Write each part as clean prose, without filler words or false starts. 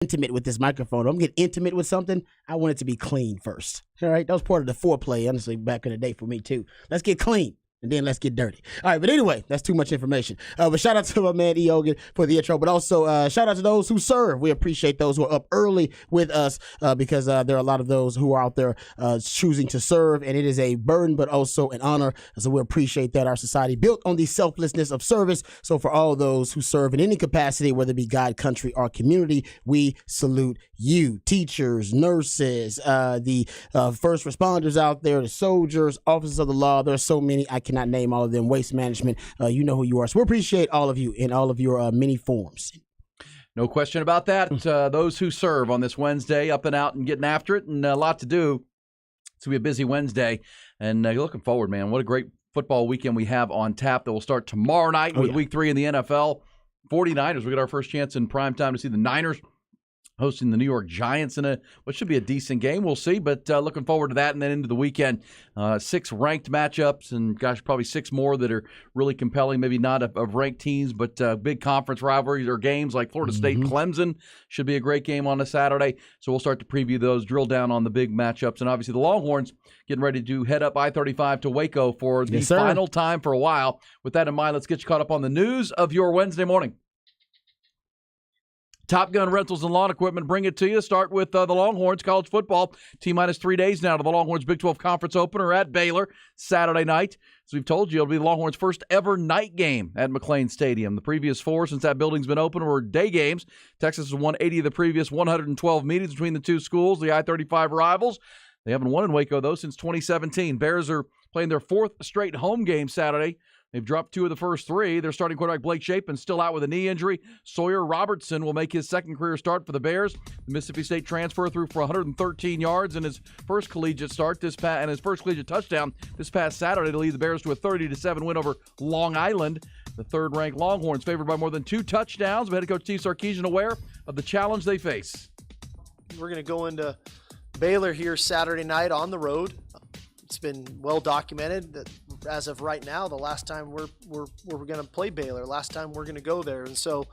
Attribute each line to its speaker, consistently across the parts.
Speaker 1: intimate with this microphone, I'm getting intimate with something, I want it to be clean first. All right, that was part of the foreplay, honestly, back in the day for me too. Let's get clean. And then let's get dirty. All right, but anyway, that's too much information. But shout out to my man Eogan for the intro, but also shout out to those who serve. We appreciate those who are up early with us because there are a lot of those who are out there choosing to serve, and it is a burden, but also an honor. So we appreciate that. Our society built on the selflessness of service. So for all those who serve in any capacity, whether it be God, country, or community, we salute you. Teachers, nurses, the first responders out there, the soldiers, officers of the law. There are so many. I cannot name all of them. Waste management, you know who you are. So we appreciate all of you in all of your many forms.
Speaker 2: No question about that. Those who serve on this Wednesday, up and out and getting after it, and a lot to do. It's going to be a busy Wednesday, and looking forward, man. What a great football weekend we have on tap that will start tomorrow night with Week 3 in the NFL. 49ers, we get our first chance in prime time to see the Niners hosting the New York Giants in what should be a decent game. We'll see, but looking forward to that. And then into the weekend, 6 ranked matchups, and gosh, probably 6 more that are really compelling. Maybe not of ranked teams, but big conference rivalries or games like Florida State, Clemson should be a great game on a Saturday. So we'll start to preview those, drill down on the big matchups. And obviously the Longhorns getting ready to head up I-35 to Waco for the final time for a while. With that in mind, let's get you caught up on the news of your Wednesday morning. Top Gun Rentals and Lawn Equipment bring it to you. Start with the Longhorns college football. T-minus 3 days now to the Longhorns Big 12 Conference opener at Baylor Saturday night. As we've told you, it'll be the Longhorns' first ever night game at McLean Stadium. The previous 4 since that building's been open were day games. Texas has won 80 of the previous 112 meetings between the two schools, the I-35 rivals. They haven't won in Waco, though, since 2017. Bears are playing their 4th straight home game Saturday. They've dropped 2 of the first 3. Their starting quarterback, Blake Shapen, still out with a knee injury. Sawyer Robertson will make his second career start for the Bears. The Mississippi State transfer threw for 113 yards in his first collegiate start and his first collegiate touchdown this past Saturday to lead the Bears to a 30-7 win over Long Island. The third-ranked Longhorns favored by more than 2 touchdowns. But head coach Steve Sarkisian aware of the challenge they face.
Speaker 3: We're going to go into Baylor here Saturday night on the road. It's been well documented that as of right now, the last time we're going to play Baylor, last time we're going to go there. And so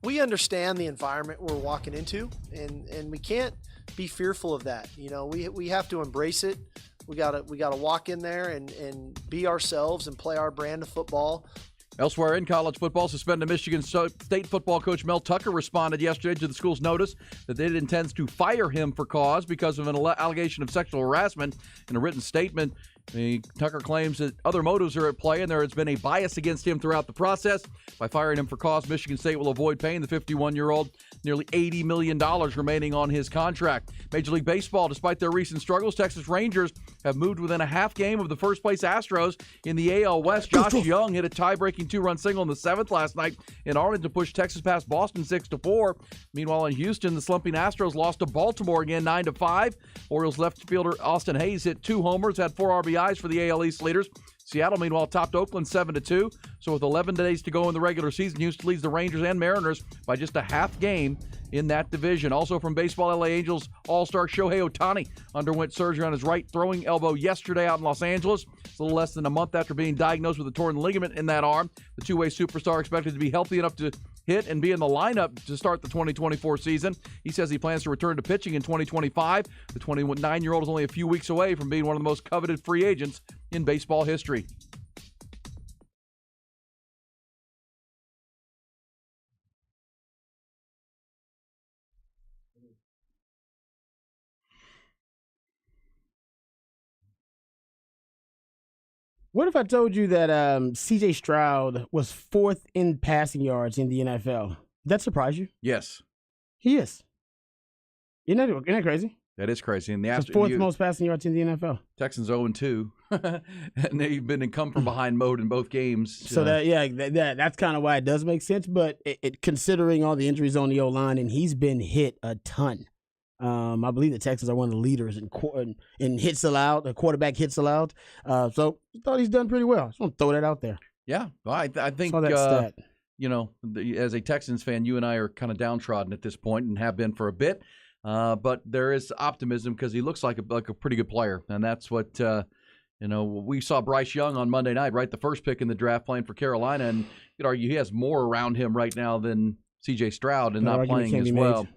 Speaker 3: we understand the environment we're walking into, and we can't be fearful of that. You know, we have to embrace it. We gotta walk in there and be ourselves and play our brand of football.
Speaker 2: Elsewhere in college football, suspended Michigan State football coach Mel Tucker responded yesterday to the school's notice that it intends to fire him for cause because of an allegation of sexual harassment. In a written statement, Tucker claims that other motives are at play and there has been a bias against him throughout the process. By firing him for cause, Michigan State will avoid paying the 51-year-old nearly $80 million remaining on his contract. Major League Baseball, despite their recent struggles, Texas Rangers have moved within a half game of the first-place Astros in the AL West. Josh Young hit a tie-breaking 2-run single in the 7th last night in Arlington to push Texas past Boston 6-4. Meanwhile, in Houston, the slumping Astros lost to Baltimore again 9-5. Orioles left fielder Austin Hayes hit 2 homers, had 4 RBIs for the AL East leaders. Seattle, meanwhile, topped Oakland 7-2. So with 11 days to go in the regular season, Houston leads the Rangers and Mariners by just a half game in that division. Also from baseball, LA Angels All-Star Shohei Ohtani underwent surgery on his right throwing elbow yesterday out in Los Angeles. It's a little less than a month after being diagnosed with a torn ligament in that arm. The two-way superstar expected to be healthy enough to hit and be in the lineup to start the 2024 season. He says he plans to return to pitching in 2025. The 29-year-old is only a few weeks away from being one of the most coveted free agents in baseball history.
Speaker 1: What if I told you that C.J. Stroud was 4th in passing yards in the NFL? Did that surprise you?
Speaker 2: Yes.
Speaker 1: He is. Isn't that crazy?
Speaker 2: That is crazy. And the
Speaker 1: 4th most passing yards in the NFL.
Speaker 2: Texans 0-2, and they've been in come from behind mode in both games.
Speaker 1: So that's kind of why it does make sense. But considering all the injuries on the O-line, and he's been hit a ton. I believe the Texans are one of the leaders in hits allowed, quarterback hits allowed. So I thought he's done pretty well. Just want to throw that out there.
Speaker 2: Yeah, well, I think
Speaker 1: saw that stat.
Speaker 2: You know, as a Texans fan, you and I are kind of downtrodden at this point and have been for a bit. But there is optimism because he looks like a pretty good player, and that's what we saw Bryce Young on Monday night, right? The first pick in the draft playing for Carolina, and you could argue he has more around him right now than C.J. Stroud and not playing as well.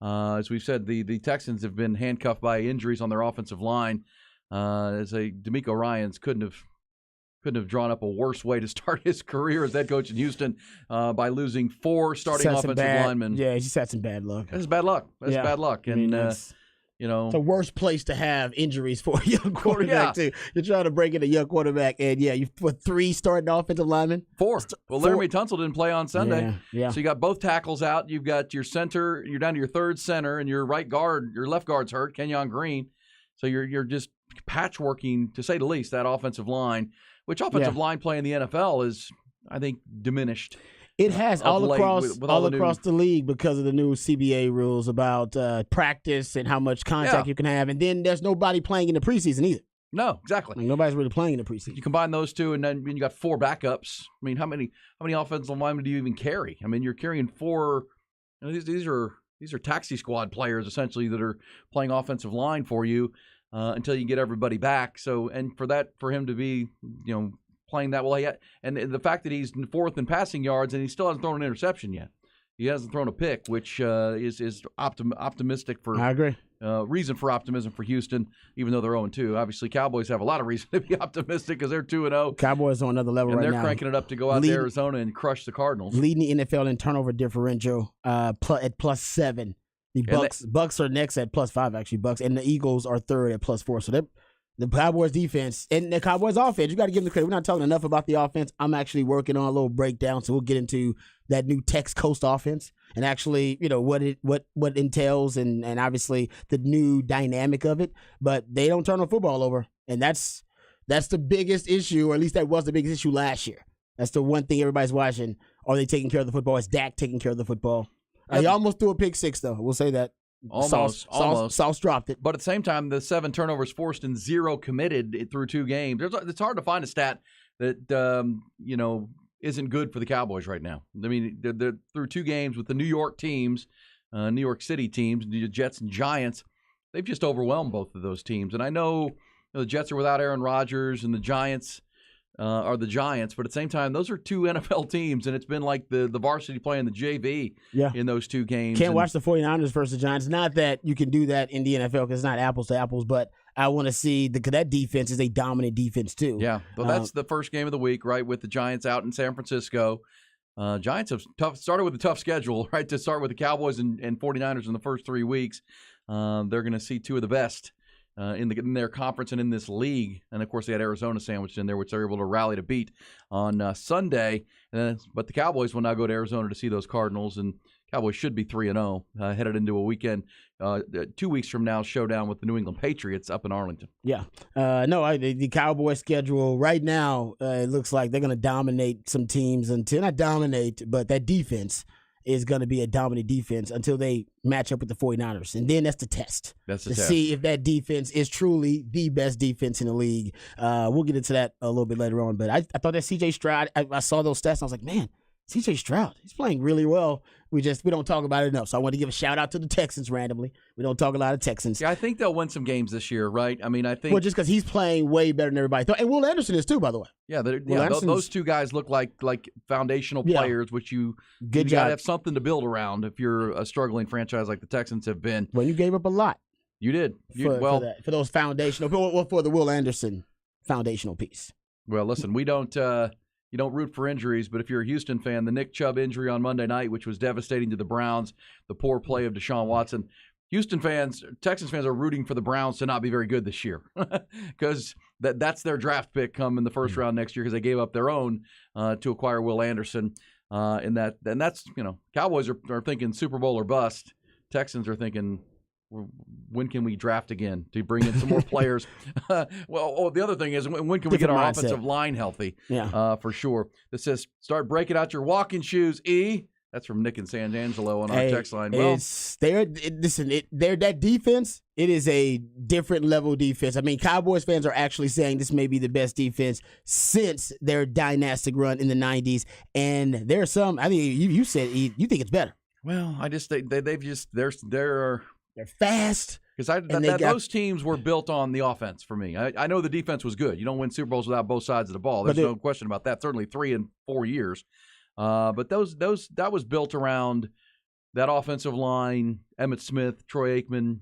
Speaker 2: As we've said, the Texans have been handcuffed by injuries on their offensive line. DeMeco Ryans couldn't have drawn up a worse way to start his career as head coach in Houston by losing 4 starting offensive linemen.
Speaker 1: Yeah, he's had some bad luck.
Speaker 2: That's bad luck. That's bad luck. And,
Speaker 1: it's the worst place to have injuries for a young quarterback, too. You're trying to break in a young quarterback, and, you put 3 starting offensive linemen.
Speaker 2: 4. Well, Laramie Tunsil didn't play on Sunday.
Speaker 1: Yeah.
Speaker 2: So you got both tackles out. You've got your center. You're down to your third center, and your left guard's hurt, Kenyon Green. So you're just patchworking, to say the least, that offensive line, which offensive line play in the NFL is, I think, diminished.
Speaker 1: It has all across the league because of the new CBA rules about practice and how much contact you can have. And then there's nobody playing in the preseason either.
Speaker 2: No, exactly.
Speaker 1: Like, nobody's really playing in the preseason.
Speaker 2: You combine those two, and then you got 4 backups. I mean, how many offensive linemen do you even carry? I mean, you're carrying 4. These are taxi squad players essentially that are playing offensive line for you until you get everybody back. So, and for him to be, playing that well, and the fact that he's 4th in passing yards and he still hasn't thrown an interception yet. He hasn't thrown a pick, which is optimistic for.
Speaker 1: I agree.
Speaker 2: Reason for optimism for Houston, even though they're 0-2. Obviously, Cowboys have a lot of reason to be optimistic because they're 2-0.
Speaker 1: Cowboys on another level right now.
Speaker 2: And they're cranking it up to go out to Arizona and crush the Cardinals.
Speaker 1: Leading the NFL in turnover differential at +7. The Bucks are next at +5, actually. Bucks and the Eagles are third at +4. So the Cowboys defense and the Cowboys offense, you got to give them the credit. We're not talking enough about the offense. I'm actually working on a little breakdown, so we'll get into that new Tex Coast offense and actually, what entails and obviously the new dynamic of it. But they don't turn the football over, and that's the biggest issue, or at least that was the biggest issue last year. That's the one thing everybody's watching. Are they taking care of the football? Is Dak taking care of the football? He almost threw a pick 6, though. We'll say that.
Speaker 2: Almost.
Speaker 1: Sauce dropped it.
Speaker 2: But at the same time, the 7 turnovers forced and 0 committed through 2 games. It's hard to find a stat that, isn't good for the Cowboys right now. I mean, they're through 2 games with the New York teams, New York City teams, the Jets and Giants. They've just overwhelmed both of those teams. And I know the Jets are without Aaron Rodgers and the Giants are the Giants, but at the same time, those are 2 NFL teams, and it's been like the varsity playing the JV in those 2 games.
Speaker 1: Can't watch the 49ers versus the Giants. Not that you can do that in the NFL because it's not apples to apples, but I want to see that defense is a dominant defense too.
Speaker 2: Yeah, well, that's the first game of the week, right, with the Giants out in San Francisco. Giants have started with a tough schedule, right, to start with the Cowboys and 49ers in the first 3 weeks. They're going to see 2 of the best in their conference and in this league. And, of course, they had Arizona sandwiched in there, which they're able to rally to beat on Sunday. But the Cowboys will now go to Arizona to see those Cardinals, and Cowboys should be 3-0 headed into a weekend 2 weeks from now showdown with the New England Patriots up in Arlington.
Speaker 1: Yeah. The Cowboys schedule right now, it looks like they're going to dominate some teams until, not dominate, but that defense is going to be a dominant defense until they match up with the 49ers. And then that's the test.
Speaker 2: That's the
Speaker 1: to
Speaker 2: test.
Speaker 1: See if that defense is truly the best defense in the league. We'll get into that a little bit later on. But I thought that C.J. Stroud, I saw those stats and I was like, man, C.J. Stroud, he's playing really well. We don't talk about it enough. So I want to give a shout out to the Texans randomly. We don't talk a lot of Texans.
Speaker 2: Yeah, I think they'll win some games this year, right? I mean, I think.
Speaker 1: Well, just because he's playing way better than everybody thought. And Will Anderson is too, by the way.
Speaker 2: Yeah, those 2 guys look like foundational players, which you got to have something to build around if you're a struggling franchise like the Texans have been.
Speaker 1: Well, you gave up a lot.
Speaker 2: You did.
Speaker 1: For those foundational, for the Will Anderson foundational piece.
Speaker 2: Well, listen, we don't. You don't root for injuries, but if you're a Houston fan, the Nick Chubb injury on Monday night, which was devastating to the Browns, the poor play of Deshaun Watson, Texans fans are rooting for the Browns to not be very good this year because that's their draft pick come in the first round next year because they gave up their own to acquire Will Anderson. And that's Cowboys are thinking Super Bowl or bust. Texans are thinking, when can we draft again to bring in some more players? The other thing is, when can we get our offensive line healthy?
Speaker 1: Yeah,
Speaker 2: for sure. This says, start breaking out your walking shoes, E. That's from Nick and San Angelo on our text line. Well,
Speaker 1: they're that defense. It is a different level defense. I mean, Cowboys fans are actually saying this may be the best defense since their dynastic run in the 90s. And there are some, I think you said, E, you think it's better.
Speaker 2: Well, I just think
Speaker 1: they're fast.
Speaker 2: Because those teams were built on the offense for me. I know the defense was good. You don't win Super Bowls without both sides of the ball. There's no question about that. Certainly 3 and 4 years. But that was built around that offensive line, Emmitt Smith, Troy Aikman,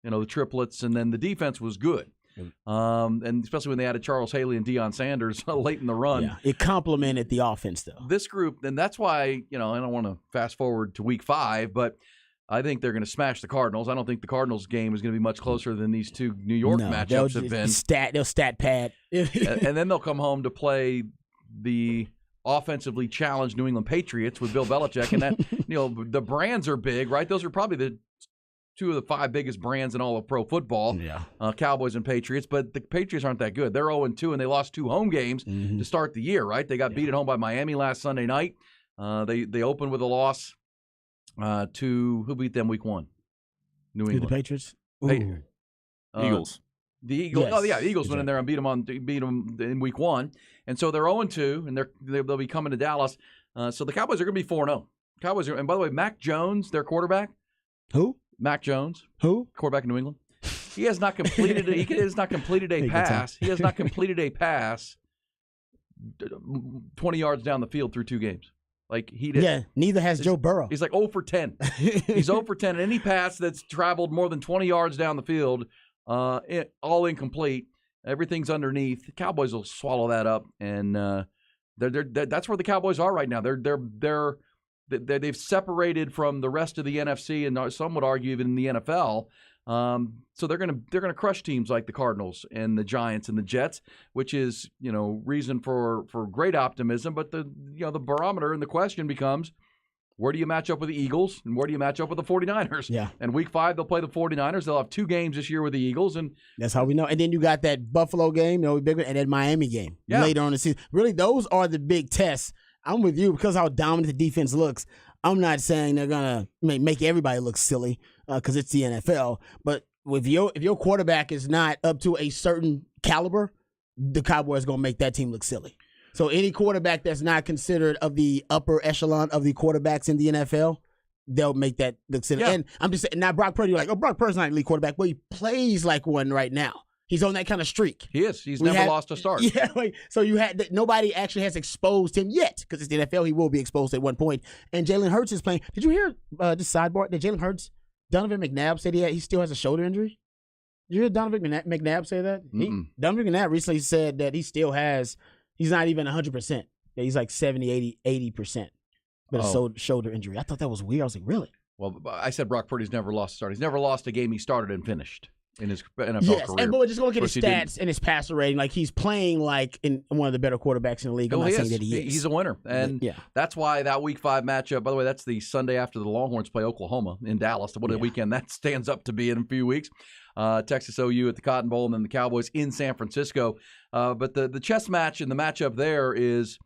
Speaker 2: the triplets, and then the defense was good. And especially when they added Charles Haley and Deion Sanders late in the run.
Speaker 1: Yeah, it complemented the offense, though.
Speaker 2: This group, and that's why, I don't want to fast forward to week 5, but I think they're going to smash the Cardinals. I don't think the Cardinals game is going to be much closer than these two New York matchups have been.
Speaker 1: They'll stat pad.
Speaker 2: And then they'll come home to play the offensively challenged New England Patriots with Bill Belichick. And that, the brands are big, right? Those are probably the 2 of the 5 biggest brands in all of pro football, Cowboys and Patriots. But the Patriots aren't that good. They're 0-2, and they lost 2 home games to start the year, right? They got beat at home by Miami last Sunday night. They opened with a loss to who beat them week 1? New England.
Speaker 1: The Patriots?
Speaker 2: Eagles. The Eagles.
Speaker 1: Yes.
Speaker 2: Oh, yeah, the Eagles went in there and beat them in week 1. And so they're 0-2, and they'll be coming to Dallas. So the Cowboys are going to be 4-0. Cowboys are, and by the way, Mac Jones, their quarterback.
Speaker 1: Who?
Speaker 2: Mac Jones.
Speaker 1: Who?
Speaker 2: Quarterback in New England. He has not completed. He has not completed a pass. He has not completed a pass 20 yards down the field through 2 games. Like he did.
Speaker 1: Yeah. Neither has Joe Burrow.
Speaker 2: He's like 0 for 10. He's 0 for 10. Any pass that's traveled more than 20 yards down the field, all incomplete. Everything's underneath. The Cowboys will swallow that up, and that's where the Cowboys are right now. They've separated from the rest of the NFC, and some would argue even in the NFL. So they're gonna crush teams like the Cardinals and the Giants and the Jets, which is reason for great optimism. But the barometer and the question becomes, where do you match up with the Eagles, and where do you match up with the 49ers?
Speaker 1: Yeah.
Speaker 2: And week 5 they'll play the 49ers. They'll have 2 games this year with the Eagles, and
Speaker 1: that's how we know. And then you got that Buffalo game, big one, and that Miami game later on in the season. Really, those are the big tests. I'm with you because how dominant the defense looks. I'm not saying they're gonna make everybody look silly because it's the NFL. But if your quarterback is not up to a certain caliber, the Cowboys gonna make that team look silly. So any quarterback that's not considered of the upper echelon of the quarterbacks in the NFL, they'll make that look silly. Yeah. And I'm just saying, now Brock Purdy, you're like, Brock Purdy's not an elite quarterback, but he plays like one right now. He's on that kind of streak.
Speaker 2: He is. He's never lost a start.
Speaker 1: Yeah. So nobody actually has exposed him yet because it's the NFL. He will be exposed at one point. And Jalen Hurts is playing. Did you hear this sidebar? Did Jalen Hurts, Donovan McNabb said he still has a shoulder injury? Did you hear Donovan McNabb say that? Donovan McNabb recently said that he still has. He's not even 100%. He's like 70, 80%. But a shoulder injury. I thought that was weird. I was like, really?
Speaker 2: Well, I said Brock Purdy's never lost a start. He's never lost a game he started and finished in his NFL career.
Speaker 1: But just look at his stats and his passer rating. Like, he's playing like in one of the better quarterbacks in the league. I'm not saying that he is.
Speaker 2: He's a winner. And that's why that Week 5 matchup, by the way, that's the Sunday after the Longhorns play Oklahoma in Dallas. What a weekend that stands up to be in a few weeks. Texas OU at the Cotton Bowl, and then the Cowboys in San Francisco. But the chess match and the matchup there is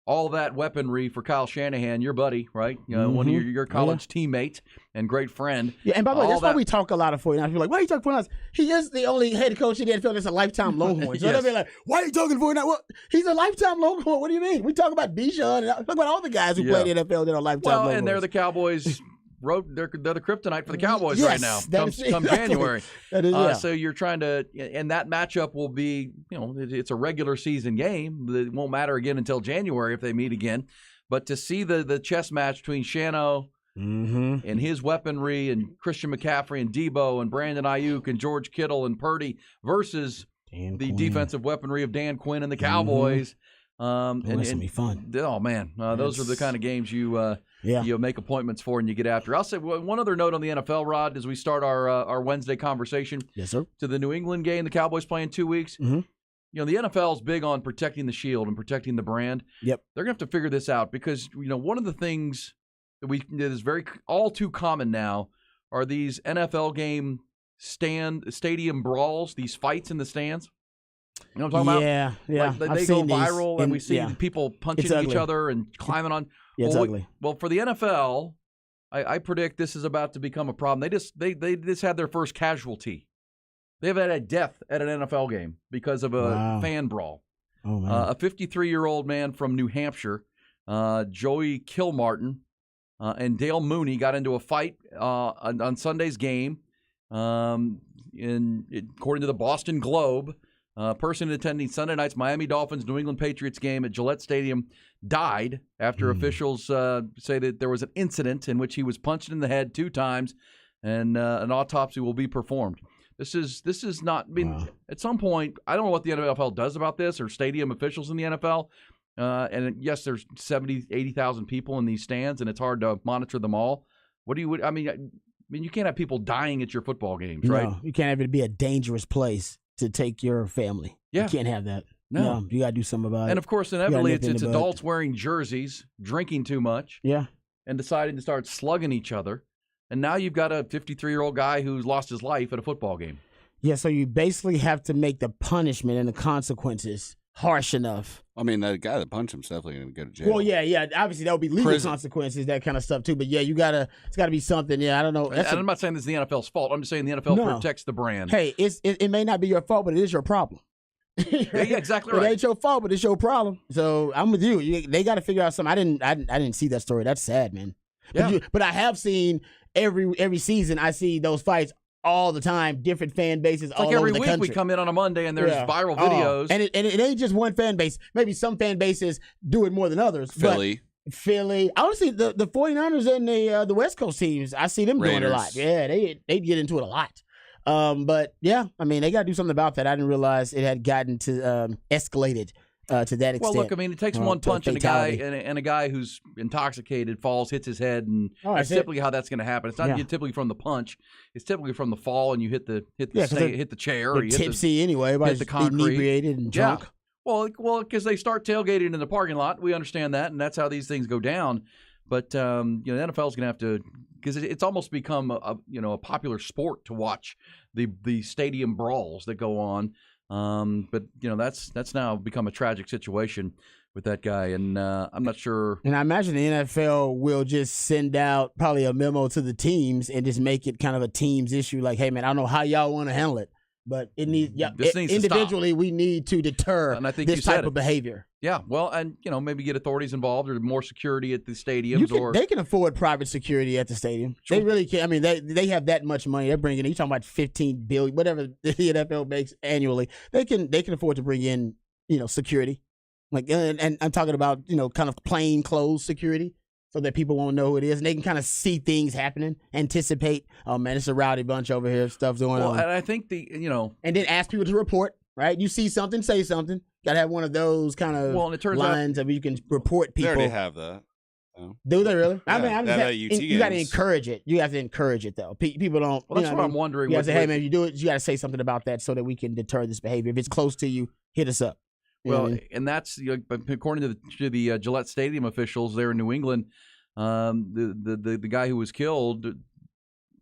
Speaker 2: all that weaponry for Kyle Shanahan, your buddy, right? One of your college teammate and great friend.
Speaker 1: Yeah, and by the way, that's why we talk a lot of 49ers. People are like, why are you talking 49ers? He is the only head coach in the NFL that's a lifetime Longhorn. So they're like, why are you talking 49ers? Well, he's a lifetime Longhorn. What do you mean? We talk about Bijan and talk about all the guys who played in the NFL that are lifetime Longhorns.
Speaker 2: And they're the Cowboys. They're the kryptonite for the Cowboys right now. Come January. So you're trying to, and that matchup will be, it's a regular season game. It won't matter again until January if they meet again. But to see the chess match between Shano and his weaponry and Christian McCaffrey and Debo and Brandon Ayuk and George Kittle and Purdy versus the defensive weaponry of Dan Quinn and the Cowboys.
Speaker 1: That's gonna be fun.
Speaker 2: Oh man, those are the kind of games you make appointments for and you get after. I'll say one other note on the NFL, Rod, as we start our Wednesday conversation.
Speaker 1: Yes, sir.
Speaker 2: To the New England game, the Cowboys play in 2 weeks. The NFL is big on protecting the shield and protecting the brand.
Speaker 1: Yep.
Speaker 2: They're gonna have to figure this out because one of the things that is very all too common now are these NFL game stadium brawls, these fights in the stands. You know what I'm talking about?
Speaker 1: Yeah.
Speaker 2: Like, they go viral, and we see people punching each other and climbing on.
Speaker 1: Yeah, it's ugly.
Speaker 2: Well, for the NFL, I predict this is about to become a problem. They just had their first casualty. They've had a death at an NFL game because of a fan brawl.
Speaker 1: Oh, man.
Speaker 2: A 53-year-old man from New Hampshire, Joey Kilmartin, and Dale Mooney got into a fight on Sunday's game. According to the Boston Globe, A person attending Sunday night's Miami Dolphins New England Patriots game at Gillette Stadium died after officials say that there was an incident in which he was punched in the head 2 times, and an autopsy will be performed. This is not. I mean, at some point, I don't know what the NFL does about this, or stadium officials in the NFL. And yes, there's 70,000, 80,000 people in these stands, and it's hard to monitor them all. I mean, you can't have people dying at your football games, right?
Speaker 1: No, you can't have it be a dangerous place to take your family.
Speaker 2: Yeah.
Speaker 1: You can't have that.
Speaker 2: No.
Speaker 1: You got to do something about it.
Speaker 2: And of course, inevitably,
Speaker 1: nip it in
Speaker 2: it's
Speaker 1: the bud.
Speaker 2: adults wearing jerseys, drinking too much,
Speaker 1: Yeah.
Speaker 2: and deciding to start slugging each other. And now you've got a 53-year-old guy who's lost his life at a football game.
Speaker 1: Yeah, so you basically have to make the punishment and the consequences harsh enough.
Speaker 4: I mean, that guy that punched him's definitely going to go to jail.
Speaker 1: Well, yeah. Obviously, there'll be legal
Speaker 4: Prison.
Speaker 1: consequences, that kind of stuff too. But yeah, it's got to be something. Yeah, I don't know.
Speaker 2: And I'm not saying this is the NFL's fault. I'm just saying the NFL
Speaker 1: No.
Speaker 2: protects the brand.
Speaker 1: Hey, it may not be your fault, but it is your problem.
Speaker 2: Yeah, exactly
Speaker 1: It
Speaker 2: right.
Speaker 1: ain't your fault, but it's your problem. So I'm with you. They got to figure out something. I didn't see that story. That's sad, man.
Speaker 2: Yeah.
Speaker 1: But I have seen every season. I see those fights all the time. Different fan bases
Speaker 2: It's
Speaker 1: all
Speaker 2: like
Speaker 1: over
Speaker 2: every
Speaker 1: the
Speaker 2: week
Speaker 1: country.
Speaker 2: we come in on a Monday and there's
Speaker 1: Yeah.
Speaker 2: viral
Speaker 1: Oh,
Speaker 2: videos.
Speaker 1: and it ain't just one fan base. Maybe some fan bases do it more than others.
Speaker 4: Philly.
Speaker 1: But Philly. Honestly, the 49ers and the West Coast teams, I see them doing it a
Speaker 4: Raiders.
Speaker 1: lot. Yeah, they get into it a lot. But yeah, I mean, they got to do something about that. I didn't realize it had gotten to escalated to that extent.
Speaker 2: Well, look, I mean, it takes one
Speaker 1: to a
Speaker 2: punch and a guy
Speaker 1: fatality.
Speaker 2: and a guy who's intoxicated falls, hits his head, and
Speaker 1: Oh,
Speaker 2: that's
Speaker 1: that's it.
Speaker 2: typically how that's going to happen. It's not
Speaker 1: Yeah.
Speaker 2: typically from the punch; it's typically from the fall, and you hit the
Speaker 1: Yeah, 'cause
Speaker 2: hit the chair, or
Speaker 1: They're
Speaker 2: you hit the,
Speaker 1: tipsy anyway. Everybody's
Speaker 2: the concrete.
Speaker 1: inebriated and drunk.
Speaker 2: Yeah. Well, because they start tailgating in the parking lot. We understand that, and that's how these things go down. But the NFL is going to have to, because it's almost become a popular sport to watch the stadium brawls that go on. But that's now become a tragic situation with that guy, and I'm not sure.
Speaker 1: And I imagine the NFL will just send out probably a memo to the teams and just make it kind of a team's issue. Like, hey, man, I don't know how y'all want to handle it, but it needs. Yeah,
Speaker 2: This needs to stop.
Speaker 1: individually, we need to deter
Speaker 2: And I think you
Speaker 1: this
Speaker 2: said
Speaker 1: type
Speaker 2: it.
Speaker 1: of behavior.
Speaker 2: Yeah, well, and maybe get authorities involved or more security at the stadiums,
Speaker 1: They can afford private security at the stadium. They really can. I mean, they have that much money. They're bringing. You're talking about $15 billion, whatever the NFL makes annually. They can afford to bring in security. Like, and I'm talking about kind of plain clothes security, so that people won't know who it is, and they can kind of see things happening, anticipate. Oh man, it's a rowdy bunch over here. Stuff's going
Speaker 2: Well,
Speaker 1: on,
Speaker 2: and I think
Speaker 1: and then ask people to report. Right? You see something, say something. Got to have one of those kind of
Speaker 2: Well, and it turns out-
Speaker 1: lines that you can report
Speaker 4: They
Speaker 1: people.
Speaker 4: already have that.
Speaker 1: Do they really? I
Speaker 4: Yeah,
Speaker 1: mean, I'm
Speaker 4: they
Speaker 1: just
Speaker 4: have that UT
Speaker 1: you got to
Speaker 4: games.
Speaker 1: encourage it. You have to encourage it, though. People don't.
Speaker 2: Well, that's
Speaker 1: you know
Speaker 2: what I'm
Speaker 1: I mean?
Speaker 2: wondering.
Speaker 1: You got to
Speaker 2: with-
Speaker 1: say, hey,
Speaker 2: with-
Speaker 1: man, if you do it, you got to say something about that so that we can deter this behavior. If it's close to you, hit us up. You know what I
Speaker 2: Well,
Speaker 1: mean?
Speaker 2: and that's according to the Gillette Stadium officials there in New England. The guy who was killed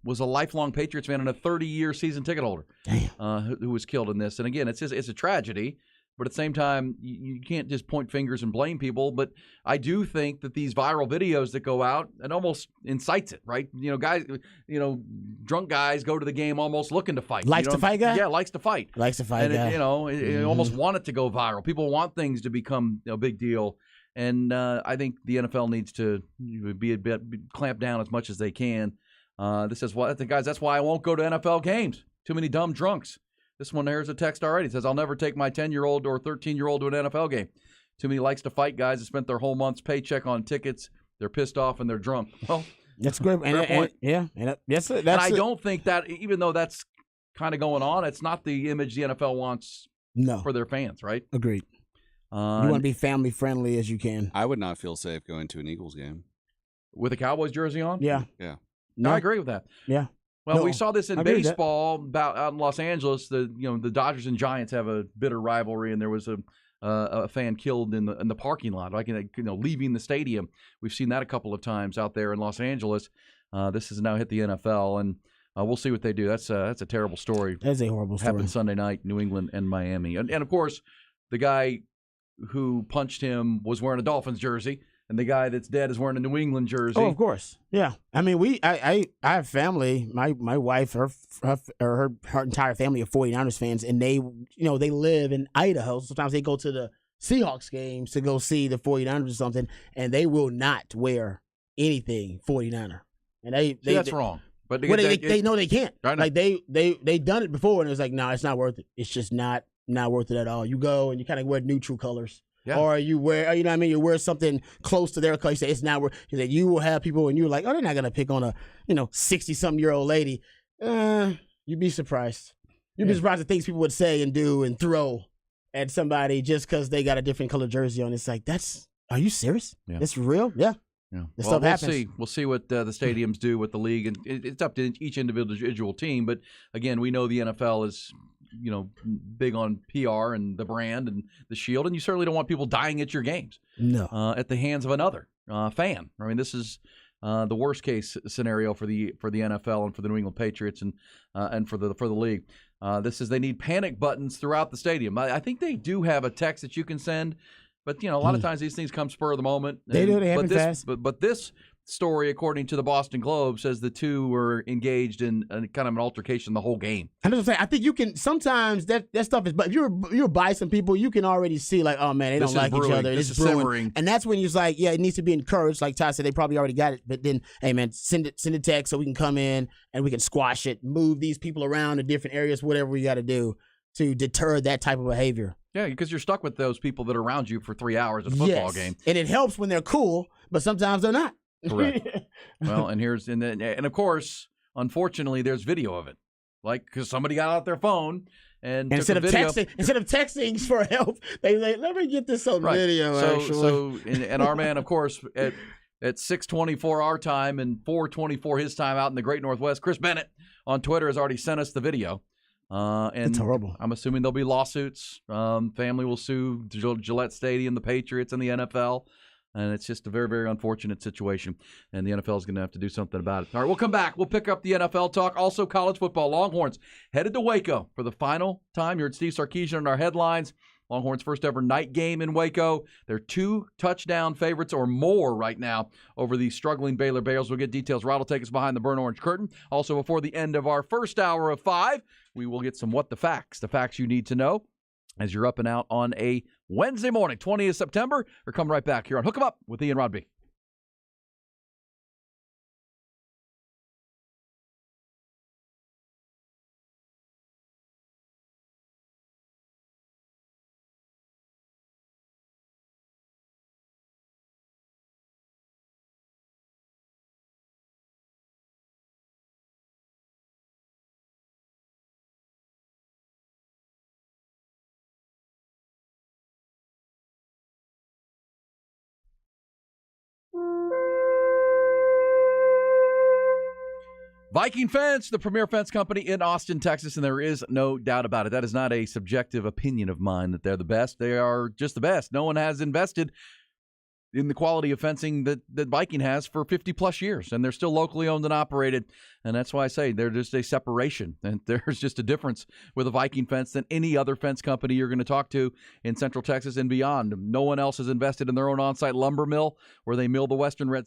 Speaker 2: was a lifelong Patriots fan and a 30-year season ticket holder.
Speaker 1: Damn.
Speaker 2: Who was killed in this. And again, it's a tragedy. But at the same time, you can't just point fingers and blame people. But I do think that these viral videos that go out, it almost incites it, right? Guys, drunk guys go to the game almost looking to fight.
Speaker 1: Likes to fight guy?
Speaker 2: Yeah, likes to fight.
Speaker 1: Likes to fight
Speaker 2: And
Speaker 1: guy.
Speaker 2: it almost want it to go viral. People want things to become a big deal. And I think the NFL needs to be a bit clamp down as much as they can. This is guys. That's why I won't go to NFL games. Too many dumb drunks. This one, here's a text already. It says, I'll never take my 10-year-old or 13-year-old to an NFL game. Too many likes to fight guys that spent their whole month's paycheck on tickets. They're pissed off and they're drunk. Well,
Speaker 1: That's great.
Speaker 2: Fair point.
Speaker 1: That's it.
Speaker 2: and I don't think that, even though that's kind of going on, it's not the image the NFL wants
Speaker 1: No.
Speaker 2: for their fans, right?
Speaker 1: Agreed. You want to be family friendly as you can.
Speaker 4: I would not feel safe going to an Eagles game.
Speaker 2: With a Cowboys jersey on?
Speaker 1: Yeah.
Speaker 4: Yeah.
Speaker 2: No,
Speaker 1: No.
Speaker 2: I agree with that.
Speaker 1: Yeah.
Speaker 2: Well,
Speaker 1: No,
Speaker 2: we saw this in
Speaker 1: I agree with that.
Speaker 2: baseball out in Los Angeles. The Dodgers and Giants have a bitter rivalry, and there was a fan killed in the parking lot, like leaving the stadium. We've seen that a couple of times out there in Los Angeles. This has now hit the NFL, and we'll see what they do. That's a terrible story.
Speaker 1: That's a horrible story.
Speaker 2: Happened Sunday night, New England and Miami, and of course, the guy who punched him was wearing a Dolphins jersey. And the guy that's dead is wearing a New England jersey.
Speaker 1: Oh, of course. Yeah. I mean, I have family. My wife, her entire family are 49ers fans, and they live in Idaho. Sometimes they go to the Seahawks games to go see the 49ers or something, and they will not wear anything 49er. And
Speaker 2: That's wrong. But
Speaker 1: they know they can't.
Speaker 2: I know.
Speaker 1: Like they done it before, and it was like, no, it's not worth it. It's just not not worth it at all. You go and you kind of wear neutral colors.
Speaker 2: Yeah.
Speaker 1: Or you wear, you know what I mean? You wear something close to their color. You say it's not worth. You will have people, and you're like, oh, they're not gonna pick on a 60-something-year-old lady. You'd be surprised. You'd be surprised at things people would say and do and throw at somebody just because they got a different color jersey on. It's like, are you serious?
Speaker 2: Yeah.
Speaker 1: That's real? Yeah.
Speaker 2: Yeah.
Speaker 1: This stuff happens.
Speaker 2: See. We'll see what the stadiums do with the league, and it's up to each individual team. But again, we know the NFL is, big on PR and the brand and the shield, and you certainly don't want people dying at your games.
Speaker 1: No.
Speaker 2: At the hands of another fan. I mean, this is the worst case scenario for the NFL and for the New England Patriots and for the league. They need panic buttons throughout the stadium. I think they do have a text that you can send. But, a lot of times these things come spur of the moment.
Speaker 1: They do. They happen fast.
Speaker 2: But this story, according to the Boston Globe, says the two were engaged in kind of an altercation the whole game.
Speaker 1: I'm just saying, I think you can sometimes that stuff is. But if you're by some people, you can already see like, oh man, they don't like each other.
Speaker 2: This
Speaker 1: It's
Speaker 2: is
Speaker 1: brewing,
Speaker 2: simmering.
Speaker 1: and that's when you're like, yeah, it needs to be encouraged. Like Ty said, they probably already got it. But then, hey man, send a text so we can come in and we can squash it, move these people around to different areas, whatever we got to do to deter that type of behavior.
Speaker 2: Yeah, because you're stuck with those people that are around you for 3 hours at a football game.
Speaker 1: And it helps when they're cool, but sometimes they're not.
Speaker 2: Correct. Well, and of course, unfortunately, there's video of it. Like, because somebody got out their phone and
Speaker 1: instead
Speaker 2: took
Speaker 1: of
Speaker 2: a video.
Speaker 1: texting for help, they like, let me get this on video.
Speaker 2: So our man, of course, at 6:24 our time and 4:24 his time out in the Great Northwest, Chris Bennett on Twitter has already sent us the video. And
Speaker 1: it's horrible.
Speaker 2: I'm assuming there'll be lawsuits. Family will sue Gillette Stadium, the Patriots, and the NFL. And it's just a very, very unfortunate situation. And the NFL is going to have to do something about it. All right, we'll come back. We'll pick up the NFL talk. Also, college football. Longhorns headed to Waco for the final time. You heard Steve Sarkisian in our headlines. Longhorns' first ever night game in Waco. They're 2 touchdown favorites or more right now over the struggling Baylor Bears. We'll get details. Rod will take us behind the burnt orange curtain. Also, before the end of our first hour of 5, we will get some the facts you need to know as you're up and out on a Wednesday morning, 20th September. We're coming right back here on Hook 'em Up with Ian Rodby. Viking Fence, the premier fence company in Austin, Texas, and there is no doubt about it. That is not a subjective opinion of mine that they're the best. They are just the best. No one has invested in the quality of fencing that Viking has for 50-plus years, and they're still locally owned and operated, and that's why I say they're just a separation, and there's just a difference with a Viking Fence than any other fence company you're going to talk to in Central Texas and beyond. No one else has invested in their own on-site lumber mill where they mill the Western Red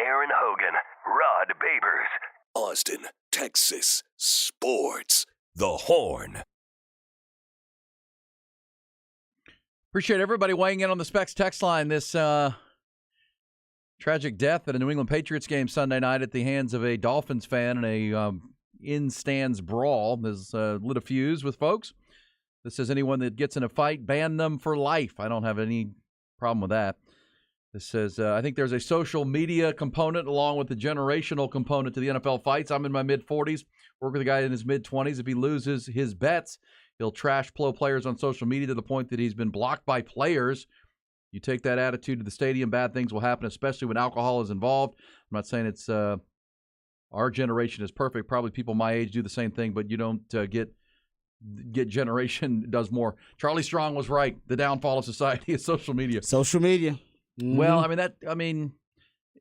Speaker 5: Aaron Hogan, Rod Babers.
Speaker 6: Austin, Texas Sports. The Horn.
Speaker 2: Appreciate everybody weighing in on the Specs text line. This tragic death at a New England Patriots game Sunday night at the hands of a Dolphins fan in a in-stands brawl has lit a fuse with folks. This says anyone that gets in a fight, ban them for life. I don't have any problem with that. This says, I think there's a social media component along with the generational component to the NFL fights. I'm in my mid-40s, work with a guy in his mid-20s. If he loses his bets, he'll trash pro players on social media to the point that he's been blocked by players. You take that attitude to the stadium, bad things will happen, especially when alcohol is involved. I'm not saying it's our generation is perfect. Probably people my age do the same thing, but you don't get generation does more. Charlie Strong was right. The downfall of society is social media.
Speaker 1: Social media. Mm-hmm.
Speaker 2: Well,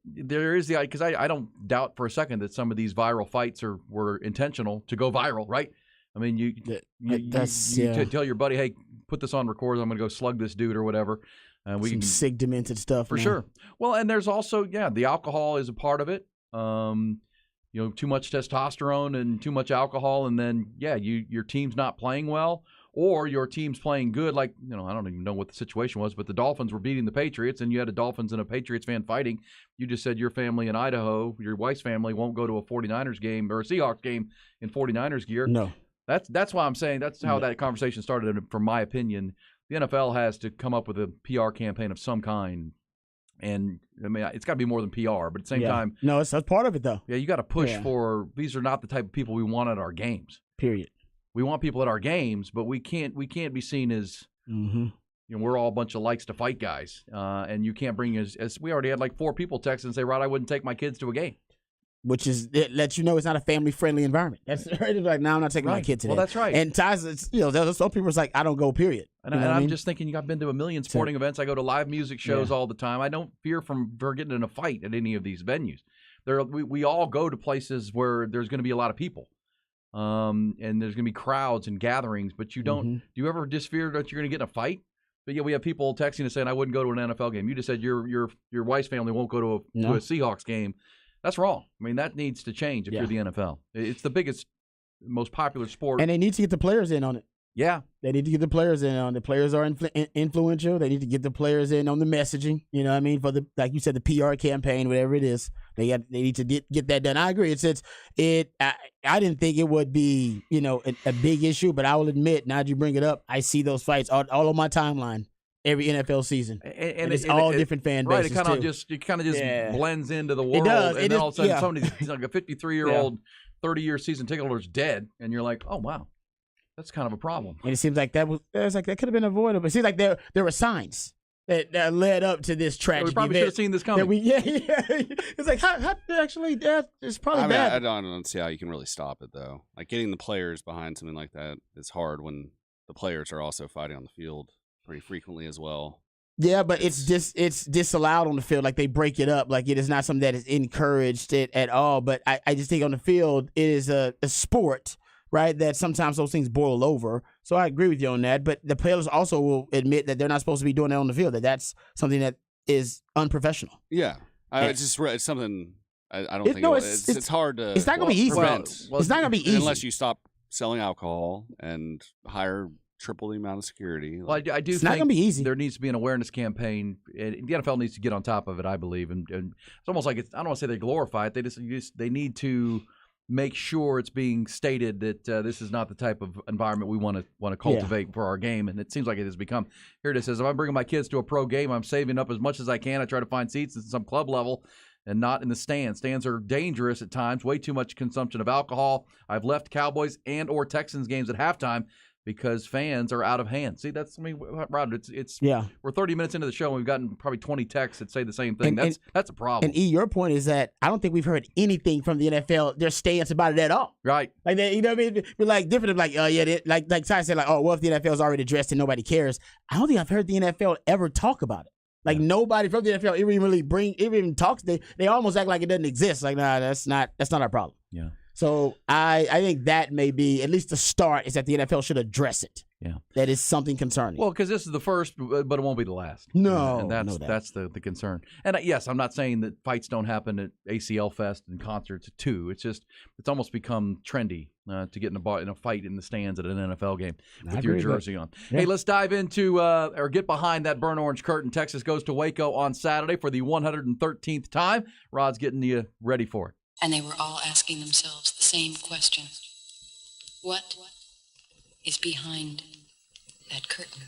Speaker 2: there is because I don't doubt for a second that some of these viral fights were intentional to go viral, right? I mean, you tell your buddy, hey, put this on record. I'm going to go slug this dude or whatever. We
Speaker 1: some
Speaker 2: can
Speaker 1: sick, demented stuff.
Speaker 2: For sure. Well, and there's also, the alcohol is a part of it. Too much testosterone and too much alcohol, and then, your team's not playing well, or your team's playing good. Like, I don't even know what the situation was, but the Dolphins were beating the Patriots, and you had a Dolphins and a Patriots fan fighting. You just said your family in Idaho, your wife's family, won't go to a 49ers game or a Seahawks game in 49ers gear.
Speaker 1: No.
Speaker 2: That's why I'm saying that's how that conversation started, from my opinion. The NFL has to come up with a PR campaign of some kind. And, it's got to be more than PR, but at the same time.
Speaker 1: No, that's part of it, though.
Speaker 2: Yeah, you got to push for these are not the type of people we want at our games.
Speaker 1: Period.
Speaker 2: We want people at our games, but we can't be seen as, we're all a bunch of likes to fight guys. And you can't bring as we already had like 4 people text and say, Rod, I wouldn't take my kids to a game.
Speaker 1: Which is, it lets you know it's not a family-friendly environment. That's right. Like, now I'm not taking my kid to that.
Speaker 2: Well, that's right.
Speaker 1: And Ty's, there's some people it's like, I don't go, period.
Speaker 2: And I'm just thinking, I've been to a million sporting events. I go to live music shows all the time. I don't fear for getting in a fight at any of these venues. We all go to places where there's going to be a lot of people. And there's going to be crowds and gatherings, but you don't. Do you ever just fear that you're going to get in a fight? But we have people texting and saying, I wouldn't go to an NFL game. You just said your wife's family won't go to a Seahawks game. That's wrong. That needs to change if you're the NFL. It's the biggest, most popular sport.
Speaker 1: And they need to get the players in on it.
Speaker 2: Yeah.
Speaker 1: They need to get the players in on it. The players are influential. They need to get the players in on the messaging. For the, like you said, the PR campaign, whatever it is. They need to get that done. I agree. I didn't think it would be, a big issue, but I will admit, now that you bring it up, I see those fights all on my timeline. Every NFL season, and it's all different fan bases.
Speaker 2: Right, it kind of just blends into the world.
Speaker 1: It does.
Speaker 2: And then all of a sudden, somebody's like a 53-year-old, 30-year season ticket holder's dead, and you're like, oh wow, that's kind of a problem.
Speaker 1: And it seems like that could have been avoidable. It seems like there were signs that led up to this tragedy.
Speaker 2: We probably should have seen this coming.
Speaker 1: It's like how actually that is probably bad.
Speaker 4: I don't see how you can really stop it though. Like getting the players behind something like that is hard when the players are also fighting on the field pretty frequently as well.
Speaker 1: Yeah, but it's disallowed on the field. Like they break it up. Like it is not something that is encouraged at all. But I just think on the field it is a sport, right? That sometimes those things boil over. So I agree with you on that. But the players also will admit that they're not supposed to be doing that on the field. That's something that is unprofessional.
Speaker 4: Yeah, it's something I don't think it's hard to.
Speaker 1: It's not going to be easy. It's not going to be easy
Speaker 4: unless you stop selling alcohol and hire triple the amount of security.
Speaker 2: Well, I do
Speaker 1: it's
Speaker 2: think
Speaker 1: not going to be easy.
Speaker 2: There needs to be an awareness campaign. The NFL needs to get on top of it, I believe. And it's almost like I don't want to say they glorify it. They need to make sure it's being stated that this is not the type of environment we want to cultivate for our game. And it seems like it has become. Here it says, if I'm bringing my kids to a pro game, I'm saving up as much as I can. I try to find seats at some club level and not in the stands. Stands are dangerous at times. Way too much consumption of alcohol. I've left Cowboys and or Texans games at halftime because fans are out of hand. See, Rod, it's we're 30 minutes into the show and we've gotten probably 20 texts that say the same thing. That's a problem.
Speaker 1: And your point is that I don't think we've heard anything from the NFL, their stance about it at all.
Speaker 2: Right.
Speaker 1: Like they, what I mean? We're like different, like, like Ty said, like, oh, well, if the NFL's already addressed and nobody cares. I don't think I've heard the NFL ever talk about it. Like nobody from the NFL even talks. They almost act like it doesn't exist. Like, nah, that's not our problem.
Speaker 2: Yeah.
Speaker 1: So I think that may be at least the start is that the NFL should address it.
Speaker 2: Yeah.
Speaker 1: That is something concerning.
Speaker 2: Well, because this is the first, but it won't be the last.
Speaker 1: No,
Speaker 2: and
Speaker 1: no doubt.
Speaker 2: that's the concern. And yes, I'm not saying that fights don't happen at ACL Fest and concerts too. It's just it's almost become trendy to get in a fight in the stands at an NFL game with your jersey on.
Speaker 1: Yeah.
Speaker 2: Hey, let's dive into or get behind that burnt orange curtain. Texas goes to Waco on Saturday for the 113th time. Rod's getting you ready for it.
Speaker 7: And they were all asking themselves the same question. What is behind that curtain?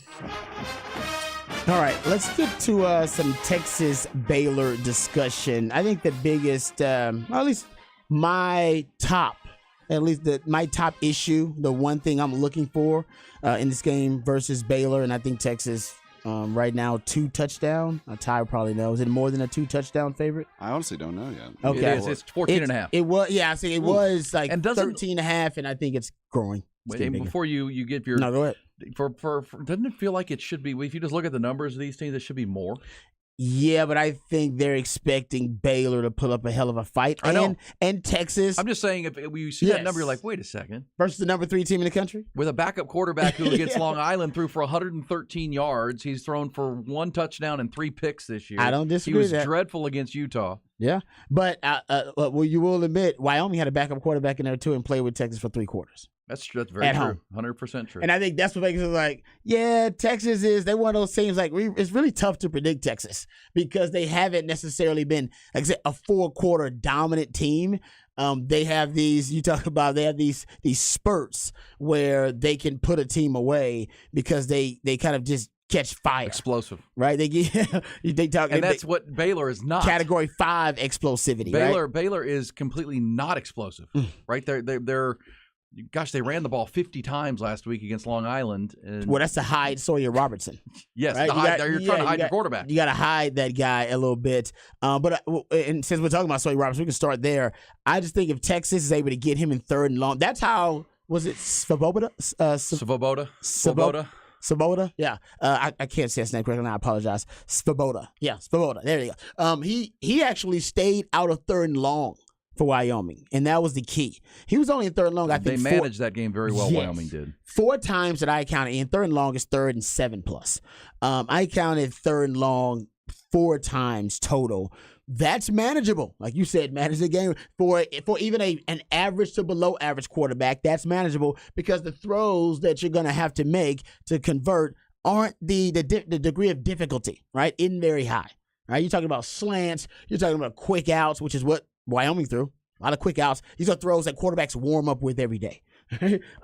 Speaker 1: All right, let's get to some Texas Baylor discussion. I think the biggest, at least my top issue, the one thing I'm looking for in this game versus Baylor, and I think Texas right now 2 touchdown. Ty probably knows. Is it more than a 2 touchdown favorite?
Speaker 4: I honestly don't know yet.
Speaker 1: Okay.
Speaker 2: It is. It's 14.5.
Speaker 1: It was, yeah. I see. It was like
Speaker 2: And
Speaker 1: 13.5, and I think it's growing. It's
Speaker 2: Wait,
Speaker 1: getting bigger.
Speaker 2: before you give your
Speaker 1: No, go ahead.
Speaker 2: for doesn't it feel like it should be? If you just look at the numbers of these teams, it should be more.
Speaker 1: Yeah, but I think they're expecting Baylor to put up a hell of a fight.
Speaker 2: I know.
Speaker 1: And Texas
Speaker 2: I'm just saying, if you see that number, you're like, wait a second.
Speaker 1: versus the number 3 team in the country.
Speaker 2: With a backup quarterback who against
Speaker 1: Yeah.
Speaker 2: Long Island threw for 113 yards, he's thrown for 1 touchdown and 3 picks this year.
Speaker 1: I don't disagree
Speaker 2: He was
Speaker 1: with that.
Speaker 2: dreadful against Utah.
Speaker 1: Yeah, but well, you will admit Wyoming had a backup quarterback in there too and played with Texas for 3 quarters.
Speaker 2: That's very
Speaker 1: At
Speaker 2: true.
Speaker 1: home.
Speaker 2: 100% true.
Speaker 1: And I think that's what makes it like, yeah, Texas they're one of those teams like it's really tough to predict Texas because they haven't necessarily been, like I said, a 4-quarter dominant team. They have these spurts where they can put a team away because they kind of just catch fire.
Speaker 2: Explosive.
Speaker 1: Right? They talk,
Speaker 2: And that's what Baylor is not.
Speaker 1: category 5 explosivity. Right?
Speaker 2: Baylor is completely not explosive. Right? They're gosh, they ran the ball 50 times last week against Long Island. And
Speaker 1: Well, that's to hide Sawyer Robertson.
Speaker 2: yes,
Speaker 1: right?
Speaker 2: you're trying to hide your quarterback.
Speaker 1: You got to hide that guy a little bit. And since we're talking about Sawyer Robertson, we can start there. I just think if Texas is able to get him in 3rd and long, that's how, was it Svoboda? Svoboda? Yeah. I can't say his name correctly, and I apologize. Svoboda. Yeah, Svoboda. There you go. He actually stayed out of 3rd and long for Wyoming, and that was the key. He was only in 3rd and long, I
Speaker 2: They
Speaker 1: think.
Speaker 2: managed that game very well,
Speaker 1: Yes.
Speaker 2: Wyoming did.
Speaker 1: 4 times that I counted, and 3rd and long is 3rd and 7+. I counted 3rd and long 4 times total. That's manageable. Like you said, manage the game for even an average to below average quarterback. That's manageable because the throws that you're going to have to make to convert aren't the degree of difficulty, right? Isn't very high, right? You're talking about slants. You're talking about quick outs, which is what Wyoming threw. A lot of quick outs. These are throws that quarterbacks warm up with every day.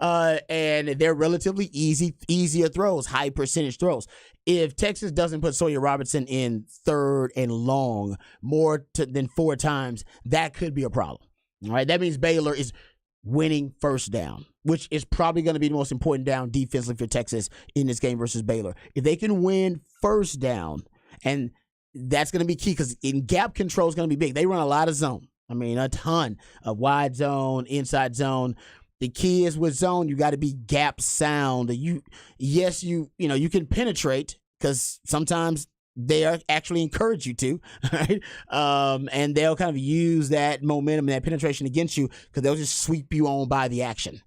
Speaker 1: And they're relatively easier throws, high percentage throws. If Texas doesn't put Sawyer Robertson in 3rd and long more than 4 times, that could be a problem. All right, that means Baylor is winning 1st down, which is probably going to be the most important down defensively for Texas in this game versus Baylor. If they can win 1st down, and that's going to be key because in gap control is going to be big. They run a lot of zone. I mean, a ton of wide zone, inside zone. The key is with zone, you got to be gap sound. You can penetrate because sometimes they actually encourage you to, right? And they'll kind of use that momentum and that penetration against you because they'll just sweep you on by the action.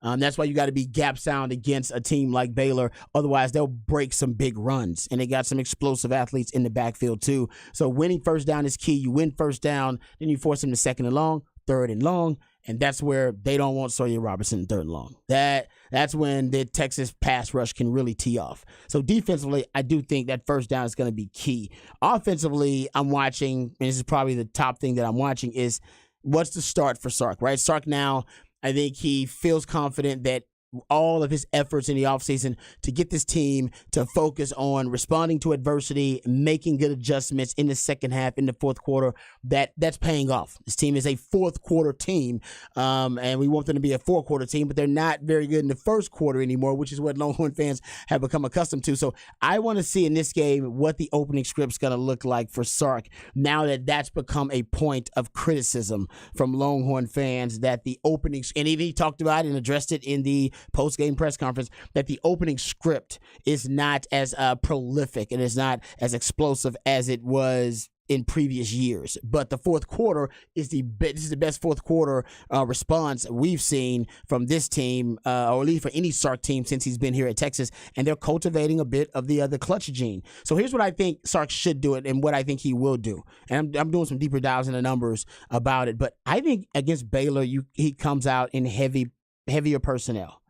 Speaker 1: That's why you got to be gap sound against a team like Baylor. Otherwise, they'll break some big runs. And they got some explosive athletes in the backfield, too. So winning 1st down is key. You win 1st down, then you force them to 2nd and long, 3rd and long. And that's where they don't want Sawyer Robertson in 3rd and long. That's when the Texas pass rush can really tee off. So defensively, I do think that 1st down is going to be key. Offensively, I'm watching, and this is probably the top thing that I'm watching, is what's the start for Sark, right? Sark now, I think he feels confident that all of his efforts in the offseason to get this team to focus on responding to adversity, making good adjustments in the second half, in the 4th quarter, that's paying off. This team is a 4th quarter team, and we want them to be a 4th quarter team, but they're not very good in the 1st quarter anymore, which is what Longhorn fans have become accustomed to. So I want to see in this game what the opening script's going to look like for Sark now that that's become a point of criticism from Longhorn fans, that the opening, and even he talked about it and addressed it in the post-game press conference, that the opening script is not as prolific and is not as explosive as it was in previous years. But the fourth quarter is this is the best fourth quarter response we've seen from this team, or at least for any Sark team since he's been here at Texas. And they're cultivating a bit of the clutch gene. So here's what I think Sark should do it, and what I think he will do. And I'm doing some deeper dives in the numbers about it. But I think against Baylor, he comes out in heavier personnel.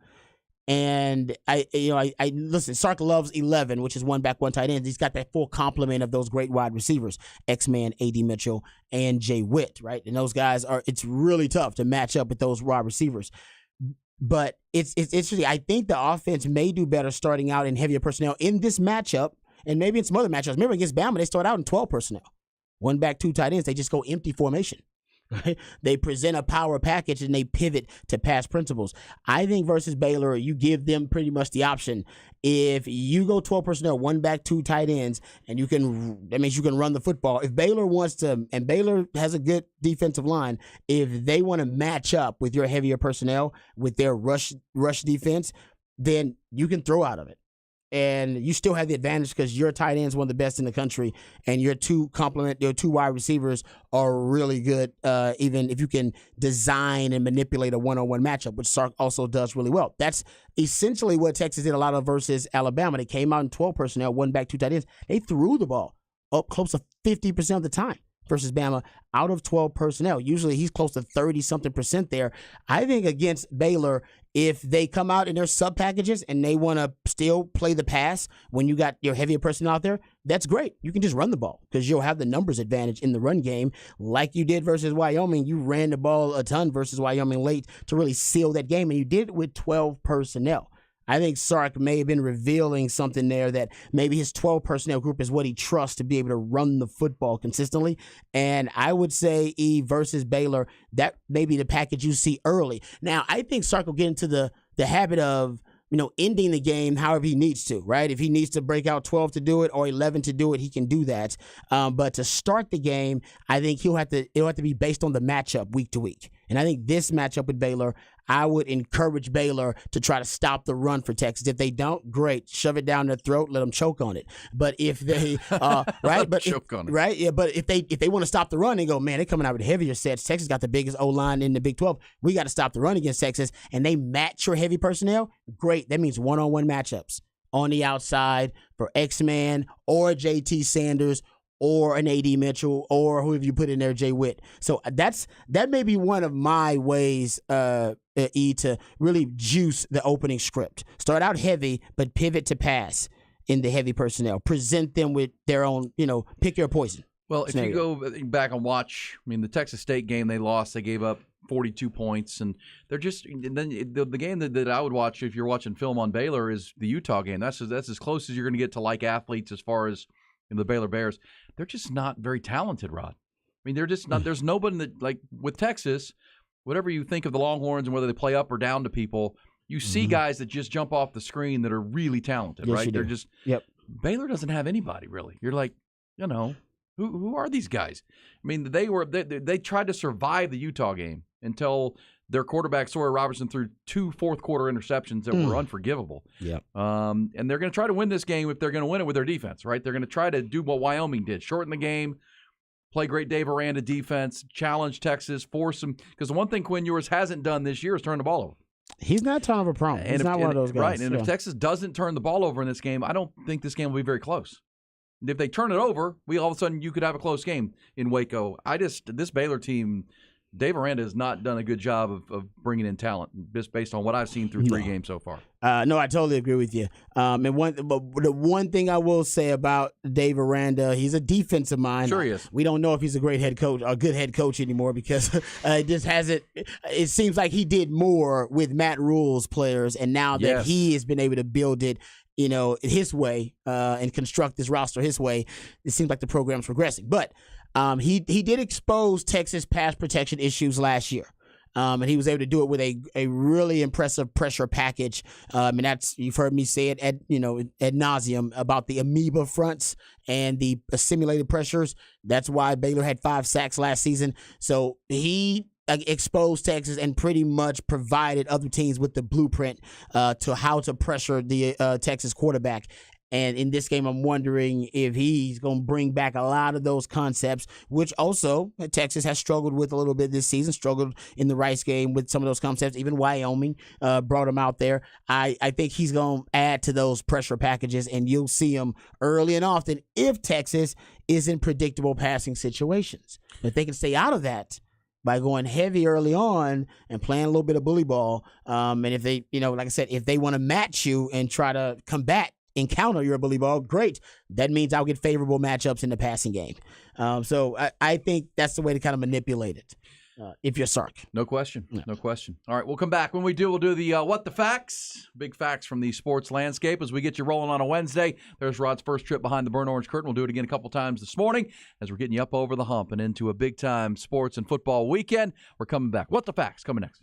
Speaker 1: And I listen, Sark loves 11, which is one back, one tight end. He's got that full complement of those great wide receivers, X-Man, A.D. Mitchell, and Jay Witt, right? And those guys it's really tough to match up with those wide receivers. But it's interesting. I think the offense may do better starting out in heavier personnel in this matchup, and maybe in some other matchups. Remember against Bama, they start out in 12 personnel. One back, two tight ends. They just go empty formation. Right? They present a power package and they pivot to pass principles. I think versus Baylor, you give them pretty much the option. If you go 12 personnel, one back, two tight ends, and that means you can run the football. If Baylor wants to, and Baylor has a good defensive line, if they want to match up with your heavier personnel with their rush defense, then you can throw out of it. And you still have the advantage because your tight end is one of the best in the country, and your two wide receivers are really good, even if you can design and manipulate a one-on-one matchup, which Sark also does really well. That's essentially what Texas did a lot of versus Alabama. They came out in 12 personnel, one back, two tight ends. They threw the ball up close to 50% of the time versus Bama out of 12 personnel. Usually he's close to 30-something% there. I think against Baylor, if they come out in their sub packages and they want to still play the pass when you got your heavier personnel out there, that's great. You can just run the ball because you'll have the numbers advantage in the run game like you did versus Wyoming. You ran the ball a ton versus Wyoming late to really seal that game, and you did it with 12 personnel. I think Sark may have been revealing something there that maybe his 12 personnel group is what he trusts to be able to run the football consistently. And I would say versus Baylor, that may be the package you see early. Now, I think Sark will get into the habit of, ending the game however he needs to, right? If he needs to break out 12 to do it or 11 to do it, he can do that. But to start the game, I think it'll have to be based on the matchup week to week. And I think this matchup with Baylor, I would encourage Baylor to try to stop the run for Texas. If they don't, great, shove it down their throat, let them choke on it. But if they, right, but
Speaker 2: choke on it,
Speaker 1: right, yeah. But if they want to stop the run, they go, man, they're coming out with heavier sets. Texas got the biggest O-line in the Big 12. We got to stop the run against Texas, and they match your heavy personnel. Great, that means one-on-one matchups on the outside for X-Man or JT Sanders or an A.D. Mitchell, or whoever you put in there, Jay Witt. So that may be one of my ways, to really juice the opening script. Start out heavy, but pivot to pass in the heavy personnel. Present them with their own, pick your poison.
Speaker 2: Well,
Speaker 1: scenario.
Speaker 2: If you go back and watch, the Texas State game they lost, they gave up 42 points, and they're just. And then the game that I would watch if you're watching film on Baylor is the Utah game. That's as close as you're going to get to like athletes as far as the Baylor Bears. They're just not very talented, Rod. They're just not. There's nobody that, like with Texas, whatever you think of the Longhorns and whether they play up or down to people, you see guys that just jump off the screen that are really talented,
Speaker 1: Yes,
Speaker 2: right?
Speaker 1: you do.
Speaker 2: They're just.
Speaker 1: Yep.
Speaker 2: Baylor doesn't have anybody really. You're like, who are these guys? They tried to survive the Utah game until their quarterback Sawyer Robertson threw 2 fourth-quarter interceptions that were unforgivable.
Speaker 1: Yep.
Speaker 2: And they're going to try to win this game if they're going to win it with their defense, right? They're going to try to do what Wyoming did, shorten the game, play great Dave Aranda defense, challenge Texas, force them. Because the one thing Quinn Ewers hasn't done this year is turn the ball over.
Speaker 1: He's not turnover prone. He's not one of those guys.
Speaker 2: Right, and if Texas doesn't turn the ball over in this game, I don't think this game will be very close. If they turn it over, all of a sudden you could have a close game in Waco. This Baylor team, Dave Aranda has not done a good job of bringing in talent, just based on what I've seen through 3 games so far.
Speaker 1: No, I totally agree with you. But the one thing I will say about Dave Aranda, he's a defensive mind.
Speaker 2: Sure he is.
Speaker 1: We don't know if he's a great head coach, a good head coach anymore, because it just hasn't. It seems like he did more with Matt Rule's players, and now that he has been able to build it, his way and construct this roster his way, it seems like the program's progressing. But he did expose Texas pass protection issues last year. And he was able to do it with a really impressive pressure package. And that's, you've heard me say it ad nauseum about the amoeba fronts and the simulated pressures. That's why Baylor had 5 sacks last season. So he exposed Texas and pretty much provided other teams with the blueprint to how to pressure the Texas quarterback. And in this game, I'm wondering if he's going to bring back a lot of those concepts, which also Texas has struggled with a little bit this season, struggled in the Rice game with some of those concepts. Even Wyoming brought him out there. I think he's going to add to those pressure packages, and you'll see him early and often if Texas is in predictable passing situations. But if they can stay out of that by going heavy early on and playing a little bit of bully ball, and if they, like I said, if they want to match you and try to encounter your bully ball, great. That means I'll get favorable matchups in the passing game. So I think that's the way to kind of manipulate it. If you're Sark.
Speaker 2: No question. No question. All right, we'll come back. When we do, we'll do the What the Facts? Big facts from the sports landscape as we get you rolling on a Wednesday. There's Rod's first trip behind the burnt orange curtain. We'll do it again a couple times this morning as we're getting you up over the hump and into a big-time sports and football weekend. We're coming back. What the Facts? Coming next.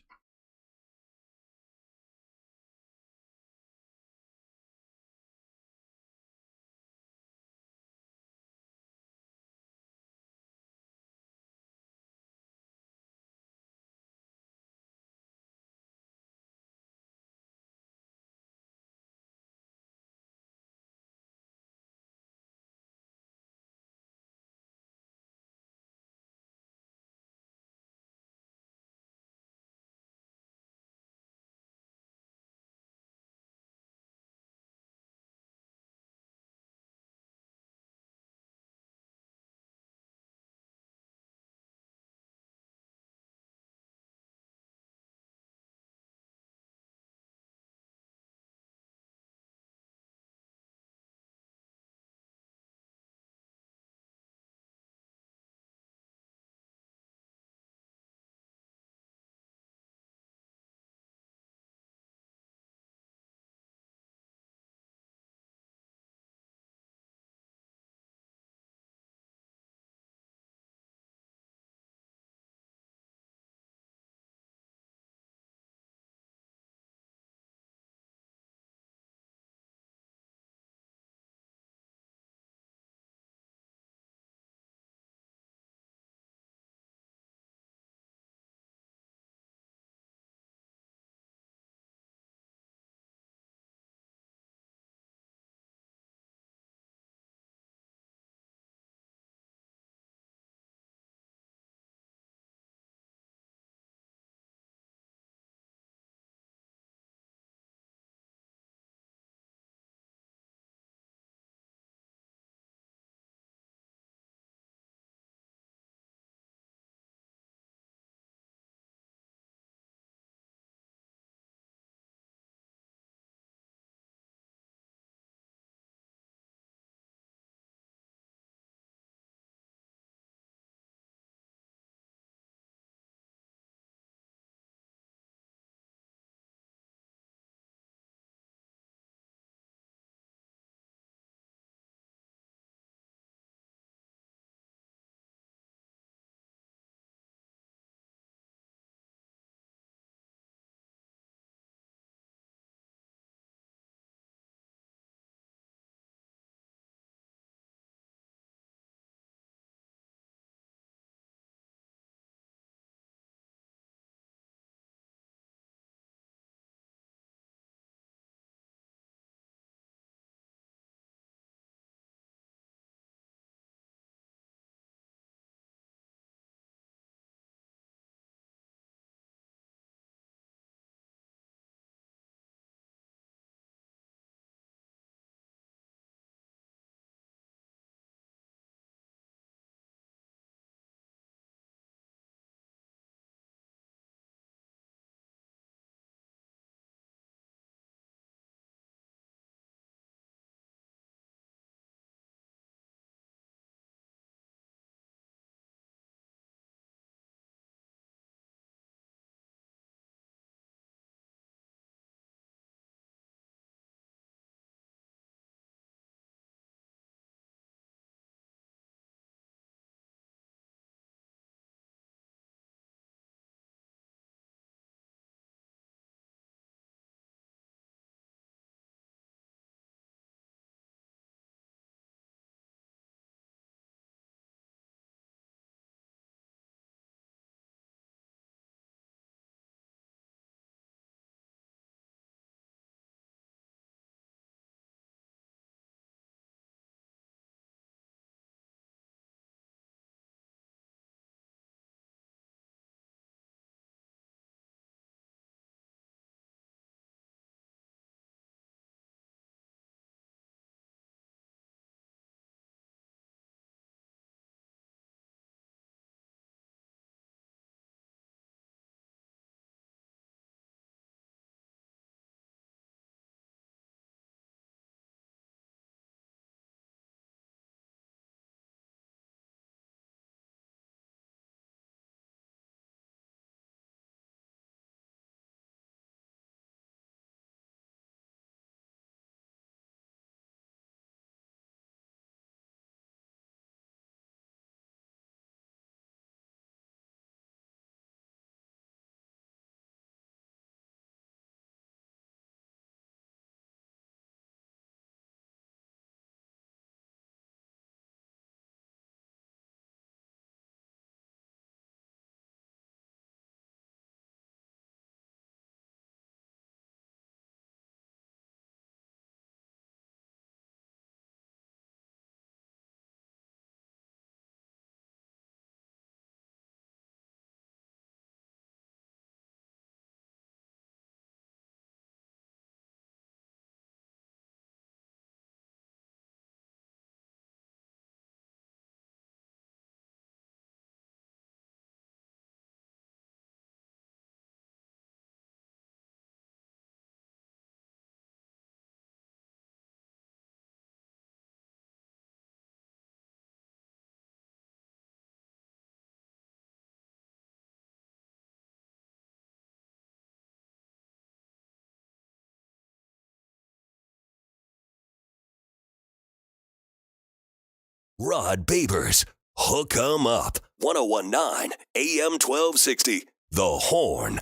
Speaker 6: Rod Babers. Hook 'em up. 1019 AM 1260. The Horn.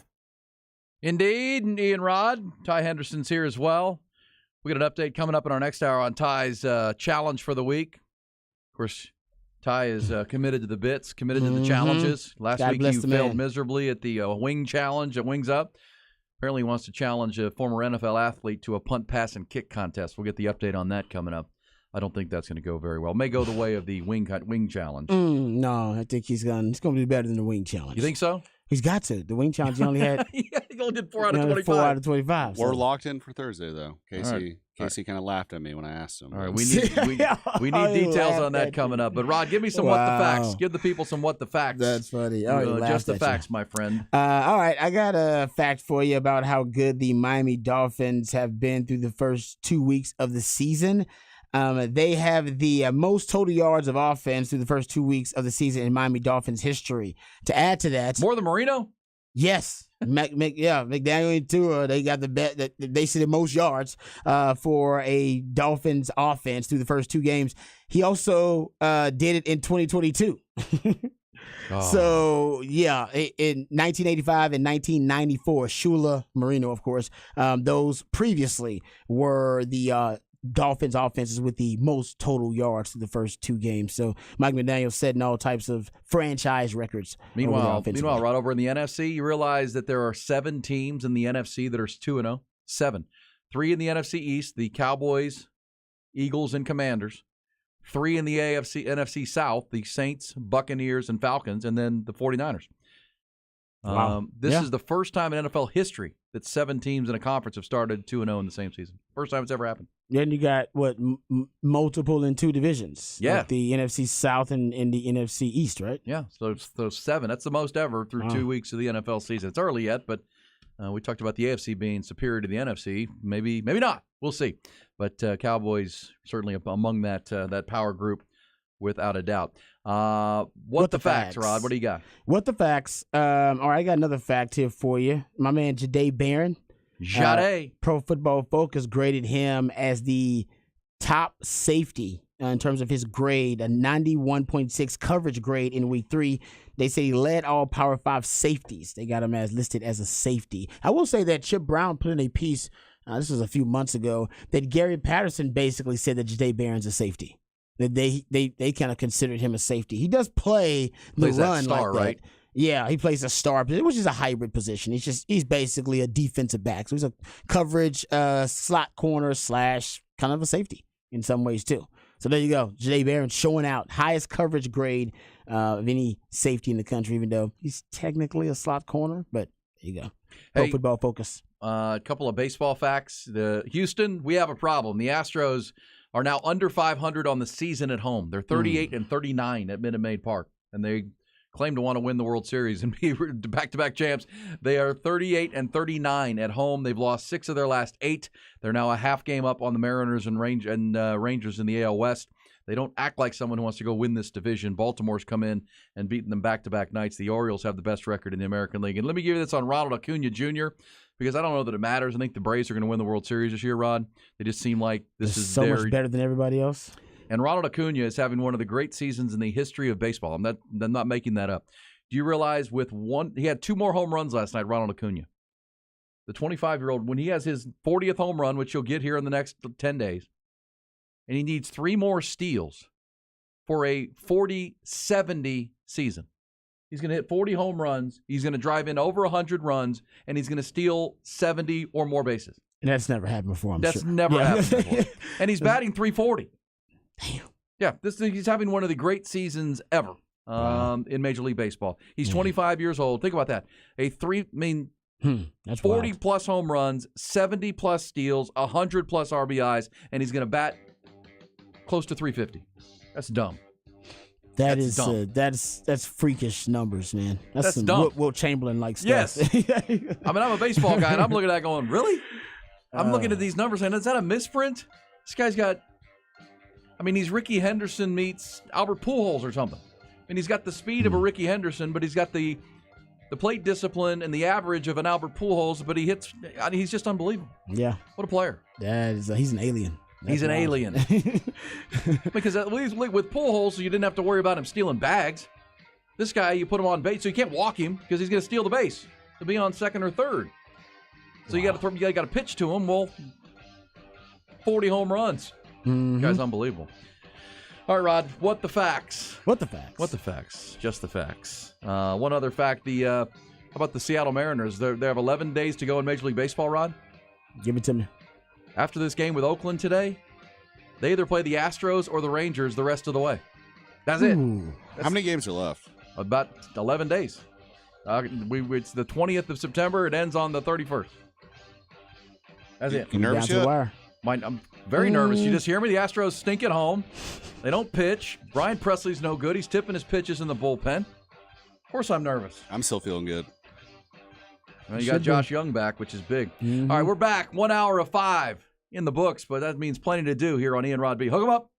Speaker 2: Indeed, Ian Rod. Ty Henderson's here as well. We got an update coming up in our next hour on Ty's challenge for the week. Of course, Ty is committed to the bits, committed to the challenges. Last
Speaker 1: God
Speaker 2: week
Speaker 1: bless
Speaker 2: you
Speaker 1: the
Speaker 2: failed
Speaker 1: man.
Speaker 2: miserably at the wing challenge at Wings Up. Apparently he wants to challenge a former NFL athlete to a punt, pass, and kick contest. We'll get the update on that coming up. I don't think that's going to go very well. May go the way of the wing challenge.
Speaker 1: No, I think he's going to be better than the wing challenge.
Speaker 2: You think so?
Speaker 1: He's got to. The wing challenge, he only had
Speaker 2: Yeah, he only did 4 out of 25.
Speaker 1: 4 out of 25.
Speaker 4: We're
Speaker 1: so.
Speaker 4: locked in for Thursday, though.
Speaker 2: All right.
Speaker 4: Casey kind of laughed at me when I asked him.
Speaker 2: All right, we need details on that coming up. But Rod, give me some what the facts. Give the people some what the facts.
Speaker 1: That's funny. Oh, he
Speaker 2: just the
Speaker 1: laughed at you.
Speaker 2: facts, my friend.
Speaker 1: All right, I got a fact for you about how good the Miami Dolphins have been through the first 2 weeks of the season. They have the most total yards of offense through the first 2 weeks of the season in Miami Dolphins history. To add to that,
Speaker 2: More than Marino?
Speaker 1: yes, McDaniel and Tua, they got the bet that they see the most yards for a Dolphins offense through the first 2 games. He also did it in 2022. So, yeah, in 1985 and 1994, Shula, Marino, of course, those previously were the Dolphins offenses with the most total yards through the first 2 games. So Mike McDaniel setting all types of franchise records.
Speaker 2: Meanwhile, right over in the NFC, you realize that there are 7 teams in the NFC that are 2-0. 7. 3 in the NFC East, the Cowboys, Eagles, and Commanders. 3 in the NFC South, the Saints, Buccaneers, and Falcons, and then the 49ers.
Speaker 1: Wow.
Speaker 2: This is the first time in NFL history that 7 teams in a conference have started 2-0 in the same season. First time it's ever happened.
Speaker 1: Then you got, multiple in 2 divisions.
Speaker 2: Yeah.
Speaker 1: Like the NFC South and the NFC East, right?
Speaker 2: Yeah, so 7. That's the most ever through 2 weeks of the NFL season. It's early yet, but we talked about the AFC being superior to the NFC. Maybe not. We'll see. But Cowboys certainly among that power group, without a doubt. What the facts, Rod? What do you got?
Speaker 1: What the facts? All right, I got another fact here for you. My man Jahdae Barron.
Speaker 2: Jahdae.
Speaker 1: Pro Football Focus graded him as the top safety in terms of his grade, a 91.6 coverage grade in week 3. They say he led all Power 5 safeties. They got him as listed as a safety. I will say that Chip Brown put in a piece, this was a few months ago, that Gary Patterson basically said that Jahdae Barron's a safety. That they kind of considered him a safety. He does play the
Speaker 2: Plays that
Speaker 1: run
Speaker 2: star,
Speaker 1: like that.
Speaker 2: right?
Speaker 1: Yeah, he plays a star position, which is a hybrid position. He's basically a defensive back. So he's a coverage slot corner / kind of a safety in some ways too. So there you go. Jahdae Barron showing out highest coverage grade of any safety in the country, even though he's technically a slot corner. But there you go. Pro
Speaker 2: Hey,
Speaker 1: Football Focus.
Speaker 2: A couple of baseball facts. Houston, we have a problem. The Astros are now under 500 on the season at home. They're 38 and 39 at Minute Maid Park, and they claim to want to win the World Series and be back-to-back champs. They are 38 and 39 at home. They've lost 6 of their last 8. They're now a half game up on the Mariners and Rangers in the AL West. They don't act like someone who wants to go win this division. Baltimore's come in and beaten them back-to-back nights. The Orioles have the best record in the American League. And let me give you this on Ronald Acuna Jr., because I don't know that it matters. I think the Braves are going to win the World Series this year, Rod. They just seem like this is
Speaker 1: so much better than everybody else.
Speaker 2: And Ronald Acuna is having one of the great seasons in the history of baseball. I'm not making that up. Do you realize he had 2 more home runs last night, Ronald Acuna. The 25-year-old, when he has his 40th home run, which he'll get here in the next 10 days, and he needs 3 more steals for a 40-70 season. He's going to hit 40 home runs. He's going to drive in over 100 runs, and he's going to steal 70 or more bases.
Speaker 1: And that's never happened before, I'm sure.
Speaker 2: That's never happened before. And he's batting .340.
Speaker 1: Damn.
Speaker 2: Yeah, he's having one of the great seasons ever in Major League Baseball. He's 25 years old. Think about that.
Speaker 1: That's
Speaker 2: 40-plus home runs, 70-plus steals, 100-plus RBIs, and he's going to bat close to .350. That's dumb.
Speaker 1: That's
Speaker 2: dumb.
Speaker 1: That's freakish numbers, man. That's some
Speaker 2: dumb.
Speaker 1: Wilt Chamberlain-like stuff.
Speaker 2: Yes. I mean, I'm a baseball guy, and I'm looking at that going, really? I'm looking at these numbers, and is that a misprint? This guy's got, he's Ricky Henderson meets Albert Pujols or something. And he's got the speed of a Ricky Henderson, but he's got the plate discipline and the average of an Albert Pujols, but he's just unbelievable.
Speaker 1: Yeah.
Speaker 2: What a player.
Speaker 1: He's an alien.
Speaker 2: He's an alien. Because at least with Pujols, you didn't have to worry about him stealing bags. This guy, you put him on base, so you can't walk him because he's going to steal the base to be on second or third. So you got to pitch to him. Well, 40 home runs. Guy's unbelievable. All right, Rod. What the facts?
Speaker 1: What the facts?
Speaker 2: What the facts? Just the facts. One other fact: how about the Seattle Mariners? They have 11 days to go in Major League Baseball. Rod,
Speaker 1: Give it to me.
Speaker 2: after this game with Oakland today, they either play the Astros or the Rangers the rest of the way. That's it.
Speaker 1: Ooh.
Speaker 4: How many games are left?
Speaker 2: About 11 days. It's the 20th of September. It ends on the 31st. That's it.
Speaker 4: You nervous
Speaker 1: Down to the
Speaker 4: yet?
Speaker 1: wire.
Speaker 2: I'm very nervous. You just hear me? The Astros stink at home. They don't pitch. Brian Presley's no good. He's tipping his pitches in the bullpen. Of course I'm nervous.
Speaker 4: I'm still feeling good.
Speaker 2: Well, you got Josh Young back, which is big. All right, we're back. 1 hour of 5 in the books, but that means plenty to do here on Ian Rod B. Hook 'em up.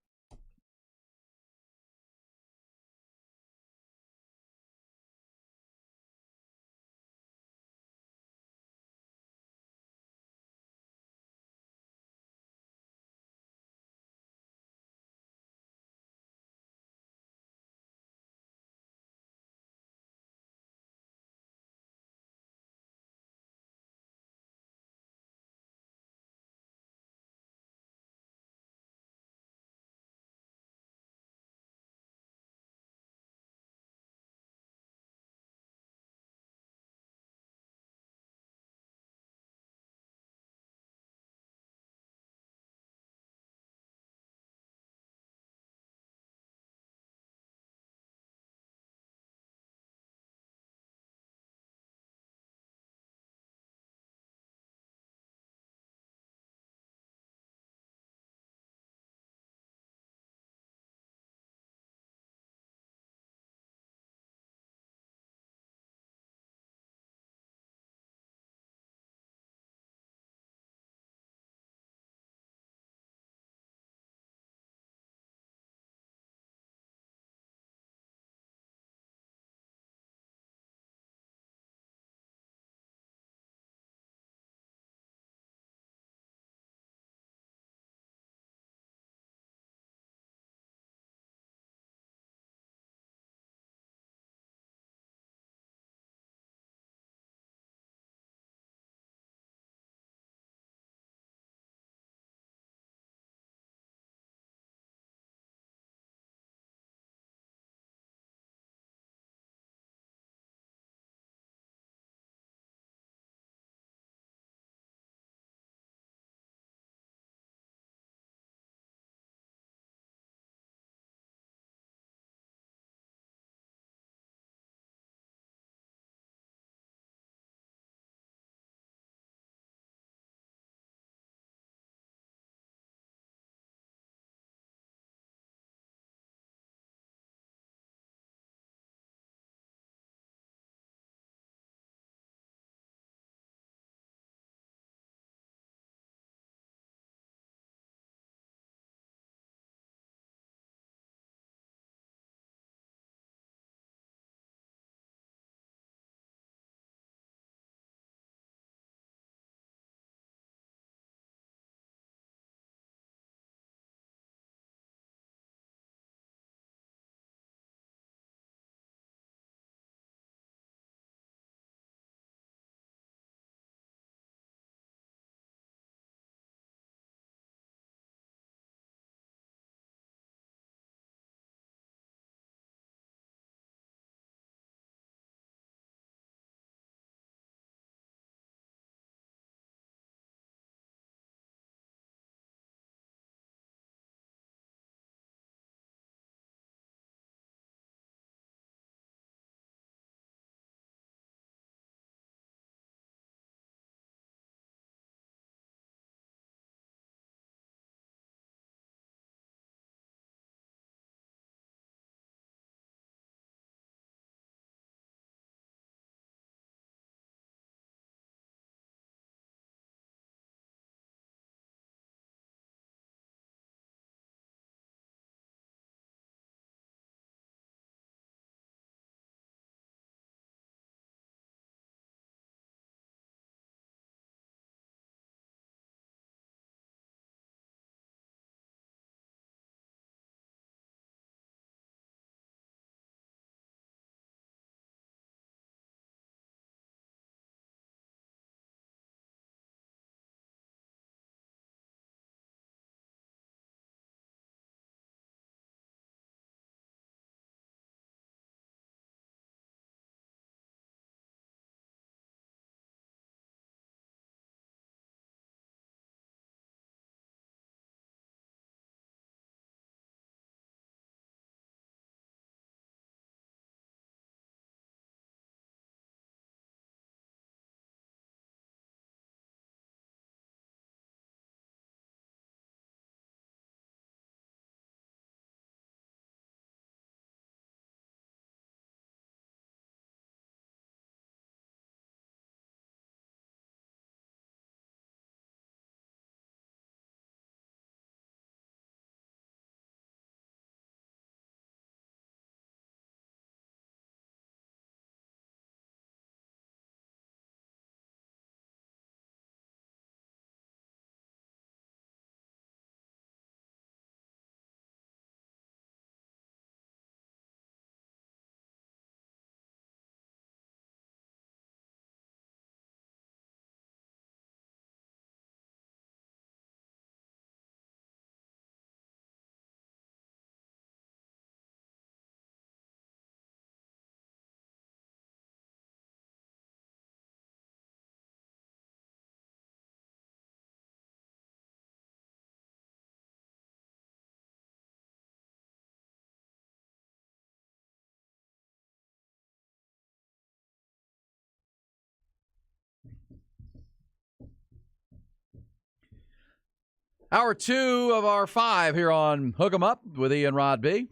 Speaker 2: Hour 2 of our 5 here on Hook 'em Up with Ian Rod B.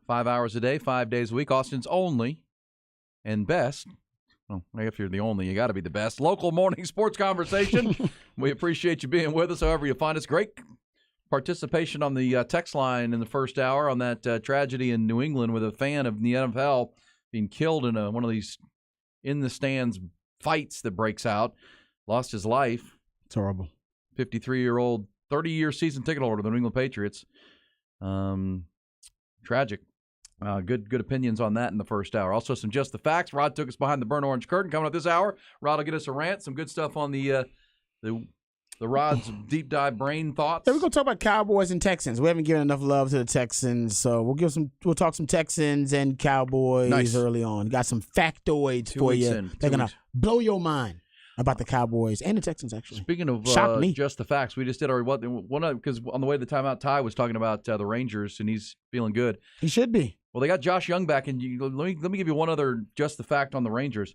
Speaker 2: 5 hours a day, 5 days a week. Austin's only and best. Well, if you're the only, you got to be the best. Local morning sports conversation. We appreciate you being with us however you find us. Great participation on the text line in the first hour on that tragedy in New England with a fan of the NFL being killed in one of these in-the-stands fights that breaks out. Lost his life.
Speaker 1: It's horrible.
Speaker 2: 53-year-old, 30-year season ticket holder of the New England Patriots. Tragic. Good opinions on that in the first hour. Also, some Just the Facts. Rod took us behind the burnt orange curtain. Coming up this hour, Rod will get us a rant. Some good stuff on the Rod's deep dive brain thoughts.
Speaker 1: Yeah, we're gonna talk about Cowboys and Texans. We haven't given enough love to the Texans, so we'll talk some Texans and Cowboys early on. Got some factoids for you. They're gonna blow your mind about the Cowboys and the Texans. Actually,
Speaker 2: speaking of Just the Facts, we just did our because on the way to the timeout, Ty was talking about the Rangers, and he's feeling good.
Speaker 1: He should be.
Speaker 2: Well, they got Josh Young back, and let me give you one other Just the Fact on the Rangers.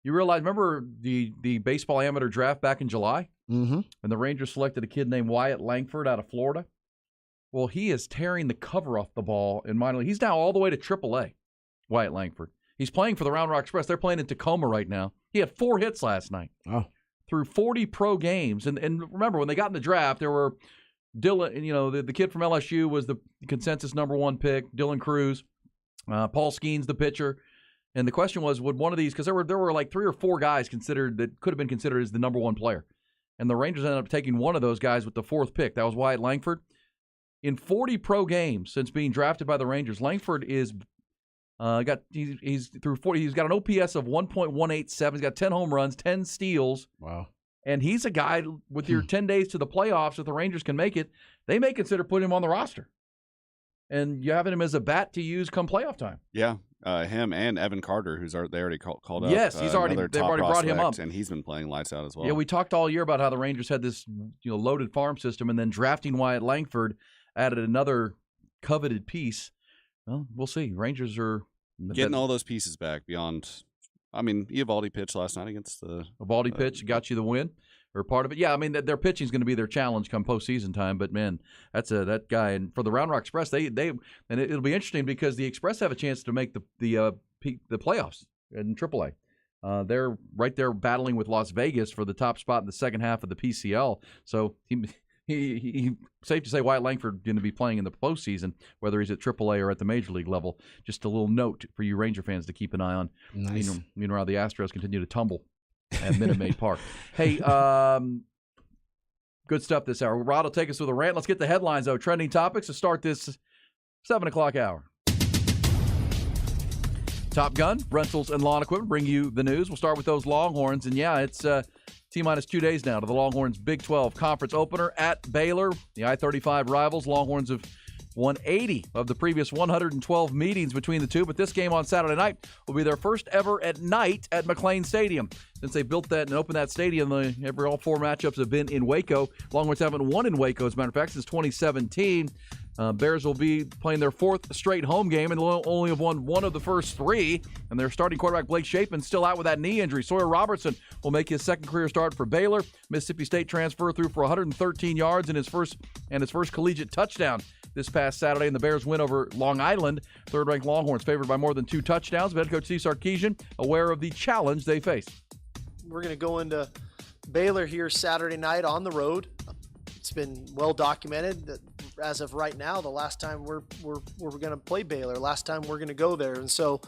Speaker 2: You realize, remember the baseball amateur draft back in July?
Speaker 1: Mm-hmm.
Speaker 2: And the Rangers selected a kid named Wyatt Langford out of Florida? Well, he is tearing the cover off the ball in minor league. He's now all the way to AAA, Wyatt Langford. He's playing for the Round Rock Express. They're playing in Tacoma right now. He had 4 hits last night.
Speaker 1: Oh.
Speaker 2: Through 40 pro games. And remember, when they got in the draft, there were Dylan, the kid from LSU was the consensus number 1 pick, Dylan Cruz. Paul Skeens, the pitcher. And the question was, would one of these, because there were like 3 or 4 guys considered that could have been considered as the number 1 player. And the Rangers ended up taking one of those guys with the 4th pick. That was Wyatt Langford. In 40 pro games since being drafted by the Rangers, Langford is he's through 40. He's got an OPS of 1.187. He's got 10 home runs, 10 steals.
Speaker 1: Wow.
Speaker 2: And he's a guy with your 10 days to the playoffs, if the Rangers can make it, they may consider putting him on the roster. And you having him as a bat to use come playoff time.
Speaker 4: Yeah, him and Evan Carter, they already called up.
Speaker 2: Yes, they've already brought him up,
Speaker 4: and he's been playing lights out as well.
Speaker 2: Yeah, we talked all year about how the Rangers had this loaded farm system, and then drafting Wyatt Langford added another coveted piece. Well, we'll see. Rangers are
Speaker 4: getting all those pieces back beyond. I mean, Eovaldi pitched last night against the
Speaker 2: Eovaldi pitch got you the win. Or part of it. Yeah, I mean, their pitching is going to be their challenge come postseason time. But, man, that guy. And for the Round Rock Express, and it'll be interesting because the Express have a chance to make the playoffs in AAA. They're right there battling with Las Vegas for the top spot in the second half of the PCL. So, he safe to say Wyatt Langford going to be playing in the postseason, whether he's at AAA or at the Major League level. Just a little note for you Ranger fans to keep an eye on.
Speaker 1: Nice.
Speaker 2: Meanwhile, the Astros continue to tumble at Minute Maid Park. Hey, good stuff this hour. Rod will take us through the rant. Let's get the headlines, though. Trending topics to start this 7 o'clock hour. Top Gun, rentals and lawn equipment bring you the news. We'll start with those Longhorns. And, yeah, it's T-minus 2 days now to the Longhorns' Big 12 conference opener at Baylor. The I-35 rivals. Longhorns have won 80 of the previous 112 meetings between the two, but this game on Saturday night will be their first ever at night at McLean Stadium. Since they built that and opened that stadium, all 4 matchups have been in Waco. Longhorns haven't won in Waco, as a matter of fact, since 2017. Bears will be playing their 4th straight home game and only have won 1 of the first 3. And their starting quarterback, Blake Shapen, still out with that knee injury. Sawyer Robertson will make his 2nd career start for Baylor. Mississippi State transfer threw for 113 yards in his first collegiate touchdown this past Saturday, and the Bears win over Long Island. 3rd-ranked Longhorns favored by more than 2 touchdowns. Head coach Steve Sarkisian aware of the challenge they face.
Speaker 3: We're going to go into Baylor here Saturday night on the road. It's been well documented that as of right now, the last time we're going to play Baylor, last time we're going to go there, and so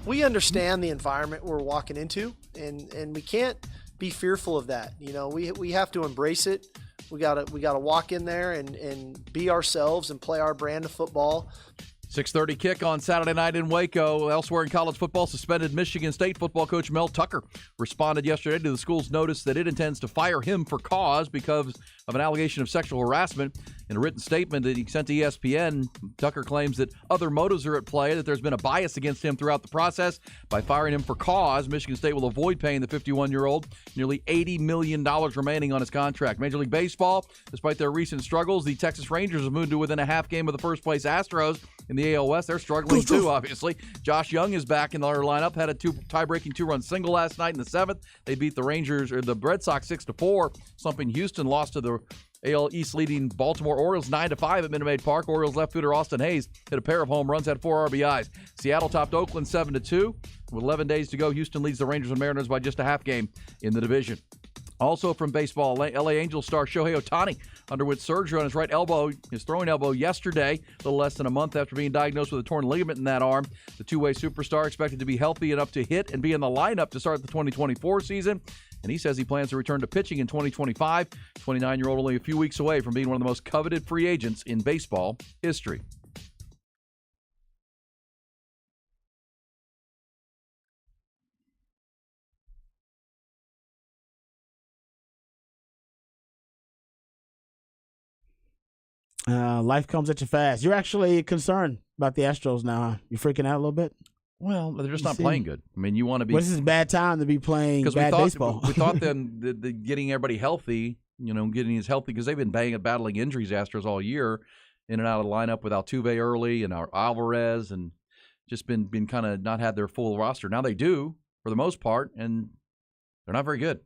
Speaker 3: we understand the environment we're walking into, and we can't be fearful of that. We have to embrace it. We gotta walk in there and be ourselves and play our brand of football.
Speaker 2: 6:30 kick on Saturday night in Waco. Elsewhere in college football, suspended Michigan State football coach Mel Tucker responded yesterday to the school's notice that it intends to fire him for cause because of an allegation of sexual harassment. In a written statement that he sent to ESPN, Tucker claims that other motives are at play, that there's been a bias against him throughout the process. By firing him for cause, Michigan State will avoid paying the 51-year-old nearly $80 million remaining on his contract. Major League Baseball, despite their recent struggles, the Texas Rangers have moved to within a half game of the first-place Astros in the AL West. They're struggling too, obviously. Josh Young is back in their lineup, had a tie-breaking 2-run single last night in the 7th. They beat the Red Sox 6-4, slumping Houston, lost to the AL East leading Baltimore Orioles 9-5 at Minute Maid Park. Orioles left fielder Austin Hayes hit a pair of home runs, had 4 RBIs. Seattle topped Oakland 7-2. With 11 days to go, Houston leads the Rangers and Mariners by just a half game in the division. Also from baseball, LA Angels star Shohei Ohtani underwent surgery on his right elbow, his throwing elbow, yesterday, a little less than a month after being diagnosed with a torn ligament in that arm. The two-way superstar expected to be healthy enough to hit and be in the lineup to start the 2024 season. And he says he plans to return to pitching in 2025. 29-year-old only a few weeks away from being one of the most coveted free agents in baseball history.
Speaker 1: Life comes at you fast. You're actually concerned about the Astros now, huh? You freaking out a little bit?
Speaker 2: Well, they're just not playing good. I mean, you want to be...
Speaker 1: Well, this is a bad time to be playing bad baseball.
Speaker 2: We thought then the getting everybody healthy, getting as healthy, because they've been battling injuries, Astros, all year, in and out of the lineup with Altuve early and Alvarez, and just been kind of not had their full roster. Now they do, for the most part, and they're not very good.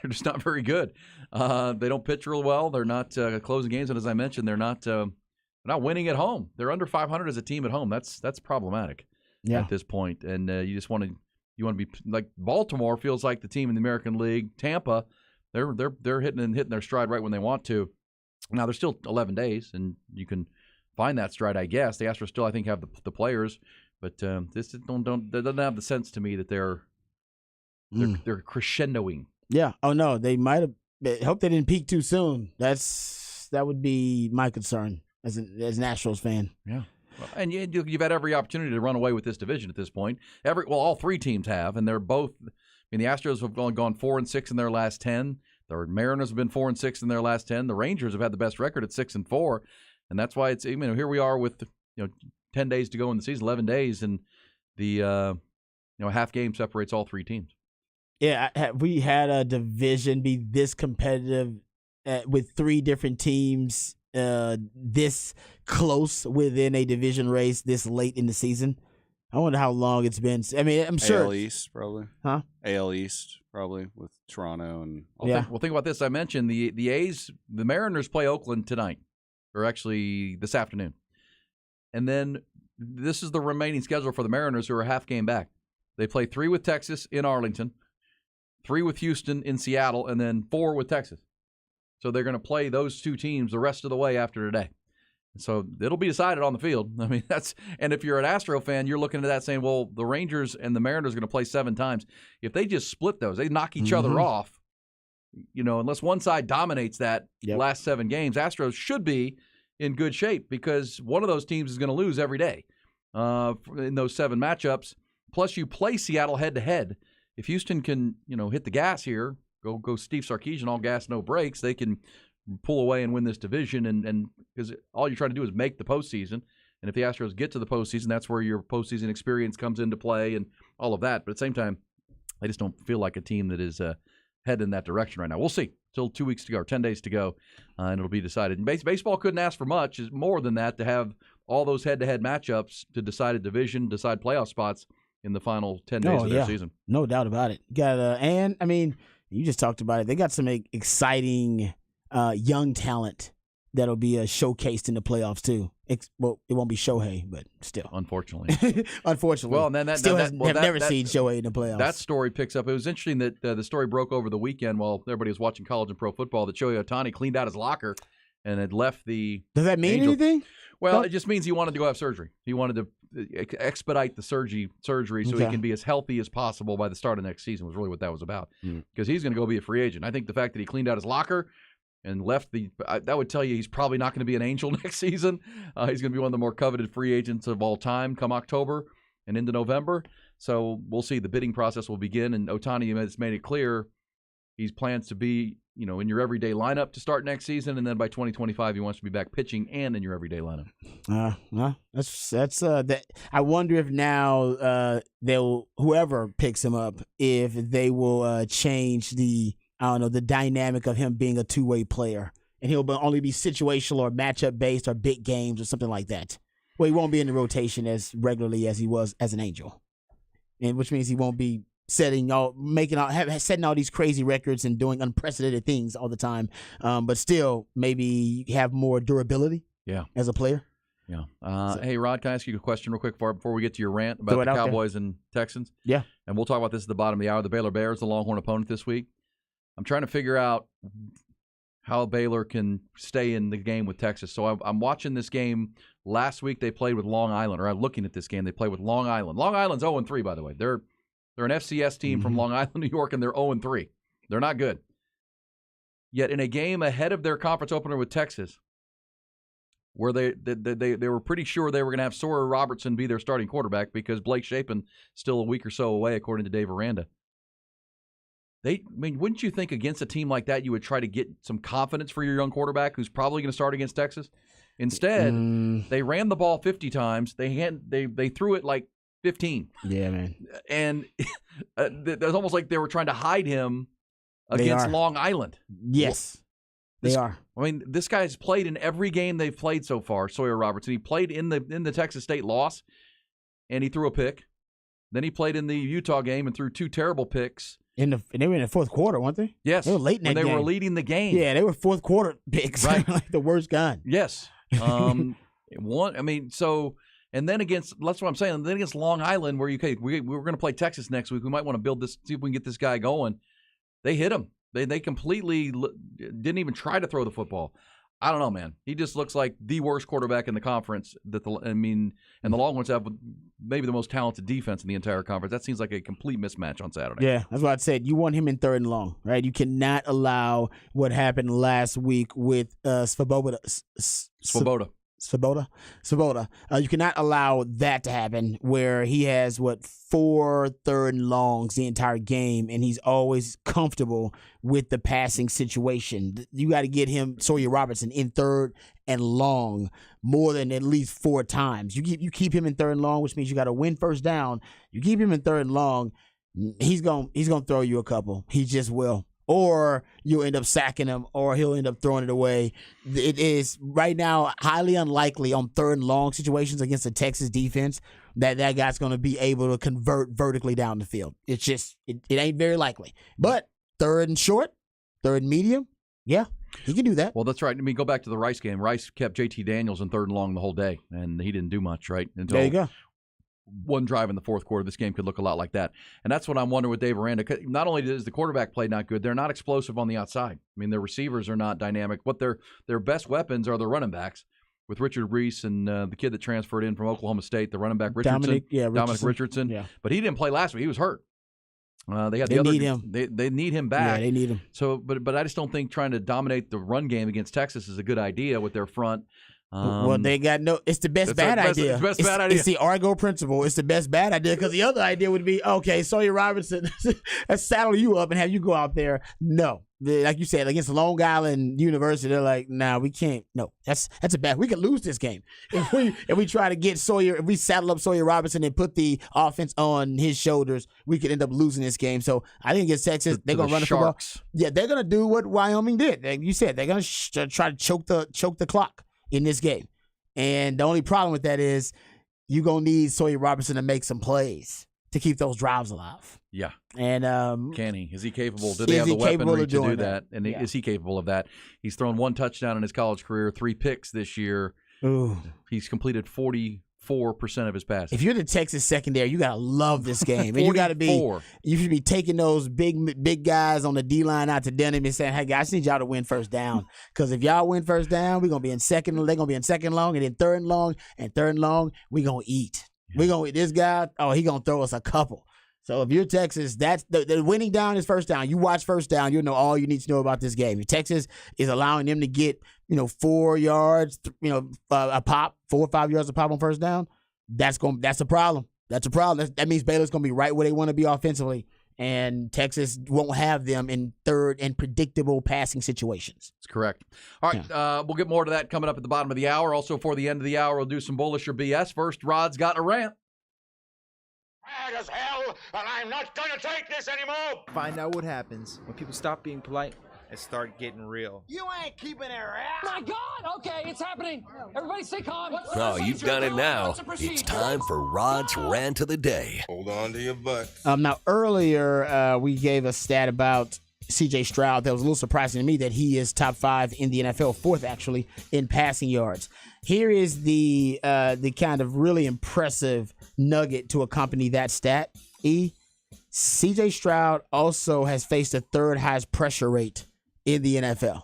Speaker 2: They're just not very good. They don't pitch real well. They're not closing games, and as I mentioned, they're not winning at home. They're under 500 as a team at home. That's problematic at this point. And you just want to be like Baltimore feels like the team in the American League. Tampa, they're hitting their stride right when they want to. Now there's still 11 days, and you can find that stride, I guess. The Astros still, I think, have the players, but this doesn't have the sense to me that they're crescendoing.
Speaker 1: Yeah. Oh no, they might have. I hope they didn't peak too soon. That would be my concern as an Astros fan.
Speaker 2: Yeah. And you've had every opportunity to run away with this division at this point. All 3 teams have, and they're both. I mean, the Astros have gone 4-6 in their last 10. The Mariners have been 4-6 in their last 10. The Rangers have had the best record at 6-4, and that's why it's here we are with 10 days to go in the season, 11 days, and the half game separates all 3 teams.
Speaker 1: Yeah, have we had a division be this competitive with 3 different teams this close within a division race this late in the season? I wonder how long it's been. I mean, I'm sure.
Speaker 4: AL East, probably.
Speaker 1: Huh?
Speaker 4: AL East, probably, with Toronto. And
Speaker 2: think about this. I mentioned the A's, the Mariners play Oakland tonight, or actually this afternoon. And then this is the remaining schedule for the Mariners, who are half game back. They play 3 with Texas in Arlington, 3 with Houston in Seattle, and then 4 with Texas. So they're going to play those 2 teams the rest of the way after today. So it'll be decided on the field. I mean, and if you're an Astro fan, you're looking at that saying, well, the Rangers and the Mariners are going to play 7 times. If they just split those, they knock each other off, unless one side dominates that last 7 games, Astros should be in good shape, because one of those teams is going to lose every day in those 7 matchups. Plus, you play Seattle head-to-head. If Houston can, hit the gas here, go Steve Sarkisian, all gas, no brakes, they can pull away and win this division, and because all you're trying to do is make the postseason. And if the Astros get to the postseason, that's where your postseason experience comes into play and all of that. But at the same time, I just don't feel like a team that is headed in that direction right now. We'll see. Still 2 weeks to go, or 10 days to go, and it'll be decided. And baseball couldn't ask for much, is more than that, to have all those head-to-head matchups to decide a division, decide playoff spots in the final 10 days of their season.
Speaker 1: No doubt about it. Got and I mean, you just talked about it. They got some exciting young talent that'll be showcased in the playoffs too. Well, it won't be Shohei, but still.
Speaker 2: Unfortunately.
Speaker 1: Well,
Speaker 2: and then
Speaker 1: have never seen Shohei in the playoffs.
Speaker 2: That story picks up. It was interesting that the story broke over the weekend while everybody was watching college and pro football, that Shohei Ohtani cleaned out his locker and had left the
Speaker 1: Does that mean anything?
Speaker 2: Well, it just means he wanted to go have surgery. He wanted to expedite the surgery so he can be as healthy as possible by the start of next season, was really what that was about. Because he's going to go be a free agent. I think the fact that he cleaned out his locker and left that would tell you he's probably not going to be an Angel next season. He's going to be one of the more coveted free agents of all time come October and into November. So we'll see. The bidding process will begin, and Ohtani has made it clear he plans to be, in your everyday lineup to start next season, and then by 2025 he wants to be back pitching and in your everyday lineup.
Speaker 1: That's that. I wonder if now they'll, whoever picks him up, if they will change the dynamic of him being a two-way player, and he'll only be situational or matchup based or big games or something like that. Well, he won't be in the rotation as regularly as he was as an Angel, and which means he won't be setting all these crazy records and doing unprecedented things all the time, but still maybe have more durability.
Speaker 2: Yeah.
Speaker 1: As a player.
Speaker 2: Yeah. Hey, Rod, can I ask you a question real quick before we get to your rant about the Cowboys and Texans?
Speaker 1: Yeah.
Speaker 2: And we'll talk about this at the bottom of the hour. The Baylor Bears, the Longhorn opponent this week. I'm trying to figure out how Baylor can stay in the game with Texas. So I'm watching this game. Last week they played with Long Island, or I'm looking at this game. They played with Long Island. Long Island's 0-3, by the way. They're an FCS team from Long Island, New York, and they're 0-3. They're not good. Yet in a game ahead of their conference opener with Texas, where they were pretty sure they were going to have Sawyer Robertson be their starting quarterback because Blake Shapen still a week or so away, according to Dave Aranda. Wouldn't you think against a team like that you would try to get some confidence for your young quarterback who's probably going to start against Texas? Instead, they ran the ball 50 times. They threw it like 15.
Speaker 1: Yeah, man.
Speaker 2: And it was almost like they were trying to hide him against Long Island.
Speaker 1: Yes. They are.
Speaker 2: I mean, this guy's played in every game they've played so far, Sawyer Robertson. He played in the Texas State loss, and he threw a pick. Then he played in the Utah game and threw 2 terrible picks.
Speaker 1: And they were in the fourth quarter, weren't they?
Speaker 2: Yes.
Speaker 1: They were late in that game.
Speaker 2: When they were leading the game.
Speaker 1: Yeah, they were fourth quarter picks.
Speaker 2: Right.
Speaker 1: Like the worst kind.
Speaker 2: Yes. And then that's what I'm saying. Then against Long Island, where we're going to play Texas next week. We might want to build this, see if we can get this guy going. They hit him. They completely didn't even try to throw the football. I don't know, man. He just looks like the worst quarterback in the conference. And the Longhorns have maybe the most talented defense in the entire conference. That seems like a complete mismatch on Saturday.
Speaker 1: Yeah, that's what I said. You want him in third and long, right? You cannot allow what happened last week with Svoboda. You cannot allow that to happen where he has 4 third and longs the entire game, and he's always comfortable with the passing situation. You got to get him, Sawyer Robertson, in third and long more than at least 4 times. You keep him in third and long, which means you got to win first down. You keep him in third and long, he's gonna throw you a couple. He just will. Or you'll end up sacking him, or he'll end up throwing it away. It is right now highly unlikely on third and long situations against the Texas defense that guy's going to be able to convert vertically down the field. It's just it ain't very likely. But third and short, third and medium, yeah, he can do that.
Speaker 2: Well, that's right. I mean, go back to the Rice game. Rice kept JT Daniels in third and long the whole day, and he didn't do much, right? Until
Speaker 1: there you go.
Speaker 2: One drive in the fourth quarter, this game could look a lot like that. And that's what I'm wondering with Dave Aranda. Not only is the quarterback play not good, they're not explosive on the outside. I mean, their receivers are not dynamic. What their best weapons are their running backs, with Richard Reese and the kid that transferred in from Oklahoma State, the running back Richardson. Dominic Richardson.
Speaker 1: Yeah. But
Speaker 2: he didn't play last week. He was hurt. They need him. They need him back.
Speaker 1: Yeah, they need him.
Speaker 2: So, but I just don't think trying to dominate the run game against Texas is a good idea with their front.
Speaker 1: Well, they got it's the best bad idea. It's the Argo principle. It's the best bad idea because the other idea would be, okay, Sawyer Robertson, let's saddle you up and have you go out there. No. Like you said, against Long Island University, they're like, nah, we can't. No, that's a bad. We could lose this game if we try to get Sawyer. If we saddle up Sawyer Robertson and put the offense on his shoulders, we could end up losing this game. So I think against Texas, they're gonna run the football. Yeah, they're gonna do what Wyoming did. Like you said, they're gonna try to choke the clock in this game. And the only problem with that is you're going to need Sawyer Robertson to make some plays to keep those drives alive.
Speaker 2: Yeah.
Speaker 1: And
Speaker 2: can he? Is he capable? Do they have the weaponry to do that? And
Speaker 1: yeah.
Speaker 2: Is he capable of that? He's thrown 1 touchdown in his college career, 3 picks this year.
Speaker 1: Ooh.
Speaker 2: He's completed 44% of his passes.
Speaker 1: If you're the Texas secondary, you gotta love this game, and you should be taking those big guys on the D line out to dinner and saying, "Hey guys, I need y'all to win first down, because if y'all win first down, we're gonna be in second. They're gonna be in second long, and then third and long, we gonna eat. We gonna eat this guy. Oh, he gonna throw us a couple." So if you're Texas, that's the winning down is first down. You watch first down, you'll know all you need to know about this game. If Texas is allowing them to get 4 yards, a pop, 4 or 5 yards a pop on first down, that's a problem. That's a problem. That means Baylor's gonna be right where they want to be offensively, and Texas won't have them in third and predictable passing situations.
Speaker 2: That's correct. All right, we'll get more to that coming up at the bottom of the hour. Also, for the end of the hour, we'll do some bullish or BS. First, Rod's got a rant.
Speaker 8: Mad as hell, and I'm not gonna take this anymore.
Speaker 9: Find out what happens when people stop being polite and start getting real.
Speaker 8: You ain't keeping it right.
Speaker 10: My God! Okay, it's happening. Everybody stay calm.
Speaker 6: Oh, you've done it now. It's time for Rod's Rant of the Day.
Speaker 8: Hold on to your butt.
Speaker 1: Now, earlier we gave a stat about C.J. Stroud that was a little surprising to me that he is top 5 in the NFL, 4th actually, in passing yards. Here is the kind of really impressive nugget to accompany that stat. C.J. Stroud also has faced the 3rd highest pressure rate in the NFL.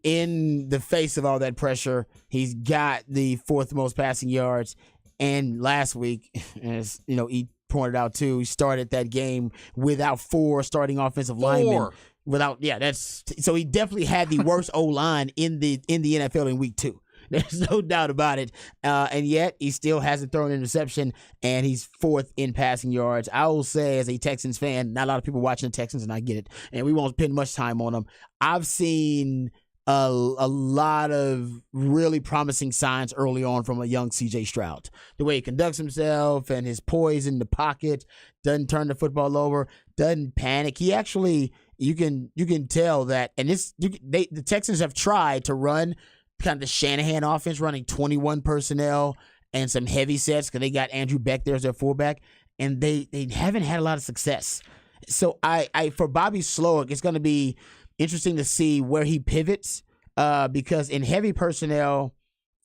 Speaker 1: In the face of all that pressure, he's got the 4th most passing yards. And last week, as you know, he pointed out too, he started that game without 4 starting offensive linemen. So he definitely had the worst O-line in the NFL in week 2. There's no doubt about it. And yet, he still hasn't thrown an interception, and he's 4th in passing yards. I will say, as a Texans fan, not a lot of people watching the Texans, and I get it, and we won't spend much time on them. I've seen a lot of really promising signs early on from a young C.J. Stroud. The way he conducts himself and his poise in the pocket, doesn't turn the football over, doesn't panic. He actually, you can tell that, and the Texans have tried to run kind of the Shanahan offense, running 21 personnel and some heavy sets because they got Andrew Beck there as their fullback, and they haven't had a lot of success. So I for Bobby Slowick, it's going to be interesting to see where he pivots because in heavy personnel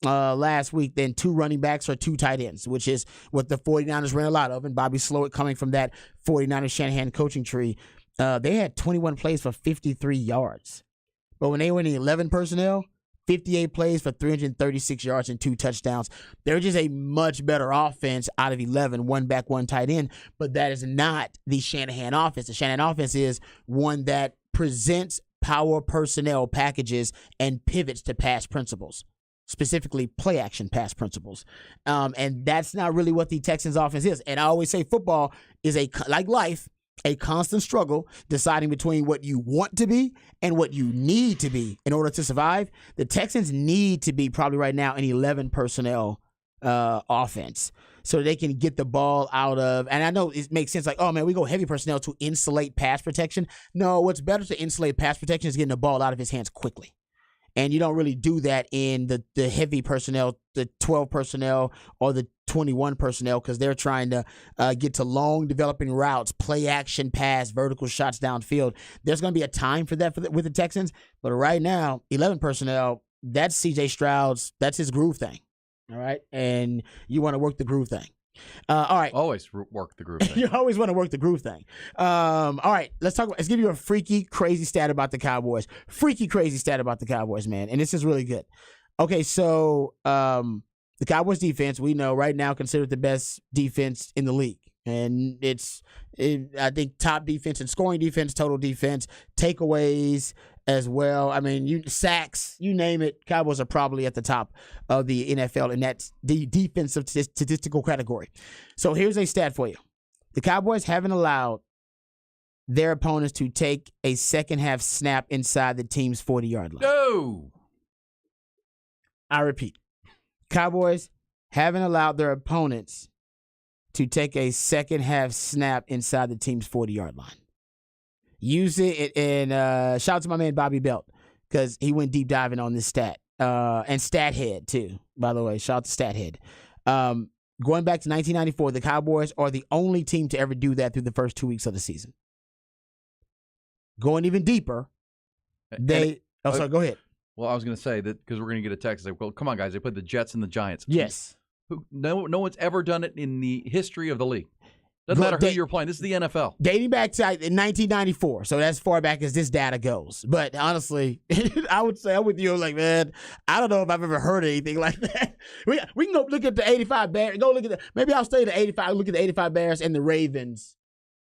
Speaker 1: last week, then 2 running backs or 2 tight ends, which is what the 49ers ran a lot of, and Bobby Slowick coming from that 49ers Shanahan coaching tree, they had 21 plays for 53 yards. But when they were in 11 personnel, 58 plays for 336 yards and 2 touchdowns. They're just a much better offense out of 11, 1 back, 1 tight end, but that is not the Shanahan offense. The Shanahan offense is one that presents power personnel packages and pivots to pass principles, specifically play action pass principles. And that's not really what the Texans offense is. And I always say football is like life, a constant struggle deciding between what you want to be and what you need to be in order to survive. The Texans need to be probably right now an 11 personnel offense so they can get the ball out of, and I know it makes sense like, oh man, we go heavy personnel to insulate pass protection. No, what's better to insulate pass protection is getting the ball out of his hands quickly. And you don't really do that in the heavy personnel, the 12 personnel or the 21 personnel, because they're trying to get to long developing routes, play action pass, vertical shots downfield. There's going to be a time for that with the Texans. But right now, 11 personnel, that's C.J. Stroud's, that's his groove thing. All right. And you want to work the groove thing. All right.
Speaker 2: Always work the groove thing.
Speaker 1: You always want to work the groove thing. All right. Let's give you a freaky, crazy stat about the Cowboys. Freaky, crazy stat about the Cowboys, man. And this is really good. Okay, so the Cowboys defense, we know right now considered the best defense in the league. And I think top defense and scoring defense, total defense, takeaways as well. I mean, sacks, you name it. Cowboys are probably at the top of the NFL in that defensive statistical category. So here's a stat for you. The Cowboys haven't allowed their opponents to take a second half snap inside the team's 40-yard line.
Speaker 2: No.
Speaker 1: I repeat. Cowboys haven't allowed their opponents to take a second half snap inside the team's 40-yard line. Use it, and shout out to my man Bobby Belt, because he went deep diving on this stat. And Stathead, too, by the way. Shout out to Stathead. Going back to 1994, the Cowboys are the only team to ever do that through the first 2 weeks of the season. Going even deeper, go ahead.
Speaker 2: Well, I was going to say that because we're going to get a text. Like, well, come on, guys. They played the Jets and the Giants.
Speaker 1: Yes.
Speaker 2: No one's ever done it in the history of the league. Doesn't matter who you're playing. This is the NFL.
Speaker 1: Dating back to 1994, so that's far back as this data goes. But honestly, I would say I'm with you. Like, man, I don't know if I've ever heard anything like that. We can go look at the 85 Bears. Go look at maybe I'll stay the 85. Look at the 85 Bears and the Ravens,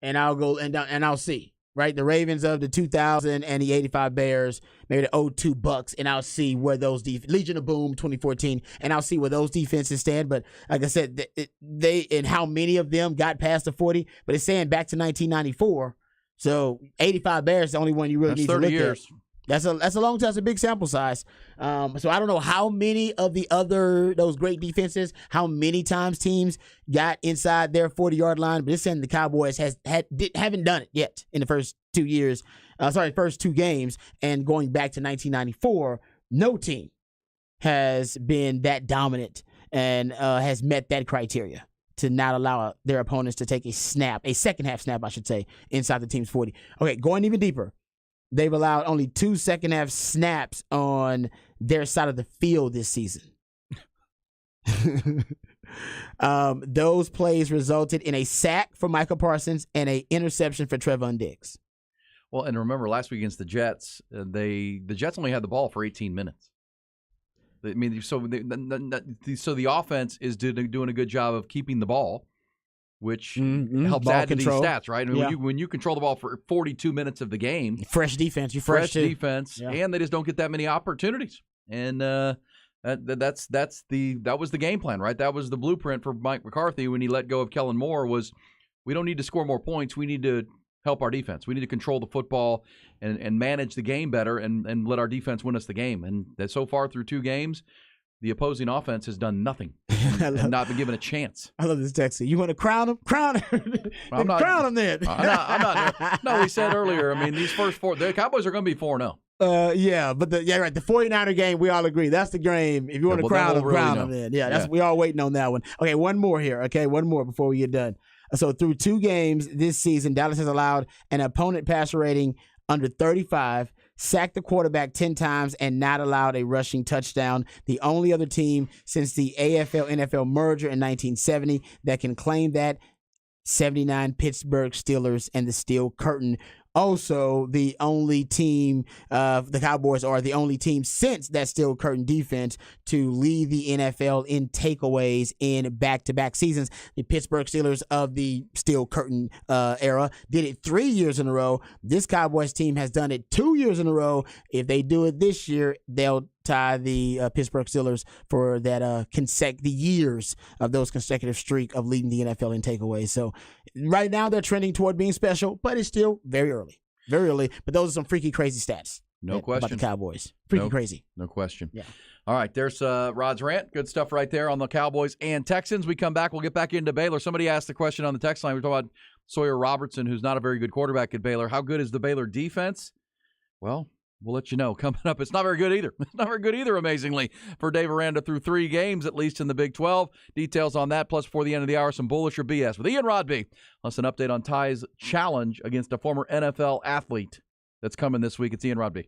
Speaker 1: and I'll go and I'll see. Right, the Ravens of the 2000 and the 85 Bears, maybe the 02 Bucks, and I'll see where those Legion of Boom 2014, and I'll see where those defenses stand. But like I said, they and how many of them got past the 40. But it's saying back to 1994, so 85 Bears is the only one you really need to look at. That's a long time. That's a big sample size. So I don't know how many of those great defenses, how many times teams got inside their 40-yard line, but it's saying the Cowboys haven't done it yet in the first 2 years, first 2 games, and going back to 1994, no team has been that dominant and has met that criteria to not allow their opponents to take a second half snap, I should say, inside the team's 40. Okay, going even deeper, they've allowed only 2 second half snaps on their side of the field this season. Those plays resulted in a sack for Micah Parsons and an interception for Trevon Diggs.
Speaker 2: Well, and remember last week against the Jets, the Jets only had the ball for 18 minutes. I mean, so the offense is doing a good job of keeping the ball, which helps
Speaker 1: ball
Speaker 2: add
Speaker 1: control.
Speaker 2: to these stats, right? I mean, when you control the ball for 42 minutes of the game,
Speaker 1: fresh defense,
Speaker 2: fresh defense, and they just don't get that many opportunities. And that was the game plan, right? That was the blueprint for Mike McCarthy when he let go of Kellen Moore. Was we don't need to score more points, we need to help our defense. We need to control the football and manage the game better and let our defense win us the game. And that so far through 2 games, the opposing offense has done nothing and not been given a chance.
Speaker 1: I love this text. You want to crown him? Crown him. Crown him then.
Speaker 2: I'm not. No, we said earlier, I mean, these first 4, the Cowboys are going to be 4-0.
Speaker 1: Yeah, but the 49er game, we all agree. That's the game. If you want to crown him, crown him then. Yeah, we all waiting on that one. Okay, one more here. Okay, one more before we get done. So through 2 games this season, Dallas has allowed an opponent passer rating under 35, sacked the quarterback 10 times, and not allowed a rushing touchdown. The only other team since the AFL-NFL merger in 1970 that can claim that, 79 Pittsburgh Steelers and the Steel Curtain. Also, the only team, the Cowboys are the only team since that Steel Curtain defense to lead the NFL in takeaways in back-to-back seasons. The Pittsburgh Steelers of the Steel Curtain era did it 3 years in a row. This Cowboys team has done it 2 years in a row. If they do it this year, they'll tie the Pittsburgh Steelers for that the years of those consecutive streak of leading the NFL in takeaways. So right now they're trending toward being special, but it's still very early. Very early. But those are some freaky crazy stats.
Speaker 2: No question.
Speaker 1: About the Cowboys. Freaky crazy.
Speaker 2: No question.
Speaker 1: Yeah.
Speaker 2: All right, there's Rod's rant. Good stuff right there on the Cowboys and Texans. We come back, we'll get back into Baylor. Somebody asked the question on the text line. We're talking about Sawyer Robertson, who's not a very good quarterback at Baylor. How good is the Baylor defense? Well, we'll let you know. Coming up, it's not very good either. It's not very good either, amazingly, for Dave Aranda through 3 games, at least in the Big 12. Details on that, plus before the end of the hour, some bullish or BS with Ian Rodby. Plus an update on Ty's challenge against a former NFL athlete that's coming this week. It's Ian Rodby.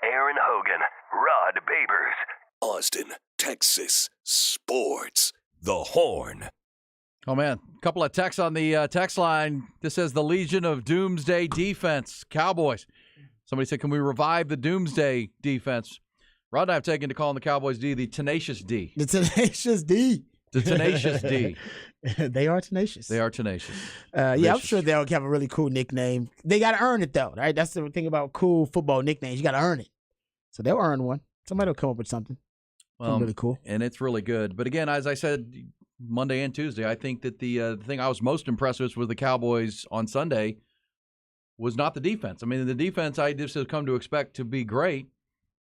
Speaker 5: Aaron Hogan, Rod Babers.
Speaker 6: Austin, Texas sports. The Horn.
Speaker 2: Oh, man. A couple of texts on the text line. This says the Legion of Doomsday Defense, Cowboys. Somebody said, can we revive the Doomsday Defense? Rod and I have taken to calling the Cowboys D the Tenacious D.
Speaker 1: The Tenacious D.
Speaker 2: The Tenacious D.
Speaker 1: They are tenacious.
Speaker 2: They are tenacious.
Speaker 1: Yeah, I'm
Speaker 2: Vicious.
Speaker 1: sure they'll have a really cool nickname. They got to earn it, though, right? That's the thing about cool football nicknames. You got to earn it. So they'll earn one. Somebody will come up with something. Something really cool.
Speaker 2: And it's really good. But again, as I said Monday and Tuesday, I think that the thing I was most impressed with the Cowboys on Sunday was not the defense. I mean, the defense I just have come to expect to be great,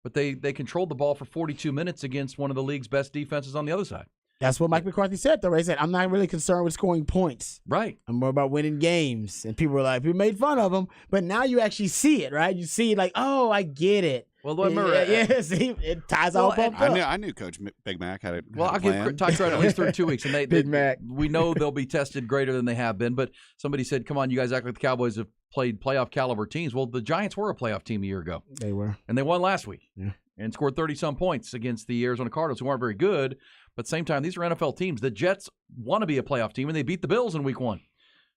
Speaker 2: but they controlled the ball for 42 minutes against one of the league's best defenses on the other side.
Speaker 1: That's what Mike McCarthy said, though. He said, I'm not really concerned with scoring points.
Speaker 2: Right.
Speaker 1: I'm more about winning games. And people were like, people made fun of him, but now you actually see it, right? You see, like, oh, I get it.
Speaker 2: Well, remember,
Speaker 1: see, it ties all up.
Speaker 4: I knew Coach Big Mac had it.
Speaker 2: Well, I'll give Ty credit at least through 2 weeks, and
Speaker 1: Big Mac.
Speaker 2: We know they'll be tested greater than they have been. But somebody said, "Come on, you guys act like the Cowboys have played playoff caliber teams." Well, the Giants were a playoff team a year ago.
Speaker 1: They were,
Speaker 2: and they won last week,
Speaker 1: yeah,
Speaker 2: and scored 30-some points against the Arizona Cardinals, who weren't very good. But at the same time, these are NFL teams. The Jets want to be a playoff team, and they beat the Bills in Week 1. So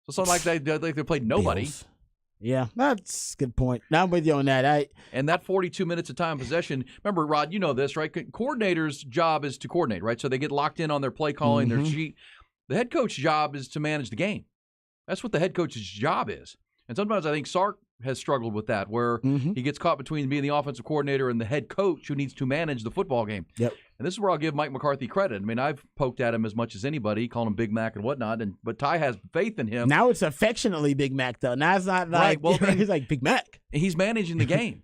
Speaker 2: it's not like they played nobody.
Speaker 1: Bills. Yeah, that's a good point. Now I'm with you on that.
Speaker 2: And that 42 minutes of time possession, remember, Rod, you know this, right? Coordinators' job is to coordinate, right? So they get locked in on their play calling, their sheet. The head coach's job is to manage the game. That's what the head coach's job is. And sometimes I think Sark has struggled with that, where he gets caught between being the offensive coordinator and the head coach who needs to manage the football game.
Speaker 1: Yep.
Speaker 2: And this is where I'll give Mike McCarthy credit. I mean, I've poked at him as much as anybody, calling him Big Mac and whatnot, but Ty has faith in him.
Speaker 1: Now it's affectionately Big Mac, though. Now it's not like,
Speaker 2: right. Well,
Speaker 1: he's like Big Mac.
Speaker 2: He's managing the game.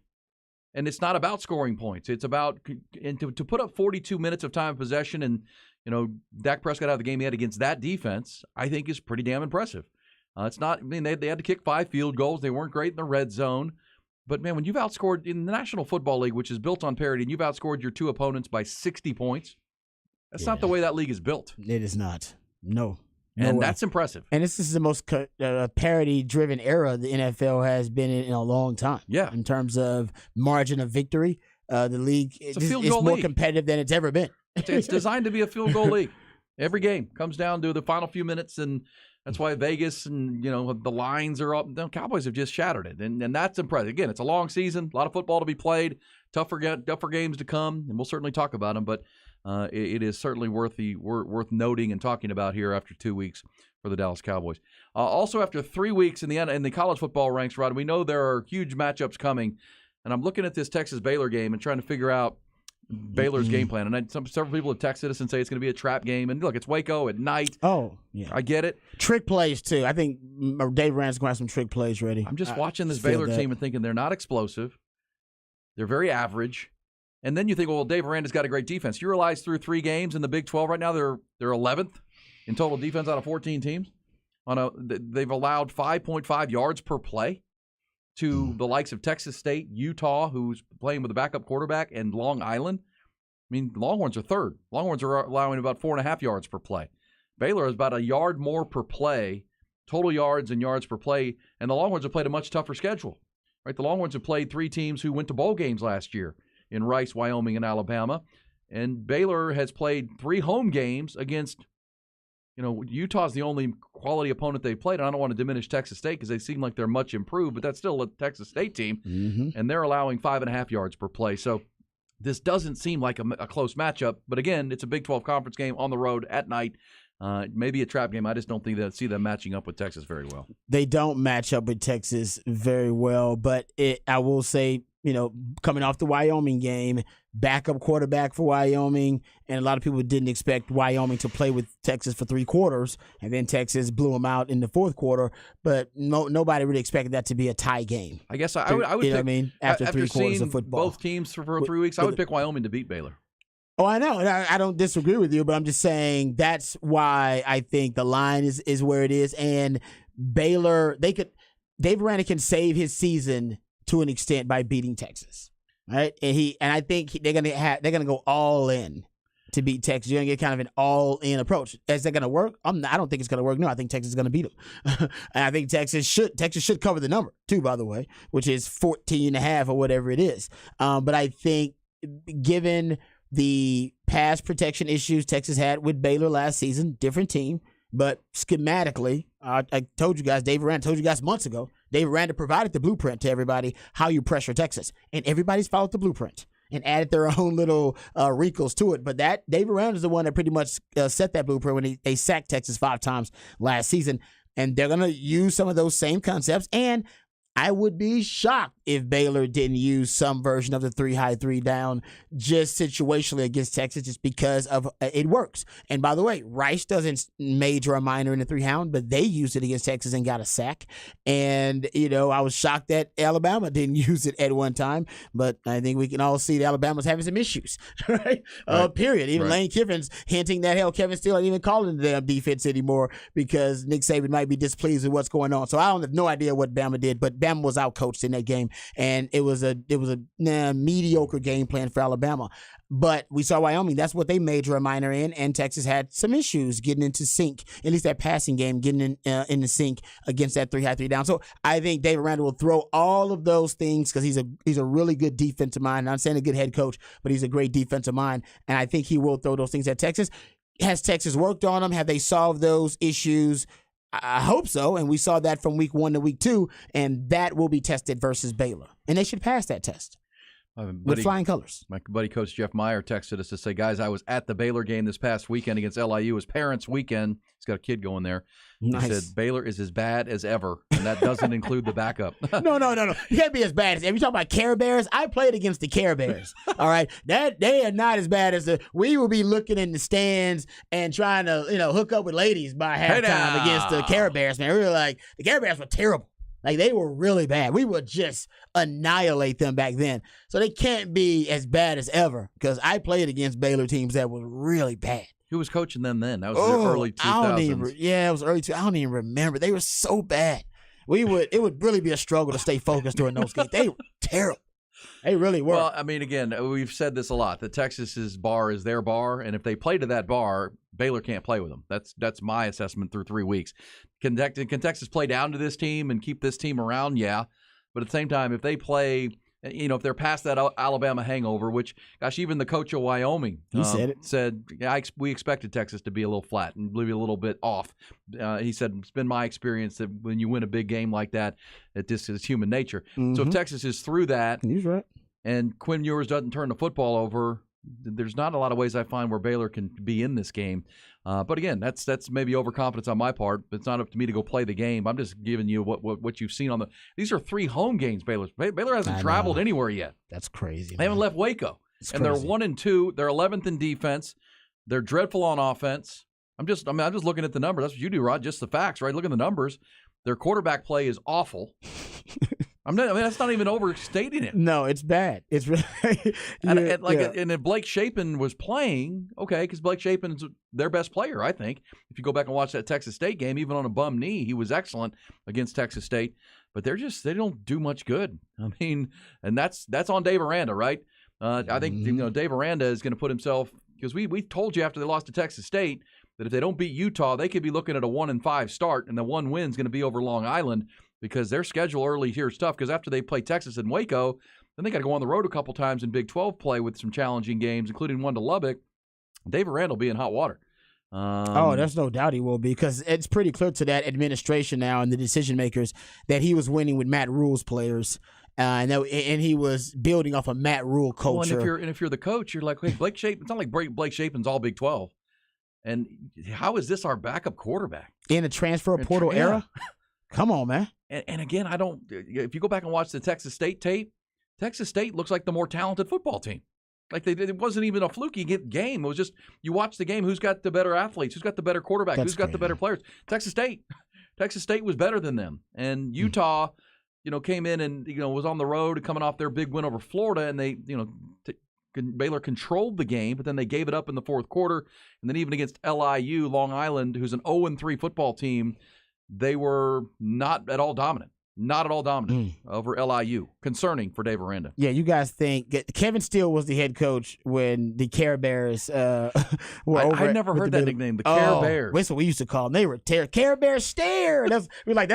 Speaker 2: And it's not about scoring points. It's about to put up 42 minutes of time of possession and, Dak Prescott out of the game he had against that defense, I think is pretty damn impressive. It's not, I mean, they had to kick 5 field goals. They weren't great in the red zone. But, man, when you've outscored in the National Football League, which is built on parity, and you've outscored your 2 opponents by 60 points, that's not the way that league is built.
Speaker 1: It is not. No.
Speaker 2: And
Speaker 1: way.
Speaker 2: that's impressive.
Speaker 1: And this is the most parity-driven era the NFL has been in a long time.
Speaker 2: Yeah.
Speaker 1: In terms of margin of victory, the league is more
Speaker 2: league.
Speaker 1: competitive than it's ever been.
Speaker 2: It's designed to be a field goal league. Every game comes down to the final few minutes, and that's why Vegas and, the lines are up. The Cowboys have just shattered it, and that's impressive. Again, it's a long season, a lot of football to be played, tougher games to come, and we'll certainly talk about them, but it is certainly worth noting and talking about here after 2 weeks for the Dallas Cowboys. Also, after 3 weeks in the college football ranks, Rod, we know there are huge matchups coming, and I'm looking at this Texas-Baylor game and trying to figure out Baylor's game plan. And several people have texted us and say it's going to be a trap game. And look, it's Waco at night.
Speaker 1: Oh, yeah.
Speaker 2: I get it.
Speaker 1: Trick plays, too. I think Dave Rand's going to have some trick plays ready.
Speaker 2: I'm just watching this Baylor team and thinking they're not explosive. They're very average. And then you think, well, Dave Aranda's got a great defense. You realize through 3 games in the Big 12 right now, they're 11th in total defense out of 14 teams. They've allowed 5.5 yards per play to the likes of Texas State, Utah, who's playing with a backup quarterback, and Long Island. I mean, the Longhorns are third. Longhorns are allowing about 4.5 yards per play. Baylor is about a yard more per play, total yards and yards per play, and the Longhorns have played a much tougher schedule. Right? The Longhorns have played 3 teams who went to bowl games last year in Rice, Wyoming, and Alabama, and Baylor has played 3 home games against Utah's the only quality opponent they've played. And I don't want to diminish Texas State because they seem like they're much improved, but that's still a Texas State team, and they're allowing 5.5 yards per play. So this doesn't seem like a close matchup. But again, it's a Big 12 conference game on the road at night. Maybe a trap game. I just don't think see them matching up with Texas very well.
Speaker 1: They don't match up with Texas very well, but I will say, coming off the Wyoming game, backup quarterback for Wyoming, and a lot of people didn't expect Wyoming to play with Texas for 3 quarters, and then Texas blew them out in the 4th quarter, but nobody really expected that to be a tie game.
Speaker 2: I guess I would pick,
Speaker 1: after 3 quarters of football.
Speaker 2: Both teams for 3 weeks, I would pick Wyoming to beat Baylor.
Speaker 1: Oh, I know. I don't disagree with you, but I'm just saying that's why I think the line is where it is, and Baylor, Dave Aranda can save his season to an extent by beating Texas, right? And I think they're gonna go all in to beat Texas. You're going to get kind of an all-in approach. Is that going to work? I don't think it's going to work. No, I think Texas is going to beat them. And I think Texas should cover the number, too, by the way, which is 14.5 or whatever it is. But I think given the pass protection issues Texas had with Baylor last season, different team, but schematically, I told you guys, Dave Aranda told you guys months ago, Dave Aranda provided the blueprint to everybody how you pressure Texas. And everybody's followed the blueprint and added their own little wrinkles to it. But that Dave Aranda is the one that pretty much set that blueprint when they sacked Texas 5 times last season. And they're going to use some of those same concepts. And I would be shocked if Baylor didn't use some version of the 3 high, 3 down just situationally against Texas just because of it works. And by the way, Rice doesn't major or minor in the 3 hound, but they used it against Texas and got a sack. And, I was shocked that Alabama didn't use it at one time, but I think we can all see that Alabama's having some issues, right? Period. Even Lane Kiffin's hinting that, hell, Kevin Steele ain't even calling the damn defense anymore because Nick Saban might be displeased with what's going on. So I have no idea what Bama did, but Bama was outcoached in that game, and it was a mediocre game plan for Alabama. But we saw Wyoming. That's what they major or minor in, and Texas had some issues getting into sync, at least that passing game, getting in the sync against that 3 high, 3 down. So I think Dave Aranda will throw all of those things because he's a really good defensive mind. I'm saying a good head coach, but he's a great defensive mind, and I think he will throw those things at Texas. Has Texas worked on them? Have they solved those issues? I hope so, and we saw that from week 1 to week 2, and that will be tested versus Baylor. And they should pass that test with flying colors. My
Speaker 2: buddy Coach Jeff Meyer texted us to say, guys, I was at the Baylor game this past weekend against LIU. It was Parents' Weekend. He's got a kid going there.
Speaker 1: Nice.
Speaker 2: He said, Baylor is as bad as ever, and that doesn't include the backup.
Speaker 1: No. You can't be as bad as ever. You talking about Care Bears? I played against the Care Bears. All right? They are not as bad as we will be looking in the stands and trying to, hook up with ladies by halftime against the Care Bears, man. We were like, the Care Bears were terrible. Like, they were really bad. We would just annihilate them back then. So they can't be as bad as ever because I played against Baylor teams that were really bad.
Speaker 2: Who was coaching them then? That was the early 2000s.
Speaker 1: It was early 2000s. I don't even remember. They were so bad. It would really be a struggle to stay focused during those games. They were terrible. They really were.
Speaker 2: Well, I mean, again, we've said this a lot. That Texas's bar is their bar, and if they play to that bar, Baylor can't play with them. That's my assessment through 3 weeks. Can Texas play down to this team and keep this team around? Yeah. But at the same time, if they play, if they're past that Alabama hangover, which, gosh, even the coach of Wyoming said we expected Texas to be a little flat and maybe a little bit off. He said, it's been my experience that when you win a big game like that, this is human nature. Mm-hmm. So if Texas is through that,
Speaker 1: he's right, and
Speaker 2: Quinn Ewers doesn't turn the football over, there's not a lot of ways I find where Baylor can be in this game. But again, that's maybe overconfidence on my part. But it's not up to me to go play the game. I'm just giving you what you've seen on the. These are 3 home games. Baylor hasn't traveled anywhere yet.
Speaker 1: That's crazy.
Speaker 2: They haven't left Waco, and they're 1-2. They're 11th in defense. They're dreadful on offense. I'm just looking at the numbers. That's what you do, Rod. Just the facts, right? Look at the numbers. Their quarterback play is awful. That's not even overstating it.
Speaker 1: No, it's bad. It's really
Speaker 2: and if Blake Shapen was playing, okay, because Blake Shapen's their best player, I think. If you go back and watch that Texas State game, even on a bum knee, he was excellent against Texas State. But they don't do much good. I mean, and that's on Dave Aranda, right? I think Dave Aranda is going to put himself, because we told you after they lost to Texas State that if they don't beat Utah, they could be looking at a 1-5 start, and the one win is going to be over Long Island. Because their schedule early here is tough. Because after they play Texas and Waco, then they got to go on the road a couple times in Big 12 play with some challenging games, including one to Lubbock. Dave Aranda will be in hot water.
Speaker 1: There's no doubt he will be, because it's pretty clear to that administration now and the decision makers that he was winning with Matt Rule's players, and he was building off a Matt Rule culture.
Speaker 2: Well, and if you're the coach, you're like, hey, Blake Shapen. It's not like Blake Shapen's all Big 12. And how is this our backup quarterback
Speaker 1: in a transfer portal era? Come on, man.
Speaker 2: And again, if you go back and watch the Texas State tape, Texas State looks like the more talented football team. Like it wasn't even a fluky game. It was just, you watch the game, who's got the better athletes, who's got the better quarterback, who's got the better players. Texas State was better than them. And Utah, came in and, was on the road coming off their big win over Florida, and they, Baylor controlled the game, but then they gave it up in the fourth quarter. And then even against LIU, Long Island, who's an 0-3 football team, they were not at all dominant. not at all dominant over LIU. Concerning for Dave Aranda.
Speaker 1: Yeah, you guys think Kevin Steele was the head coach when the Care Bears were over.
Speaker 2: I never heard that nickname, the Care Bears.
Speaker 1: That's what we used to call them. They were Care Bears stare. That's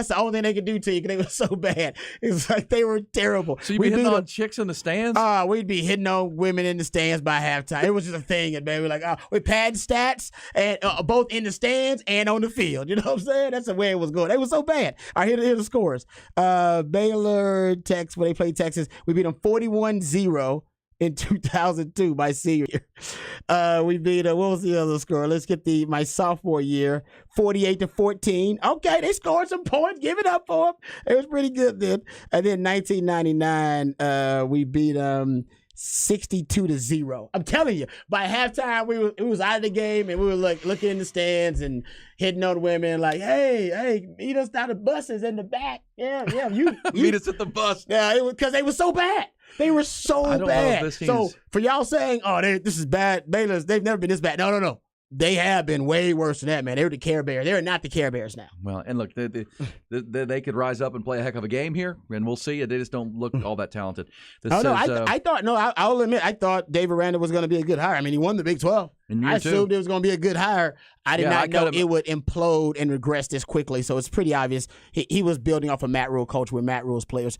Speaker 1: the only thing they could do to you because they were so bad. It's like they were terrible.
Speaker 2: So you'd be hitting on chicks in the stands?
Speaker 1: We'd be hitting on women in the stands by halftime. It was just a thing, and man, we're like, we pad stats and both in the stands and on the field. You know what I'm saying? That's the way it was going. They were so bad. All right, here are the scores. Baylor, Texas, when they played Texas, we beat them 41-0 in 2002, my senior year. We beat, what was the other score? Let's get my sophomore year, 48-14. Okay, they scored some points. Give it up for them. It was pretty good then. And then 1999, we beat 62-0. I'm telling you, by halftime, it was out of the game, and we were like looking in the stands and hitting on women like, hey, meet us down the buses in the back. Yeah, you
Speaker 2: meet us at the bus.
Speaker 1: Yeah, it was because they were so bad. They were so bad. So for y'all saying, this is bad, Baylor's, they've never been this bad. No. They have been way worse than that, man. They were the Care Bears. They are not the Care Bears now.
Speaker 2: Well, and look, they could rise up and play a heck of a game here, and we'll see. They just don't look all that talented.
Speaker 1: I'll admit, I thought Dave Aranda was going to be a good hire. I mean, he won the Big 12. I assumed it was going to be a good hire. I did not know it would implode and regress this quickly, so it's pretty obvious. He was building off a Matt Rule coach with Matt Rule's players,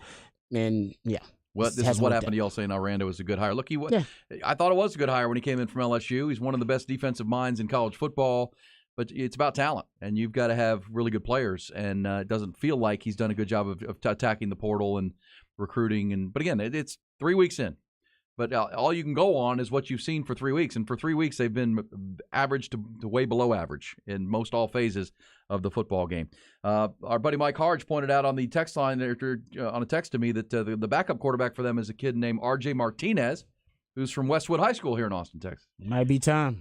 Speaker 1: and yeah.
Speaker 2: Well, this is what happened to y'all saying Aranda was a good hire. Look, I thought it was a good hire when he came in from LSU. He's one of the best defensive minds in college football, but it's about talent, and you've got to have really good players, and it doesn't feel like he's done a good job of attacking the portal and recruiting. But again, it's 3 weeks in. But all you can go on is what you've seen for 3 weeks. And for 3 weeks, they've been average to way below average in most all phases of the football game. Our buddy Mike Harge pointed out on the text line, on a text to me, that the backup quarterback for them is a kid named R.J. Martinez, who's from Westwood High School here in Austin, Texas.
Speaker 1: Might be time.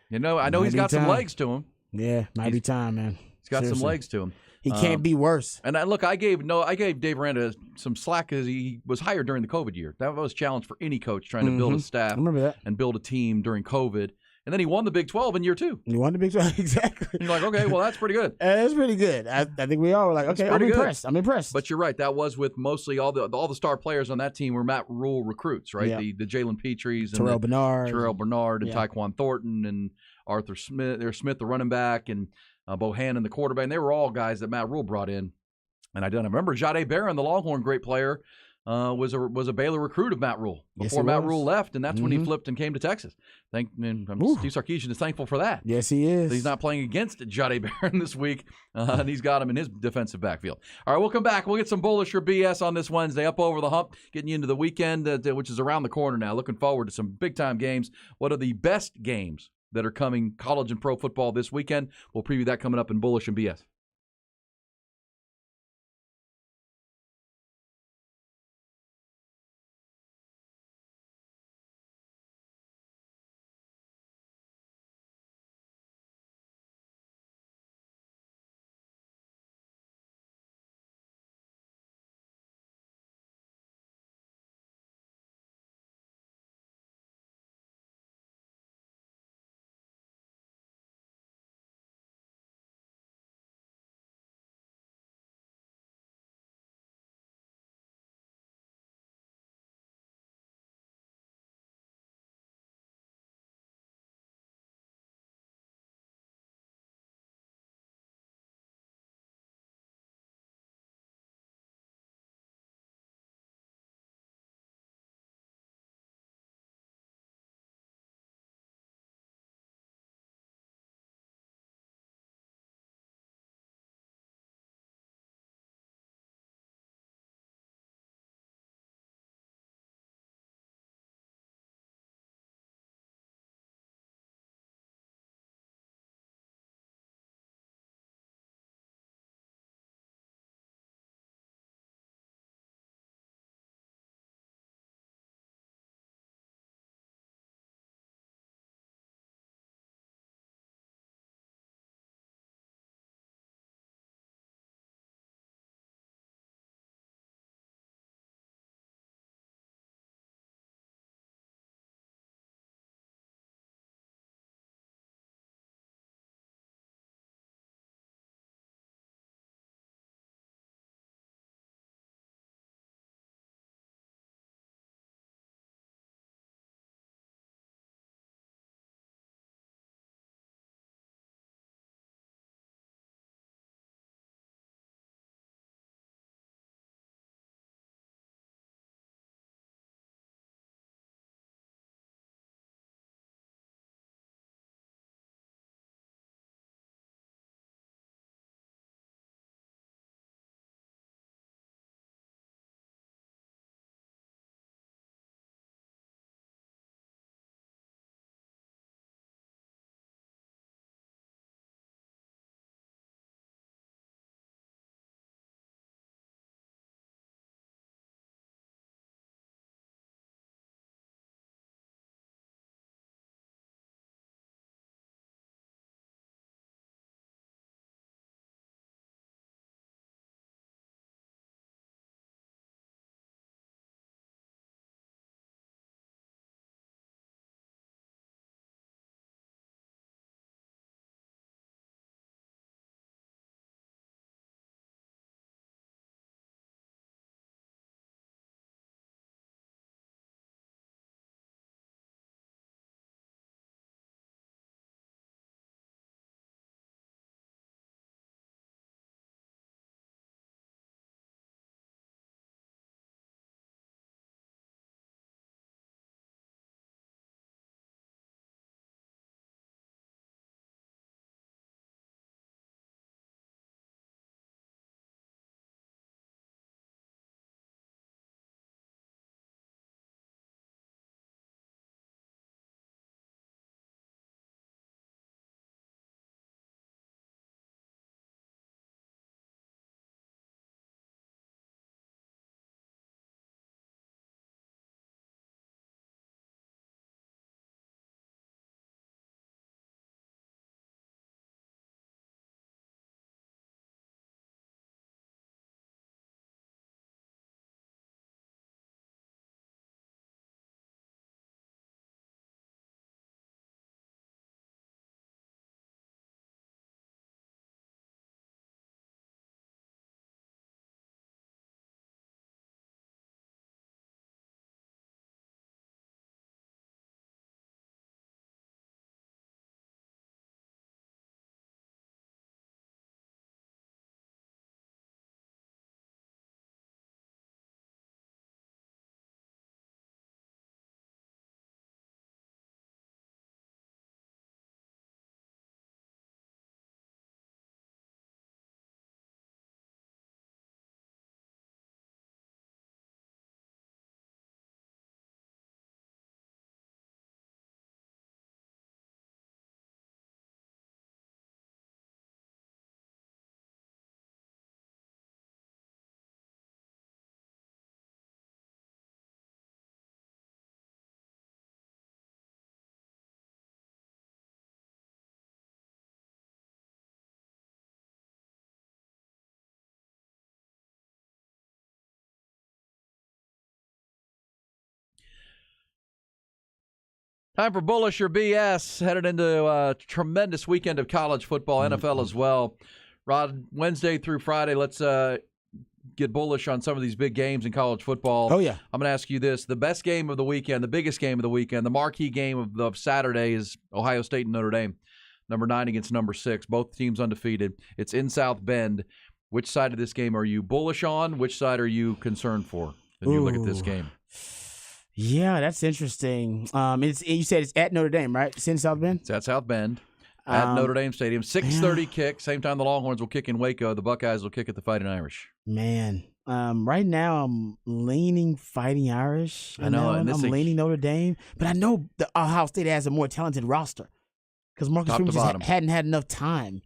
Speaker 2: You know, I know he's got some legs to him.
Speaker 1: Yeah, might be time, man.
Speaker 2: He's got some legs to him.
Speaker 1: He can't be worse.
Speaker 2: And I gave Dave Aranda some slack because he was hired during the COVID year. That was a challenge for any coach trying to build a staff and build a team during COVID. And then he won the Big 12 in year 2.
Speaker 1: He won the Big 12, exactly.
Speaker 2: And you're like, okay, well, that's pretty good.
Speaker 1: That's pretty good. I think we all were like, okay, I'm impressed.
Speaker 2: But you're right. That was with mostly all the star players on that team were Matt Rule recruits, right? Yeah. The Jalen Petries,
Speaker 1: Terrell Bernard,
Speaker 2: and Tyquan Thornton, and Arthur Smith. There's Smith, the running back, and Bohannon, the quarterback. And they were all guys that Matt Rule brought in. And I remember Jahdae Barron, the Longhorn great player, was a Baylor recruit of Matt Rule before Matt Rule left, and that's when he flipped and came to Texas. Steve Sarkisian is thankful for that.
Speaker 1: Yes, he is.
Speaker 2: He's not playing against Jahdae Barron this week, and he's got him in his defensive backfield. All right, we'll come back. We'll get some bullish or BS on this Wednesday, up over the hump, getting you into the weekend, which is around the corner now. Looking forward to some big-time games. What are the best games that are coming college and pro football this weekend? We'll preview that coming up in Bullish and BS. Time for Bullish or BS. Headed into a tremendous weekend of college football, NFL as well. Rod, Wednesday through Friday, let's get bullish on some of these big games in college football.
Speaker 1: Oh, yeah.
Speaker 2: I'm going to ask you this. The best game of the weekend, the biggest game of the weekend, the marquee game of Saturday is Ohio State and Notre Dame. Number 9 against number 6. Both teams undefeated. It's in South Bend. Which side of this game are you bullish on? Which side are you concerned for when you look at this game?
Speaker 1: Yeah, that's interesting. You said it's at Notre Dame, right? It's in South Bend?
Speaker 2: It's at South Bend at Notre Dame Stadium. 6:30 kick. Same time the Longhorns will kick in Waco. The Buckeyes will kick at the Fighting Irish.
Speaker 1: Man, right now I'm leaning Fighting Irish.
Speaker 2: I know, and
Speaker 1: I'm leaning Notre Dame. But I know the Ohio State has a more talented roster because Marcus Freeman just hadn't had enough time.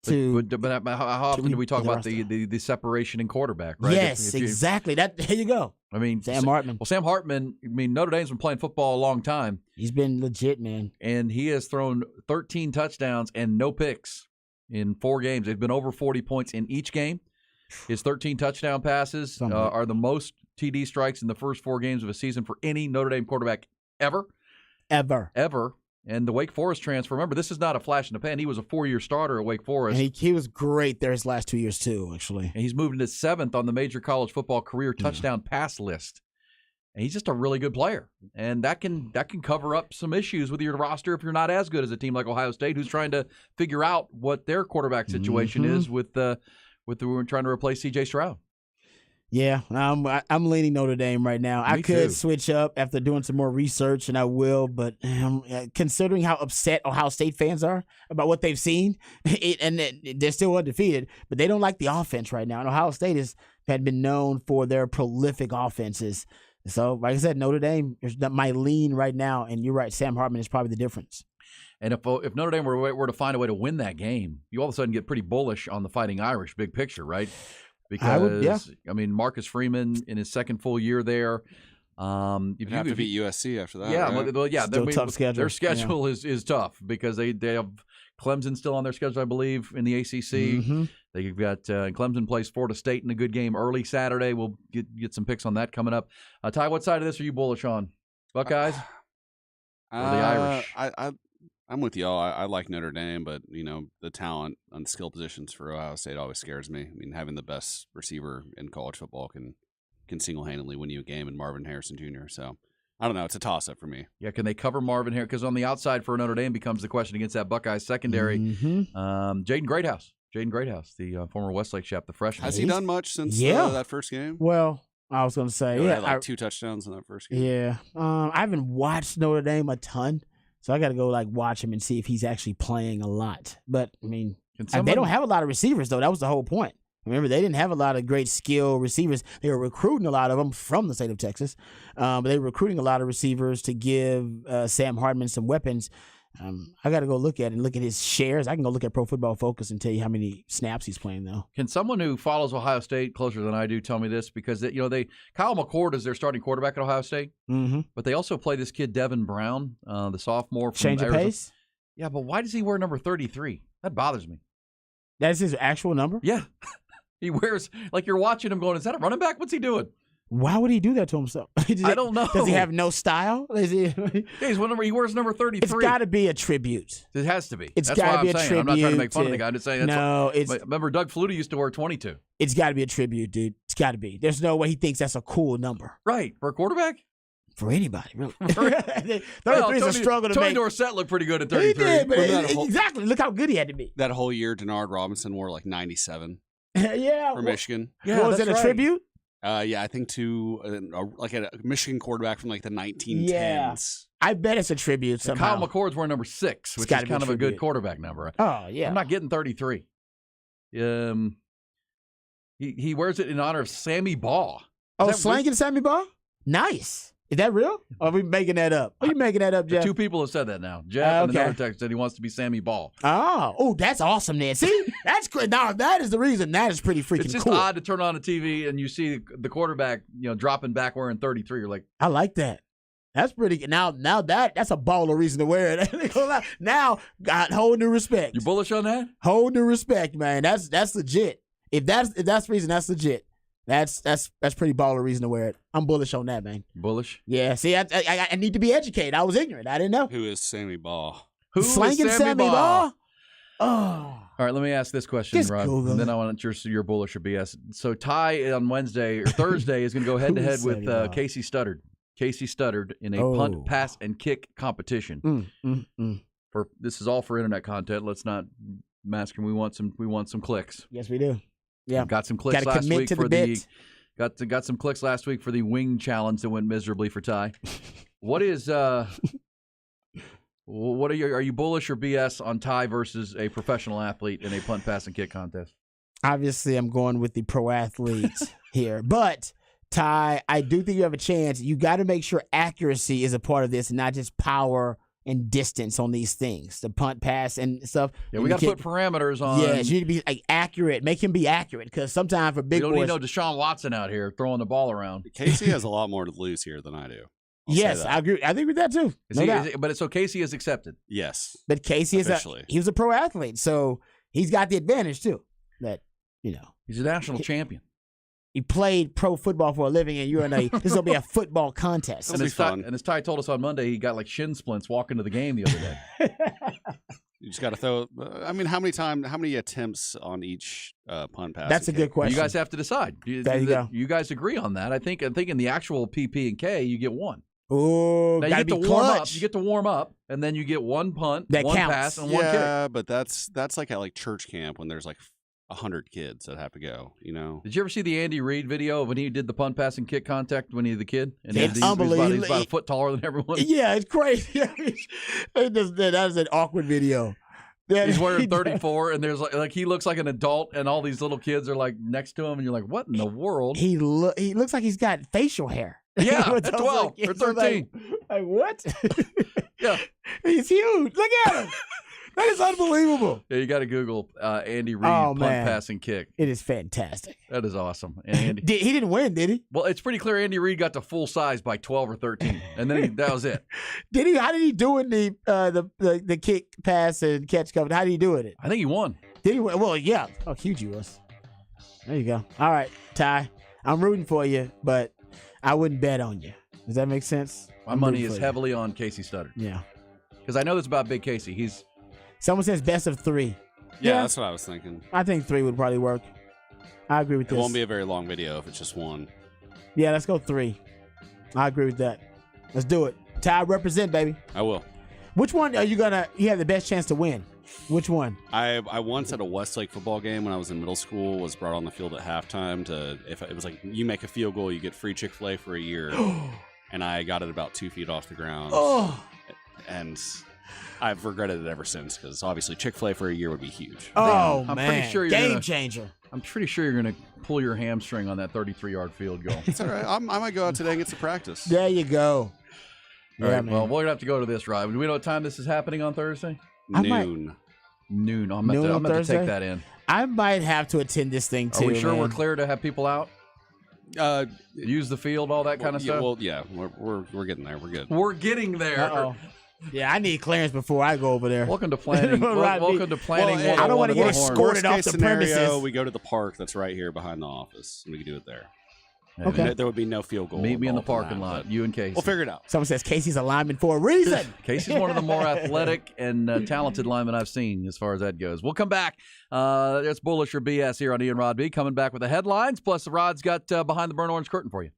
Speaker 2: But how often do we talk about the separation in quarterback, right?
Speaker 1: Yes, exactly. There you go.
Speaker 2: I mean,
Speaker 1: Sam Hartman.
Speaker 2: Well, Sam Hartman, I mean, Notre Dame's been playing football a long time.
Speaker 1: He's been legit, man.
Speaker 2: And he has thrown 13 touchdowns and no picks in 4 games. They've been over 40 points in each game. His 13 touchdown passes are the most TD strikes in the first 4 games of a season for any Notre Dame quarterback ever. Ever. And the Wake Forest transfer, remember, this is not a flash in the pan. He was a 4-year starter at Wake Forest.
Speaker 1: And he was great there his last 2 years, too, actually.
Speaker 2: And he's moved into 7th on the major college football career touchdown pass list. And he's just a really good player. And that can cover up some issues with your roster if you're not as good as a team like Ohio State, who's trying to figure out what their quarterback situation is with trying to replace C.J. Stroud.
Speaker 1: Yeah, I'm leaning Notre Dame right now. I could switch up after doing some more research, and I will. But considering how upset Ohio State fans are about what they've seen, and they're still undefeated, but they don't like the offense right now. And Ohio State had been known for their prolific offenses. So, like I said, Notre Dame is my lean right now. And you're right, Sam Hartman is probably the difference.
Speaker 2: And if Notre Dame were to find a way to win that game, you all of a sudden get pretty bullish on the Fighting Irish, big picture, right? Because, I mean, Marcus Freeman in his second full year there.
Speaker 4: If you have to beat USC after that.
Speaker 2: Yeah,
Speaker 4: right?
Speaker 2: well, yeah.
Speaker 1: Tough schedule.
Speaker 2: Their schedule is tough because they have Clemson still on their schedule, I believe, in the ACC.
Speaker 1: Mm-hmm.
Speaker 2: They've got Clemson plays Florida State in a good game early Saturday. We'll get some picks on that coming up. Ty, what side of this are you bullish on? Buckeyes or the Irish?
Speaker 4: I'm with y'all. I like Notre Dame, but the talent on skill positions for Ohio State always scares me. I mean, having the best receiver in college football can single-handedly win you a game in Marvin Harrison Jr. So I don't know. It's a toss-up for me.
Speaker 2: Yeah, can they cover Marvin Harrison? Because on the outside for Notre Dame becomes the question against that Buckeyes secondary.
Speaker 1: Mm-hmm.
Speaker 2: Jaden Greathouse, the former Westlake chap, the freshman.
Speaker 4: Has he done much since that first game?
Speaker 1: Well, I was going to say,
Speaker 4: he had 2 touchdowns in that first game.
Speaker 1: Yeah, I haven't watched Notre Dame a ton. So I got to go watch him and see if he's actually playing a lot. But, I mean, they don't have a lot of receivers, though. That was the whole point. Remember, they didn't have a lot of great skill receivers. They were recruiting a lot of them from the state of Texas. But they were recruiting a lot of receivers to give Sam Hartman some weapons. I got to go look at his shares. I can go look at Pro Football Focus and tell you how many snaps he's playing, though.
Speaker 2: Can someone who follows Ohio State closer than I do tell me this? Because Kyle McCord is their starting quarterback at Ohio State, but they also play this kid Devin Brown, the sophomore from
Speaker 1: Change
Speaker 2: Arizona.
Speaker 1: of pace?
Speaker 2: Yeah, but why does he wear number 33? That bothers me.
Speaker 1: That's his actual number?
Speaker 2: Yeah. He wears, you're watching him going, is that a running back? What's he doing?
Speaker 1: Why would he do that to himself?
Speaker 2: I don't know.
Speaker 1: Does he have no style?
Speaker 2: He wears number 33.
Speaker 1: It's got to be a tribute.
Speaker 2: It has to be.
Speaker 1: That's why I'm saying.
Speaker 2: I'm not trying to make fun of the guy. I'm just saying.
Speaker 1: Remember
Speaker 2: Doug Flutie used to wear 22.
Speaker 1: It's got to be a tribute, dude. It's got to be. There's no way he thinks that's a cool number.
Speaker 2: Right. For a quarterback?
Speaker 1: For anybody, really. 33 is a struggle to
Speaker 2: Tony
Speaker 1: make.
Speaker 2: Dorsett looked pretty good at 33.
Speaker 1: He did, but exactly. Look how good he had to be.
Speaker 4: That whole year, Denard Robinson wore 97.
Speaker 1: Yeah.
Speaker 4: For Michigan.
Speaker 1: Yeah, was it a tribute?
Speaker 4: I think to a Michigan quarterback from the 1910s.
Speaker 1: Yeah. I bet it's a tribute somehow.
Speaker 2: Kyle McCord's wearing number 6, which is kind of a good quarterback number.
Speaker 1: Oh, yeah.
Speaker 2: I'm not getting 33. He wears it in honor of Sammy Baugh.
Speaker 1: Slanging Sammy Baugh? Nice. Is that real? Or are we making that up? Are you making that up, Jeff?
Speaker 2: 2 people have said that now. Jeff and another text said he wants to be Sammy Baugh.
Speaker 1: Oh, that's awesome, then. See? That's good. Now, that is the reason. That is pretty freaking cool.
Speaker 2: It's just odd to turn on a TV and you see the quarterback, dropping back wearing 33. You're like,
Speaker 1: I like that. That's pretty good. Now that's a baller reason to wear it. Now, got whole new respect.
Speaker 2: You bullish on that?
Speaker 1: Whole new respect, man. That's legit. If that's the reason, that's legit. That's pretty baller reason to wear it. I'm bullish on that, man.
Speaker 2: Bullish.
Speaker 1: Yeah. See, I need to be educated. I was ignorant. I didn't know.
Speaker 4: Who is Sammy Baugh?
Speaker 2: Who is
Speaker 1: Slanging Sammy Baugh? Oh.
Speaker 2: All right, let me ask this question,
Speaker 1: Just
Speaker 2: Rod,
Speaker 1: Google
Speaker 2: and then
Speaker 1: it.
Speaker 2: I want your bullish or BS. So Ty on Wednesday or Thursday is going to go head to head with
Speaker 1: Sammy Baugh?
Speaker 2: Casey Studdard. Casey Studdard in a
Speaker 1: Oh.
Speaker 2: punt, pass, and kick competition. For this is all for internet content. Let's not mask him. We want some clicks.
Speaker 1: Yes, we do. Yeah.
Speaker 2: Got some clicks
Speaker 1: Gotta
Speaker 2: last
Speaker 1: commit
Speaker 2: week
Speaker 1: to the
Speaker 2: for
Speaker 1: bit.
Speaker 2: got some clicks last week for the wing challenge that went miserably for Ty. What is what are you bullish or BS on Ty versus a professional athlete in a punt, pass, and kick contest?
Speaker 1: Obviously, I'm going with the pro athletes here. But, Ty, I do think you have a chance. You got to make sure accuracy is a part of this and not just power and distance on these things, the punt, pass, and stuff.
Speaker 2: Yeah, we got to put parameters on.
Speaker 1: Yes, you need to be like accurate. Make him be accurate because sometimes for
Speaker 2: We
Speaker 1: big
Speaker 2: don't
Speaker 1: boys.
Speaker 2: need no Deshaun Watson out here throwing the ball around.
Speaker 4: Casey has a lot more to lose here than I do. I'll say
Speaker 1: Yes,
Speaker 4: that.
Speaker 1: I agree. I think with that too. No doubt.
Speaker 2: But so Casey is accepted.
Speaker 4: Yes.
Speaker 1: But Casey
Speaker 4: Officially.
Speaker 1: he was a pro athlete, so he's got the advantage too. That
Speaker 2: He's a national champion.
Speaker 1: he played pro football for a living, and you're in a this will be a football contest.
Speaker 4: It'll be fun.
Speaker 2: And as Ty told us on Monday, he got like shin splints walking to the game the other day.
Speaker 4: You just got to throw. I mean, how many attempts on each punt pass?
Speaker 1: That's a good question.
Speaker 2: You guys have to decide.
Speaker 1: There you go.
Speaker 2: You guys agree on that? I think in the actual PP and K, you get one.
Speaker 1: Oh,
Speaker 2: Now you
Speaker 1: gotta
Speaker 2: get
Speaker 1: be
Speaker 2: to warm up.
Speaker 1: clutch.
Speaker 2: You get to warm up, and then you get one punt,
Speaker 1: That
Speaker 2: one
Speaker 1: counts.
Speaker 2: pass, and one kick.
Speaker 4: Yeah, but that's like at like church camp when there's like 100 kids that have to go. You know.
Speaker 2: Did you ever see the Andy Reid video of when he did the punt, pass, and kick contact when he was a kid? And
Speaker 1: It's
Speaker 2: he was
Speaker 1: unbelievable.
Speaker 2: He's about a foot taller than everyone.
Speaker 1: Yeah, it's crazy. That is an awkward video.
Speaker 2: He's wearing 34, and there's like he looks like an adult, and all these little kids are like next to him, and you're like, what in the world?
Speaker 1: He looks like he's got facial hair.
Speaker 2: Yeah,
Speaker 1: With
Speaker 2: at
Speaker 1: those
Speaker 2: 12
Speaker 1: little kids.
Speaker 2: or
Speaker 1: I'm like
Speaker 2: 13.
Speaker 1: what?
Speaker 2: Yeah.
Speaker 1: He's huge. Look at him. That is unbelievable.
Speaker 2: Yeah, you got to Google Andy Reid
Speaker 1: Oh,
Speaker 2: punt,
Speaker 1: man.
Speaker 2: pass, and kick.
Speaker 1: It is fantastic.
Speaker 2: That is awesome. And Andy,
Speaker 1: He didn't win, did he?
Speaker 2: well, it's pretty clear Andy Reid got to full size by 12 or 13, and then that was it.
Speaker 1: Did he? How did he do in the kick, pass, and catch cover? How did he do it?
Speaker 2: I think he won.
Speaker 1: Did he win? Well, yeah. Oh, huge he was. There you go. All right, Ty. I'm rooting for you, but I wouldn't bet on you. Does that make sense?
Speaker 2: My
Speaker 1: I'm
Speaker 2: money
Speaker 1: rooting
Speaker 2: is
Speaker 1: for you.
Speaker 2: heavily on Casey Studdard
Speaker 1: Yeah.
Speaker 2: because I know this about Big Casey. He's
Speaker 1: Someone says best of 3.
Speaker 4: Yeah, that's what I was thinking.
Speaker 1: I think 3 would probably work. I agree with
Speaker 4: It
Speaker 1: this.
Speaker 4: won't be a very long video if it's just one.
Speaker 1: Yeah, let's go 3. I agree with that. Let's do it. Ty, represent, baby.
Speaker 4: I will.
Speaker 1: Which one are you you have the best chance to win? Which one?
Speaker 4: I once at a Westlake football game when I was in middle school was brought on the field at halftime if it was like you make a field goal, you get free Chick-fil-A for a year. And I got it about 2 feet off the ground.
Speaker 1: Oh.
Speaker 4: And I've regretted it ever since because obviously Chick-fil-A for a year would be huge.
Speaker 1: Oh,
Speaker 2: I'm
Speaker 1: man.
Speaker 2: pretty sure you're
Speaker 1: Game
Speaker 2: gonna-
Speaker 1: changer.
Speaker 2: I'm pretty sure you're going to pull your hamstring on that 33-yard field goal.
Speaker 4: It's all right. I might go out today and get some practice.
Speaker 1: There you go.
Speaker 2: All right,
Speaker 1: man.
Speaker 2: well, we're going to have to go to this, Rod. Do we know what time this is happening on Thursday?
Speaker 1: I might-
Speaker 4: Noon.
Speaker 2: Noon. I'm
Speaker 1: Noon on
Speaker 2: going to
Speaker 1: Thursday?
Speaker 2: take that in.
Speaker 1: I might have to attend this thing, too.
Speaker 2: Are we sure we're
Speaker 1: man.
Speaker 2: clear to have people out? Use the field, all that kind of
Speaker 4: yeah,
Speaker 2: stuff?
Speaker 4: well, yeah, we're getting there. We're good.
Speaker 2: We're getting there.
Speaker 1: Uh-oh. Yeah, I need clearance before I go over there.
Speaker 2: Welcome to planning.
Speaker 1: Right,
Speaker 2: welcome to planning.
Speaker 4: Well,
Speaker 1: I don't
Speaker 2: 101
Speaker 1: wanna
Speaker 2: at
Speaker 1: get
Speaker 2: the Horn.
Speaker 1: escorted
Speaker 4: Worst
Speaker 1: off
Speaker 4: case
Speaker 1: the
Speaker 4: scenario,
Speaker 1: premises.
Speaker 4: we go to the park that's right here behind the office, and we can do it there.
Speaker 1: Okay.
Speaker 4: There would be no field goal.
Speaker 2: Meet me in the
Speaker 4: involved
Speaker 2: parking
Speaker 4: that,
Speaker 2: lot.
Speaker 4: but
Speaker 2: You and Casey.
Speaker 4: We'll figure it out.
Speaker 1: Someone says Casey's a lineman for a reason.
Speaker 2: Casey's one of the more athletic and talented linemen I've seen as far as that goes. We'll come back. It's Bullish or BS here on Ian Rod B. Coming back with the headlines. Plus, the Rod's got behind the burnt orange curtain for you.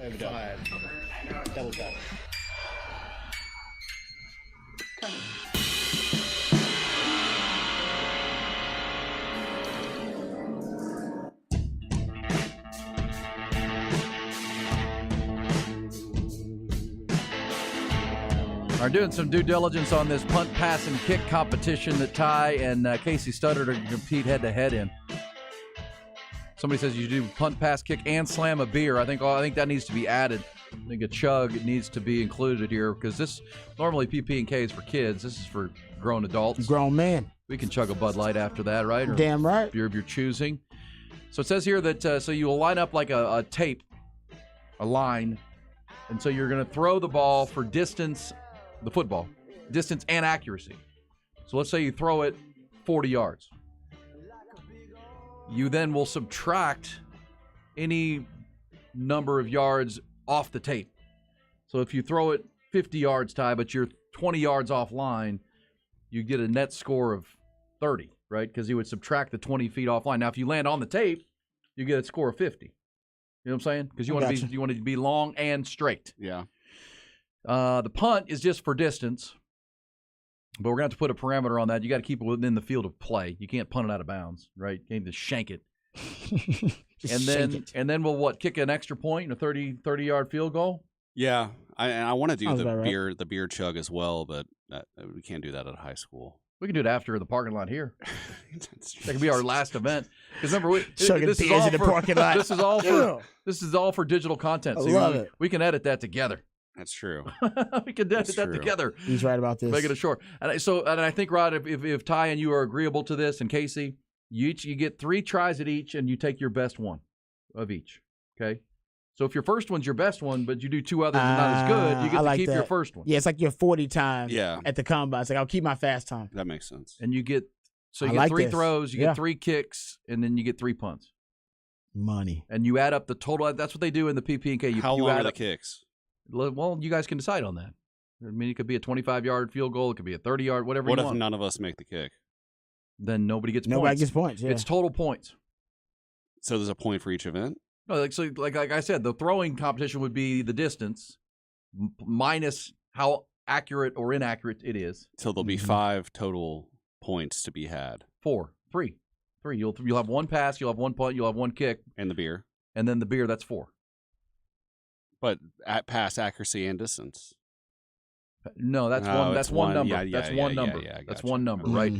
Speaker 1: Overdone. Double tap.
Speaker 2: Are doing some due diligence on this punt, pass, and kick competition that Ty and Casey Studdard are going to compete head-to-head in. Somebody says you do punt, pass, kick, and slam a beer. I think that needs to be added. I think a chug needs to be included here because this normally PP&K is for kids. This is for grown adults.
Speaker 1: Grown man.
Speaker 2: We can chug a Bud Light after that, right? Or
Speaker 1: damn right.
Speaker 2: Beer of your choosing. So it says here that so you will line up like a tape, a line, and so you're going to throw the ball for distance. The football, distance and accuracy. So let's say you throw it 40 yards. You then will subtract any number of yards off the tape. So if you throw it 50 yards, Ty, but you're 20 yards offline, you get a net score of 30, right? Because you would subtract the 20 feet offline. Now, if you land on the tape, you get a score of 50. You know what I'm saying? Because you want it to be long and straight.
Speaker 4: Yeah.
Speaker 2: The punt is just for distance, but we're going to have to put a parameter on that. You got to keep it within the field of play. You can't punt it out of bounds, right? You can't just shank it. And then we'll kick an extra point and a 30-yard field goal?
Speaker 4: Yeah, I want to do
Speaker 1: Sounds
Speaker 4: the beer chug as well, but we can't do that at a high school.
Speaker 2: We can do it after the parking lot here. That could be our last event. Because remember,
Speaker 1: Chugging
Speaker 2: this is
Speaker 1: beers
Speaker 2: all
Speaker 1: in the
Speaker 2: for
Speaker 1: parking lot.
Speaker 2: This is all for digital content. So
Speaker 1: love it.
Speaker 2: We can edit that together.
Speaker 4: That's true.
Speaker 2: We can edit that together.
Speaker 1: He's right about this.
Speaker 2: Make it a short. And I think, Rod, if Ty and you are agreeable to this, and Casey, you get 3 tries at each, and you take your best one of each. Okay. So if your first one's your best one, but you do 2 others and not as good, you get to keep your first one.
Speaker 1: Yeah, it's like your 40 time
Speaker 4: Yeah.
Speaker 1: at the combine. It's like, I'll keep my fast time.
Speaker 4: That makes sense.
Speaker 2: And you get
Speaker 1: I
Speaker 2: get
Speaker 1: like
Speaker 2: 3
Speaker 1: this.
Speaker 2: throws, you
Speaker 1: Yeah.
Speaker 2: get 3 kicks, and then you get 3 punts.
Speaker 1: Money.
Speaker 2: And you add up the total. That's what they do in the PP&K.
Speaker 4: How
Speaker 2: you
Speaker 4: long
Speaker 2: add
Speaker 4: are the
Speaker 2: up,
Speaker 4: kicks?
Speaker 2: Well, you guys can decide on that. I mean, it could be a 25-yard field goal. It could be a 30-yard, whatever
Speaker 4: What
Speaker 2: you
Speaker 4: if
Speaker 2: want.
Speaker 4: none of us make the kick?
Speaker 2: Then nobody gets points.
Speaker 1: Nobody gets points. Yeah.
Speaker 2: It's total points.
Speaker 4: So there's a point for each event?
Speaker 2: No, like I said, the throwing competition would be the distance minus how accurate or inaccurate it is.
Speaker 4: So there'll be 5 total points to be had.
Speaker 2: 3. You'll have 1 pass, you'll have 1 punt, you'll have 1 kick,
Speaker 4: And the beer.
Speaker 2: and then the beer. That's 4.
Speaker 4: But at pass accuracy and distance.
Speaker 2: No, that's
Speaker 4: Oh,
Speaker 2: one.
Speaker 4: it's
Speaker 2: That's one
Speaker 4: one.
Speaker 2: number.
Speaker 4: Yeah,
Speaker 2: that's
Speaker 4: yeah,
Speaker 2: one
Speaker 4: yeah,
Speaker 2: number.
Speaker 4: yeah,
Speaker 2: That's
Speaker 4: gotcha.
Speaker 2: one number, right?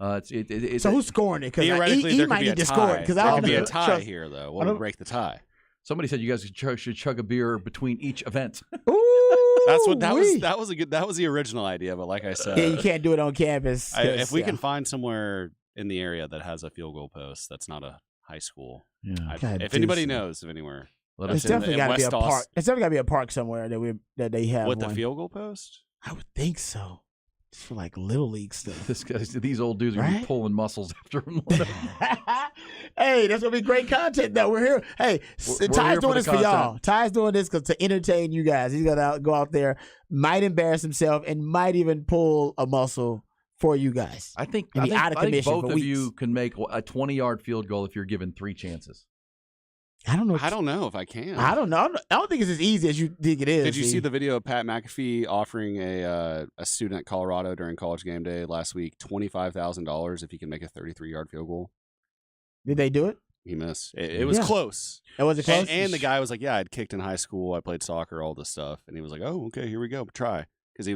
Speaker 2: It's
Speaker 1: So who's scoring it? Because
Speaker 4: Theoretically,
Speaker 1: he
Speaker 4: there
Speaker 1: might
Speaker 4: could be a
Speaker 1: need to score it.
Speaker 4: tie.
Speaker 1: Because
Speaker 4: There
Speaker 1: I
Speaker 4: could
Speaker 1: don't
Speaker 4: be a
Speaker 1: know.
Speaker 4: tie here, though. What would break the tie?
Speaker 2: Somebody said you guys should chug a beer between each event.
Speaker 1: Ooh,
Speaker 4: That's what that was. That was a good. That was the original idea. But like I said,
Speaker 1: Yeah, you can't do it on campus.
Speaker 4: if we can find somewhere in the area that has a field goal post, that's not a high school.
Speaker 2: Yeah.
Speaker 1: God,
Speaker 4: If anybody
Speaker 1: dude.
Speaker 4: knows of anywhere,
Speaker 1: It's
Speaker 4: in
Speaker 1: definitely got to be a
Speaker 4: West Austin-
Speaker 1: park. It's definitely got to be a park somewhere that they have
Speaker 4: with
Speaker 1: one.
Speaker 4: the field goal post.
Speaker 1: I would think so. Just for like little league stuff.
Speaker 2: These old dudes are gonna be
Speaker 1: Right?
Speaker 2: pulling muscles after him.
Speaker 1: Hey, that's gonna be great content. Though we're here. Hey,
Speaker 2: We're
Speaker 1: Ty's
Speaker 2: here for
Speaker 1: doing
Speaker 2: the
Speaker 1: this for y'all.
Speaker 2: content.
Speaker 1: Ty's doing this to entertain you guys. He's gonna go out there, might embarrass himself, and might even pull a muscle for you guys.
Speaker 2: I think
Speaker 1: And be out of commission
Speaker 2: both
Speaker 1: for
Speaker 2: of
Speaker 1: weeks.
Speaker 2: you can make a 20-yard field goal if you're given 3 chances.
Speaker 1: I don't know.
Speaker 4: I don't know if I can.
Speaker 1: I don't know. I don't think it's as easy as you think it is.
Speaker 4: Did you see the video of Pat McAfee offering a student at Colorado during college game day last week $25,000 if he can make a 33-yard field goal?
Speaker 1: Did they do it?
Speaker 4: He missed. It was
Speaker 1: Yeah.
Speaker 4: close.
Speaker 1: It was it close?
Speaker 4: And the guy was like, "Yeah, I'd kicked in high school. I played soccer, all this stuff." And he was like, "Oh, okay, here we go. Try." Because he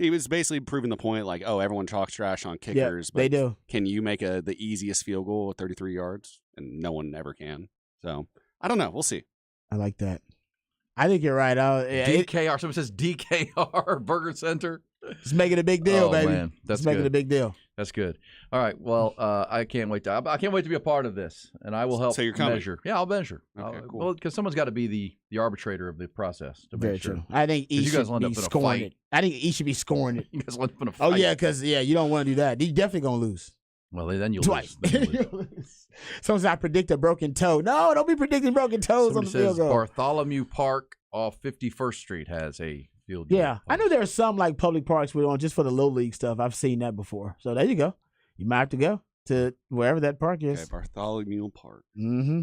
Speaker 4: was basically proving the point, like, "Oh, everyone talks trash on kickers, but
Speaker 1: they do.
Speaker 4: can you make the easiest field goal at 33 yards?" And no one ever can. So I don't know. We'll see.
Speaker 1: I like that. I think you're right.
Speaker 2: DKR. Someone says DKR Burger Center.
Speaker 1: It's making a big deal,
Speaker 2: Oh,
Speaker 1: baby.
Speaker 2: man. That's
Speaker 1: it's making
Speaker 2: good.
Speaker 1: a big deal.
Speaker 2: That's good. All right. Well, I can't wait. I can't wait to be a part of this, and I will help.
Speaker 4: So you're coming?
Speaker 2: measure. Yeah, I'll measure.
Speaker 4: Okay, cool.
Speaker 2: Well, because someone's got to be the arbitrator of the process to
Speaker 1: Very
Speaker 2: make sure.
Speaker 1: true. I think
Speaker 2: 'Cause
Speaker 1: each
Speaker 2: you guys
Speaker 1: should
Speaker 2: will end
Speaker 1: be
Speaker 2: up in a
Speaker 1: scoring
Speaker 2: fight.
Speaker 1: it. I think each should be scoring it.
Speaker 2: You guys will end up in a fight.
Speaker 1: Oh yeah, because you don't want to do that. You definitely gonna lose
Speaker 2: Well, then you'll
Speaker 1: twice.
Speaker 2: lose. Then you'll lose.
Speaker 1: You'll lose. Someone said I predict a broken toe. No, don't be predicting broken toes
Speaker 2: Somebody
Speaker 1: on the field
Speaker 2: says
Speaker 1: goal.
Speaker 2: Bartholomew Park off 51st Street has a field goal.
Speaker 1: Yeah, I know there are some like public parks we're on just for the low league stuff. I've seen that before. So there you go. You might have to go to wherever that park is.
Speaker 4: Okay, Bartholomew Park.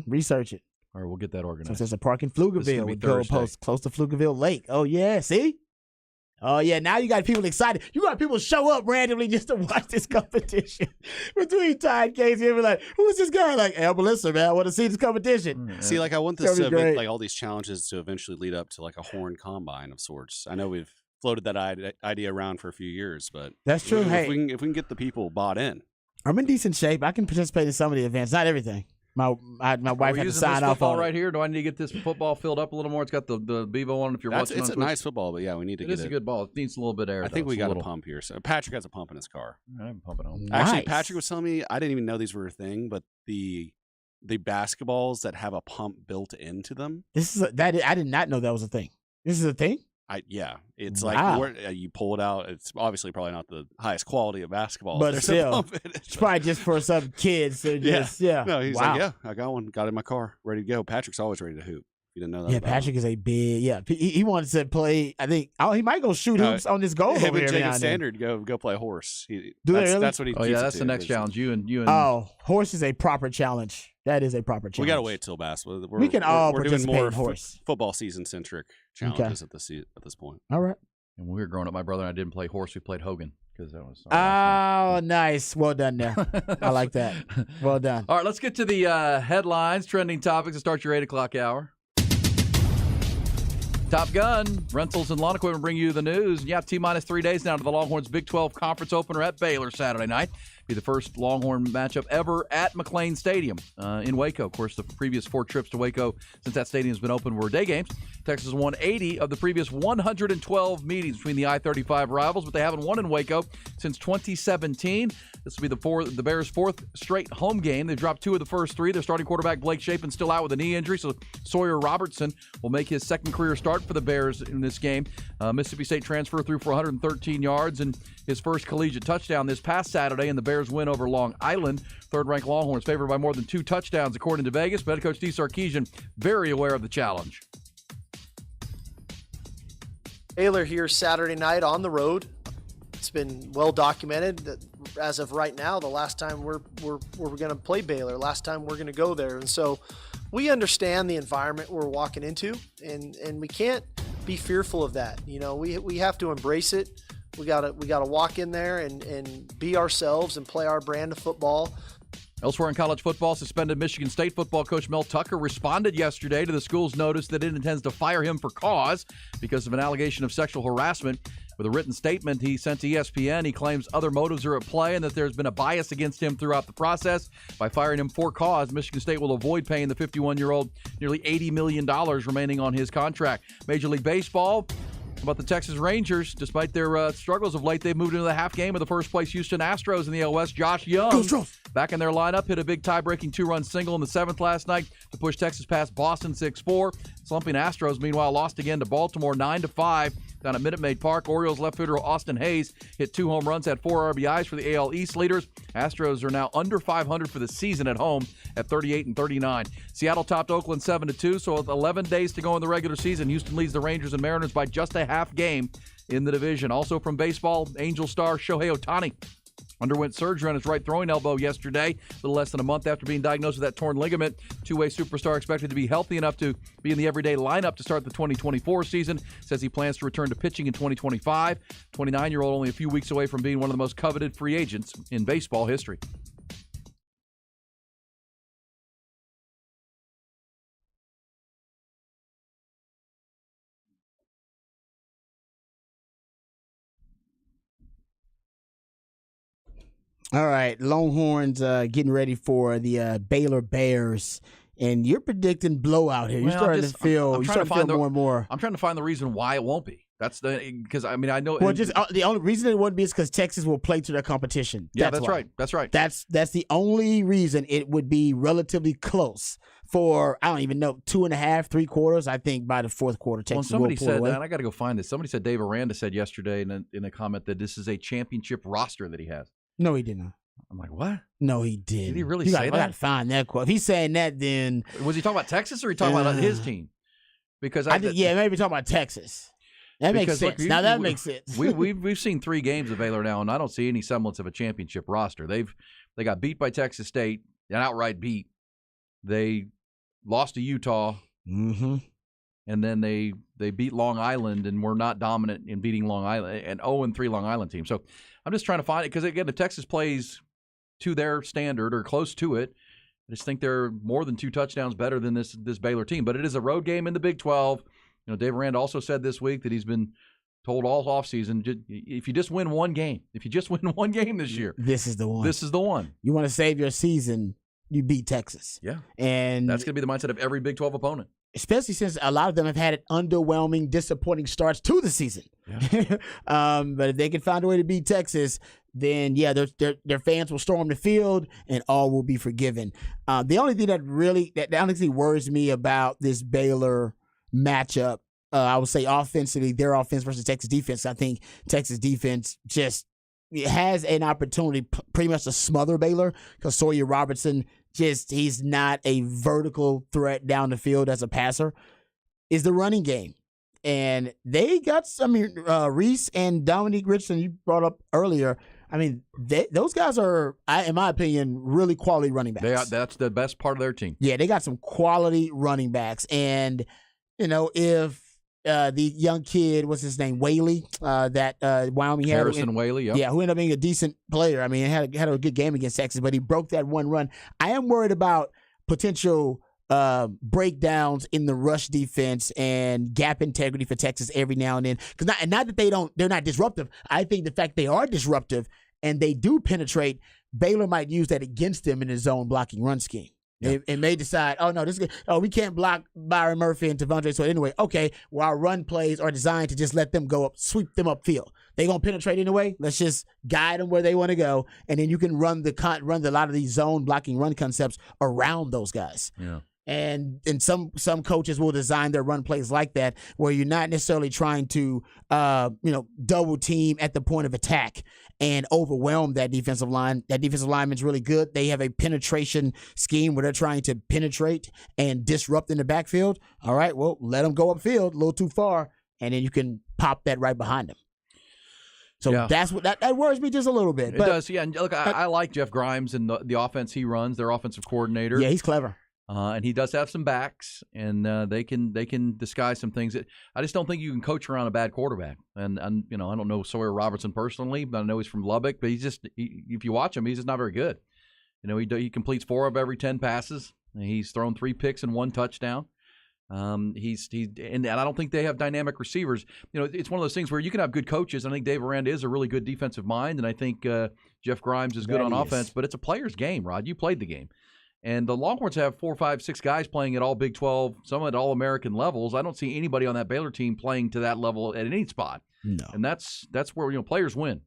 Speaker 1: Research it.
Speaker 2: All right, we'll get that
Speaker 1: So
Speaker 2: organized.
Speaker 1: there's a park in
Speaker 2: This is gonna
Speaker 1: Pflugerville
Speaker 2: be
Speaker 1: with
Speaker 2: Thursday.
Speaker 1: goalposts close to Pflugerville Lake. Oh, yeah. See? Oh, yeah. Now you got people excited. You got people show up randomly just to watch this competition. Between Ty and Casey, and be like, who is this guy? Like, hey, Melissa, man. I want to see this competition.
Speaker 4: See, like I want
Speaker 1: It's
Speaker 4: this
Speaker 1: gonna be great.
Speaker 4: like all these challenges to eventually lead up to like a horn combine of sorts. I know we've floated that idea around for a few years, but
Speaker 1: That's true.
Speaker 4: If
Speaker 1: Hey.
Speaker 4: we can get the people bought in.
Speaker 1: I'm in decent shape. I can participate in some of the events. Not everything. My wife
Speaker 2: Are
Speaker 1: had
Speaker 2: we
Speaker 1: to
Speaker 2: using
Speaker 1: sign
Speaker 2: this
Speaker 1: off
Speaker 2: football
Speaker 1: on
Speaker 2: right
Speaker 1: it.
Speaker 2: here? Do I need to get this football filled up a little more? It's got the Bevo on it if you're watching
Speaker 4: It's
Speaker 2: on
Speaker 4: a
Speaker 2: Twitch.
Speaker 4: nice football, but yeah, we need to
Speaker 2: It
Speaker 4: get
Speaker 2: is
Speaker 4: it.
Speaker 2: a good ball. It needs a little bit of air.
Speaker 4: I think
Speaker 2: though.
Speaker 4: we
Speaker 2: It's
Speaker 4: got a
Speaker 2: little.
Speaker 4: pump here. So Patrick has a pump in his car.
Speaker 2: I'm pumping on.
Speaker 4: Actually,
Speaker 1: Nice.
Speaker 4: Patrick was telling me I didn't even know these were a thing, but the basketballs that have a pump built into them.
Speaker 1: I did not know that was a thing. This is a thing?
Speaker 4: It's
Speaker 1: Wow.
Speaker 4: like you pull it out. It's obviously probably not the highest quality of basketball,
Speaker 1: But
Speaker 4: there's
Speaker 1: still,
Speaker 4: a pump in it.
Speaker 1: It's probably just for some kids. To just, yeah.
Speaker 4: No, he's
Speaker 1: Wow.
Speaker 4: like, yeah, I got one, got it in my car, ready to go. Patrick's always ready to hoop. You didn't know that?
Speaker 1: Yeah,
Speaker 4: about
Speaker 1: Patrick is a big, he wants to play, I think, he might go shoot hoops on this goal
Speaker 4: him
Speaker 1: over here.
Speaker 4: and Jacob
Speaker 1: now and then.
Speaker 4: Standard go play horse.
Speaker 1: Do they really?
Speaker 4: That's what he.
Speaker 2: Oh
Speaker 4: keeps
Speaker 2: yeah,
Speaker 4: it
Speaker 2: that's
Speaker 4: to,
Speaker 2: the next
Speaker 4: because
Speaker 2: challenge. You and
Speaker 1: Oh, horse is a proper challenge. That is a proper challenge.
Speaker 4: We gotta wait till basketball.
Speaker 1: We can all
Speaker 4: we're doing
Speaker 1: participate
Speaker 4: more
Speaker 1: in horse.
Speaker 4: football season centric challenges at this point.
Speaker 1: All right.
Speaker 2: And when we were growing up, my brother and I didn't play horse. We played Hogan because that was.
Speaker 1: Oh, nice. Well done there. I like that. Well done.
Speaker 2: All right, let's get to the headlines, trending topics, and start your 8 o'clock hour. Top Gun, rentals and lawn equipment bring you the news. Yeah, T-minus 3 days now to the Longhorns' Big 12 conference opener at Baylor Saturday night. Be the first Longhorn matchup ever at McLean Stadium in Waco. Of course, the previous 4 trips to Waco since that stadium's been open were day games. Texas won 80 of the previous 112 meetings between the I-35 rivals, but they haven't won in Waco since 2017. This will be the Bears' 4th straight home game. They've dropped 2 of the first 3. Their starting quarterback, Blake Shapen, still out with a knee injury, so Sawyer Robertson will make his second career start for the Bears in this game. Mississippi State transfer threw for 113 yards and his first collegiate touchdown this past Saturday in the Bears' win over Long Island. Third-ranked Longhorns favored by more than 2 touchdowns, according to Vegas. But head coach Steve Sarkisian very aware of the challenge.
Speaker 3: Baylor here Saturday night on the road. It's been well documented that as of right now, the last time we're going to play Baylor, last time we're going to go there, and so we understand the environment we're walking into, and we can't be fearful of that. You know, we have to embrace it. We gotta walk in there and be ourselves and play our brand of football.
Speaker 2: Elsewhere in college football, suspended Michigan State football coach Mel Tucker responded yesterday to the school's notice that it intends to fire him for cause because of an allegation of sexual harassment. With a written statement he sent to ESPN, he claims other motives are at play and that there's been a bias against him throughout the process. By firing him for cause, Michigan State will avoid paying the 51-year-old nearly $80 million remaining on his contract. Major League Baseball. About the Texas Rangers, despite their struggles of late, they've moved into the half game of the first-place Houston Astros in the AL West. Josh Young, back in their lineup, hit a big tie-breaking 2-run single in the 7th last night to push Texas past Boston 6-4. Slumping Astros, meanwhile, lost again to Baltimore 9-5 down at Minute Maid Park. Orioles left fielder Austin Hayes hit 2 home runs, had 4 RBIs for the AL East leaders. Astros are now under 500 for the season at home at 38-39. Seattle topped Oakland 7-2, so with 11 days to go in the regular season, Houston leads the Rangers and Mariners by just a half game in the division. Also from baseball, Angel star Shohei Ohtani underwent surgery on his right throwing elbow yesterday, a little less than a month after being diagnosed with that torn ligament. Two-way superstar expected to be healthy enough to be in the everyday lineup to start the 2024 season. Says he plans to return to pitching in 2025. 29-year-old only a few weeks away from being one of the most coveted free agents in baseball history.
Speaker 1: All right, Longhorns getting ready for the Baylor Bears, and you're predicting blowout here. You're starting to feel more and more.
Speaker 2: I'm trying to find the reason why it won't be. That's because I mean I know.
Speaker 1: Well, just the only reason it wouldn't be is because Texas will play to their competition.
Speaker 2: That's
Speaker 1: why.
Speaker 2: right. That's right.
Speaker 1: That's the only reason it would be relatively close for, I don't even know, 2.5, 3 quarters. I think by the 4th quarter, Texas
Speaker 2: somebody
Speaker 1: will pull
Speaker 2: said
Speaker 1: away.
Speaker 2: that, and I got to go find this. Somebody said Dave Aranda said yesterday in a comment that this is a championship roster that he has.
Speaker 1: No, he didn't.
Speaker 2: I'm like, what?
Speaker 1: No, he didn't.
Speaker 2: Did he really say that?
Speaker 1: I got to find that quote. If he's saying that, then
Speaker 2: was he talking about Texas or he talking about his team? Because
Speaker 1: I think maybe talking about Texas. That makes sense.
Speaker 2: Look,
Speaker 1: now that makes sense.
Speaker 2: We've seen 3 games of Baylor now, and I don't see any semblance of a championship roster. They got beat by Texas State, an outright beat. They lost to Utah,
Speaker 1: Mm-hmm.
Speaker 2: and then they beat Long Island and were not dominant in beating Long Island, an 0-3 Long Island team. So I'm just trying to find it because, again, if Texas plays to their standard or close to it, I just think they're more than 2 touchdowns better than this Baylor team. But it is a road game in the Big 12. Dave Aranda also said this week that he's been told all offseason, if you just win one game, this year,
Speaker 1: this is the one.
Speaker 2: This is the one.
Speaker 1: You want to save your season, you beat Texas.
Speaker 2: Yeah.
Speaker 1: And
Speaker 2: that's going to be the mindset of every Big 12 opponent.
Speaker 1: Especially since a lot of them have had underwhelming, disappointing starts to the season.
Speaker 2: Yeah.
Speaker 1: But if they can find a way to beat Texas, then, yeah, their fans will storm the field and all will be forgiven. The only thing that honestly worries me about this Baylor matchup, I would say offensively, their offense versus Texas defense. I think Texas defense just has an opportunity pretty much to smother Baylor because Sawyer Robertson he's not a vertical threat down the field as a passer. Is the running game. And they got Reese and Dominique Richardson, you brought up earlier. I mean, those guys are, in my opinion, really quality running backs.
Speaker 2: That's the best part of their team.
Speaker 1: Yeah, they got some quality running backs. And, if the young kid, what's his name, Whaley, that Wyoming had.
Speaker 2: Harrison Whaley, yep.
Speaker 1: Yeah, who ended up being a decent player. I mean, had a good game against Texas, but he broke that one run. I am worried about potential breakdowns in the rush defense and gap integrity for Texas every now and then. Because not that they're not disruptive. I think the fact they are disruptive and they do penetrate, Baylor might use that against them in his zone blocking run scheme. Yeah. It may decide, we can't block Byron Murphy and Tavondre. So anyway, okay, well, our run plays are designed to just let them go up, sweep them upfield. They gonna penetrate anyway. Let's just guide them where they want to go, and then you can run a lot of these zone blocking run concepts around those guys.
Speaker 2: Yeah.
Speaker 1: And some coaches will design their run plays like that, where you're not necessarily trying to double team at the point of attack and overwhelm that defensive line. That defensive lineman's really good. They have a penetration scheme where they're trying to penetrate and disrupt in the backfield. All right, well, let them go upfield a little too far, and then you can pop that right behind them. So that's what that worries me just a little bit.
Speaker 2: It does, yeah. And look, I like Jeff Grimes and the offense he runs, their offensive coordinator.
Speaker 1: Yeah, he's clever.
Speaker 2: And he does have some backs, and they can disguise some things. I just don't think you can coach around a bad quarterback. And I don't know Sawyer Robertson personally, but I know he's from Lubbock. But if you watch him, he's just not very good. He completes 4 of every 10 passes. He's thrown 3 picks and 1 touchdown. And I don't think they have dynamic receivers. It's one of those things where you can have good coaches. I think Dave Aranda is a really good defensive mind, and I think Jeff Grimes is good on offense. But it's a player's game, Rod. You played the game. And the Longhorns have 4, 5, 6 guys playing at all Big 12, some at all American levels. I don't see anybody on that Baylor team playing to that level at any spot.
Speaker 1: No.
Speaker 2: And that's where players win.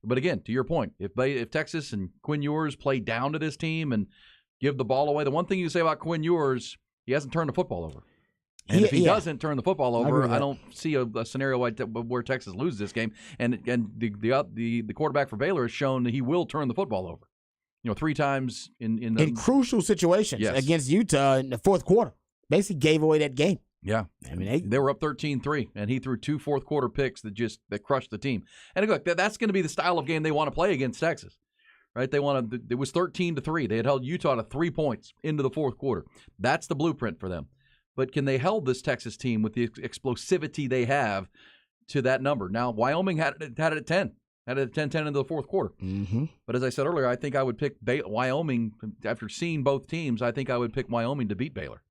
Speaker 2: But again, to your point, if Texas and Quinn Ewers play down to this team and give the ball away, the one thing you say about Quinn Ewers, he hasn't turned the football over. And if he doesn't turn the football over, I don't see a scenario where Texas loses this game. And the quarterback for Baylor has shown that he will turn the football over. 3 times in
Speaker 1: crucial situations against Utah in the fourth quarter. Basically gave away that game.
Speaker 2: Yeah. I mean, they were up 13-3, and he threw 2 fourth-quarter picks that crushed the team. And look, that's going to be the style of game they want to play against Texas, right? It was 13-3. They had held Utah to 3 points into the fourth quarter. That's the blueprint for them. But can they hold this Texas team with the explosivity they have to that number? Now, Wyoming had it at 10. Had it at 10-10 into the fourth quarter.
Speaker 1: Mm-hmm.
Speaker 2: But as I said earlier, I think I would pick Wyoming. After seeing both teams, I think I would pick Wyoming to beat Baylor.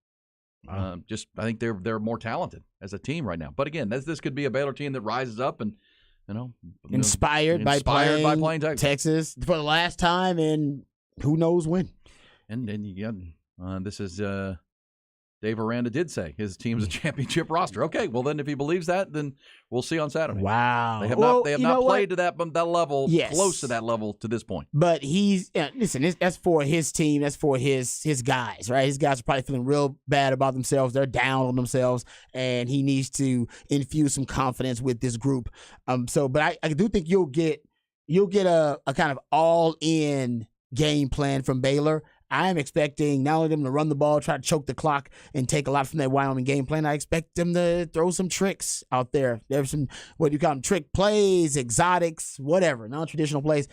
Speaker 2: Wow. I think they're more talented as a team right now. But again, this could be a Baylor team that rises up and
Speaker 1: inspired by playing
Speaker 2: Texas
Speaker 1: for the last time, and who knows when.
Speaker 2: And this is. Dave Aranda did say his team's a championship roster. Okay, well then if he believes that, then we'll see on Saturday.
Speaker 1: Wow.
Speaker 2: They have not played to that level, close to that level to this point.
Speaker 1: But listen, that's for his team, that's for his guys, right? His guys are probably feeling real bad about themselves. They're down on themselves, and he needs to infuse some confidence with this group. But I do think you'll get a kind of all-in game plan from Baylor. I'm expecting not only them to run the ball, try to choke the clock, and take a lot from that Wyoming game plan. I expect them to throw some tricks out there. There's some, what do you call them, trick plays, exotics, whatever, non-traditional plays.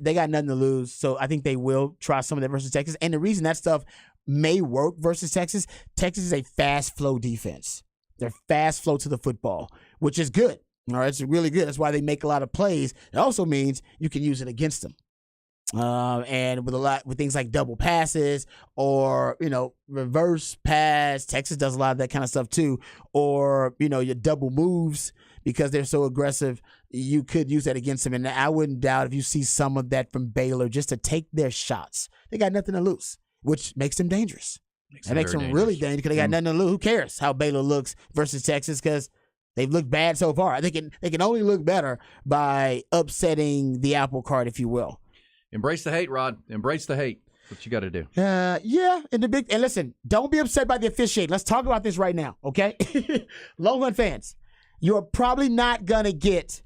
Speaker 1: They got nothing to lose, so I think they will try some of that versus Texas. And the reason that stuff may work versus Texas. Texas is a fast flow defense. They're fast flow to the football, which is good. All right, it's really good. That's why they make a lot of plays. It also means you can use it against them. And with things like double passes or, reverse pass, Texas does a lot of that kind of stuff too. Or, your double moves because they're so aggressive, you could use that against them. And I wouldn't doubt if you see some of that from Baylor just to take their shots. They got nothing to lose, which makes them dangerous. That makes them really dangerous because they got nothing to lose. Who cares how Baylor looks versus Texas because they've looked bad so far. They can only look better by upsetting the apple cart, if you will.
Speaker 2: Embrace the hate, Rod. Embrace the hate. That's what you got to do.
Speaker 1: Yeah. And listen, don't be upset by the officiating. Let's talk about this right now, okay? Longhorn fans, you're probably not going to get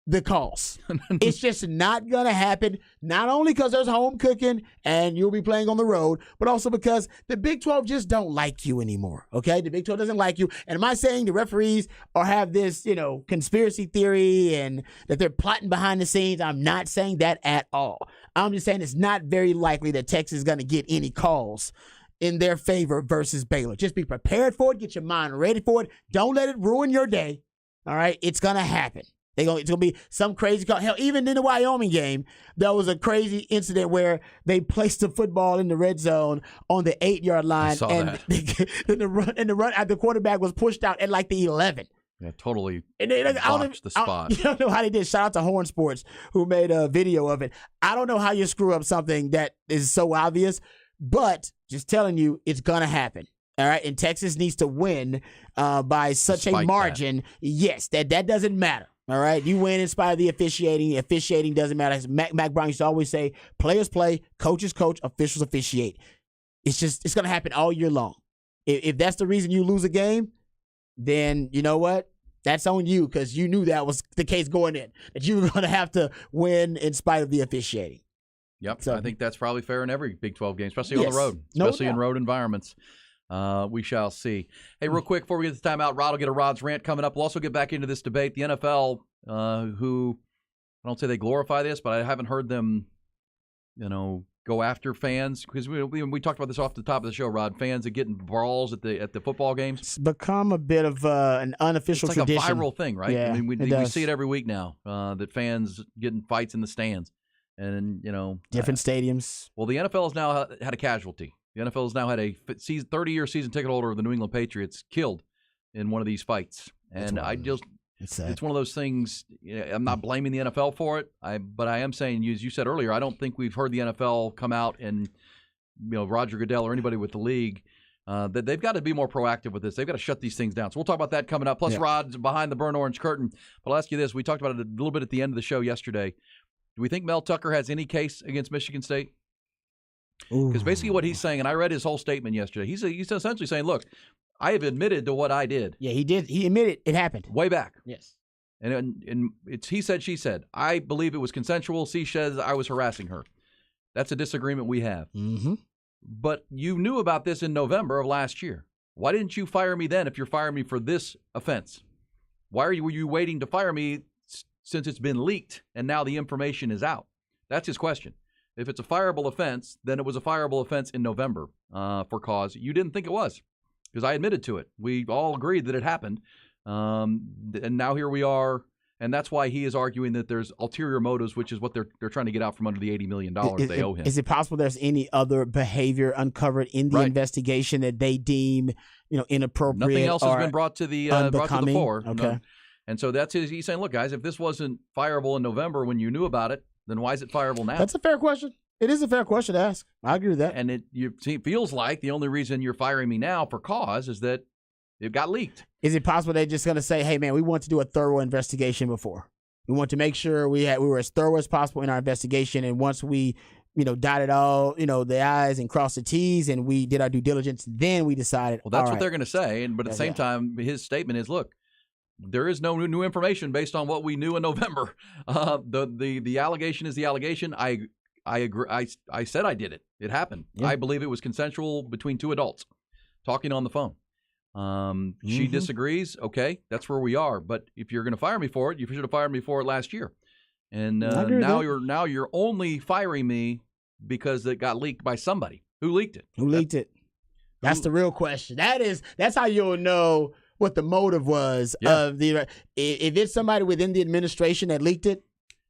Speaker 1: the calls. It's just not going to happen, not only because there's home cooking and you'll be playing on the road, but also because the Big 12 just don't like you anymore, okay? The Big 12 doesn't like you. And am I saying the referees have this, conspiracy theory and that they're plotting behind the scenes? I'm not saying that at all. I'm just saying it's not very likely that Texas is going to get any calls in their favor versus Baylor. Just be prepared for it. Get your mind ready for it. Don't let it ruin your day, all right? It's going to happen. It's going to be some crazy call. Hell, even in the Wyoming game, there was a crazy incident where they placed the football in the red zone on the 8-yard line. And the run, the quarterback was pushed out at like the 11.
Speaker 2: Yeah, totally
Speaker 1: botched
Speaker 2: the spot.
Speaker 1: I don't know how they did. Shout out to Horn Sports who made a video of it. I don't know how you screw up something that is so obvious, but just telling you, it's going to happen. All right, and Texas needs to win by such a margin. Yes, that doesn't matter. All right, you win in spite of the officiating. Officiating doesn't matter. As Mac Brown used to always say, players play, coaches coach, officials officiate. It's going to happen all year long. If that's the reason you lose a game, then you know what? That's on you because you knew that was the case going in, that you were going to have to win in spite of the officiating.
Speaker 2: Yep, so, I think that's probably fair in every Big 12 game, especially on the road, especially in road environments. We shall see. Hey, real quick, before we get to timeout, Rod will get a Rod's rant coming up. We'll also get back into this debate. The NFL, who, I don't say they glorify this, but I haven't heard them, go after fans. Because we talked about this off the top of the show, Rod. Fans are getting brawls at the football games.
Speaker 1: It's become a bit of an unofficial tradition.
Speaker 2: It's like a viral thing, right?
Speaker 1: Yeah,
Speaker 2: I mean, we see it every week now, that fans getting fights in the stands. And,
Speaker 1: different stadiums.
Speaker 2: Well, the NFL has now had a casualty. The NFL has now had a 30-year season ticket holder of the New England Patriots killed in one of these fights. And it's one of those things, I'm not blaming the NFL for it, but I am saying, as you said earlier, I don't think we've heard the NFL come out and, Roger Goodell or anybody with the league, that they've got to be more proactive with this. They've got to shut these things down. So we'll talk about that coming up. Plus, Rod's behind the burnt orange curtain. But I'll ask you this. We talked about it a little bit at the end of the show yesterday. Do we think Mel Tucker has any case against Michigan State? Because basically what he's saying, and I read his whole statement yesterday, he's essentially saying, look, I have admitted to what I did.
Speaker 1: Yeah, he did. He admitted it happened.
Speaker 2: Way back.
Speaker 1: Yes.
Speaker 2: And it's he said, she said. I believe it was consensual. She says I was harassing her. That's a disagreement we have.
Speaker 1: Mm-hmm.
Speaker 2: But you knew about this in November of last year. Why didn't you fire me then if you're firing me for this offense? Why were you waiting to fire me since it's been leaked and now the information is out? That's his question. If it's a fireable offense, then it was a fireable offense in November for cause. You didn't think it was because I admitted to it. We all agreed that it happened. And now here we are. And that's why he is arguing that there's ulterior motives, which is what they're trying to get out from under the $80 million they owe him.
Speaker 1: Is it possible there's any other behavior uncovered in the investigation that they deem, inappropriate?
Speaker 2: Nothing else has been brought to the fore.
Speaker 1: Okay.
Speaker 2: And so he's saying, look, guys, if this wasn't fireable in November when you knew about it, then why is it fireable now?
Speaker 1: That's a fair question. It is a fair question to ask. I agree with that.
Speaker 2: And it feels like the only reason you're firing me now for cause is that it got leaked.
Speaker 1: Is it possible they're just going to say, hey, man, we want to do a thorough investigation before. We want to make sure we were as thorough as possible in our investigation. And once we, dotted all, the I's and crossed the T's and we did our due diligence, then we decided.
Speaker 2: Well, that's what they're going to say. But at the same time, his statement is, look, there is no new information based on what we knew in November. The allegation is the allegation. I agree. I said I did it. It happened. Yeah. I believe it was consensual between two adults talking on the phone. She disagrees. Okay, that's where we are. But if you're going to fire me for it, you should have fired me for it last year. And now you're only firing me because it got leaked by somebody. Who leaked it?
Speaker 1: Who leaked it? That's the real question. That's how you'll know what the motive was of the. If it's somebody within the administration that leaked it,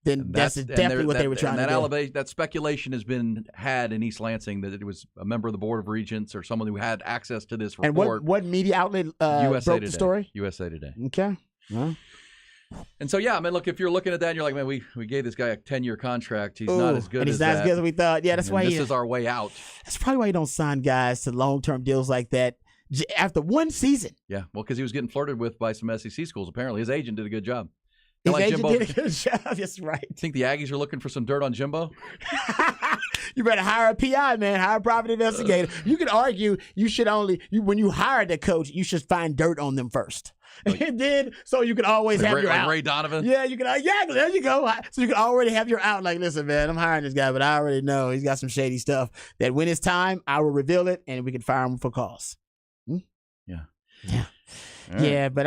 Speaker 1: then that's definitely what they were trying to do.
Speaker 2: That speculation has been had in East Lansing that it was a member of the Board of Regents or someone who had access to this report.
Speaker 1: And what media outlet broke
Speaker 2: Today.
Speaker 1: the story?
Speaker 2: USA Today.
Speaker 1: Okay. Well.
Speaker 2: And so, yeah, I mean, look, if you're looking at that and you're like, man, we gave this guy a 10-year contract. He's not as good
Speaker 1: and
Speaker 2: as
Speaker 1: he's not
Speaker 2: that.
Speaker 1: as good as we thought. Yeah, that's why
Speaker 2: this is our way out.
Speaker 1: That's probably why you don't sign guys to long-term deals like that after one season.
Speaker 2: Yeah, well, because he was getting flirted with by some SEC schools. Apparently, his agent did a good job.
Speaker 1: His agent did a good job. That's right.
Speaker 2: Think the Aggies are looking for some dirt on Jimbo?
Speaker 1: You better hire a PI, man. Hire a private investigator. You could argue you should when you hire the coach, you should find dirt on them first. And then, so you can always have your out.
Speaker 2: Ray Donovan?
Speaker 1: Yeah, you can. Yeah, there you go. So you can already have your out. Like, listen, man, I'm hiring this guy, but I already know he's got some shady stuff that when it's time, I will reveal it and we can fire him for cause.
Speaker 2: Yeah.
Speaker 1: Yeah.
Speaker 2: Right.
Speaker 1: Yeah, but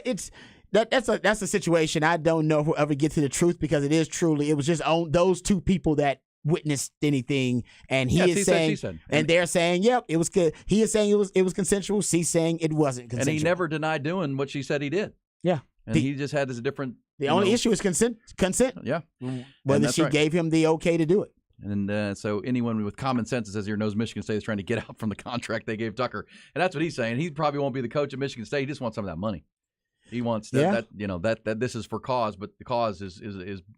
Speaker 1: it's that's a situation. I don't know if we'll ever get to the truth because it was just on those two people that witnessed anything, and they're saying, yep, it was good. He is saying it was consensual. She's saying it wasn't consensual.
Speaker 2: And he never denied doing what she said he did.
Speaker 1: Yeah.
Speaker 2: And he just had this different.
Speaker 1: The only issue is consent.
Speaker 2: Yeah.
Speaker 1: Whether she gave him the okay to do it.
Speaker 2: And so anyone with common sense that says here knows Michigan State is trying to get out from the contract they gave Tucker. And that's what he's saying. He probably won't be the coach of Michigan State. He just wants some of that money. He wants that this is for cause, but the cause is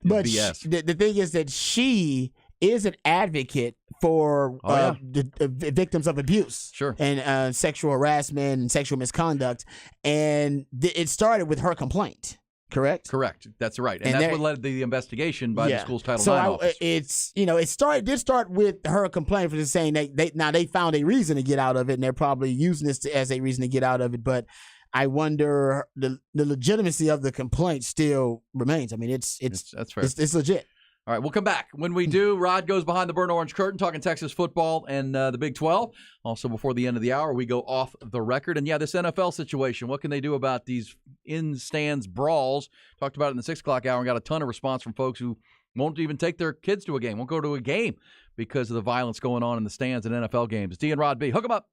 Speaker 2: BS.
Speaker 1: The thing is that she is an advocate for the victims of abuse, and sexual harassment and sexual misconduct, and it started with her complaint. Correct.
Speaker 2: That's right, and that's what led to the investigation by the school's Title IX office.
Speaker 1: It did start with her complaint for just saying they found a reason to get out of it, and they're probably using this as a reason to get out of it, but. I wonder the legitimacy of the complaint still remains. I mean, that's fair. It's legit.
Speaker 2: All right, we'll come back. When we do, Rod goes behind the burnt orange curtain talking Texas football and the Big 12. Also, before the end of the hour, we go off the record. And, this NFL situation, what can they do about these in-stands brawls? Talked about it in the 6 o'clock hour and got a ton of response from folks who won't even take their kids to a game, won't go to a game because of the violence going on in the stands in NFL games. It's D and Rod B. Hook 'em up.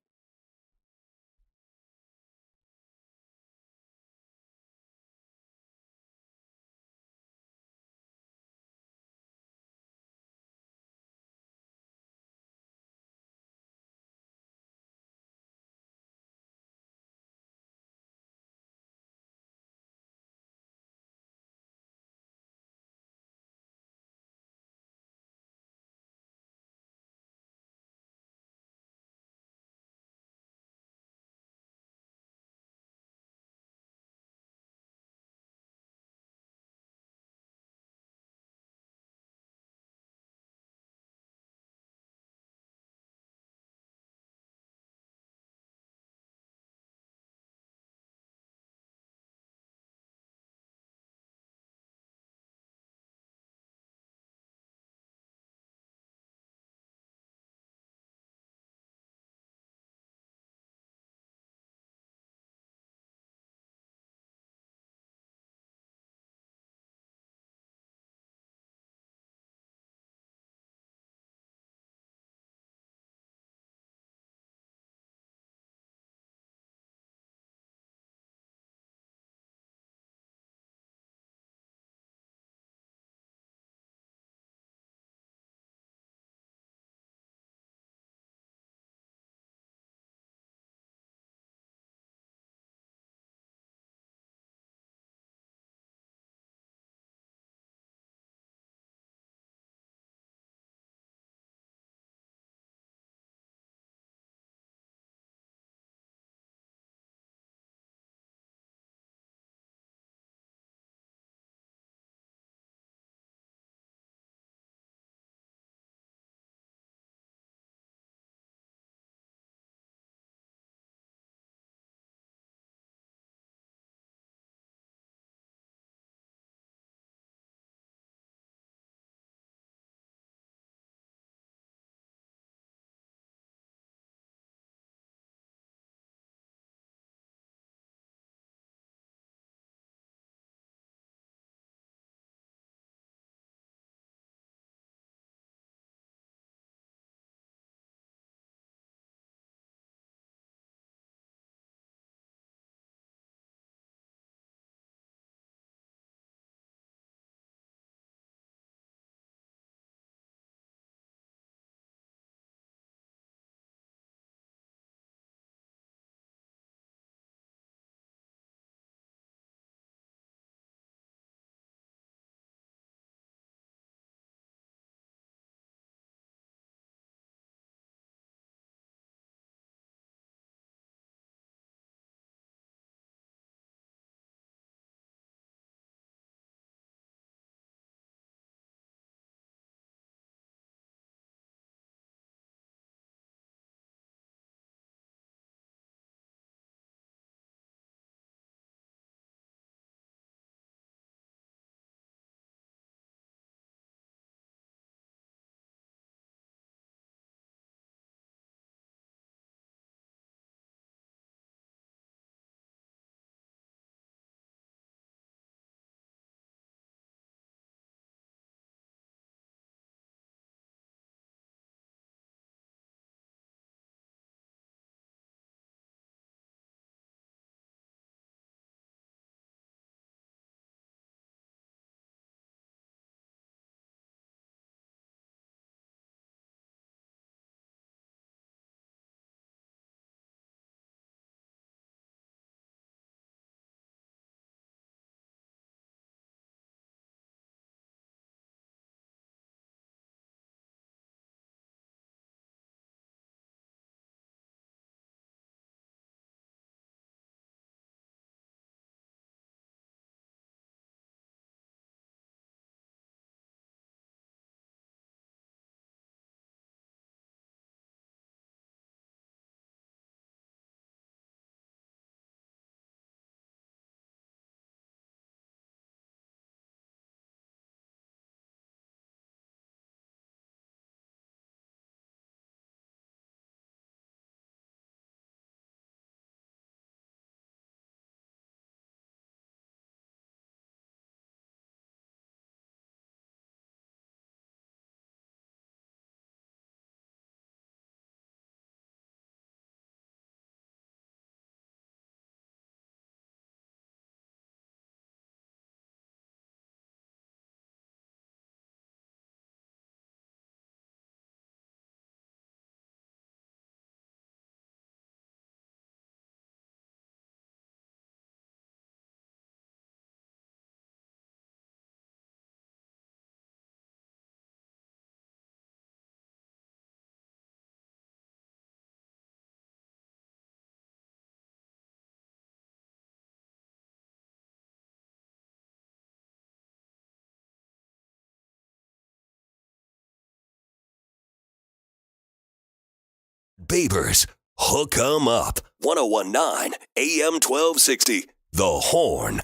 Speaker 6: Babers. Hook 'em up. 1019 AM 1260. The Horn.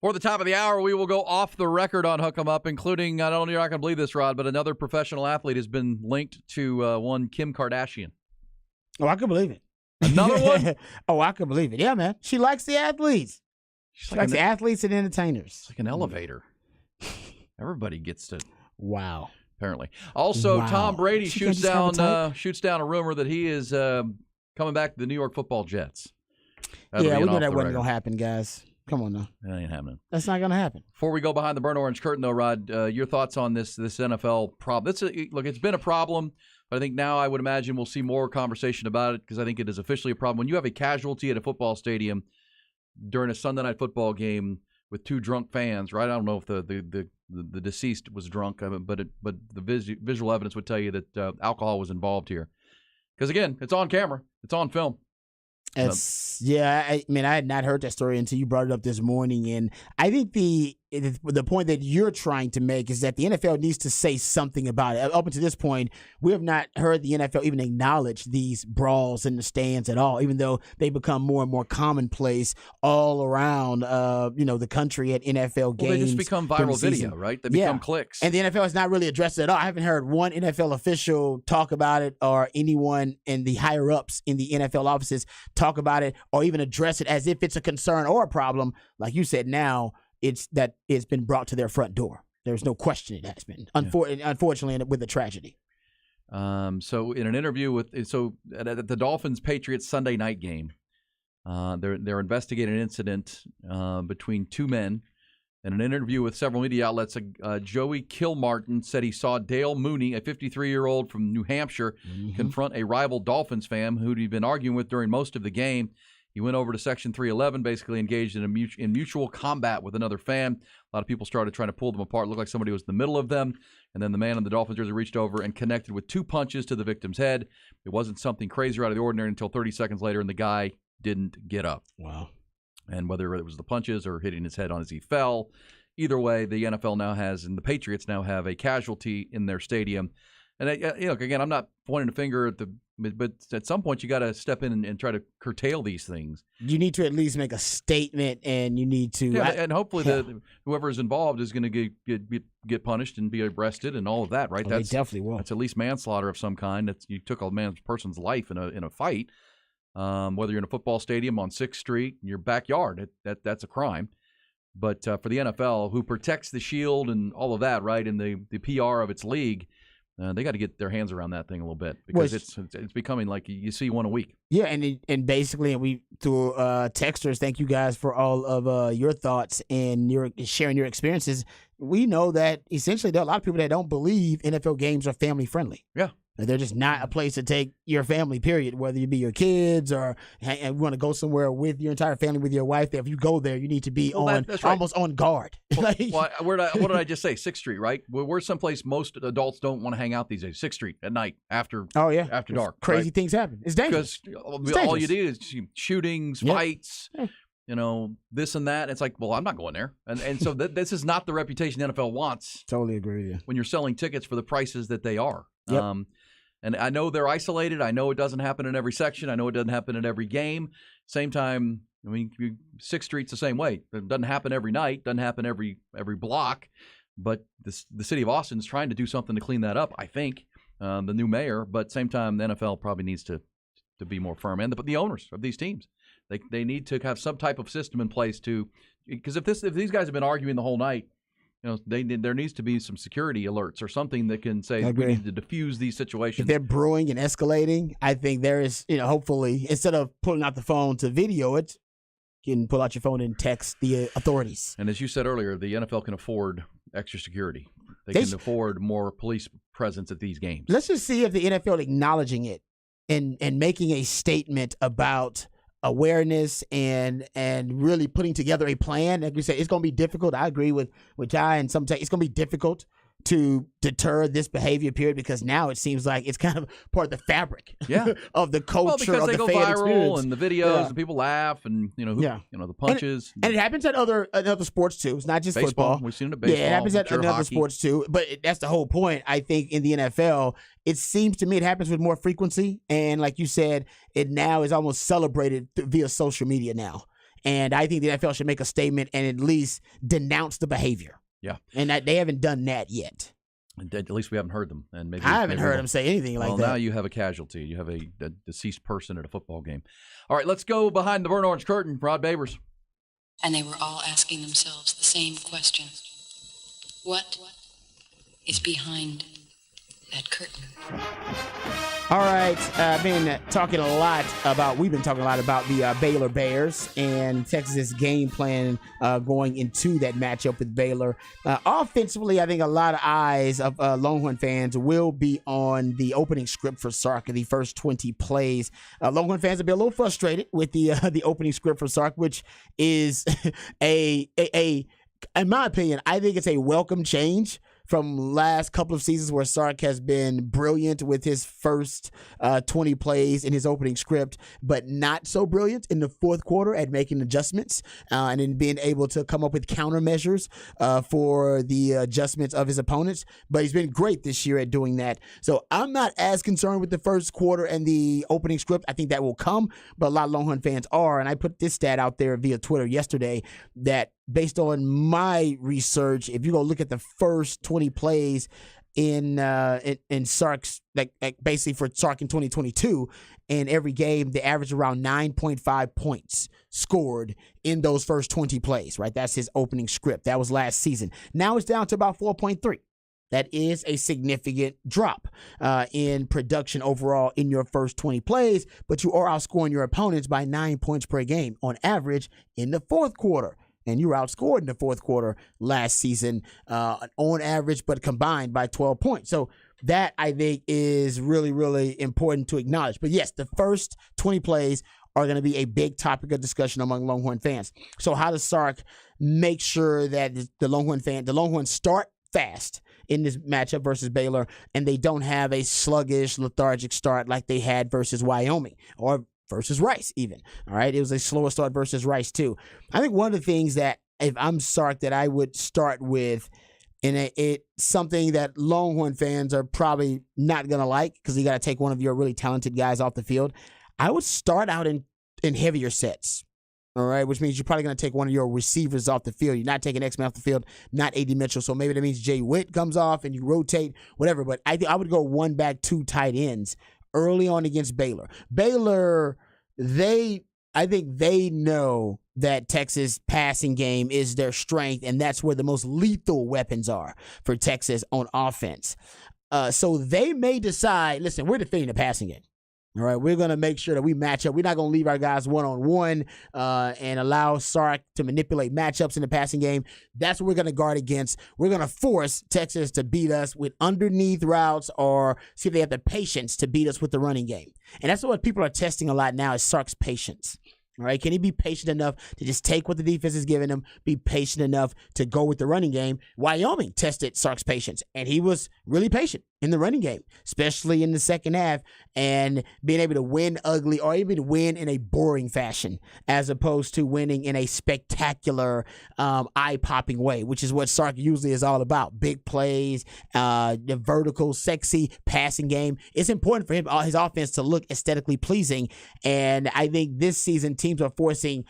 Speaker 2: For the top of the hour, we will go off the record on Hook 'em Up, including, I don't know, you're not going to believe this, Rod, but another professional athlete has been linked to one Kim Kardashian.
Speaker 1: Oh, I can believe it.
Speaker 2: Another one?
Speaker 1: Oh, I can believe it. Yeah, man. She likes the athletes. She likes the athletes and entertainers.
Speaker 2: It's like an elevator. Everybody gets to.
Speaker 1: Wow.
Speaker 2: Apparently. Also,
Speaker 1: Wow.
Speaker 2: Tom Brady
Speaker 1: She
Speaker 2: shoots
Speaker 1: can't just have
Speaker 2: down a rumor that he is coming back to the New York Football Jets. That'll
Speaker 1: Yeah,
Speaker 2: be
Speaker 1: we
Speaker 2: an
Speaker 1: knew
Speaker 2: off
Speaker 1: that
Speaker 2: the
Speaker 1: wasn't
Speaker 2: record.
Speaker 1: going to happen, guys. Come on now.
Speaker 2: That ain't happening.
Speaker 1: That's not going to happen.
Speaker 2: Before we go behind the burnt orange curtain, though, Rod, your thoughts on this NFL problem? Look, it's been a problem, but I think now I would imagine we'll see more conversation about it because I think it is officially a problem. When you have a casualty at a football stadium during a Sunday night football game with two drunk fans, right? I don't know if the deceased was drunk, but the visual evidence would tell you that alcohol was involved here. Because, again, it's on camera. It's on film.
Speaker 1: Yeah, I mean, I had not heard that story until you brought it up this morning, and I think the point that you're trying to make is that the NFL needs to say something about it. Up until this point, we have not heard the NFL even acknowledge these brawls in the stands at all, even though they become more and more commonplace all around, the country at NFL games.
Speaker 2: Well, they just become
Speaker 1: during
Speaker 2: viral
Speaker 1: the
Speaker 2: video,
Speaker 1: season.
Speaker 2: right? They become clicks.
Speaker 1: And the NFL has not really addressed it at all. I haven't heard one NFL official talk about it or anyone in the higher-ups in the NFL offices talk about it or even address it as if it's a concern or a problem. Like you said, now it's been brought to their front door. There's no question it has been, unfortunately, with the tragedy.
Speaker 2: So in an interview at the Dolphins-Patriots Sunday night game, they're investigating an incident between two men. In an interview with several media outlets, Joey Kilmartin said he saw Dale Mooney, a 53-year-old from New Hampshire, confront a rival Dolphins fan who he'd been arguing with during most of the game. He went over to Section 311, basically engaged in mutual combat with another fan. A lot of people started trying to pull them apart. It looked like somebody was in the middle of them. And then the man in the Dolphins jersey reached over and connected with two punches to the victim's head. It wasn't something crazy or out of the ordinary until 30 seconds later, and the guy didn't get up.
Speaker 1: Wow. And
Speaker 2: whether it was the punches or hitting his head on as he fell, either way, the NFL now has, and the Patriots now have, a casualty in their stadium. And again, I'm not pointing a finger at but at some point you got to step in and try to curtail these things.
Speaker 1: You need to at least make a statement, and you need to,
Speaker 2: and hopefully whoever is involved is going to get punished and be arrested and all of that, right?
Speaker 1: They definitely will.
Speaker 2: That's at least manslaughter of some kind. You took a person's life in a fight. Whether you're in a football stadium on 6th Street, in your backyard, that's a crime. But for the NFL, who protects the shield and all of that, right, and the PR of its league, they got to get their hands around that thing a little bit because it's becoming like you see one a week.
Speaker 1: Yeah, and basically, we through texters, thank you guys for all of your thoughts and your sharing your experiences. We know that essentially there are a lot of people that don't believe NFL games are family friendly.
Speaker 2: Yeah.
Speaker 1: They're just not a place to take your family, period, whether you be your kids or and you want to go somewhere with your entire family, with your wife. If you go there, you need to be almost on guard.
Speaker 2: What did I just say? 6th Street, right? We're someplace most adults don't want to hang out these days. 6th Street at night after dark.
Speaker 1: Crazy things happen. It's dangerous.
Speaker 2: Because all you do is shootings, fights, this and that. It's like, well, I'm not going there. And so this is not the reputation the NFL wants.
Speaker 1: Totally agree with you.
Speaker 2: When you're selling tickets for the prices that they are.
Speaker 1: Yep.
Speaker 2: And I know they're isolated. I know it doesn't happen in every section. I know it doesn't happen in every game. Same time, 6th Street's the same way. It doesn't happen every night. Doesn't happen every block. But the city of Austin is trying to do something to clean that up, I think, the new mayor. But same time, the NFL probably needs to be more firm. And the owners of these teams, they need to have some type of system in place because if these guys have been arguing the whole night, there needs to be some security alerts or something that can say we need to diffuse these situations.
Speaker 1: If they're brewing and escalating, I think there is, hopefully, instead of pulling out the phone to video it, you can pull out your phone and text the authorities.
Speaker 2: And as you said earlier, the NFL can afford extra security. They can afford more police presence at these games.
Speaker 1: Let's just see if the NFL acknowledging it and making a statement about awareness and really putting together a plan. Like we said, it's going to be difficult. I agree with Jai, and sometimes it's going to be difficult to deter this behavior, period, because now it seems like it's kind of part of the fabric of the culture of the fan experience. Because
Speaker 2: they go viral and the videos and people laugh and the punches.
Speaker 1: And it happens at other sports too. It's not just
Speaker 2: baseball.
Speaker 1: football.
Speaker 2: We've seen it at baseball.
Speaker 1: Yeah, it happens at other
Speaker 2: hockey.
Speaker 1: sports too. But that's the whole point, I think, in the NFL it seems to me it happens with more frequency. And like you said, it now is almost celebrated via social media now. And I think the NFL should make a statement and at least denounce the behavior.
Speaker 2: Yeah.
Speaker 1: And they haven't done that yet.
Speaker 2: At least we haven't heard them. And maybe
Speaker 1: I haven't heard them say anything like that.
Speaker 2: Well, now you have a casualty. You have a deceased person at a football game. All right, let's go behind the burnt orange curtain. Rod Babers.
Speaker 7: And they were all asking themselves the same question. What is behind that curtain?
Speaker 1: All right, we've been talking a lot about the Baylor Bears and Texas' game plan going into that matchup with Baylor. Offensively, I think a lot of eyes of Longhorn fans will be on the opening script for Sark, the first 20 plays. Longhorn fans will be a little frustrated with the opening script for Sark, which is in my opinion, I think it's a welcome change from last couple of seasons where Sark has been brilliant with his first 20 plays in his opening script, but not so brilliant in the fourth quarter at making adjustments and then being able to come up with countermeasures for the adjustments of his opponents. But he's been great this year at doing that. So I'm not as concerned with the first quarter and the opening script. I think that will come, but a lot of Longhorn fans are. And I put this stat out there via Twitter yesterday that based on my research, if you go look at the first 20 plays in Sark's, like basically for Sark in 2022, in every game, they average around 9.5 points scored in those first 20 plays, right? That's his opening script. That was last season. Now it's down to about 4.3. That is a significant drop in production overall in your first 20 plays, but you are outscoring your opponents by 9 points per game on average in the fourth quarter. And you were outscored in the fourth quarter last season on average, but combined by 12 points. So that, I think, is really, really important to acknowledge. But yes, the first 20 plays are going to be a big topic of discussion among Longhorn fans. So how does Sark make sure that the Longhorns start fast in this matchup versus Baylor, and they don't have a sluggish, lethargic start like they had versus Wyoming or versus Rice even, all right? It was a slower start versus Rice too. I think one of the things that, if I'm Sark, that I would start with, and it's something that Longhorn fans are probably not going to like because you got to take one of your really talented guys off the field, I would start out in heavier sets, all right? Which means you're probably going to take one of your receivers off the field. You're not taking X-Men off the field, not A.D. Mitchell, so maybe that means Jay Witt comes off and you rotate, whatever. But I think I would go one back, two tight ends early on against Baylor. Baylor, I think they know that Texas passing game is their strength, and that's where the most lethal weapons are for Texas on offense. So they may decide, listen, we're defending the passing game. All right, we're going to make sure that we match up. We're not going to leave our guys one-on-one and allow Sark to manipulate matchups in the passing game. That's what we're going to guard against. We're going to force Texas to beat us with underneath routes or see if they have the patience to beat us with the running game. And that's what people are testing a lot now is Sark's patience. All right, can he be patient enough to just take what the defense is giving him, be patient enough to go with the running game? Wyoming tested Sark's patience, and he was really patient in the running game, especially in the second half, and being able to win ugly or even win in a boring fashion as opposed to winning in a spectacular, eye-popping way, which is what Sark usually is all about. Big plays, the vertical, sexy passing game. It's important for him, his offense, to look aesthetically pleasing, and I think this season teams are forcing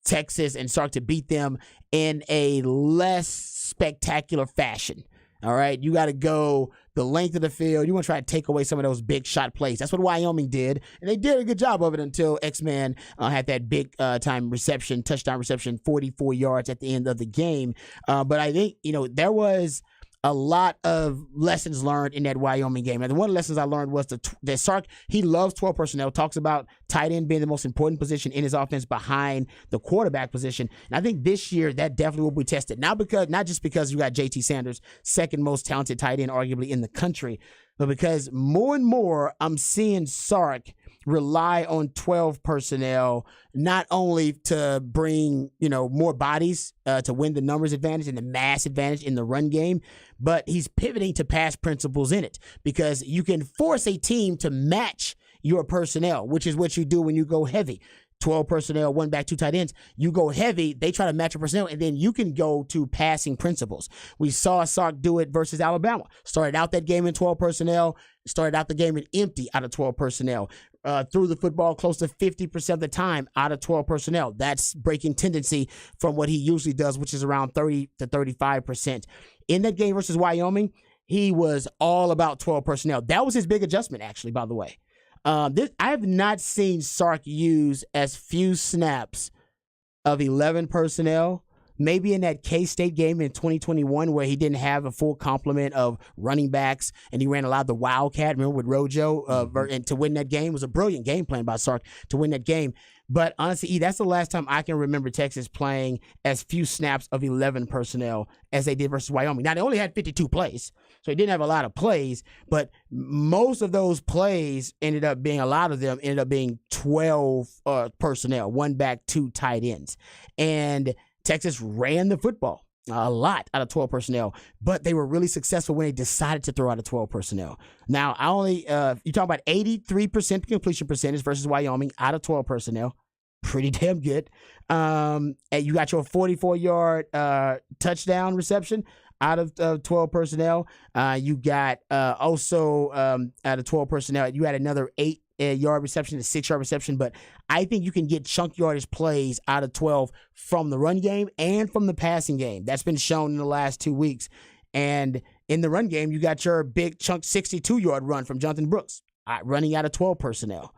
Speaker 1: Texas and Sark to beat them in a less spectacular fashion. All right, you got to go the length of the field. You want to try to take away some of those big shot plays. That's what Wyoming did, and they did a good job of it until X-Man had that big time reception, touchdown reception, 44 yards at the end of the game. But I think, there was a lot of lessons learned in that Wyoming game. And one of the lessons I learned was that Sark, he loves 12 personnel, talks about tight end being the most important position in his offense behind the quarterback position. And I think this year that definitely will be tested. Not just because you got JT Sanders, second most talented tight end arguably in the country, but because more and more I'm seeing Sark rely on 12 personnel, not only to bring, more bodies to win the numbers advantage and the mass advantage in the run game, but he's pivoting to pass principles in it because you can force a team to match your personnel, which is what you do when you go heavy. 12 personnel, one back, two tight ends. You go heavy, they try to match your personnel, and then you can go to passing principles. We saw Sark do it versus Alabama. Started out that game in 12 personnel, started out the game in empty out of 12 personnel. Threw the football close to 50% of the time out of 12 personnel. That's breaking tendency from what he usually does, which is around 30 to 35%. In that game versus Wyoming, he was all about 12 personnel. That was his big adjustment, actually, by the way. I have not seen Sark use as few snaps of 11 personnel, maybe in that K-State game in 2021 where he didn't have a full complement of running backs and he ran a lot of the Wildcat, remember, with Rojo, and to win that game. It was a brilliant game plan by Sark to win that game. But honestly, that's the last time I can remember Texas playing as few snaps of 11 personnel as they did versus Wyoming. Now, they only had 52 plays, so he didn't have a lot of plays, but most of those plays ended up being, a lot of them ended up being 12 personnel, one back, two tight ends. And Texas ran the football a lot out of 12 personnel, but they were really successful when they decided to throw out of 12 personnel. Now, you're talking about 83% completion percentage versus Wyoming out of 12 personnel. Pretty damn good. And you got your 44-yard touchdown reception out of 12 personnel. You got also out of 12 personnel, you had another 8-yard reception, a 6-yard reception, but I think you can get chunk yardage plays out of 12 from the run game and from the passing game. That's been shown in the last 2 weeks. And in the run game, you got your big chunk 62-yard run from Jonathan Brooks, running out of 12 personnel.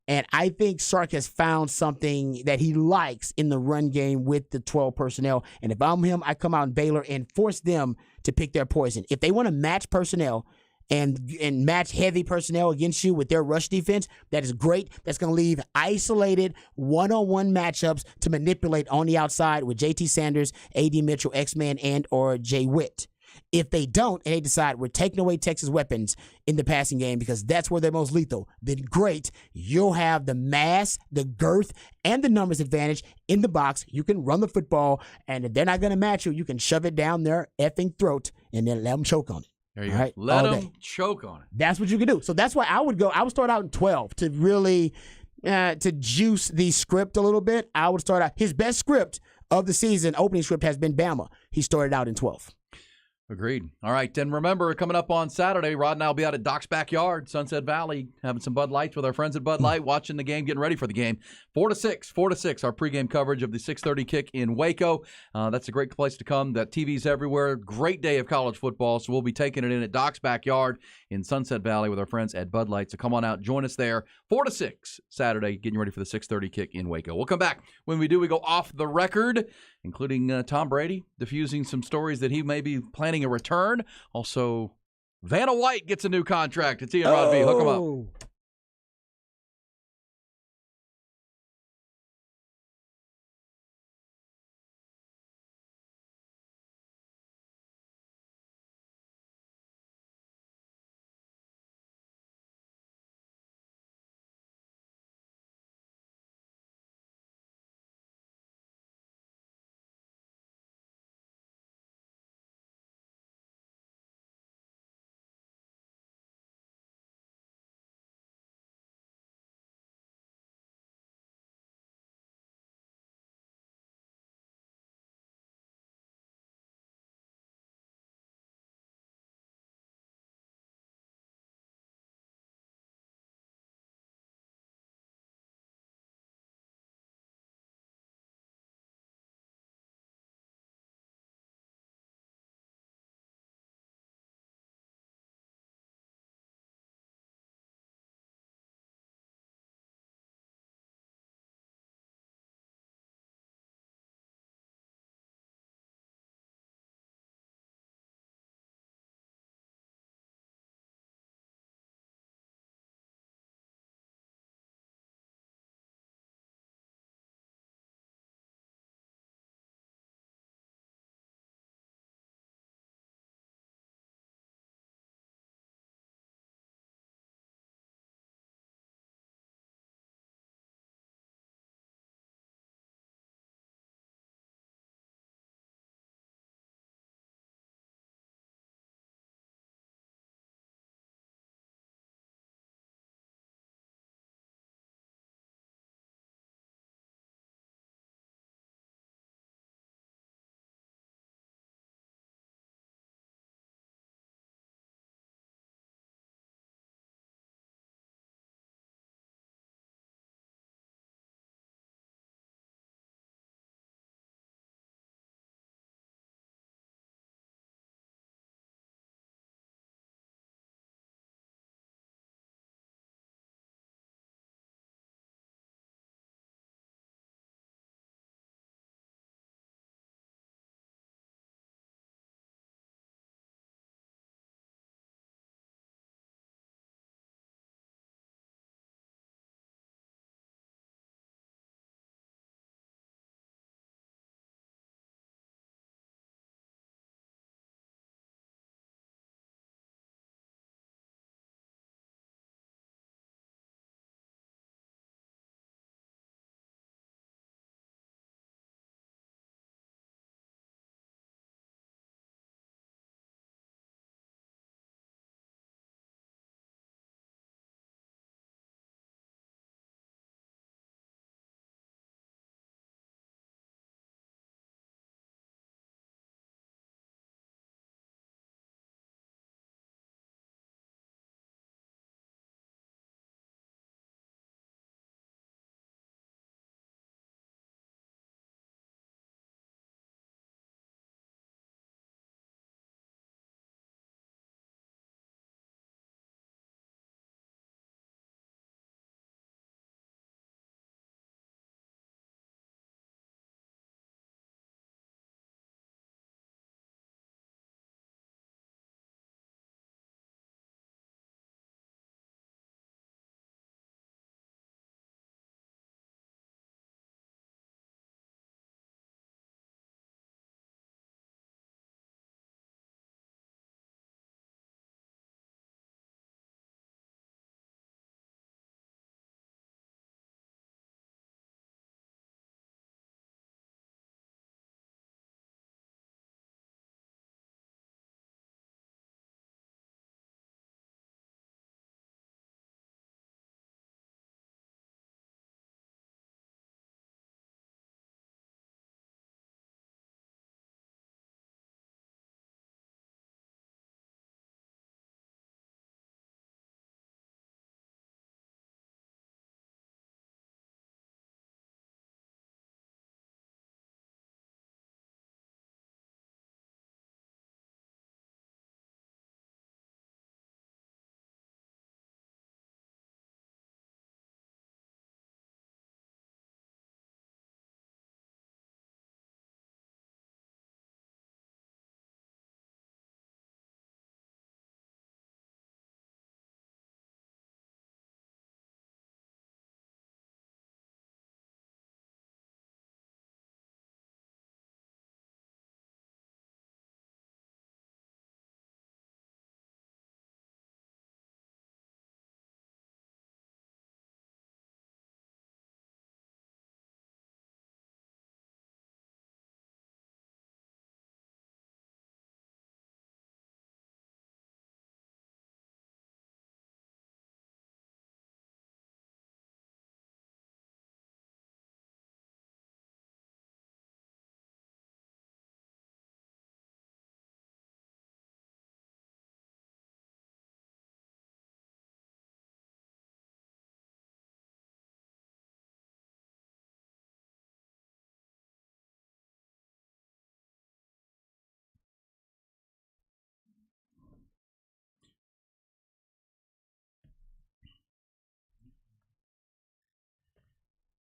Speaker 1: And I think Sark has found something that he likes in the run game with the 12 personnel. And if I'm him, I come out in Baylor and force them to pick their poison. If they want to match personnel and match heavy personnel against you with their rush defense, that is great. That's going to leave isolated one-on-one matchups to manipulate on the outside with JT Sanders, AD Mitchell, X-Man, and or Jay Witt. If they don't, and they decide we're taking away Texas weapons in the passing game because that's where they're most lethal, then great. You'll have the mass, the girth, and the numbers advantage in the box. You can run the football, and if they're not going to match you, you can shove it down their effing throat and then let them choke on it.
Speaker 2: There you
Speaker 1: go.
Speaker 2: Right? Let them choke on it.
Speaker 1: That's what you can do. So that's why I would start out in 12 to really to juice the script a little bit. I would start out. His best script of the season, opening script, has been Bama. He started out in 12.
Speaker 2: Agreed. All right. And remember, coming up on Saturday, Rod and I will be out at Doc's backyard, Sunset Valley, having some Bud Lights with our friends at Bud Light, watching the game, getting ready for the game. 4 to 6, our pregame coverage of the 6:30 kick in Waco. That's a great place to come. That TV's everywhere. Great day of college football. So we'll be taking it in at Doc's backyard in Sunset Valley with our friends at Bud Light. So come on out, join us there. 4 to 6 Saturday, getting ready for the 6:30 kick in Waco. We'll come back. When we do, we go off the record, including Tom Brady diffusing some stories that he may be planning a return. Also, Vanna White gets a new contract. It's Ian Rod B. Hook 'em up.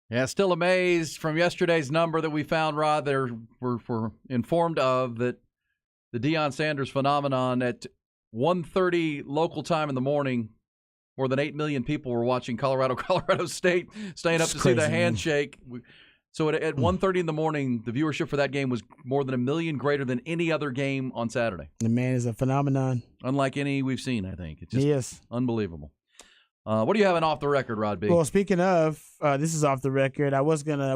Speaker 2: Yeah, still amazed from yesterday's number that we found, Rod. We're informed of that the Deion Sanders phenomenon at 1:30 local time in the morning. More than 8 million people were watching Colorado State, staying up to see the handshake. So at 1:30 in the morning, the viewership for that game was more than 1 million greater than any other game on Saturday.
Speaker 1: The man is a phenomenon.
Speaker 2: Unlike any we've seen, I think. It's just
Speaker 1: Yes.
Speaker 2: unbelievable. What do you have off the record, Rod B?
Speaker 1: Well, speaking of, this is off the record.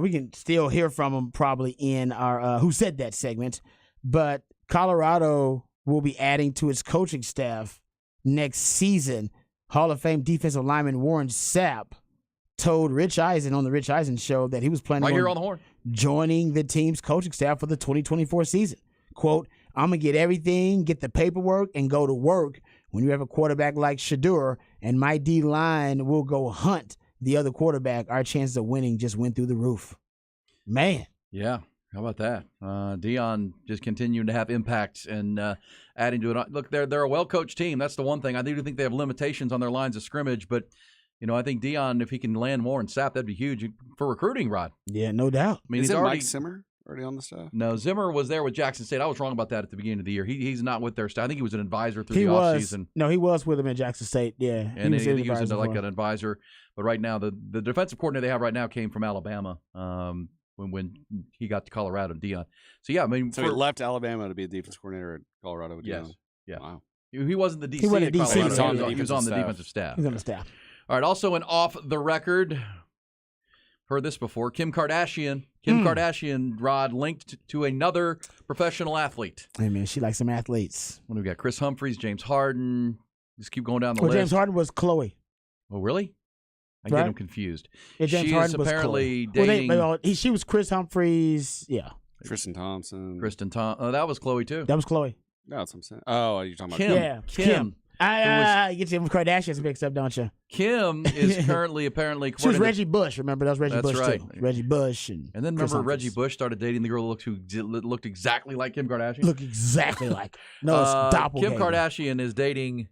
Speaker 1: We can still hear from him probably in our Who Said That segment, but Colorado will be adding to its coaching staff next season. Hall of Fame defensive lineman Warren Sapp told Rich Eisen on the Rich Eisen show that he was planning
Speaker 2: right here on the horn,
Speaker 1: joining the team's coaching staff for the 2024 season. Quote, I'm going to get everything, get the paperwork, and go to work. When you have a quarterback like Shedeur and my D-line will go hunt the other quarterback, our chances of winning just went through the roof. Man.
Speaker 2: Yeah. How about that? Deion just continuing to have impact and adding to it. Look, they're a well-coached team. That's the one thing. I do think they have limitations on their lines of scrimmage, but I think Deion, if he can land more and Sapp, that'd be huge for recruiting, Rod.
Speaker 1: Yeah, no doubt.
Speaker 2: I mean,
Speaker 4: Is
Speaker 2: he's
Speaker 4: it
Speaker 2: already,
Speaker 4: Mike Zimmer already on the staff?
Speaker 2: No, Zimmer was there with Jackson State. I was wrong about that at the beginning of the year. He's not with their staff. I think he was an advisor through the offseason.
Speaker 1: No, he was with him at Jackson State. Yeah,
Speaker 2: and he was like an advisor. But right now, the defensive coordinator they have right now came from Alabama. When he got to Colorado, Deion. So yeah, I mean,
Speaker 4: he left Alabama to be a defense coordinator at Colorado.
Speaker 2: Yes, yeah.
Speaker 4: Wow.
Speaker 2: He wasn't the DC.
Speaker 1: He wasn't
Speaker 2: at
Speaker 1: DC.
Speaker 2: Colorado.
Speaker 4: He was
Speaker 2: on the
Speaker 4: staff.
Speaker 2: defensive staff.
Speaker 1: He's on the staff.
Speaker 2: All right. Also, an off the record. Heard this before. Kim Kardashian, Rod, linked to another professional athlete.
Speaker 1: Hey man, she likes some athletes.
Speaker 2: What do we got? Chris Humphries, James Harden. Just keep going down the
Speaker 1: well,
Speaker 2: list.
Speaker 1: James Harden was Chloe.
Speaker 2: Oh, really? I
Speaker 1: Right?
Speaker 2: get him confused.
Speaker 1: Yeah, James
Speaker 2: she
Speaker 1: Harden
Speaker 2: is
Speaker 1: was
Speaker 2: apparently
Speaker 1: Chloe.
Speaker 2: dating.
Speaker 1: She was Chris Humphries. Yeah,
Speaker 4: Tristan Thompson.
Speaker 2: That was Chloe too.
Speaker 1: that was Chloe.
Speaker 4: No, that's what I'm saying. Oh, you're talking about
Speaker 2: Kim.
Speaker 1: Yeah,
Speaker 2: Kim.
Speaker 1: You get your Kardashians mixed up, don't you?
Speaker 2: Kim is currently apparently.
Speaker 1: She was Reggie Bush. Remember that was Reggie
Speaker 2: That's
Speaker 1: Bush
Speaker 2: right.
Speaker 1: too. Reggie Bush and
Speaker 2: then
Speaker 1: Chris
Speaker 2: remember
Speaker 1: Humphries.
Speaker 2: Reggie Bush started dating the girl who looked exactly like Kim Kardashian.
Speaker 1: Look exactly like. No, it's doppelganger.
Speaker 2: Kim Kardashian is dating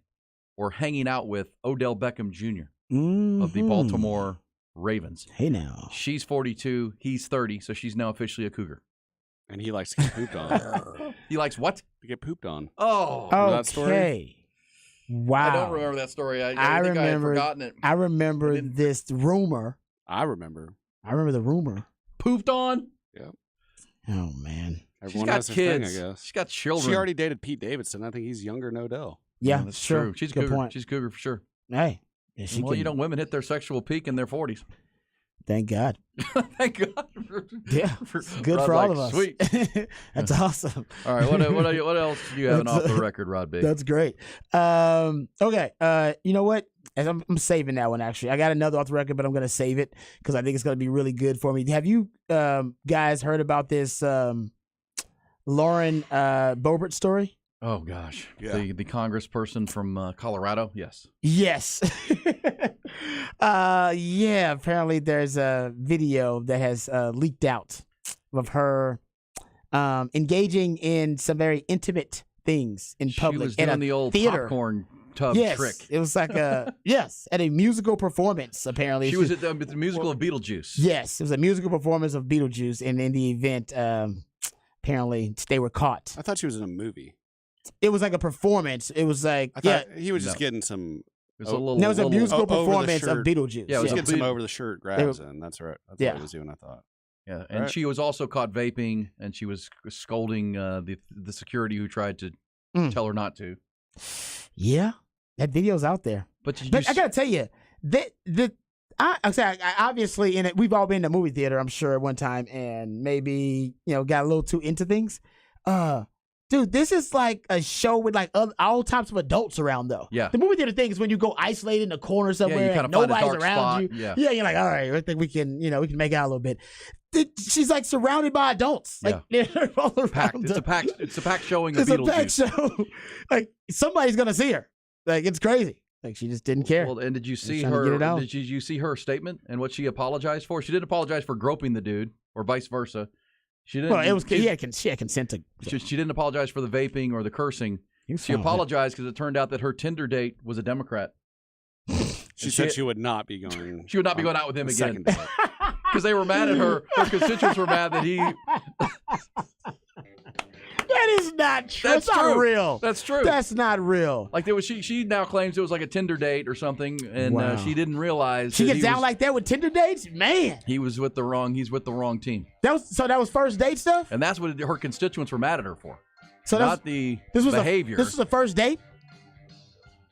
Speaker 2: or hanging out with Odell Beckham Jr. of the
Speaker 1: Mhm.
Speaker 2: Baltimore Ravens.
Speaker 1: Hey now.
Speaker 2: She's 42. He's 30, so she's now officially a cougar.
Speaker 4: And he likes to get pooped on.
Speaker 2: He likes what?
Speaker 4: To get pooped on.
Speaker 2: Oh.
Speaker 4: Remember that story?
Speaker 1: Okay. Wow.
Speaker 2: I don't remember that story. I think
Speaker 1: remember.
Speaker 2: I had forgotten it.
Speaker 1: I remember this rumor.
Speaker 4: I remember.
Speaker 1: I remember the rumor.
Speaker 2: Pooped on?
Speaker 4: Yep.
Speaker 1: Oh man.
Speaker 4: Everyone
Speaker 2: She's got
Speaker 4: has their
Speaker 2: kids.
Speaker 4: thing, I guess.
Speaker 2: She's got children.
Speaker 4: She already dated Pete Davidson. I think he's younger than Odell.
Speaker 1: Yeah,
Speaker 2: that's
Speaker 1: sure.
Speaker 2: true. She's a
Speaker 1: good
Speaker 2: cougar.
Speaker 1: point.
Speaker 2: She's a cougar for sure.
Speaker 1: Hey. Yeah, she
Speaker 2: Well,
Speaker 1: can,
Speaker 2: women hit their sexual peak in their 40s.
Speaker 1: Thank God.
Speaker 2: Thank God.
Speaker 1: Yeah. Good
Speaker 2: Rod's
Speaker 1: for all
Speaker 2: like,
Speaker 1: of us.
Speaker 2: Sweet.
Speaker 1: That's awesome.
Speaker 2: All right. What else do you have off the record, Rod B?
Speaker 1: That's great. Okay. You know what? I'm saving that one, actually. I got another off the record, but I'm going to save it because I think it's going to be really good for me. Have you guys heard about this Lauren Boebert story?
Speaker 2: Oh, gosh.
Speaker 4: Yeah.
Speaker 2: The congressperson from Colorado? Yes.
Speaker 1: Yes. Yeah, apparently there's a video that has leaked out of her engaging in some very intimate things in public.
Speaker 2: She was
Speaker 1: in
Speaker 2: doing
Speaker 1: a
Speaker 2: the old
Speaker 1: theater.
Speaker 2: popcorn tub
Speaker 1: Yes,
Speaker 2: trick.
Speaker 1: it was like at a musical performance, apparently.
Speaker 2: She was at the musical of Beetlejuice.
Speaker 1: Yes, it was a musical performance of Beetlejuice, and in the event, apparently they were caught.
Speaker 4: I thought she was in a movie.
Speaker 1: It was like a performance. It was like,
Speaker 4: I thought he was just getting some.
Speaker 2: It was a little.
Speaker 1: That was a
Speaker 2: little-
Speaker 1: musical
Speaker 4: over the
Speaker 1: performance of
Speaker 4: shirt.
Speaker 1: Beetlejuice.
Speaker 2: Yeah, it was
Speaker 4: Just
Speaker 2: a
Speaker 4: getting some
Speaker 2: beat-
Speaker 4: over the shirt grabs in. That's right. That's what he was doing. I thought.
Speaker 2: Yeah, and
Speaker 4: Right.
Speaker 2: she was also caught vaping, and she was scolding the security who tried to tell her not to.
Speaker 1: Yeah, that video's out there.
Speaker 2: But
Speaker 1: I gotta tell you, I obviously in it. We've all been to movie theater, I'm sure, at one time, and maybe got a little too into things. Dude, this is like a show with like all types of adults around, though.
Speaker 2: Yeah.
Speaker 1: The movie theater thing is when you go isolated in a corner somewhere
Speaker 2: kinda
Speaker 1: and
Speaker 2: find a
Speaker 1: nobody's
Speaker 2: dark
Speaker 1: around
Speaker 2: spot.
Speaker 1: you.
Speaker 2: Yeah.
Speaker 1: You're like, all right, I think we can, we can make out a little bit. She's like surrounded by adults. Like they're all around
Speaker 2: Packed.
Speaker 1: her.
Speaker 2: It's a packed showing of
Speaker 1: It's a
Speaker 2: Beetlejuice.
Speaker 1: packed show. Like somebody's gonna see her. Like it's crazy. Like she just didn't care.
Speaker 2: Well, and did you see
Speaker 1: trying to get it
Speaker 2: her?
Speaker 1: out.
Speaker 2: Did you see her statement and what she apologized for? She didn't apologize for groping the dude, or vice versa. She didn't.
Speaker 1: Well, it was she had consent to.
Speaker 2: She didn't apologize for the vaping or the cursing. She apologized because it turned out that her Tinder date was a Democrat.
Speaker 4: She said she would not be going.
Speaker 2: She would not be going out with him again.
Speaker 4: Second date.
Speaker 2: because they were mad at her. Her constituents were mad that he.
Speaker 1: That is not true.
Speaker 2: That's
Speaker 1: That's not
Speaker 2: true.
Speaker 1: real.
Speaker 2: That's true.
Speaker 1: That's not real.
Speaker 2: Like there was, she now claims it was like a Tinder date or something, and
Speaker 1: Wow.
Speaker 2: she didn't realize
Speaker 1: She
Speaker 2: that
Speaker 1: gets
Speaker 2: he
Speaker 1: down
Speaker 2: was,
Speaker 1: like that with Tinder dates? Man.
Speaker 2: he's with the wrong team,
Speaker 1: That was first date stuff?
Speaker 2: and that's what her constituents were mad at her for.
Speaker 1: So
Speaker 2: Not the
Speaker 1: this was
Speaker 2: behavior.
Speaker 1: This was the first date?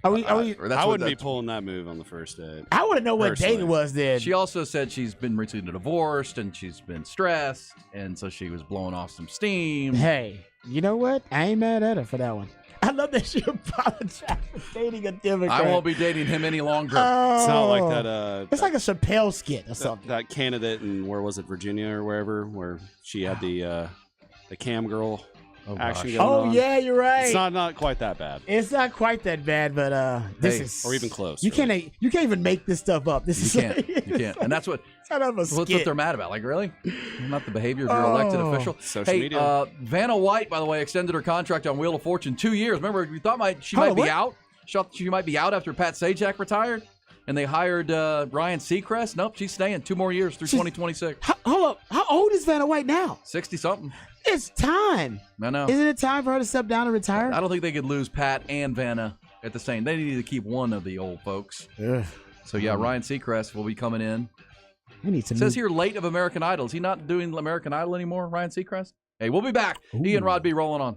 Speaker 1: Are we
Speaker 2: Or that's
Speaker 4: I
Speaker 2: what
Speaker 4: wouldn't be
Speaker 2: that's-
Speaker 4: pulling that move on the first date.
Speaker 1: I want to know what date
Speaker 4: Personally.
Speaker 1: it was then.
Speaker 2: She also said she's been recently divorced and she's been stressed, and so she was blowing off some steam.
Speaker 1: Hey, you know what? I ain't mad at her for that one. I love that she apologized for dating a Democrat.
Speaker 2: I won't be dating him any longer.
Speaker 4: It's not like that.
Speaker 1: It's like a Chappelle skit or
Speaker 4: that,
Speaker 1: something.
Speaker 4: that candidate in where was it, Virginia or wherever, where she had the cam girl action going
Speaker 1: Oh
Speaker 4: on.
Speaker 1: yeah, you're right.
Speaker 4: It's not quite that bad,
Speaker 1: It's not quite that bad, but this
Speaker 2: Hey,
Speaker 1: is
Speaker 4: or even close.
Speaker 1: You can't even make this stuff up. This is
Speaker 2: You can't. And that's what
Speaker 1: it's kind of a
Speaker 2: that's what
Speaker 1: skit.
Speaker 2: they're mad about. Like, really? Not the behavior of your elected
Speaker 1: Oh.
Speaker 2: official.
Speaker 4: Social
Speaker 2: hey,
Speaker 4: media.
Speaker 2: Vanna White, by the way, extended her contract on Wheel of Fortune 2 years. Remember, we thought she
Speaker 1: Hold
Speaker 2: might
Speaker 1: on,
Speaker 2: be
Speaker 1: what?
Speaker 2: out. She might be out after Pat Sajak retired, and they hired Ryan Seacrest. Nope, she's staying 2 more years through 2026.
Speaker 1: Hold up. How old is Vanna White now?
Speaker 2: 60-something.
Speaker 1: It's time.
Speaker 2: I know.
Speaker 1: Isn't it time for her to step down and retire?
Speaker 2: I don't think they could lose Pat and Vanna at the same. They need to keep one of the old folks.
Speaker 1: Ugh.
Speaker 2: So yeah, Ryan Seacrest will be coming in.
Speaker 1: We need to
Speaker 2: It says here late of American Idol. Is he not doing American Idol anymore, Ryan Seacrest? Hey, we'll be back. He and Rod B rolling on.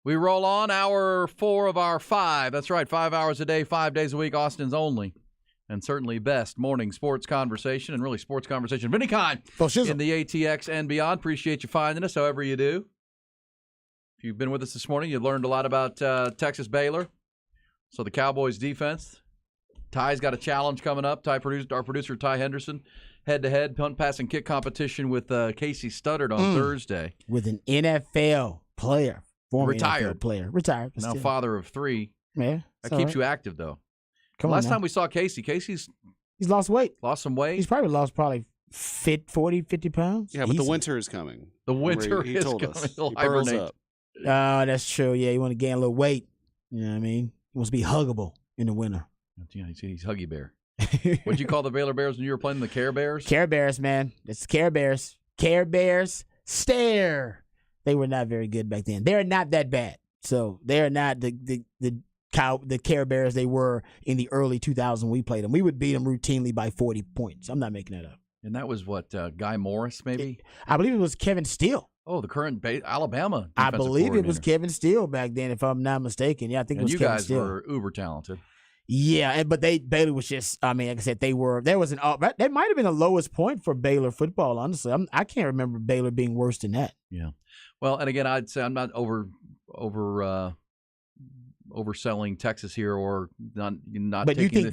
Speaker 2: We roll on hour 4 of our 5. That's right, 5 hours a day, 5 days a week, Austin's only and certainly best morning sports conversation, and really sports conversation of any kind in the ATX and beyond. Appreciate you finding us however you do. If you've been with us this morning, you learned a lot about Texas Baylor. So the Cowboys defense. Ty's got a challenge coming up. Our producer Ty Henderson, head-to-head punt, pass, and kick competition with Casey Studdard on Thursday.
Speaker 1: With an NFL player. Former
Speaker 2: Retired.
Speaker 1: NFL player. Retired.
Speaker 2: Now
Speaker 1: still.
Speaker 2: father of 3.
Speaker 1: Yeah.
Speaker 2: That keeps you active, though. Last time we saw Casey's
Speaker 1: lost weight.
Speaker 2: Lost some weight.
Speaker 1: He's probably lost 40, 50 pounds.
Speaker 4: Yeah, but the winter is coming.
Speaker 2: The winter
Speaker 4: he
Speaker 2: is
Speaker 4: told
Speaker 2: coming.
Speaker 4: us.
Speaker 2: He'll
Speaker 4: He burrows
Speaker 2: hibernate.
Speaker 4: up.
Speaker 1: Oh, that's true. Yeah, you want to gain a little weight. You know what I mean? He wants to be huggable in the winter.
Speaker 2: Yeah, he's Huggy Bear. What'd you call the Baylor Bears when you were playing the Care Bears?
Speaker 1: Care Bears, man. It's the Care Bears. Care Bears stare. They were not very good back then. They're not that bad. So they're not the Care Bears they were in the early 2000s when we played them. We would beat them routinely by 40 points. I'm not making that up.
Speaker 2: And that was what, Guy Morris, maybe?
Speaker 1: I believe it was Kevin Steele.
Speaker 2: Oh, the current Alabama
Speaker 1: I
Speaker 2: defensive
Speaker 1: believe it was
Speaker 2: coordinator.
Speaker 1: Kevin Steele back then, if I'm not mistaken. Yeah, I think it
Speaker 2: And
Speaker 1: was
Speaker 2: you
Speaker 1: Kevin
Speaker 2: guys
Speaker 1: Steele.
Speaker 2: were uber talented.
Speaker 1: Yeah, but Baylor was just, I mean, like I said, there was that might have been the lowest point for Baylor football, honestly. I can't remember Baylor being worse than that.
Speaker 2: Yeah. Well, and again, I'd say I'm not overselling Texas here, or not.
Speaker 1: But you think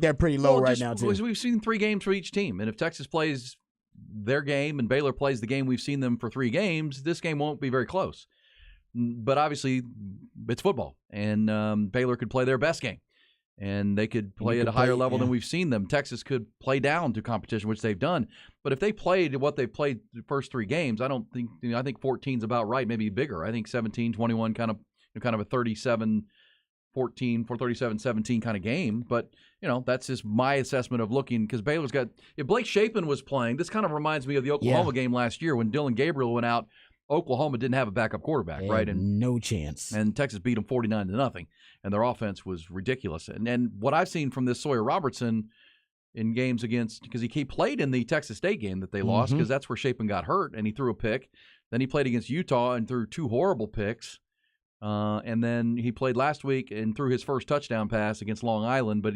Speaker 1: they're pretty low right now too.
Speaker 2: Because we've seen 3 games for each team, and if Texas plays their game and Baylor plays the game we've seen them for 3 games, this game won't be very close. But obviously, it's football, and Baylor could play their best game, and they could play at a higher level than we've seen them. Texas could play down to competition, which they've done. But if they played what they played the first 3 games, I think 14's about right, maybe bigger. I think 17, 21 kind of a 37. 14, 37-17 kind of game. But, that's just my assessment of looking, because Baylor's got – if Blake Shapen was playing, this kind of reminds me of the Oklahoma game last year when Dylan Gabriel went out. Oklahoma didn't have a backup quarterback, right? And
Speaker 1: no chance.
Speaker 2: And Texas beat them 49-0, and their offense was ridiculous. And what I've seen from this Sawyer Robertson in games against – because he played in the Texas State game that they lost, because that's where Shapen got hurt, and he threw a pick. Then he played against Utah and threw 2 horrible picks. And then he played last week and threw his first touchdown pass against Long Island. But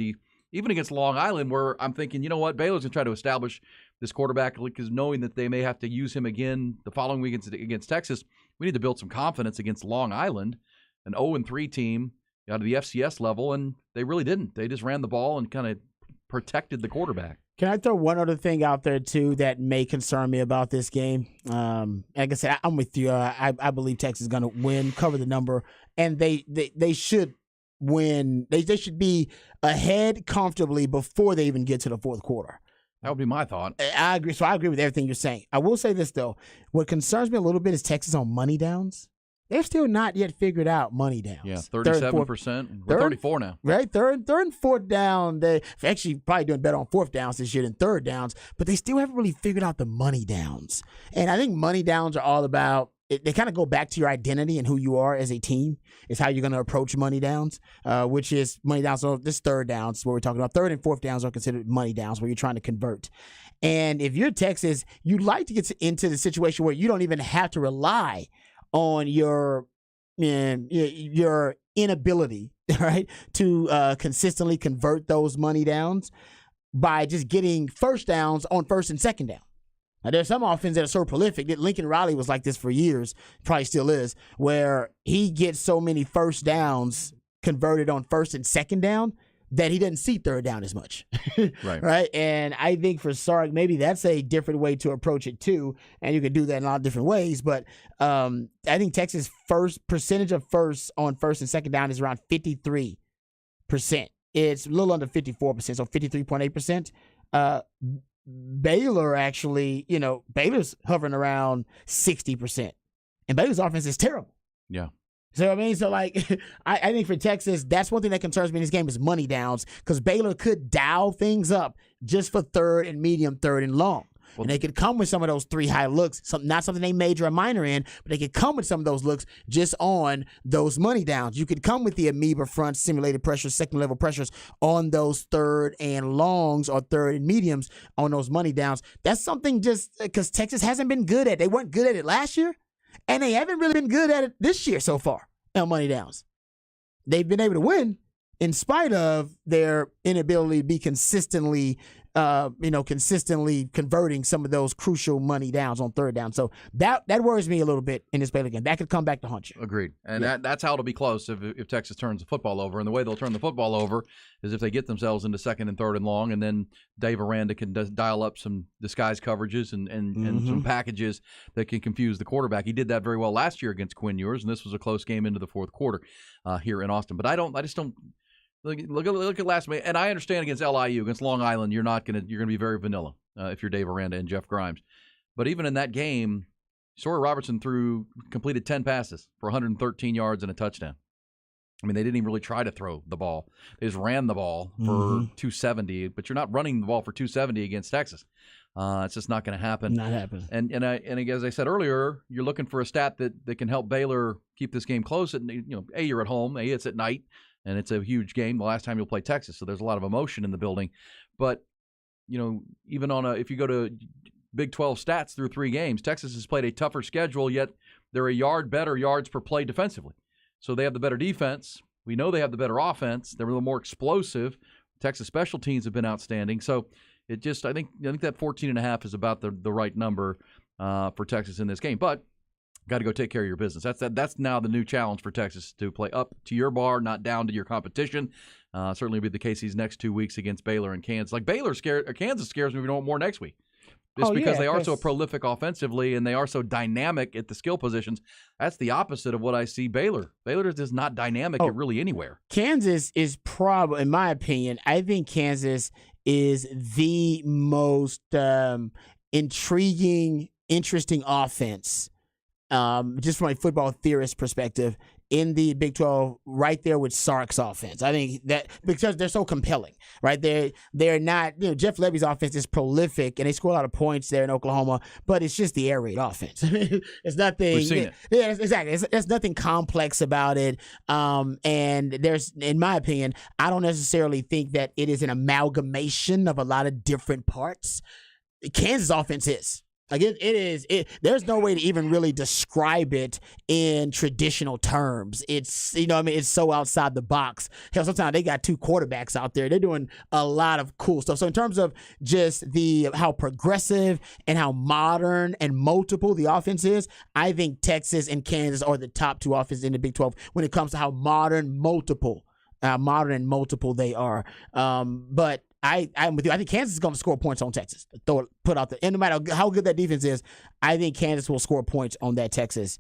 Speaker 2: even against Long Island, where I'm thinking, you know what, Baylor's going to try to establish this quarterback, because knowing that they may have to use him again the following week against Texas, we need to build some confidence against Long Island, an 0-3 team out of the FCS level, and they really didn't. They just ran the ball and kind of protected the quarterback.
Speaker 1: Can I throw one other thing out there, too, that may concern me about this game? Like I said, I'm with you. I believe Texas is going to win, cover the number, and they should win. They should be ahead comfortably before they even get to the fourth quarter.
Speaker 2: That would be my thought.
Speaker 1: I agree. So I agree with everything you're saying. I will say this, though. What concerns me a little bit is Texas on money downs. They've still not yet figured out money downs.
Speaker 2: Yeah, 37%. We're 34 now.
Speaker 1: Right? Third and fourth down. They're actually probably doing better on fourth downs this year than third downs, but they still haven't really figured out the money downs. And I think money downs are all about, they kind of go back to your identity and who you are as a team, is how you're going to approach money downs, which is money downs. So this third downs, what we're talking about. Third and fourth downs are considered money downs where you're trying to convert. And if you're Texas, you'd like to get into the situation where you don't even have to rely on your inability, right, to consistently convert those money downs by just getting first downs on first and second down. Now, there's some offenses that are so prolific that Lincoln Riley was like this for years, probably still is, where he gets so many first downs converted on first and second down that he doesn't see third down as much. Right. And I think for Sark, maybe that's a different way to approach it too. And you can do that in a lot of different ways. But I think Texas' percentage of first on first and second down is around 53%. It's a little under 54%, so 53.8%. Baylor actually, Baylor's hovering around 60%. And Baylor's offense is terrible.
Speaker 2: Yeah.
Speaker 1: So, I think for Texas, that's one thing that concerns me in this game is money downs, because Baylor could dial things up just for third and medium, third and long. And they could come with some of those 3 high looks, not something they major or minor in, but they could come with some of those looks just on those money downs. You could come with the amoeba front simulated pressures, second level pressures on those third and longs or third and mediums on those money downs. That's something just because Texas hasn't been good at it. They weren't good at it last year. And they haven't really been good at it this year so far. money downs. They've been able to win in spite of their inability to be consistently converting some of those crucial money downs on third down. So that worries me a little bit in this Baylor game. That could come back to haunt you.
Speaker 2: Agreed. And that's how it'll be close if Texas turns the football over. And the way they'll turn the football over is if they get themselves into second and third and long, and then Dave Aranda can dial up some disguise coverages and some packages that can confuse the quarterback. He did that very well last year against Quinn Ewers, and this was a close game into the fourth quarter here in Austin. But I just don't. Look at last week, and I understand against LIU, against Long Island, you're gonna be very vanilla if you're Dave Aranda and Jeff Grimes. But even in that game, Sawyer Robertson completed 10 passes for 113 yards and a touchdown. I mean, they didn't even really try to throw the ball; they just ran the ball for 270. But you're not running the ball for 270 against Texas. It's just not going to happen.
Speaker 1: Not happening.
Speaker 2: And as I said earlier, you're looking for a stat that can help Baylor keep this game close. And you're at home. It's at night. And it's a huge game. The last time you'll play Texas, so there's a lot of emotion in the building. But, even if you go to Big 12 stats through 3 games, Texas has played a tougher schedule, yet they're a yard better yards per play defensively. So they have the better defense. We know they have the better offense. They're a little more explosive. Texas special teams have been outstanding. So I think that 14.5 is about the right number for Texas in this game. But got to go take care of your business. That's now the new challenge for Texas, to play up to your bar, not down to your competition. Certainly will be the case these next 2 weeks against Baylor and Kansas. Like Kansas scares me more next week. Just because they are so prolific offensively and they are so dynamic at the skill positions. That's the opposite of what I see Baylor. Baylor is not dynamic at really anywhere.
Speaker 1: Kansas is probably, in my opinion, I think Kansas is the most intriguing, interesting offense. Just from a football theorist perspective, in the Big 12, right there with Sark's offense. I think that because they're so compelling, right? They're not, Jeff Levy's offense is prolific and they score a lot of points there in Oklahoma, but it's just the air raid offense. It's nothing.
Speaker 2: We've seen it.
Speaker 1: Yeah, exactly. There's nothing complex about it. And there's, in my opinion, I don't necessarily think that it is an amalgamation of a lot of different parts. Kansas offense is. Like it is. There's no way to even really describe it in traditional terms. It's it's so outside the box. Hell, sometimes they got 2 quarterbacks out there. They're doing a lot of cool stuff. So in terms of just how progressive and how modern and multiple the offense is, I think Texas and Kansas are the top 2 offenses in the Big 12 when it comes to how modern and multiple they are. But I'm with you. I think Kansas is going to score points on Texas. And no matter how good that defense is, I think Kansas will score points on that Texas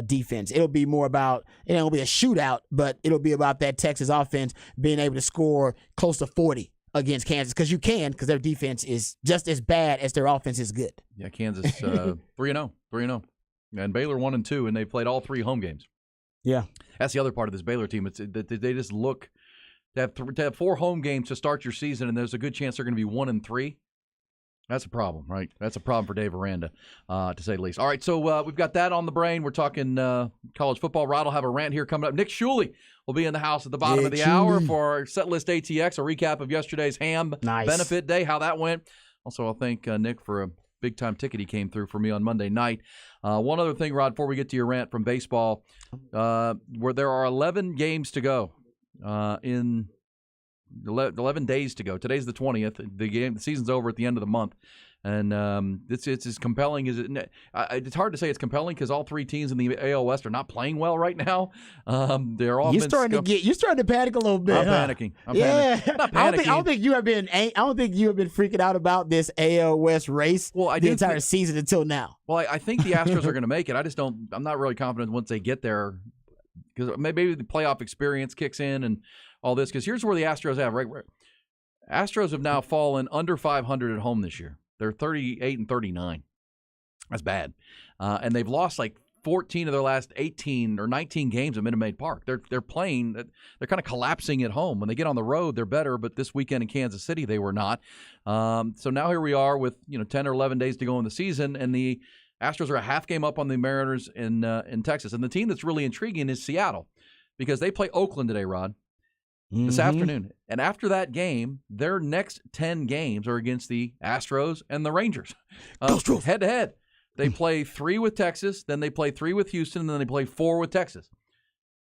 Speaker 1: defense. It'll be more about, it'll be a shootout, but it'll be about that Texas offense being able to score close to 40 against Kansas, because their defense is just as bad as their offense is good.
Speaker 2: Yeah, Kansas 3-0, and Baylor 1-2, and they played all 3 home games.
Speaker 1: Yeah,
Speaker 2: that's the other part of this Baylor team. It's that they just look. To have 4 home games to start your season, and there's a good chance they're going to be 1-3. That's a problem, right? That's a problem for Dave Aranda, to say the least. All right, so we've got that on the brain. We're talking college football. Rod will have a rant here coming up. Nick Shuley will be in the house at the bottom of the hour for our Set List ATX, a recap of yesterday's ham benefit day, how that went. Also, I'll thank Nick for a big-time ticket he came through for me on Monday night. One other thing, Rod, before we get to your rant from baseball, where there are 11 games to go. In 11 days to go. Today's the 20th. The season's over at the end of the month, and it's as compelling as it. It's hard to say it's compelling because all 3 teams in the AL West are not playing well right now. They're all.
Speaker 1: You're starting to panic a little bit.
Speaker 2: I'm panicking. Not panicking.
Speaker 1: I don't think you have been freaking out about this AL West race the entire season until now.
Speaker 2: Well, I think the Astros are going to make it. I'm not really confident once they get there. Because maybe the playoff experience kicks in and all this. Because here's where the Astros have. Right, Astros have now fallen under 500 at home this year. They're 38-39. That's bad. And they've lost like 14 of their last 18 or 19 games at Minute Maid Park. They're playing. They're kind of collapsing at home. When they get on the road, they're better. But this weekend in Kansas City, they were not. So now here we are with 10 or 11 days to go in the season, and the Astros are a half game up on the Mariners in Texas. And the team that's really intriguing is Seattle, because they play Oakland today, Rod, this afternoon. And after that game, their next 10 games are against the Astros and the Rangers. Head-to-head. They play 3 with Texas, then they play 3 with Houston, and then they play 4 with Texas.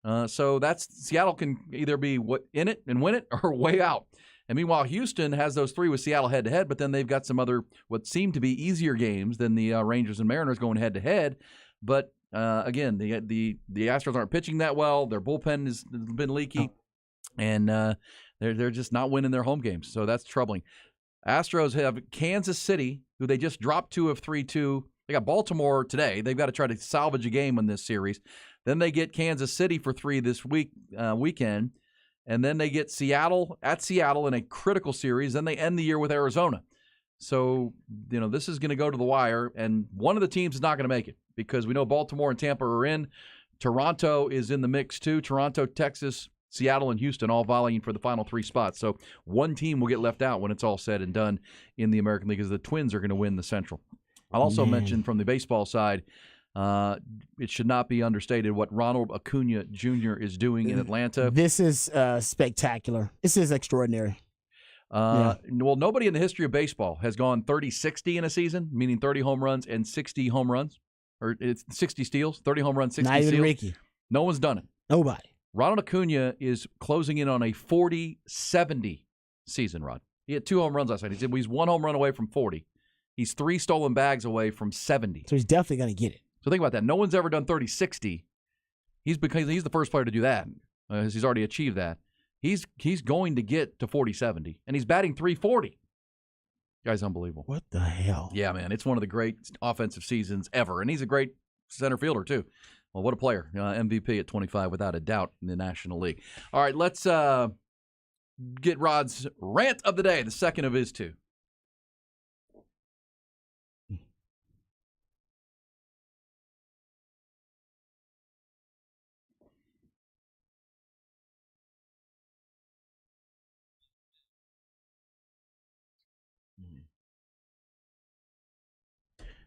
Speaker 2: So Seattle can either be in it and win it or way out. And meanwhile, Houston has those 3 with Seattle head-to-head, but then they've got some other what seem to be easier games than the Rangers and Mariners going head-to-head. But, again, the Astros aren't pitching that well. Their bullpen has been leaky, and they're just not winning their home games. So that's troubling. Astros have Kansas City, who they just dropped 2 of 3-2. They got Baltimore today. They've got to try to salvage a game in this series. Then they get Kansas City for 3 this weekend. And then they get Seattle in a critical series. Then they end the year with Arizona. So, this is going to go to the wire. And one of the teams is not going to make it because we know Baltimore and Tampa are in. Toronto is in the mix too. Toronto, Texas, Seattle, and Houston all volleying for the final 3 spots. So one team will get left out when it's all said and done in the American League because the Twins are going to win the Central. I'll also mention from the baseball side, it should not be understated what Ronald Acuna Jr. is doing in Atlanta.
Speaker 1: This is spectacular. This is extraordinary.
Speaker 2: Well, nobody in the history of baseball has gone 30-60 in a season, meaning 30 home runs and 60 home runs. Or it's 60 steals, 30 home runs, 60 steals.
Speaker 1: Not even Ricky.
Speaker 2: No one's done it.
Speaker 1: Nobody.
Speaker 2: Ronald Acuna is closing in on a 40-70 season, Rod. He had 2 home runs last night. He's 1 home run away from 40. He's 3 stolen bags away from 70.
Speaker 1: So he's definitely going to get it.
Speaker 2: So think about that. No one's ever done 30-60. He's the first player to do that. He's already achieved that. He's going to get to 40-70, and he's batting .340. Guy's unbelievable.
Speaker 1: What the hell?
Speaker 2: Yeah, man. It's one of the great offensive seasons ever, and he's a great center fielder, too. Well, what a player. MVP at 25, without a doubt, in the National League. All right, let's get Rod's rant of the day, the second of his 2.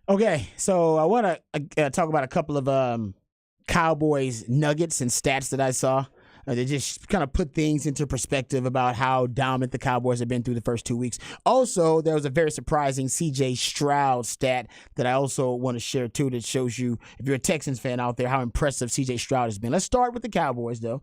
Speaker 1: Okay, so I want to talk about a couple of Cowboys nuggets and stats that I saw. They just kind of put things into perspective about how dominant the Cowboys have been through the first 2 weeks. Also, there was a very surprising C.J. Stroud stat that I also want to share, too, that shows you, if you're a Texans fan out there, how impressive C.J. Stroud has been. Let's start with the Cowboys, though,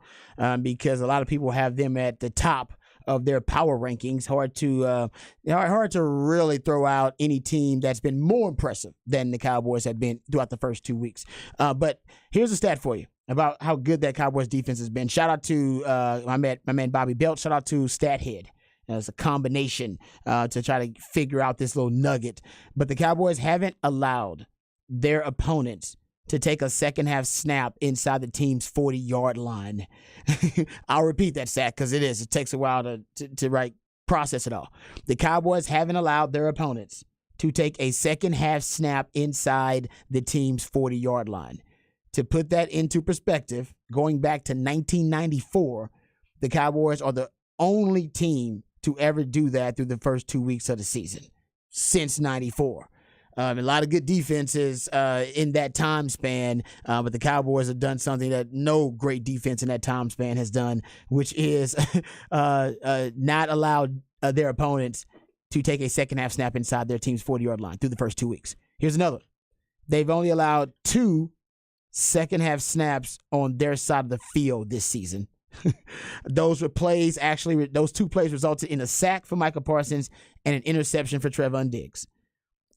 Speaker 1: because a lot of people have them at the top of their power rankings. Hard to really throw out any team that's been more impressive than the Cowboys have been throughout the first 2 weeks. But here's a stat for you about how good that Cowboys defense has been. Shout out to my man Bobby Belt. Shout out to StatHead. It's a combination to try to figure out this little nugget. But the Cowboys haven't allowed their opponents to take a second-half snap inside the team's 40-yard line. I'll repeat that stat because it takes a while to process it all. The Cowboys haven't allowed their opponents to take a second-half snap inside the team's 40-yard line. To put that into perspective, going back to 1994, the Cowboys are the only team to ever do that through the first 2 weeks of the season since 94. A lot of good defenses in that time span, but the Cowboys have done something that no great defense in that time span has done, which is not allowed their opponents to take a second-half snap inside their team's 40-yard line through the first 2 weeks. Here's another. They've only allowed 2 second-half snaps on their side of the field this season. Those 2 plays resulted in a sack for Micah Parsons and an interception for Trevon Diggs.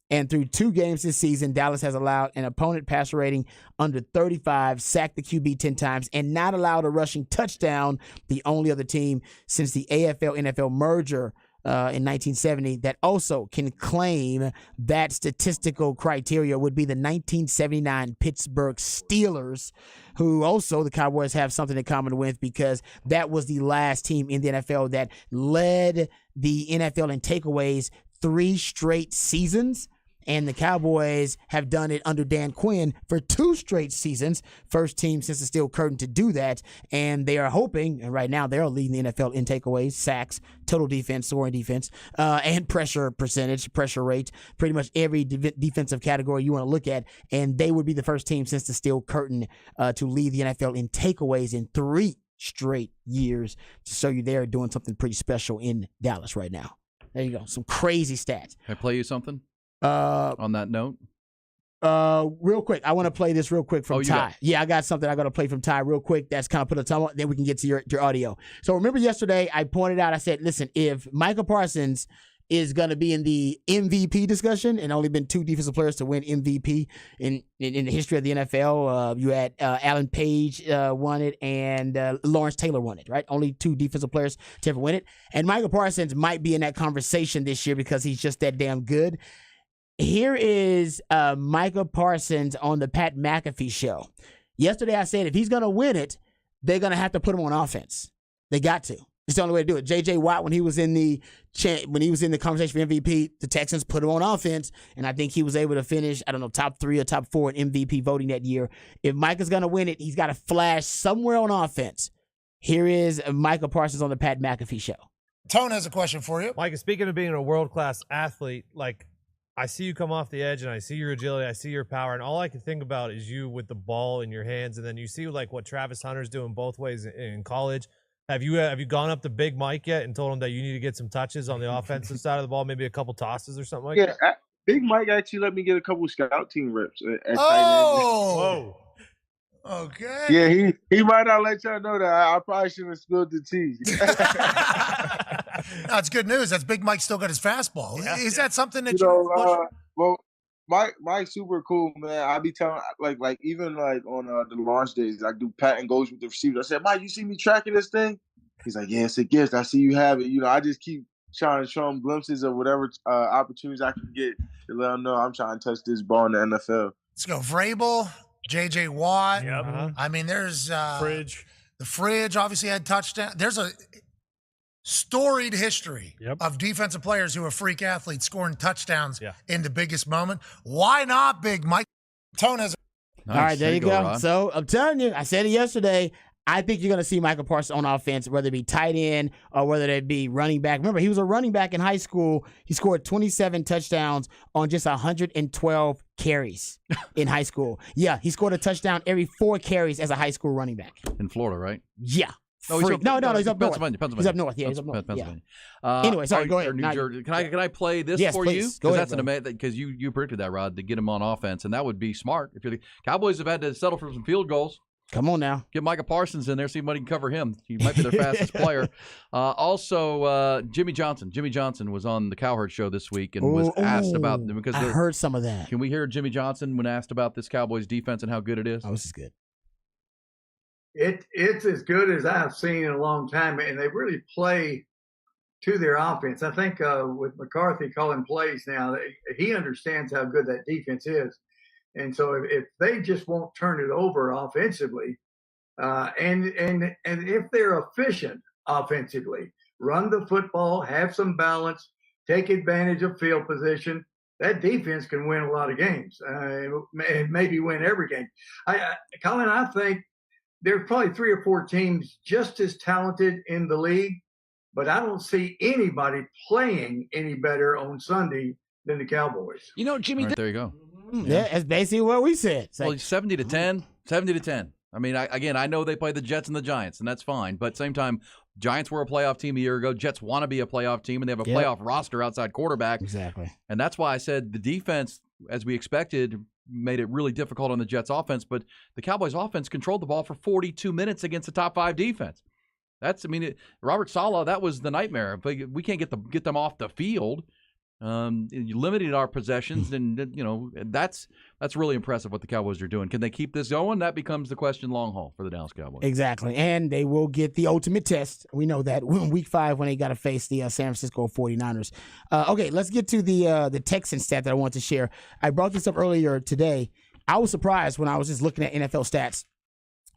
Speaker 1: And through 2 games this season, Dallas has allowed an opponent passer rating under 35, sacked the QB 10 times, and not allowed a rushing touchdown, the only other team since the AFL-NFL merger in 1970 that also can claim that statistical criteria would be the 1979 Pittsburgh Steelers, who also the Cowboys have something in common with because that was the last team in the NFL that led the NFL in takeaways 3 straight seasons. And the Cowboys have done it under Dan Quinn for 2 straight seasons. First team since the Steel Curtain to do that. And they are hoping, and right now they're leading the NFL in takeaways, sacks, total defense, scoring defense, and pressure percentage, pressure rate, pretty much every defensive category you want to look at. And they would be the first team since the Steel Curtain to lead the NFL in takeaways in 3 straight years. To show you they're doing something pretty special in Dallas right now. There you go. Some crazy stats.
Speaker 2: Can I play you something? On that note,
Speaker 1: Real quick, I want to play this real quick from
Speaker 2: you
Speaker 1: Ty.
Speaker 2: got it.
Speaker 1: Yeah, I got something I got to play from Ty real quick. That's kind of put a time on. Then we can get to your audio. So remember yesterday, I pointed out. I said, listen, if Micah Parsons is going to be in the MVP discussion, and only been 2 defensive players to win MVP in the history of the NFL. You had Alan Page won it, and Lawrence Taylor won it, right? Only 2 defensive players to ever win it. And Micah Parsons might be in that conversation this year because he's just that damn good. Here is Micah Parsons on the Pat McAfee show. Yesterday I said if he's going to win it, they're going to have to put him on offense. They got to. It's the only way to do it. J.J. Watt, when he was in the conversation for MVP, the Texans put him on offense, and I think he was able to finish, I don't know, top 3 or top 4 in MVP voting that year. If Micah's going to win it, he's got to flash somewhere on offense. Here is Micah Parsons on the Pat McAfee show.
Speaker 9: Tone has a question for you.
Speaker 11: Micah, speaking of being a world-class athlete, like, I see you come off the edge, and I see your agility, I see your power, and all I can think about is you with the ball in your hands, and then you see, like, what Travis Hunter's doing both ways in college. Have you gone up to Big Mike yet and told him that you need to get some touches on the offensive side of the ball, maybe a couple tosses or something like that?
Speaker 8: Yeah, Big Mike actually let me get a couple scout team reps at
Speaker 9: Oh! Okay.
Speaker 8: Yeah, he might not let y'all know that. I probably shouldn't have spilled the tea.
Speaker 9: That's good news. That's Big Mike still got his fastball. Is that something that
Speaker 8: well, Mike's super cool, man. I be telling like even like on the launch days, I do pat and goes with the receivers. I said, Mike, you see me tracking this thing? He's like, yeah, it's a gift. I see you have it. You know, I just keep trying to show him glimpses of whatever opportunities I can get to let him know I'm trying to touch this ball in the NFL.
Speaker 9: Let's go. Vrabel, J.J. Watt.
Speaker 11: Yep.
Speaker 9: I mean, there's
Speaker 11: Fridge.
Speaker 9: The Fridge obviously had touchdown. There's a storied history of defensive players who are freak athletes scoring touchdowns in the biggest moment. Why not Big Mike? Tone has
Speaker 1: All right, there you go.
Speaker 2: Rod.
Speaker 1: So I'm telling you, I said it yesterday. I think you're going to see Micah Parsons on offense, whether it be tight end or whether it be running back. Remember, he was a running back in high school. He scored 27 touchdowns on just 112 carries in high school. Yeah, he scored a touchdown every 4 carries as a high school running back.
Speaker 2: In Florida, right?
Speaker 1: Yeah.
Speaker 2: No,
Speaker 1: he's up north.
Speaker 2: Pennsylvania.
Speaker 1: He's up north. Yeah, he's up north.
Speaker 2: Pennsylvania.
Speaker 1: Anyway, sorry, go ahead.
Speaker 2: New Jersey. Can I play this
Speaker 1: Yes,
Speaker 2: for
Speaker 1: please.
Speaker 2: you?
Speaker 1: Go ahead,
Speaker 2: That's because you predicted that, Rod, to get him on offense, and that would be smart. If you're the Cowboys have had to settle for some field goals.
Speaker 1: Come on now.
Speaker 2: Get Micah Parsons in there, see if anybody can cover him. He might be their fastest player. Also, Jimmy Johnson. Jimmy Johnson was on the Cowherd show this week and was asked about because
Speaker 1: I heard some of that.
Speaker 2: Can we hear Jimmy Johnson when asked about this Cowboys defense and how good it is?
Speaker 1: Oh, this is good.
Speaker 12: It's as good as I've seen in a long time, and they really play to their offense. I think with McCarthy calling plays now, he understands how good that defense is. And so if they just won't turn it over offensively, and if they're efficient offensively, run the football, have some balance, take advantage of field position, that defense can win a lot of games, and maybe win every game. Colin, I think there's probably 3 or 4 teams just as talented in the league, but I don't see anybody playing any better on Sunday than the Cowboys.
Speaker 1: You know, Jimmy.
Speaker 2: Right, there you go.
Speaker 1: Yeah, that's basically what we said.
Speaker 2: Well, 70-10. 70-10. I mean, I know they play the Jets and the Giants, and that's fine. But at the same time, Giants were a playoff team a year ago. Jets want to be a playoff team, and they have a playoff roster outside quarterback.
Speaker 1: Exactly.
Speaker 2: And that's why I said the defense, as we expected, made it really difficult on the Jets' offense. But the Cowboys' offense controlled the ball for 42 minutes against the top 5 defense. Robert Saleh, that was the nightmare. We can't get them off the field. You limited our possessions, and that's really impressive what the Cowboys are doing. Can they keep this going? That becomes the question long haul for the Dallas Cowboys.
Speaker 1: Exactly, and they will get the ultimate test. We know that week 5 when they got to face the San Francisco 49ers. Okay, let's get to the Texan stat that I want to share. I brought this up earlier today. I was surprised when I was just looking at NFL stats.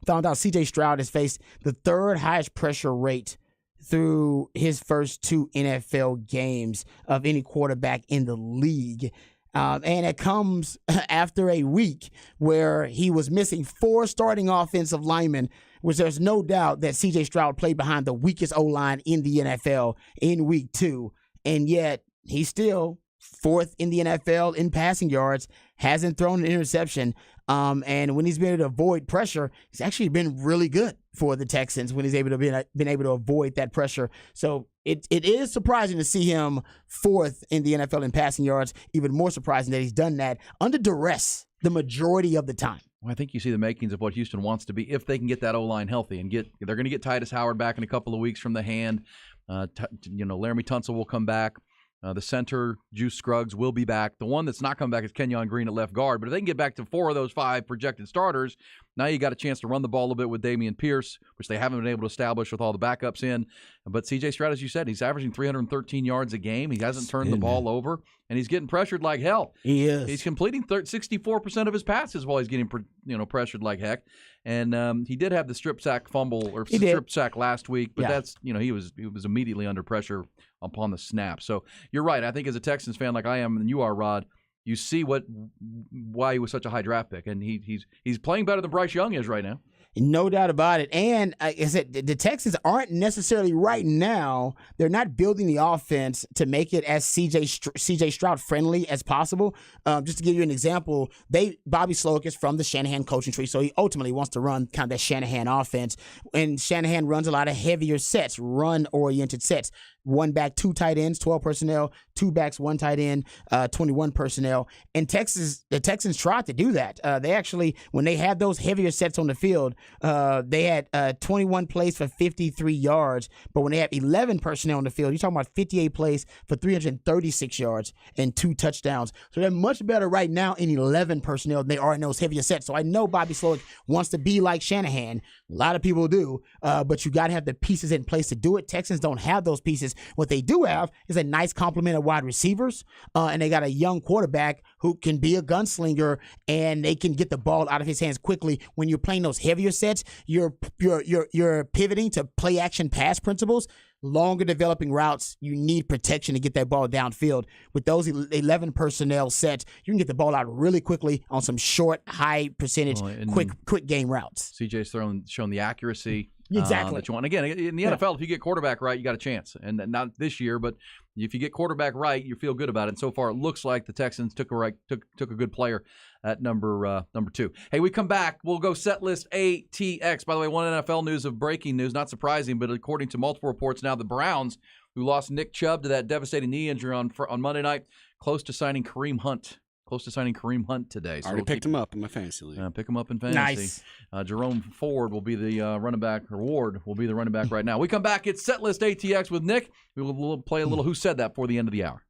Speaker 1: Found out C.J. Stroud has faced the 3rd highest pressure rate through his first 2 NFL games of any quarterback in the league. And it comes after a week where he was missing 4 starting offensive linemen, which there's no doubt that C.J. Stroud played behind the weakest O-line in the NFL in week 2. And yet he's still 4th in the NFL in passing yards, hasn't thrown an interception. And when he's been able to avoid pressure, he's actually been really good for the Texans when he's been able to avoid that pressure. So it is surprising to see him 4th in the NFL in passing yards. Even more surprising that he's done that under duress the majority of the time.
Speaker 2: Well, I think you see the makings of what Houston wants to be if they can get that O-line healthy and they're going to get Titus Howard back in a couple of weeks from the hand. Laramie Tunsil will come back. The center, Juice Scruggs, will be back. The one that's not coming back is Kenyon Green at left guard. But if they can get back to 4 of those 5 projected starters, now you got a chance to run the ball a little bit with Damian Pierce, which they haven't been able to establish with all the backups in. But C.J. Stroud, as you said, he's averaging 313 yards a game. He hasn't turned the ball over, and he's getting pressured like hell.
Speaker 1: He is.
Speaker 2: He's completing 64% of his passes while he's getting pressured like heck. And he did have the strip sack fumble or strip sack last week, but that's he was immediately under pressure upon the snap. So you're right. I think as a Texans fan like I am and you are, Rod, you see why he was such a high draft pick, and he's playing better than Bryce Young is right now.
Speaker 1: No doubt about it. And I said the Texans aren't necessarily right now. They're not building the offense to make it as CJ Stroud friendly as possible. Just to give you an example, Bobby Slowick is from the Shanahan coaching tree, so he ultimately wants to run kind of that Shanahan offense. And Shanahan runs a lot of heavier sets, run-oriented sets. 1 back, 2 tight ends, 12 personnel, 2 backs, 1 tight end, 21 personnel. And the Texans tried to do that. They actually, when they had those heavier sets on the field, they had 21 plays for 53 yards. But when they have 11 personnel on the field, you're talking about 58 plays for 336 yards and 2 touchdowns. So they're much better right now in 11 personnel than they are in those heavier sets. So I know Bobby Slowick wants to be like Shanahan. A lot of people do, but you got to have the pieces in place to do it. Texans don't have those pieces. What they do have is a nice complement of wide receivers, and they got a young quarterback who can be a gunslinger, and they can get the ball out of his hands quickly. When you're playing those heavier sets, you're pivoting to play action pass principles. Longer developing routes, you need protection to get that ball downfield. With those 11 personnel sets, you can get the ball out really quickly on some short, high percentage, quick game routes.
Speaker 2: CJ's shown the accuracy.
Speaker 1: Exactly.
Speaker 2: That you want. Again, in the NFL, if you get quarterback right, you got a chance. And not this year, but if you get quarterback right, you feel good about it. And so far, it looks like the Texans took a good player at number 2. Hey, we come back. We'll go set list ATX. By the way, one NFL news of breaking news, not surprising, but according to multiple reports now, the Browns, who lost Nick Chubb to that devastating knee injury on Monday night, close to signing Kareem Hunt today. So
Speaker 4: I already picked him up in my fantasy league.
Speaker 2: Pick him up in fantasy.
Speaker 1: Nice.
Speaker 2: Jerome Ford will be the running back, or Ward will be the running back right now. We come back. It's Set List ATX with Nick. We will play a little Who Said That for the end of the hour.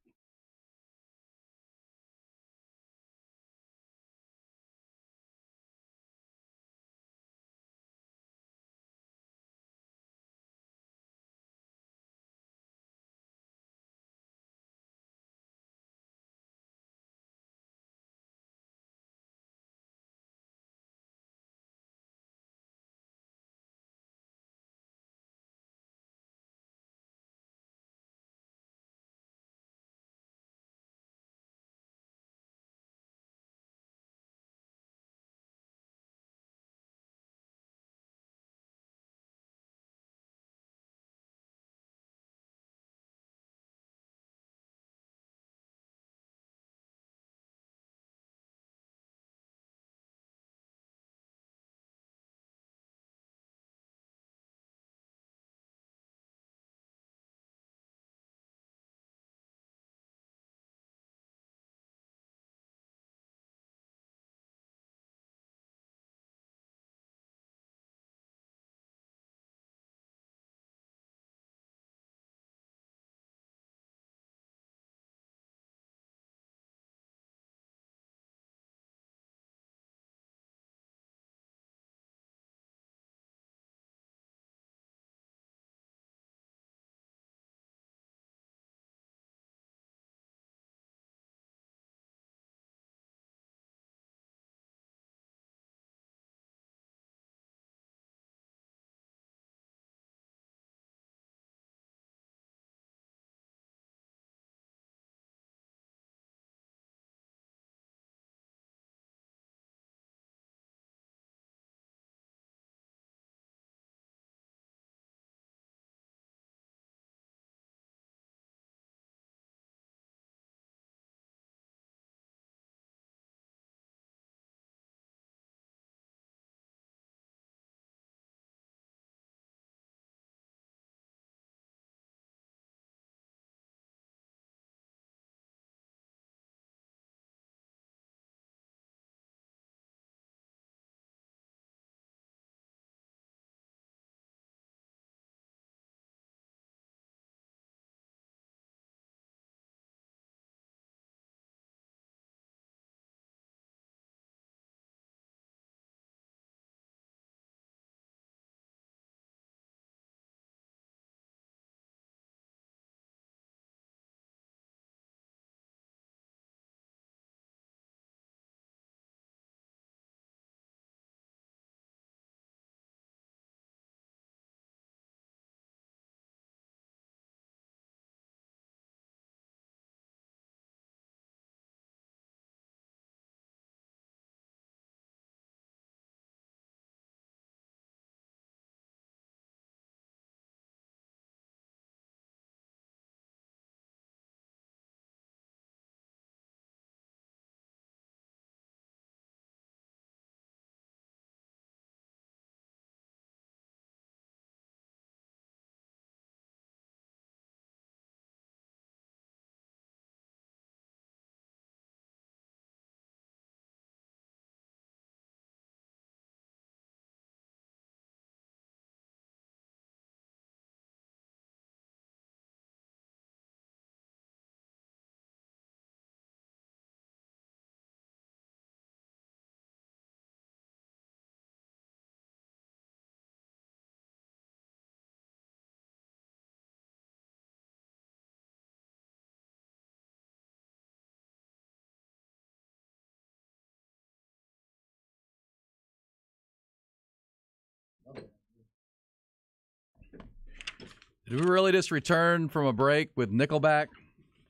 Speaker 2: Did we really just return from a break with Nickelback?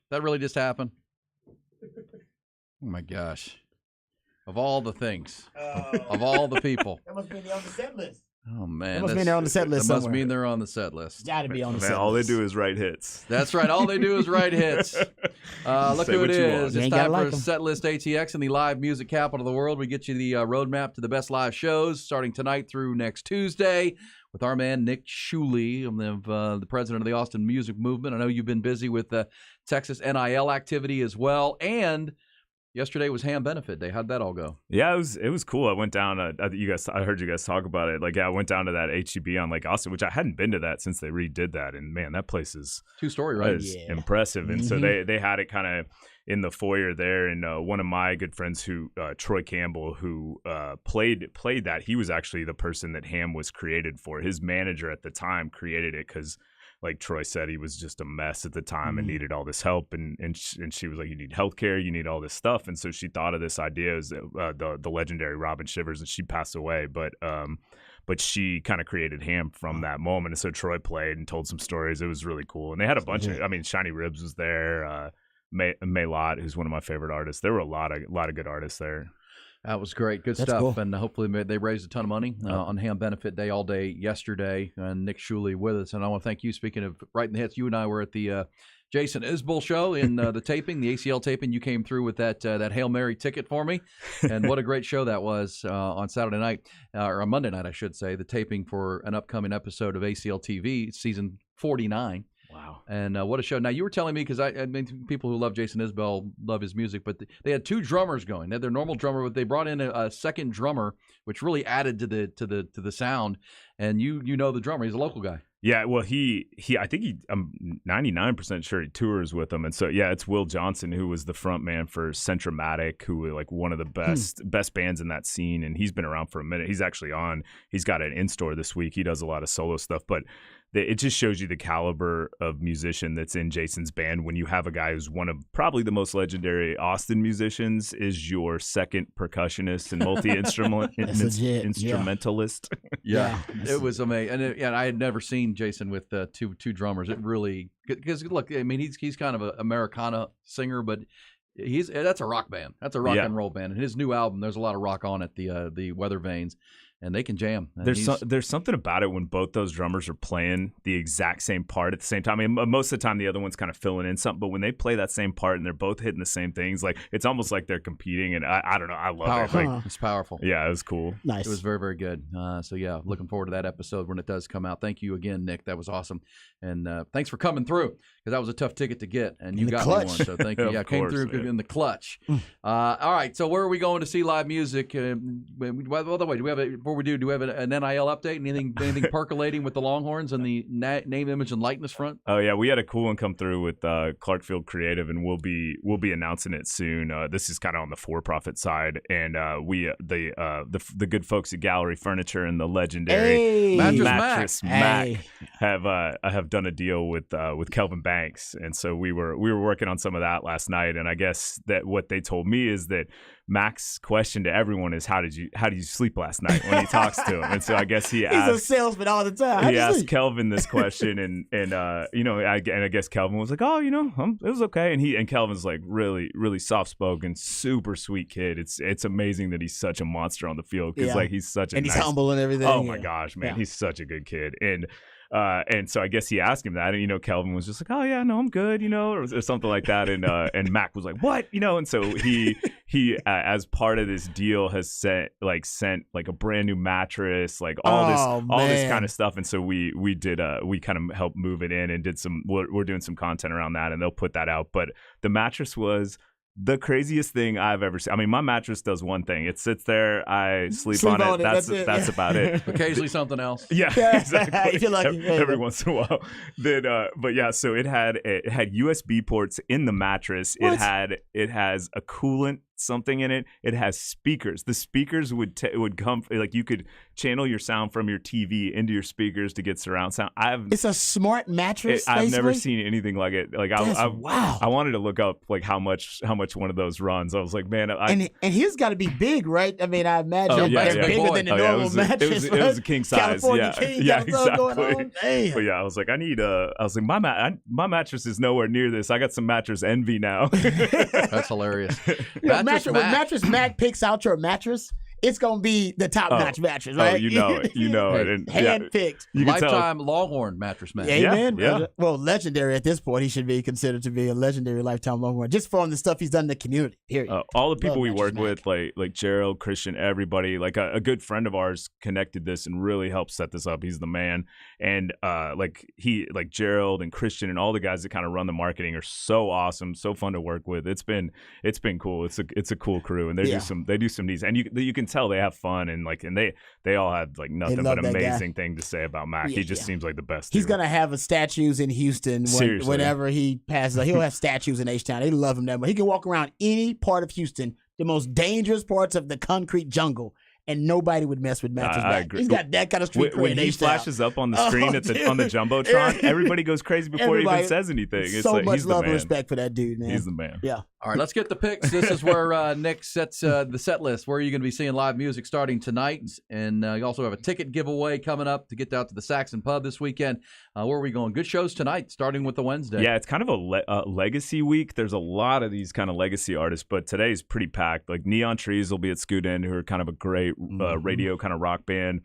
Speaker 2: That really just happened? Oh, my gosh. Of all the things. Of all the people.
Speaker 1: That must be on the set list.
Speaker 2: Oh, man.
Speaker 1: That must mean they're on the set list
Speaker 2: That must
Speaker 1: somewhere.
Speaker 2: mean they're on the set list.
Speaker 1: Got to be on the set
Speaker 13: All
Speaker 1: list.
Speaker 13: they do is write hits.
Speaker 2: That's right. All they do is write hits. Look
Speaker 13: Say
Speaker 2: who
Speaker 13: what
Speaker 2: it
Speaker 13: you
Speaker 2: is.
Speaker 13: want.
Speaker 2: It's
Speaker 1: You ain't
Speaker 2: time
Speaker 1: gotta
Speaker 2: for
Speaker 1: like 'em.
Speaker 2: Set List ATX in the live music capital of the world. We get you the roadmap to the best live shows starting tonight through next Tuesday with our man Nick Shuley, the president of the Austin Music Movement. I know you've been busy with the Texas NIL activity as well. And yesterday was Ham Benefit Day. How'd that all go?
Speaker 13: Yeah, it was cool. I went down. I heard you guys talk about it. I went down to that HEB on Lake Austin, which I hadn't been to that since they redid that. And man, that place is
Speaker 2: 2-story, right?
Speaker 13: is impressive. And so they had it kind of in the foyer there. And one of my good friends, Troy Campbell, who played that, he was actually the person that Ham was created for. His manager at the time created it because, like Troy said, he was just a mess at the time and needed all this help. And she was like, you need healthcare, you need all this stuff. And so she thought of this idea as the legendary Robin Shivers, and she passed away. But she kind of created Ham from that moment. And so Troy played and told some stories. It was really cool. And they had a bunch of, Shiny Ribs was there. May Lott, who's one of my favorite artists. There were a lot of good artists there.
Speaker 2: That was great. Good
Speaker 1: That's
Speaker 2: stuff.
Speaker 1: cool.
Speaker 2: And hopefully they raised a ton of money on Ham Benefit Day all day yesterday. And Nick Shuley with us. And I want to thank you. Speaking of writing the hits, you and I were at the Jason Isbell show in the taping, the ACL taping. You came through with that Hail Mary ticket for me. And what a great show that was on Saturday night, or on Monday night, I should say, the taping for an upcoming episode of ACL TV, season 49.
Speaker 13: Wow.
Speaker 2: And what a show. Now, you were telling me, because I mean, people who love Jason Isbell love his music, but they had two drummers going. They had their normal drummer, but they brought in a second drummer, which really added to the sound. And you know the drummer. He's a local guy.
Speaker 13: Yeah, well, I'm 99% sure he tours with them. And so, yeah, it's Will Johnson, who was the front man for Centromatic, who were like one of the best bands in that scene. And he's been around for a minute. He's got an in-store this week. He does a lot of solo stuff, but it just shows you the caliber of musician that's in Jason's band when you have a guy who's one of probably the most legendary Austin musicians, is your second percussionist and multi-instrumentalist.
Speaker 2: Yeah, it was amazing. And I had never seen Jason with two drummers. It really, because look, I mean, he's kind of an Americana singer, but that's a rock band. That's a rock and roll band. And his new album, there's a lot of rock on it, the Weather Vanes. And they can jam. And
Speaker 13: there's something about it when both those drummers are playing the exact same part at the same time. I mean, most of the time the other one's kind of filling in something, but when they play that same part and they're both hitting the same things, like it's almost like they're competing. And I don't know, I love
Speaker 2: powerful.
Speaker 13: it. Like,
Speaker 2: it's powerful.
Speaker 13: Yeah, it was cool.
Speaker 1: Nice.
Speaker 2: It was very, very good. So yeah, looking forward to that episode when it does come out. Thank you again, Nick. That was awesome. And thanks for coming through, because that was a tough ticket to get, and you got me one. So thank you. Yeah, came through in the clutch. All right. So where are we going to see live music? By the way, do we have an NIL update? Anything percolating with the Longhorns and the name, image, and likeness front?
Speaker 13: Oh yeah, we had a cool one come through with Clarkfield Creative, and we'll be announcing it soon. This is kind of on the for-profit side, and the good folks at Gallery Furniture and the legendary Mattress Mac have done a deal with Kelvin Banks, and so we were working on some of that last night. And I guess that what they told me is that Mac's question to everyone is, how did you sleep last night, when he talks to him. And so I guess he's
Speaker 1: a salesman all the time.
Speaker 13: He asked Kelvin this question, and I guess Kelvin was like, it was okay. And Kelvin's like really, really soft spoken, super sweet kid. It's amazing that he's such a monster on the field, because he's such
Speaker 1: he's humble and everything.
Speaker 13: Oh my gosh, man, he's such a good kid. And so I guess he asked him that, and Kelvin was just like, oh yeah, no, I'm good, or something like that. And Mac was like, what, and so he as part of this deal has sent a brand new mattress, like all this kind of stuff. And so we kind of helped move it in and we're doing some content around that, and they'll put that out. But the mattress was the craziest thing I've ever seen. I mean, my mattress does one thing. It sits there. I sleep on it. That's about it.
Speaker 2: Occasionally something else.
Speaker 13: Yeah, exactly. If you're lucky. Every once in a while. Then, but yeah, so it had USB ports in the mattress. What? It has a coolant something in it. It has speakers. The speakers would come, like you could channel your sound from your TV into your speakers to get surround sound.
Speaker 1: It's a smart mattress.
Speaker 13: I've never seen anything like it. Like
Speaker 1: wow.
Speaker 13: I wanted to look up like how much one of those runs. I was like, man,
Speaker 1: and his got to be big, right? I mean, I imagine
Speaker 13: yeah,
Speaker 1: it's
Speaker 13: yeah.
Speaker 1: bigger than the normal mattress.
Speaker 13: It was a king size.
Speaker 1: California king.
Speaker 13: Yeah, exactly.
Speaker 1: Going on. Damn.
Speaker 13: But yeah, I was like, my mattress is nowhere near this. I got some mattress envy now.
Speaker 2: That's hilarious.
Speaker 1: When Mattress Mac picks out your mattress, it's gonna be the top notch mattress, right?
Speaker 13: Oh, you know it. You know it. And,
Speaker 1: hand-picked.
Speaker 2: Lifetime Longhorn mattress man.
Speaker 1: Amen.
Speaker 13: Yeah.
Speaker 1: Well, legendary at this point. He should be considered to be a legendary lifetime Longhorn just from the stuff he's done in the community. Period.
Speaker 13: All the people we work with, like Gerald, Christian, everybody, like a good friend of ours connected this and really helped set this up. He's the man. And like Gerald and Christian and all the guys that kind of run the marketing are so awesome, so fun to work with. It's been cool. It's a cool crew, and they do some needs, and you can tell they have fun, and they all have like nothing but amazing thing to say about Mac. He just seems like the best.
Speaker 1: He's gonna have statues in Houston whenever he passes. He'll have statues in H-Town. They love him that much. He can walk around any part of Houston, the most dangerous parts of the concrete jungle, and nobody would mess with Mattress Mac. He's got that kind of street cred.
Speaker 13: When he flashes up on the screen on the Jumbotron, everybody goes crazy before he even says anything. It's
Speaker 1: so
Speaker 13: like,
Speaker 1: much
Speaker 13: he's
Speaker 1: love
Speaker 13: the man.
Speaker 1: and respect for that dude, man.
Speaker 13: He's the man.
Speaker 1: Yeah.
Speaker 2: All right, let's get the picks. This is where Nick sets the set list. Where are you going to be seeing live music starting tonight? And you also have a ticket giveaway coming up to get out to the Saxon Pub this weekend. Where are we going? Good shows tonight, starting with the Wednesday.
Speaker 13: Yeah, it's kind of a legacy week. There's a lot of these kind of legacy artists, but today's pretty packed. Like Neon Trees will be at Scoot Inn, who are kind of a great radio kind of rock band.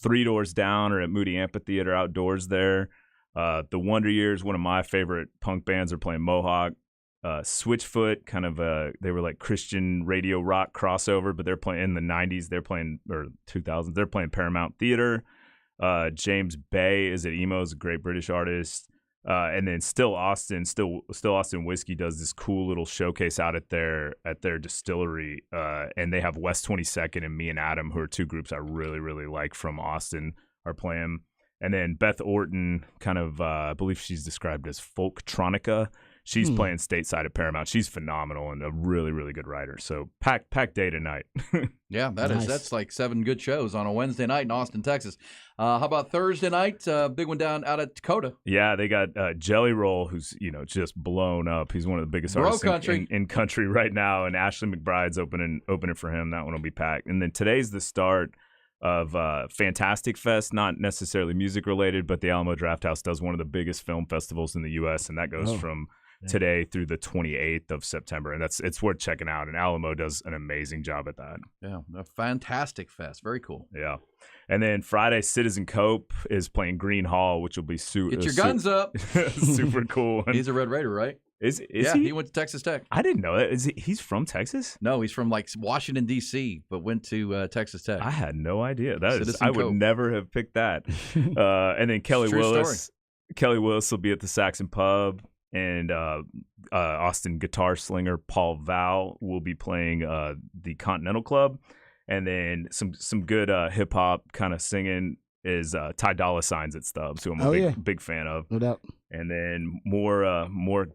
Speaker 13: Three Doors Down are at Moody Amphitheater outdoors there. The Wonder Years, one of my favorite punk bands, are playing Mohawk. Switchfoot, kind of they were like Christian radio rock crossover, but they're playing in the 90s. They're playing, or 2000s. They're playing Paramount Theater. James Bay is at Emo's, a great British artist. And then Still Austin Whiskey does this cool little showcase out at their distillery. And they have West 22nd and Me and Adam, who are two groups I really, really like from Austin, are playing. And then Beth Orton, kind of, I believe she's described as folktronica. She's playing stateside at Paramount. She's phenomenal and a really, really good writer. So packed day tonight.
Speaker 2: Yeah, that's like 7 good shows on a Wednesday night in Austin, Texas. How about Thursday night? Big one down out at Dakota.
Speaker 13: Yeah, they got Jelly Roll, who's just blown up. He's one of the biggest artists in country right now, and Ashley McBride's opening for him. That one will be packed. And then today's the start of Fantastic Fest, not necessarily music related, but the Alamo Drafthouse does one of the biggest film festivals in the U.S., and that goes from today through the 28th of September, and it's worth checking out. And Alamo does an amazing job at that.
Speaker 2: Yeah, a fantastic fest, very cool.
Speaker 13: Yeah, and then Friday, Citizen Cope is playing Green Hall, which will be
Speaker 2: get your guns up,
Speaker 13: super cool.
Speaker 2: He's a Red Raider, right?
Speaker 13: Is
Speaker 2: he went to Texas Tech.
Speaker 13: I didn't know that. He's from Texas?
Speaker 2: No, he's from like Washington D.C., but went to Texas Tech.
Speaker 13: I had no idea.
Speaker 2: Citizen
Speaker 13: I would
Speaker 2: Cope.
Speaker 13: never have picked that. And then Kelly Willis will be at the Saxon Pub. And Austin guitar slinger Paul Val will be playing the Continental Club. And then some good hip hop kind of singing is Ty Dolla $ign's at Stubbs, who I'm a big fan of.
Speaker 1: No doubt.
Speaker 13: And then more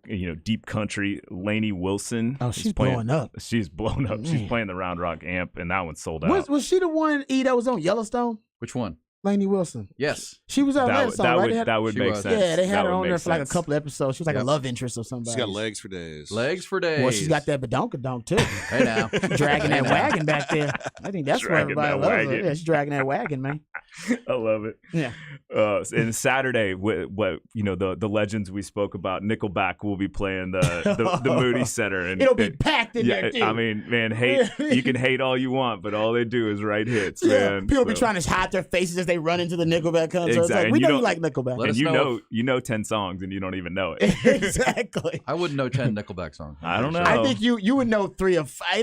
Speaker 13: deep country. Lainey Wilson.
Speaker 1: Oh, she's blowing up.
Speaker 13: She's blown up. She's playing the Round Rock Amp, and that one's sold out.
Speaker 1: Was she the one that was on Yellowstone?
Speaker 2: Which one?
Speaker 1: Lainey Wilson.
Speaker 2: Yes.
Speaker 1: She was on that song, right?
Speaker 13: That would make sense.
Speaker 1: Yeah, they had her on there for like a couple episodes. She was like a love interest or somebody.
Speaker 4: She's got legs for days.
Speaker 2: Legs for days.
Speaker 1: Well, she's got that badonkadonk too.
Speaker 2: Hey now.
Speaker 1: Dragging that wagon back there. I think that's where everybody loves her. Yeah, she's dragging that wagon, man.
Speaker 13: I love it.
Speaker 1: Yeah.
Speaker 13: And Saturday, the legends we spoke about, Nickelback will be playing the Moody Center, and
Speaker 1: it'll be packed in there too.
Speaker 13: I mean, man, you can hate all you want, but all they do is write hits, man.
Speaker 1: People be trying to hide their faces as they run into the Nickelback concert.
Speaker 13: Exactly.
Speaker 1: It's like, we know you like Nickelback.
Speaker 13: And you know 10 songs and you don't even know it.
Speaker 1: Exactly.
Speaker 2: I wouldn't know 10 Nickelback songs.
Speaker 13: I don't know.
Speaker 1: I think you would know at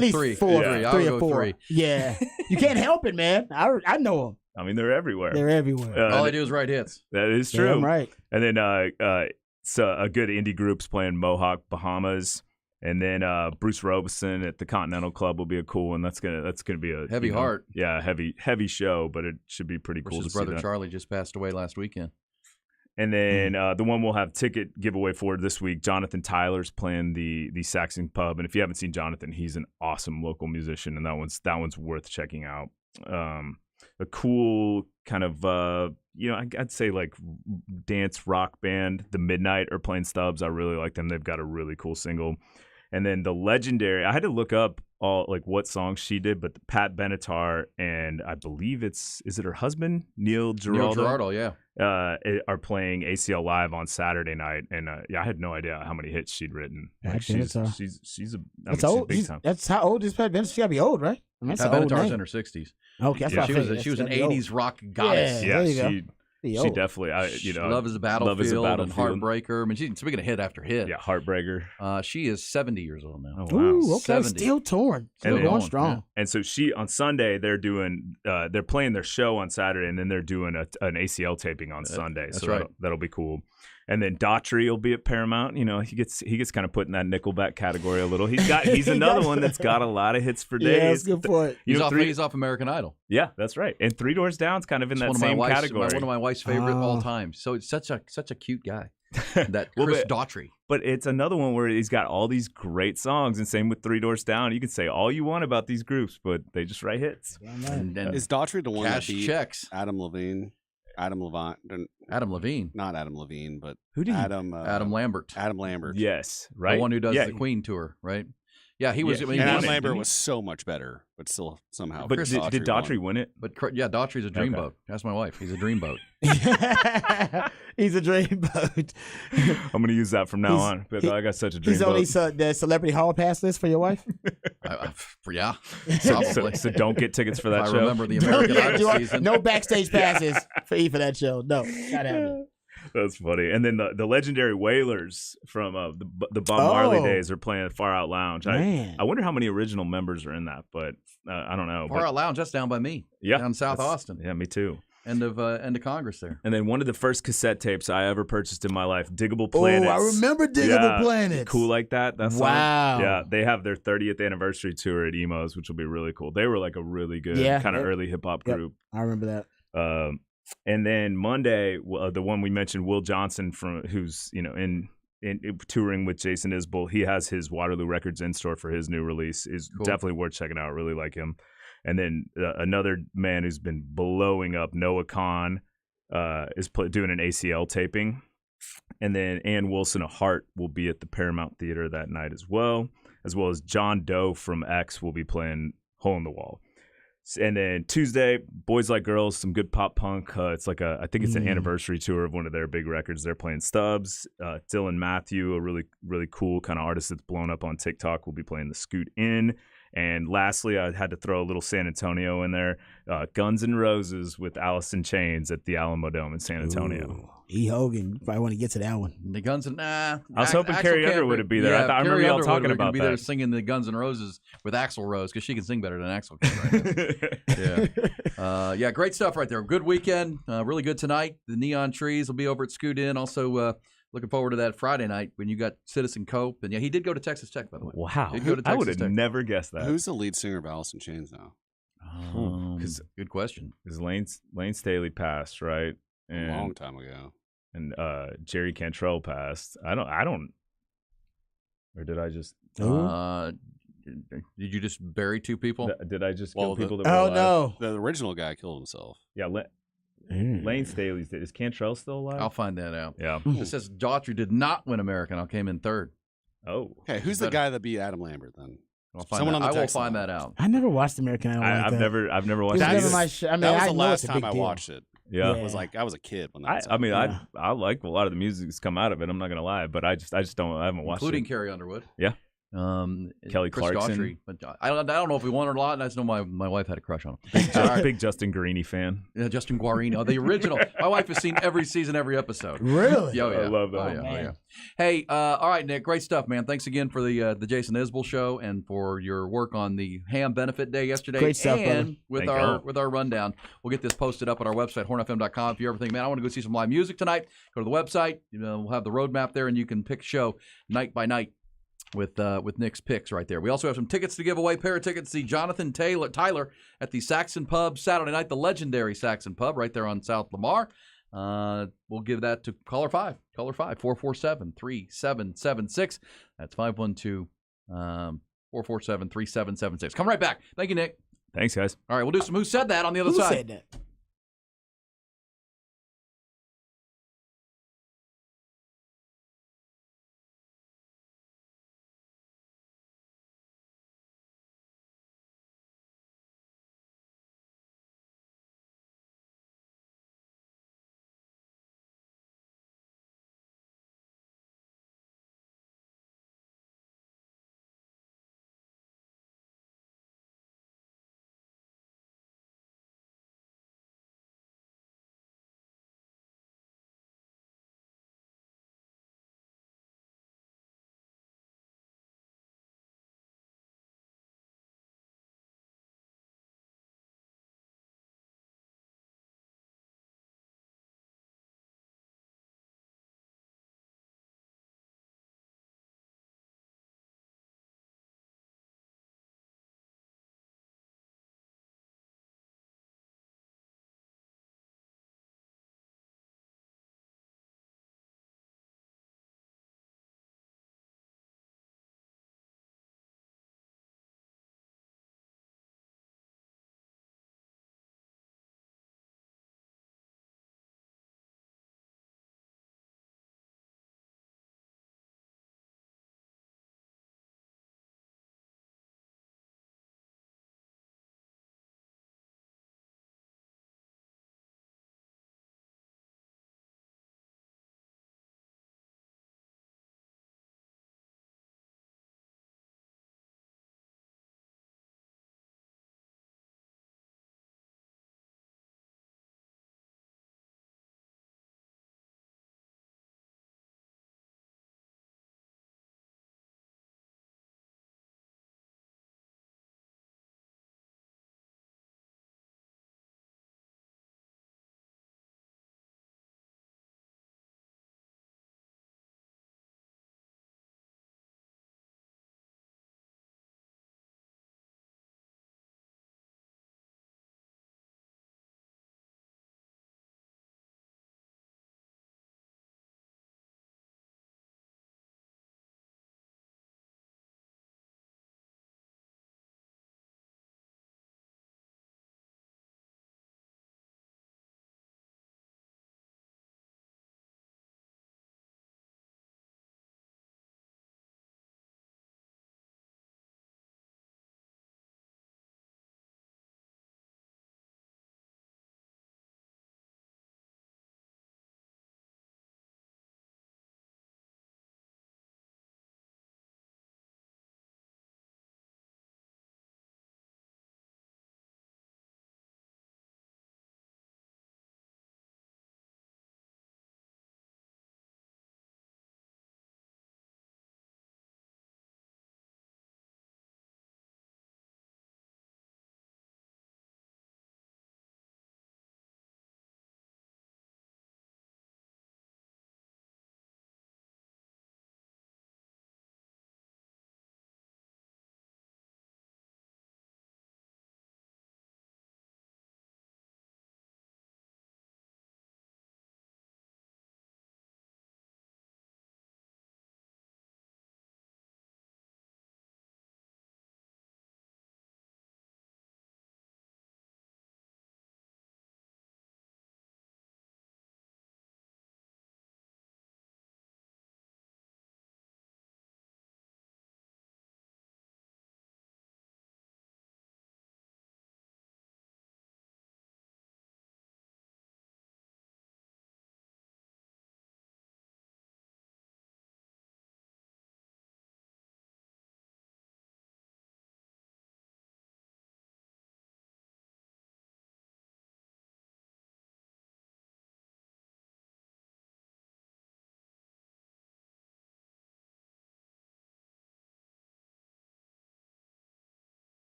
Speaker 1: least four.
Speaker 2: Yeah.
Speaker 1: Three or four. Yeah. You can't help it, man. I know them.
Speaker 13: I mean, they're everywhere.
Speaker 1: They're everywhere.
Speaker 2: All they do is write hits.
Speaker 13: That is true.
Speaker 1: Damn right.
Speaker 13: And then so a good indie group's playing Mohawk Bahamas. And then Bruce Robeson at the Continental Club will be a cool one. That's gonna be a
Speaker 2: heavy heart.
Speaker 13: Yeah, heavy show, but it should be pretty cool.
Speaker 2: His brother Charlie just passed away last weekend.
Speaker 13: And then the one we'll have ticket giveaway for this week, Jonathan Tyler's playing the Saxon Pub. And if you haven't seen Jonathan, he's an awesome local musician, and that one's worth checking out. A cool kind of I'd say like dance rock band, The Midnight, are playing Stubbs. I really like them. They've got a really cool single. And then the legendary, I had to look up all like what songs she did, but Pat Benatar and I believe is it her husband, Neil Giraldo?
Speaker 2: Neil Giraldo, yeah.
Speaker 13: Are playing ACL Live on Saturday night, and I had no idea how many hits she'd written. Like she's big time.
Speaker 1: That's how old is Pat Benatar? She gotta be old, right? I mean,
Speaker 2: Pat Benatar's in her 60s.
Speaker 1: Okay, that's
Speaker 2: she was an 80s rock goddess.
Speaker 13: Yeah, she definitely.
Speaker 2: Love is a Battlefield and Heartbreaker. I mean, she's speaking of hit after hit.
Speaker 13: Yeah, Heartbreaker.
Speaker 2: She is 70 years old now.
Speaker 13: Oh wow,
Speaker 1: Ooh, okay,
Speaker 2: 70.
Speaker 1: still torn, still going strong.
Speaker 13: Yeah. And so on Sunday they're doing they're playing their show on Saturday, and then they're doing an ACL taping on Sunday.
Speaker 2: That's
Speaker 13: so
Speaker 2: right.
Speaker 13: That'll be cool. And then Daughtry will be at Paramount. You know, he gets kind of put in that Nickelback category a little. He's another one that's got a lot of hits for days.
Speaker 1: Yeah, that's a good point.
Speaker 2: He's off American Idol.
Speaker 13: Yeah, that's right. And Three Doors Down's kind of in that same category.
Speaker 2: One of my wife's favorite of all time. So it's such a cute guy. That Chris Daughtry.
Speaker 13: But it's another one where he's got all these great songs, and same with Three Doors Down. You can say all you want about these groups, but they just write hits.
Speaker 2: And
Speaker 4: is Daughtry the one that beat
Speaker 2: checks
Speaker 4: Adam Levine? Adam Levine, not Adam Levine, but Adam
Speaker 2: Lambert.
Speaker 4: Adam Lambert,
Speaker 13: yes, right.
Speaker 2: The one who does the Queen tour, right? Yeah, he was.
Speaker 4: Yeah.
Speaker 2: I mean,
Speaker 4: Adam Lambert was so much better, but still somehow.
Speaker 13: But did Daughtry win it?
Speaker 2: But Daughtry's a dreamboat. That's my wife. He's a dreamboat.
Speaker 1: He's a dreamboat.
Speaker 13: I'm going to use that from now on. I got such a dreamboat.
Speaker 1: He's on the Celebrity Hall Pass list for your wife?
Speaker 2: Yeah,
Speaker 13: so don't get tickets for that show.
Speaker 2: I remember the American Idol season.
Speaker 1: No backstage passes for that show. No, not happening.
Speaker 13: That's funny. And then the legendary Wailers from the Bob Marley days are playing at Far Out Lounge. I wonder how many original members are in that, but I don't know.
Speaker 2: Far Out Lounge, that's down by me.
Speaker 13: Yeah,
Speaker 2: down South Austin.
Speaker 13: Yeah, me too.
Speaker 2: End of Congress there.
Speaker 13: And then one of the first cassette tapes I ever purchased in my life, Diggable Planets.
Speaker 1: Oh, I remember Diggable Planets.
Speaker 13: Cool like that. That's
Speaker 1: wow.
Speaker 13: Yeah, they have their 30th anniversary tour at Emos, which will be really cool. They were like a really good kind of early hip hop group.
Speaker 1: I remember that.
Speaker 13: And then Monday, the one we mentioned, Will Johnson, who's in touring with Jason Isbell, he has his Waterloo Records in store for his new release. Is definitely worth checking out. I really like him. And then another man who's been blowing up, Noah Kahn, is doing an ACL taping. And then Ann Wilson of Heart will be at the Paramount Theater that night as well as John Doe from X will be playing Hole in the Wall. And then Tuesday, Boys Like Girls, some good pop punk. It's like I think it's an anniversary tour of one of their big records. They're playing Stubbs. Dylan Matthew, a really, really cool kind of artist that's blown up on TikTok, will be playing the Scoot Inn. And lastly, I had to throw a little San Antonio in there. Guns N' Roses with Alice in Chains at the Alamo Dome in San Antonio.
Speaker 1: Ooh. E. Hogan, you probably want to get to that one.
Speaker 2: The Guns N' I
Speaker 13: was hoping Carrie Underwood would be there. I remember y'all talking about
Speaker 2: be
Speaker 13: that.
Speaker 2: There singing the Guns N' Roses with Axl Rose because she can sing better than Axl can. Right now. Great stuff right there. Good weekend. Really good tonight. The Neon Trees will be over at Scoot Inn. Also, looking forward to that Friday night when you got Citizen Cope. And he did go to Texas Tech, by the way.
Speaker 13: Wow.
Speaker 2: I
Speaker 13: would have never guessed that.
Speaker 4: Who's the lead singer of Alice in Chains now?
Speaker 2: Good question.
Speaker 13: Because Lane Staley passed, right?
Speaker 4: A long time ago.
Speaker 13: And Jerry Cantrell passed. I don't. Or did I just?
Speaker 2: Did you just bury two people?
Speaker 13: Did I just kill people that were alive?
Speaker 1: No.
Speaker 4: The original guy killed himself.
Speaker 13: Yeah, Lane Staley's. Is Cantrell still alive?
Speaker 2: I'll find that out.
Speaker 13: Yeah.
Speaker 2: It says Daughtry did not win American Idol, came in third.
Speaker 13: Oh.
Speaker 4: Okay, who's the guy that beat Adam Lambert then?
Speaker 2: I will find that out.
Speaker 1: I never watched American Idol.
Speaker 13: I've never watched.
Speaker 1: That was my show. I mean,
Speaker 4: that was
Speaker 1: I
Speaker 4: the
Speaker 1: know
Speaker 4: last
Speaker 1: it's a
Speaker 4: time
Speaker 1: big
Speaker 4: I
Speaker 1: deal.
Speaker 4: watched it.
Speaker 13: Yeah.
Speaker 4: It was like I was a kid when that was
Speaker 13: I mean, I like a lot of the music that's come out of it. I'm not gonna lie, but I just don't. I haven't watched
Speaker 2: including
Speaker 13: it.
Speaker 2: Carrie Underwood.
Speaker 13: Yeah. Kelly
Speaker 2: Chris
Speaker 13: Clarkson.
Speaker 2: Daughtry, but I don't know if we won or not. I just know my wife had a crush on him.
Speaker 13: Big Justin Guarini fan.
Speaker 2: Yeah, Justin Guarino, the original. My wife has seen every season, every episode.
Speaker 1: Really?
Speaker 2: Yeah,
Speaker 13: I love that.
Speaker 2: Oh, yeah. Hey, all right, Nick, great stuff, man. Thanks again for the Jason Isbell show and for your work on the Ham Benefit Day yesterday.
Speaker 1: Great stuff,
Speaker 2: and
Speaker 1: brother.
Speaker 2: with our rundown. We'll get this posted up at our website, hornfm.com. If you ever think, man, I want to go see some live music tonight, go to the website. We'll have the roadmap there, and you can pick a show night by night with Nick's picks right there. We also have some tickets to give away, pair of tickets to see Jonathan Tyler at the Saxon Pub Saturday night, the legendary Saxon Pub right there on South Lamar. We'll give that to caller 5. Caller 5, 447-3776. That's 512-447-3776. Come right back. Thank you, Nick.
Speaker 13: Thanks, guys.
Speaker 2: All right, we'll do some Who Said That on the other
Speaker 1: Who
Speaker 2: side.
Speaker 1: said that?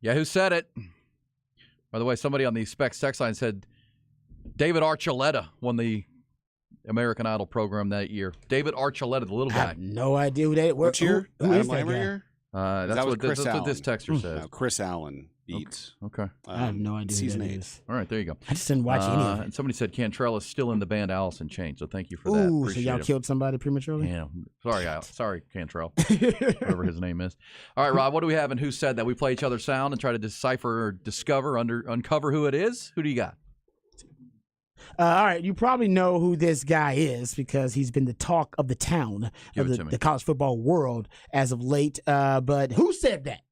Speaker 2: Yeah, who said it? By the way, somebody on the Specs text line said David Archuleta won the American Idol program that year. David Archuleta, the little guy.
Speaker 1: I have no idea who that.
Speaker 4: What year?
Speaker 1: Who
Speaker 4: Adam
Speaker 1: is that
Speaker 4: Lambert
Speaker 1: guy?
Speaker 4: year?
Speaker 2: That's what this texter says.
Speaker 4: No, Chris Allen beat.
Speaker 2: Okay.
Speaker 1: I have no idea who
Speaker 4: Season
Speaker 1: that
Speaker 4: 8.
Speaker 1: is.
Speaker 2: All right, there you go.
Speaker 1: I just didn't watch any of it.
Speaker 2: And somebody said Cantrell is still in the band Alice in Chains, so thank you for that.
Speaker 1: Ooh, so
Speaker 2: Appreciate
Speaker 1: y'all
Speaker 2: it.
Speaker 1: killed somebody prematurely?
Speaker 2: Yeah. Sorry, Cantrell. Whatever his name is. All right, Rob, what do we have and who said that? We play each other's sound and try to decipher or discover, uncover who it is? Who do you got?
Speaker 1: All right, you probably know who this guy is because he's been the talk of the town,
Speaker 2: Give
Speaker 1: of
Speaker 2: it to me.
Speaker 1: the college football world as of late. But who said that?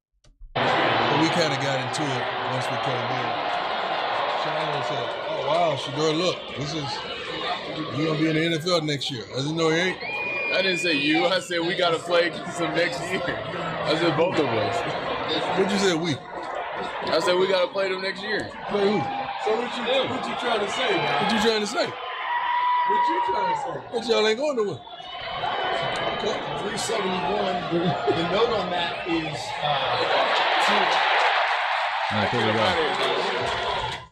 Speaker 14: Well, we kind of got into it once we came in. Shiloh said, "Oh wow, Shador, look, you're gonna be in the NFL next year." I said, "No, he ain't."
Speaker 15: I didn't say you. I said we got to play some next year. I said both of us.
Speaker 14: What'd you say, we?
Speaker 15: I said we got to play them next year.
Speaker 14: Play who?
Speaker 15: So what you trying to say, man?
Speaker 14: What you trying to say?
Speaker 15: What you trying to say?
Speaker 14: But y'all ain't going nowhere.
Speaker 15: Okay. 371. The note on that is
Speaker 2: All right, there we go.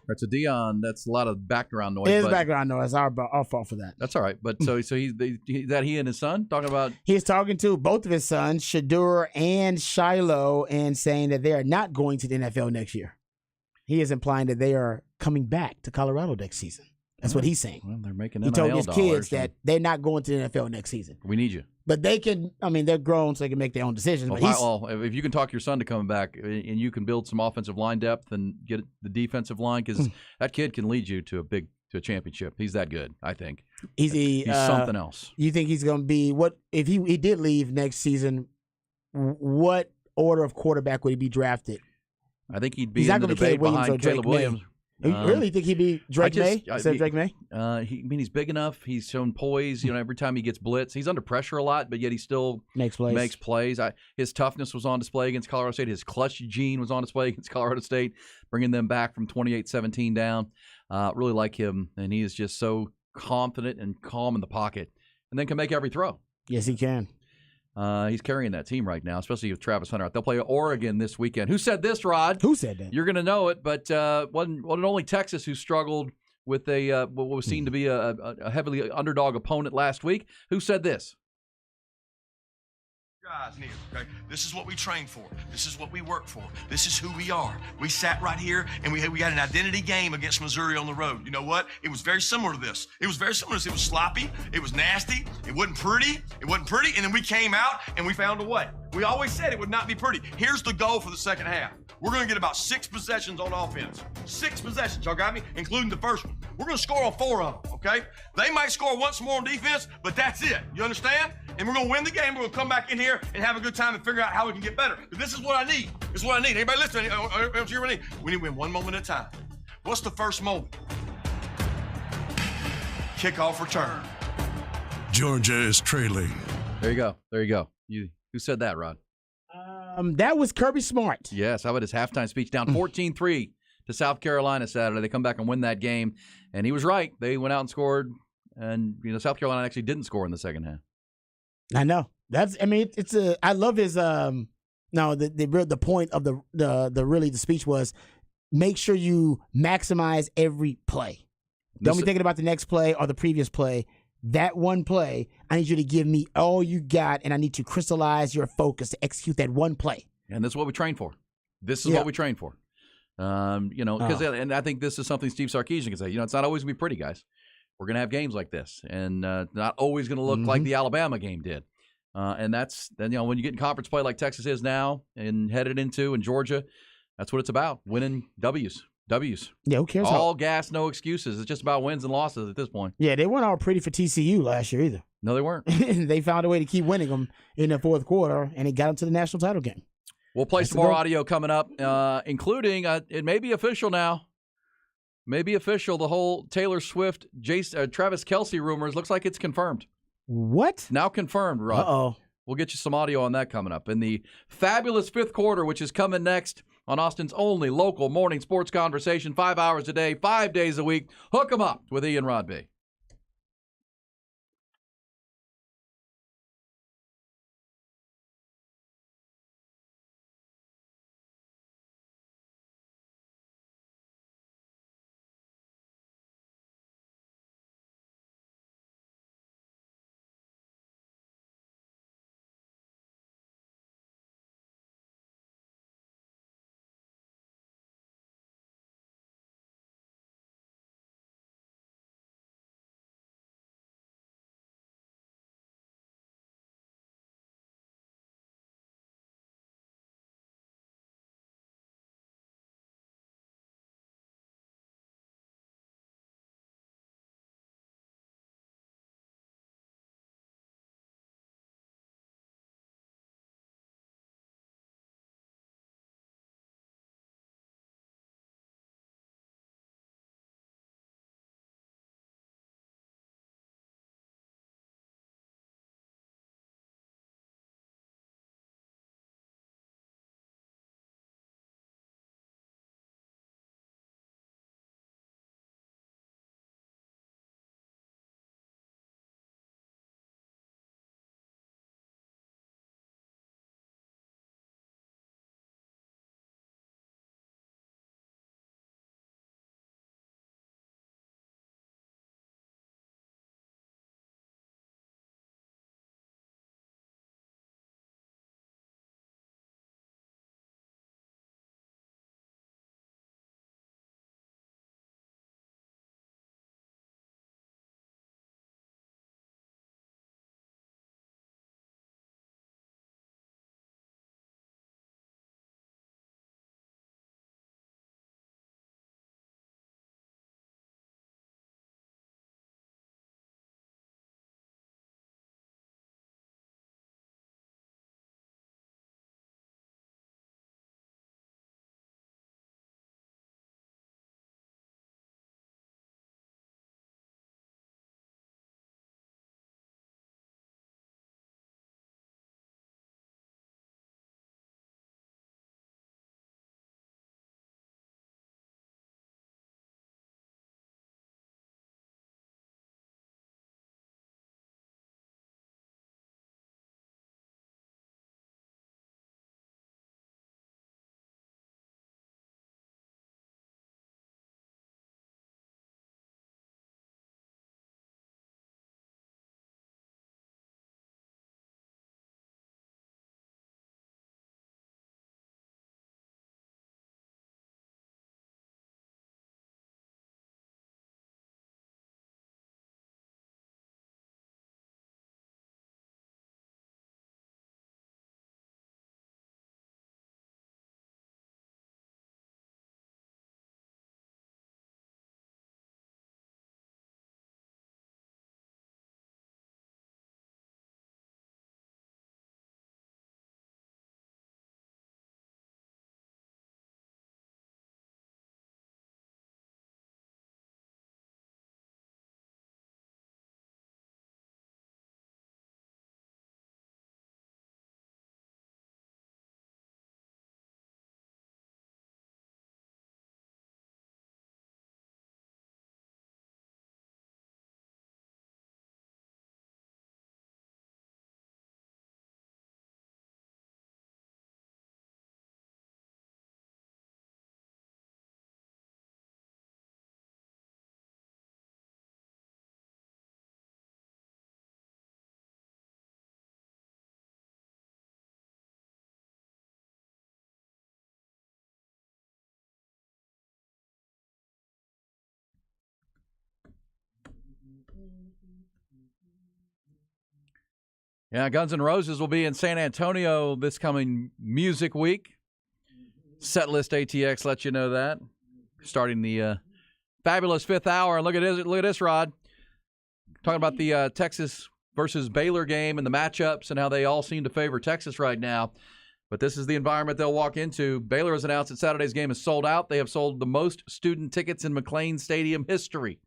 Speaker 2: That's a Dion. That's a lot of background noise.
Speaker 1: It is
Speaker 2: but
Speaker 1: background noise. Our fault for that.
Speaker 2: That's all right. But so he's that he and his son talking about.
Speaker 1: He's talking to both of his sons, Shador and Shiloh, and saying that they are not going to the NFL next year. He is implying that they are coming back to Colorado next season. That's what he's saying.
Speaker 2: Well, they're making
Speaker 1: He
Speaker 2: NIL
Speaker 1: told his
Speaker 2: dollars,
Speaker 1: kids
Speaker 2: so
Speaker 1: that they're not going to the NFL next season.
Speaker 2: we need you.
Speaker 1: But they can, I mean, they're grown, so they can make their own decisions.
Speaker 2: Well,
Speaker 1: But he's,
Speaker 2: if you can talk your son to coming back and you can build some offensive line depth and get the defensive line, because that kid can lead you to a championship. He's that good, I think.
Speaker 1: he's
Speaker 2: something else.
Speaker 1: You think he's going to be, what if he did leave next season, what order of quarterback would he be drafted?
Speaker 2: I think he'd be
Speaker 1: He's
Speaker 2: in
Speaker 1: not
Speaker 2: the
Speaker 1: gonna be
Speaker 2: debate
Speaker 1: Caleb Williams
Speaker 2: behind
Speaker 1: or Drake
Speaker 2: Caleb
Speaker 1: May.
Speaker 2: Williams.
Speaker 1: You really think he'd be Drake May instead of Drake May?
Speaker 2: He's big enough. He's shown poise. Every time he gets blitz, he's under pressure a lot, but yet he still
Speaker 1: makes plays.
Speaker 2: His toughness was on display against Colorado State. His clutch gene was on display against Colorado State, bringing them back from 28-17 down. Really like him, and he is just so confident and calm in the pocket, and then can make every throw.
Speaker 1: Yes, he can.
Speaker 2: He's carrying that team right now, especially with Travis Hunter out. They'll play Oregon this weekend. Who said this, Rod?
Speaker 1: Who said that?
Speaker 2: You're going to know it, but wasn't only Texas who struggled with what was seen to be a heavily underdog opponent last week. Who said this?
Speaker 16: Guys, Neil, okay? This is what we train for. This is what we work for. This is who we are. We sat right here and we had an identity game against Missouri on the road. You know what? It was very similar to this. It was sloppy. It was nasty. It wasn't pretty. And then we came out and we found a way. We always said it would not be pretty. Here's the goal for the second half. We're going to get about 6 possessions on offense. 6 possessions, y'all got me? Including the first one. We're going to score on 4 of them, okay? They might score once more on defense, but that's it. You understand? And we're going to win the game. We're going to come back in here and have a good time and figure out how we can get better. This is what I need. This is what I need. Anybody listening? We need to win one moment at a time. What's the first moment? Kickoff return.
Speaker 17: Georgia is trailing.
Speaker 2: There you go. Who said that, Rod?
Speaker 1: That was Kirby Smart.
Speaker 2: Yes, how about his halftime speech? Down 14-3 to South Carolina Saturday. They come back and win that game, and he was right. They went out and scored, and South Carolina actually didn't score in the second half.
Speaker 1: I know. I love his the point of the speech was make sure you maximize every play. Don't be thinking about the next play or the previous play. That one play, I need you to give me all you got, and I need to crystallize your focus to execute that one play.
Speaker 2: And that's what we train for. This is what we train for. And I think this is something Steve Sarkisian can say. It's not always going to be pretty, guys. We're going to have games like this, and not always going to look like the Alabama game did. And that's then when you get in conference play like Texas is now and headed into in Georgia, that's what it's about: winning W's.
Speaker 1: Yeah, who cares?
Speaker 2: All gas, no excuses. It's just about wins and losses at this point.
Speaker 1: Yeah, they weren't all pretty for TCU last year either.
Speaker 2: No, they weren't.
Speaker 1: They found a way to keep winning them in the fourth quarter, and it got them to the national title game.
Speaker 2: We'll play some more audio coming up, including it may be official now. Maybe official. The whole Taylor Swift, Travis Kelce rumors looks like it's confirmed.
Speaker 1: What?
Speaker 2: Now confirmed, Rod.
Speaker 1: Uh-oh.
Speaker 2: We'll get you some audio on that coming up. In the fabulous fifth quarter, which is coming next on Austin's only local morning sports conversation, 5 hours a day, 5 days a week. Hook 'em up with Ian Rodby. Yeah, Guns N' Roses will be in San Antonio this coming Music Week. Setlist ATX lets you know that. Starting the fabulous fifth hour. And look at this, Rod. Talking about the Texas versus Baylor game and the matchups and how they all seem to favor Texas right now. But this is the environment they'll walk into. Baylor has announced that Saturday's game is sold out. They have sold the most student tickets in McLean Stadium history.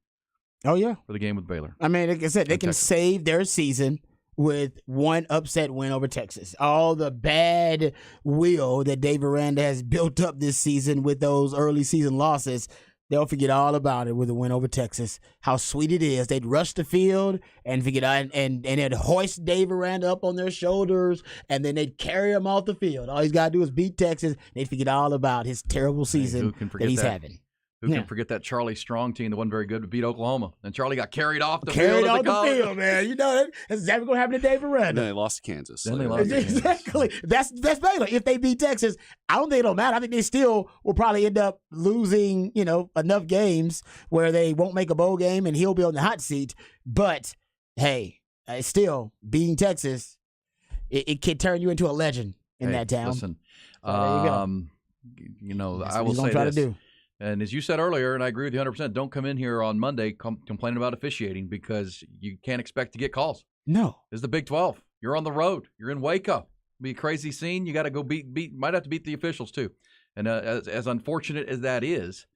Speaker 1: Oh, yeah.
Speaker 2: For the game with Baylor.
Speaker 1: I mean, like I said, they can save their season with one upset win over Texas. All the bad will that Dave Aranda has built up this season with those early season losses, they'll forget all about it with a win over Texas. How sweet it is. They'd rush the field and forget and they'd hoist Dave Aranda up on their shoulders, and then they'd carry him off the field. All he's got to do is beat Texas. They'd forget all about his terrible season that he's having.
Speaker 2: Who can forget that Charlie Strong team that wasn't very good to beat Oklahoma? And Charlie got carried off the
Speaker 1: field.
Speaker 2: Carried off
Speaker 1: the field, man. You know that's exactly what happened to Dave Aranda.
Speaker 4: And then they lost to Kansas.
Speaker 2: Then they lost to Kansas.
Speaker 1: Exactly. That's Baylor. If they beat Texas, I don't think it'll matter. I think they still will probably end up losing, enough games where they won't make a bowl game and he'll be on the hot seat. But hey, still beating Texas, it can turn you into a legend in that town.
Speaker 2: Listen,
Speaker 1: so there you go.
Speaker 2: I will say
Speaker 1: try
Speaker 2: this.
Speaker 1: To do.
Speaker 2: And as you said earlier, and I agree with you 100%, don't come in here on Monday complaining about officiating because you can't expect to get calls.
Speaker 1: No.
Speaker 2: This is the Big 12. You're on the road. You're in Waco. It'll be a crazy scene. You got to go might have to beat the officials too. And as unfortunate as that is,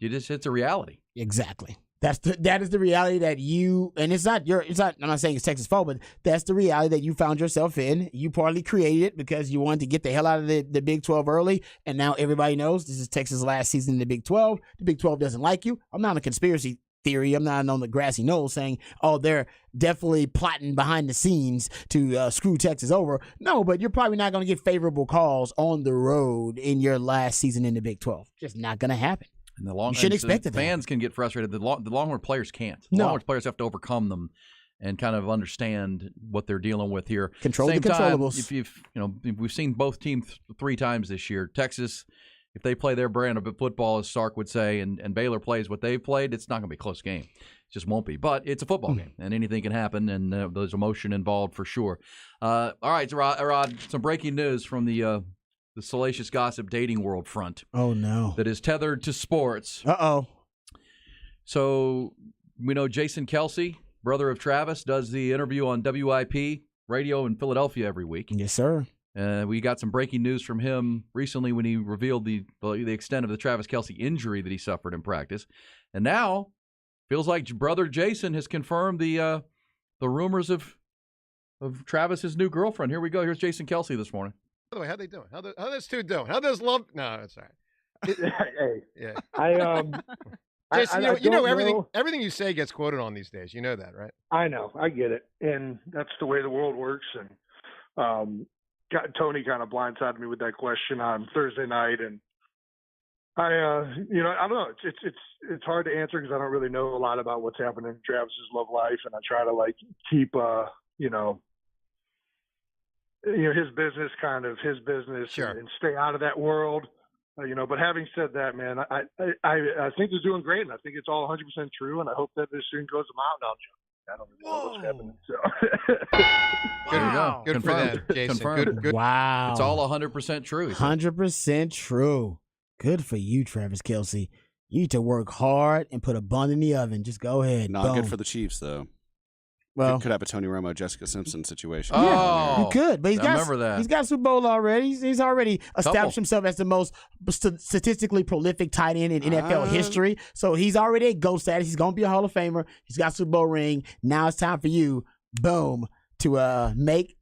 Speaker 2: it's a reality.
Speaker 1: Exactly. That is the reality that and I'm not saying it's Texas' fault, but that's the reality that you found yourself in. You partly created it because you wanted to get the hell out of the Big 12 early, and now everybody knows this is Texas' last season in the Big 12. The Big 12 doesn't like you. I'm not on a conspiracy theory. I'm not on the grassy knoll saying, oh, they're definitely plotting behind the scenes to screw Texas over. No, but you're probably not going to get favorable calls on the road in your last season in the Big 12. Just not going to happen.
Speaker 2: And
Speaker 1: you shouldn't expect it.
Speaker 2: Fans can get frustrated. The Longhorn players can't. The Longhorn players have to overcome them and kind of understand what they're dealing with here.
Speaker 1: Control
Speaker 2: Same
Speaker 1: the controllables.
Speaker 2: If we've seen both teams 3 times this year. Texas, if they play their brand of football, as Sark would say, and Baylor plays what they've played, it's not going to be a close game. It just won't be. But it's a football game, and anything can happen, and there's emotion involved for sure. All right, Rod, some breaking news from the salacious gossip dating world front.
Speaker 1: Oh, no.
Speaker 2: That is tethered to sports.
Speaker 1: Uh-oh.
Speaker 2: So we know Jason Kelsey, brother of Travis, does the interview on WIP radio in Philadelphia every week.
Speaker 1: Yes, sir.
Speaker 2: We got some breaking news from him recently when he revealed the extent of the Travis Kelsey injury that he suffered in practice. And now, feels like brother Jason has confirmed the rumors of Travis's new girlfriend. Here we go. Here's Jason Kelsey this morning.
Speaker 18: By the way, how they doing? How those two doing? How does love? No, that's all right.
Speaker 19: Hey,
Speaker 18: Yeah. Jason,
Speaker 19: I
Speaker 18: you know
Speaker 19: don't
Speaker 18: everything.
Speaker 19: know.
Speaker 18: Everything you say gets quoted on these days. You know that, right?
Speaker 19: I know, I get it, and that's the way the world works. And Tony kind of blindsided me with that question on Thursday night, and I don't know. It's hard to answer because I don't really know a lot about what's happening in Travis's love life, and I try to keep his business kind of his business,
Speaker 18: Sure.
Speaker 19: and stay out of that world. But having said that, man, I think they're doing great, and I think it's all 100% true, and I hope that this soon goes a mountain. I don't really know what's happening. So.
Speaker 18: Wow. Good for them, Jason.
Speaker 2: Confirmed.
Speaker 18: Good.
Speaker 1: Wow.
Speaker 2: It's all 100% true. he said.
Speaker 1: 100% true. Good for you, Travis Kelsey. You need to work hard and put a bun in the oven. Just go ahead.
Speaker 4: Not
Speaker 1: Boom.
Speaker 4: good for the Chiefs, though.
Speaker 1: Well,
Speaker 4: could have a Tony Romo, Jessica Simpson situation.
Speaker 1: Yeah, he could, but
Speaker 2: I remember that.
Speaker 1: He's got a Super Bowl already. He's already established himself as the most statistically prolific tight end in NFL history. So he's already at GOAT status. He's going to be a Hall of Famer. He's got a Super Bowl ring. Now it's time for you, boom, to make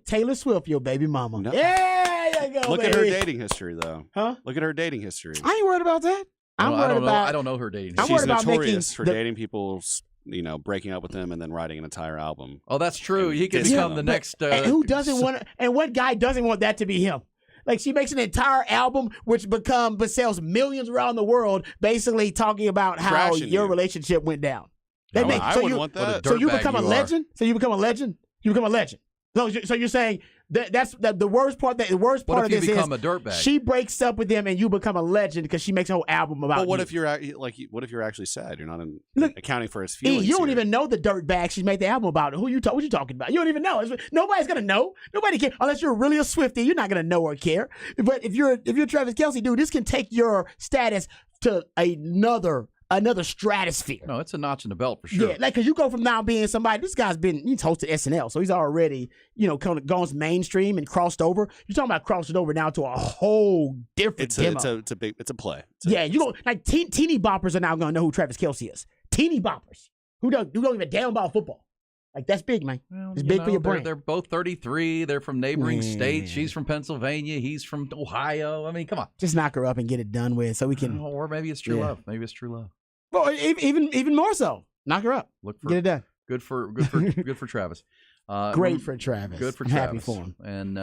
Speaker 1: Taylor Swift your baby mama.
Speaker 4: No.
Speaker 1: Yeah, there you go,
Speaker 4: Look
Speaker 1: baby.
Speaker 4: at her dating history, though.
Speaker 1: Huh?
Speaker 4: Look at her dating history.
Speaker 1: I ain't worried about that.
Speaker 2: I don't know her dating.
Speaker 1: I'm
Speaker 4: She's
Speaker 1: worried about
Speaker 4: notorious for
Speaker 1: making
Speaker 4: dating people, breaking up with them and then writing an entire album.
Speaker 2: Oh, that's true. He could
Speaker 4: dissing
Speaker 2: become
Speaker 4: them.
Speaker 2: the next.
Speaker 1: And who doesn't want? And what guy doesn't want that to be him? Like, she makes an entire album but sells millions around the world, basically talking about how
Speaker 4: Trashing
Speaker 1: your
Speaker 4: you.
Speaker 1: relationship went down.
Speaker 4: I wouldn't want that.
Speaker 1: So you
Speaker 2: dirtbag
Speaker 1: become a
Speaker 2: you are.
Speaker 1: legend. So you become a legend. You become a legend. So you're saying That's the worst part. The worst part of
Speaker 2: What if
Speaker 1: this
Speaker 2: you
Speaker 1: is
Speaker 2: become a dirtbag?
Speaker 1: she breaks up with him and you become a legend because she makes a whole album about.
Speaker 4: But what
Speaker 1: you.
Speaker 4: if you're what if you're actually sad? You're not accounting for his
Speaker 1: E,
Speaker 4: feelings.
Speaker 1: you don't
Speaker 4: here.
Speaker 1: even know the dirtbag she made the album about. What you talking about? You don't even know. Nobody's gonna know. Nobody can unless you're really a Swiftie. You're not gonna know or care. But if you're Travis Kelce, dude, this can take your status to another stratosphere.
Speaker 2: No, it's a notch in the belt for sure.
Speaker 1: Yeah, like, because you go from now being somebody, he's hosted SNL, so he's already, kind of gone mainstream and crossed over. You're talking about crossing over now to a whole different demo.
Speaker 4: It's a play.
Speaker 1: You go, like, teeny boppers are now going to know who Travis Kelce is. Teeny boppers. Who don't even damn about football. Like, that's big, man.
Speaker 2: Well,
Speaker 1: it's big for your brain.
Speaker 2: They're both 33. They're from neighboring states. She's from Pennsylvania. He's from Ohio. I mean, come on.
Speaker 1: Just knock her up and get it done with so we can.
Speaker 2: Or maybe it's true love. Maybe it's true love.
Speaker 1: Well, even more so. Knock her up. Get it done.
Speaker 2: Good for Travis.
Speaker 1: Great for Travis.
Speaker 2: Good for
Speaker 1: I'm
Speaker 2: Travis.
Speaker 1: happy for him.
Speaker 2: And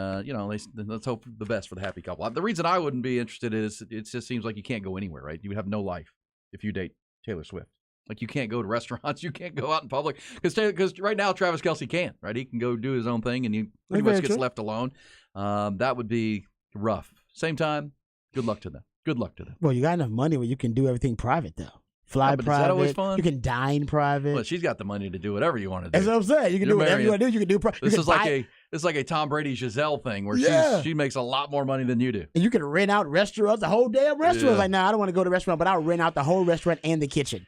Speaker 2: let's hope the best for the happy couple. The reason I wouldn't be interested is it just seems like you can't go anywhere, right? You would have no life if you date Taylor Swift. Like, you can't go to restaurants, you can't go out in public because right now Travis Kelce can, right? He can go do his own thing, and he pretty much gets left alone. That would be rough. Same time, good luck to them. Good luck to them.
Speaker 1: Well, you got enough money where you can do everything private though. Fly
Speaker 2: but
Speaker 1: private.
Speaker 2: Is that always fun?
Speaker 1: You can dine private.
Speaker 2: Well, she's got the money to do whatever you want to do.
Speaker 1: That's what I'm saying. You can do whatever you want to do. You can do.
Speaker 2: This is like a Tom Brady Giselle thing where she makes a lot more money than you do.
Speaker 1: And you can rent out restaurants, the whole damn restaurant.
Speaker 2: Yeah.
Speaker 1: Like, I don't want to go to the restaurant, but I'll rent out the whole restaurant and the kitchen.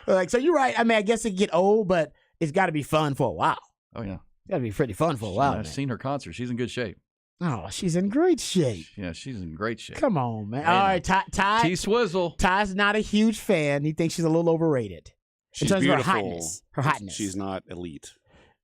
Speaker 1: Like, so you're right. I mean, I guess it can get old, but it's got to be fun for a while.
Speaker 2: Oh yeah,
Speaker 1: it's got to be pretty fun for a while.
Speaker 2: I've seen her concert. She's in good shape.
Speaker 1: Oh, she's in great shape.
Speaker 2: Yeah, she's in great shape.
Speaker 1: Come on, man. All right, Ty.
Speaker 2: T-Swizzle.
Speaker 1: Ty's not a huge fan. He thinks she's a little overrated.
Speaker 4: She's
Speaker 1: in terms
Speaker 4: beautiful.
Speaker 1: of her hotness.
Speaker 4: She's not elite.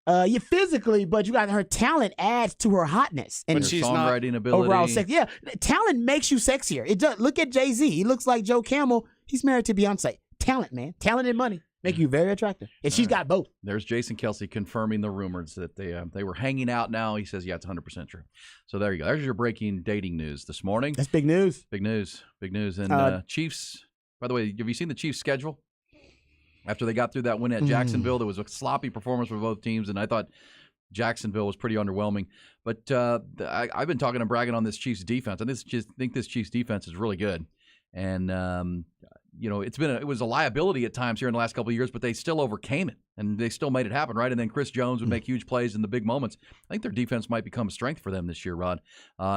Speaker 1: Physically, but you got her talent adds to her hotness and
Speaker 2: she's songwriting ability.
Speaker 1: Overall sex. Yeah, talent makes you sexier. It does. Look at Jay-Z. He looks like Joe Camel. He's married to Beyonce. Talent, man. Talent and money make you very attractive, and she's got both.
Speaker 2: There's Jason Kelce confirming the rumors that they were hanging out. Now he says, yeah, it's 100% true. So there you go. There's your breaking dating news this morning.
Speaker 1: That's big news.
Speaker 2: Big news. And Chiefs. By the way, have you seen the Chiefs' schedule? After they got through that win at Jacksonville, there was a sloppy performance for both teams, and I thought Jacksonville was pretty underwhelming. But I've been talking and bragging on this Chiefs defense. I think this Chiefs defense is really good. And it was a liability at times here in the last couple of years, but they still overcame it, and they still made it happen, right? And then Chris Jones would make huge plays in the big moments. I think their defense might become a strength for them this year, Rod,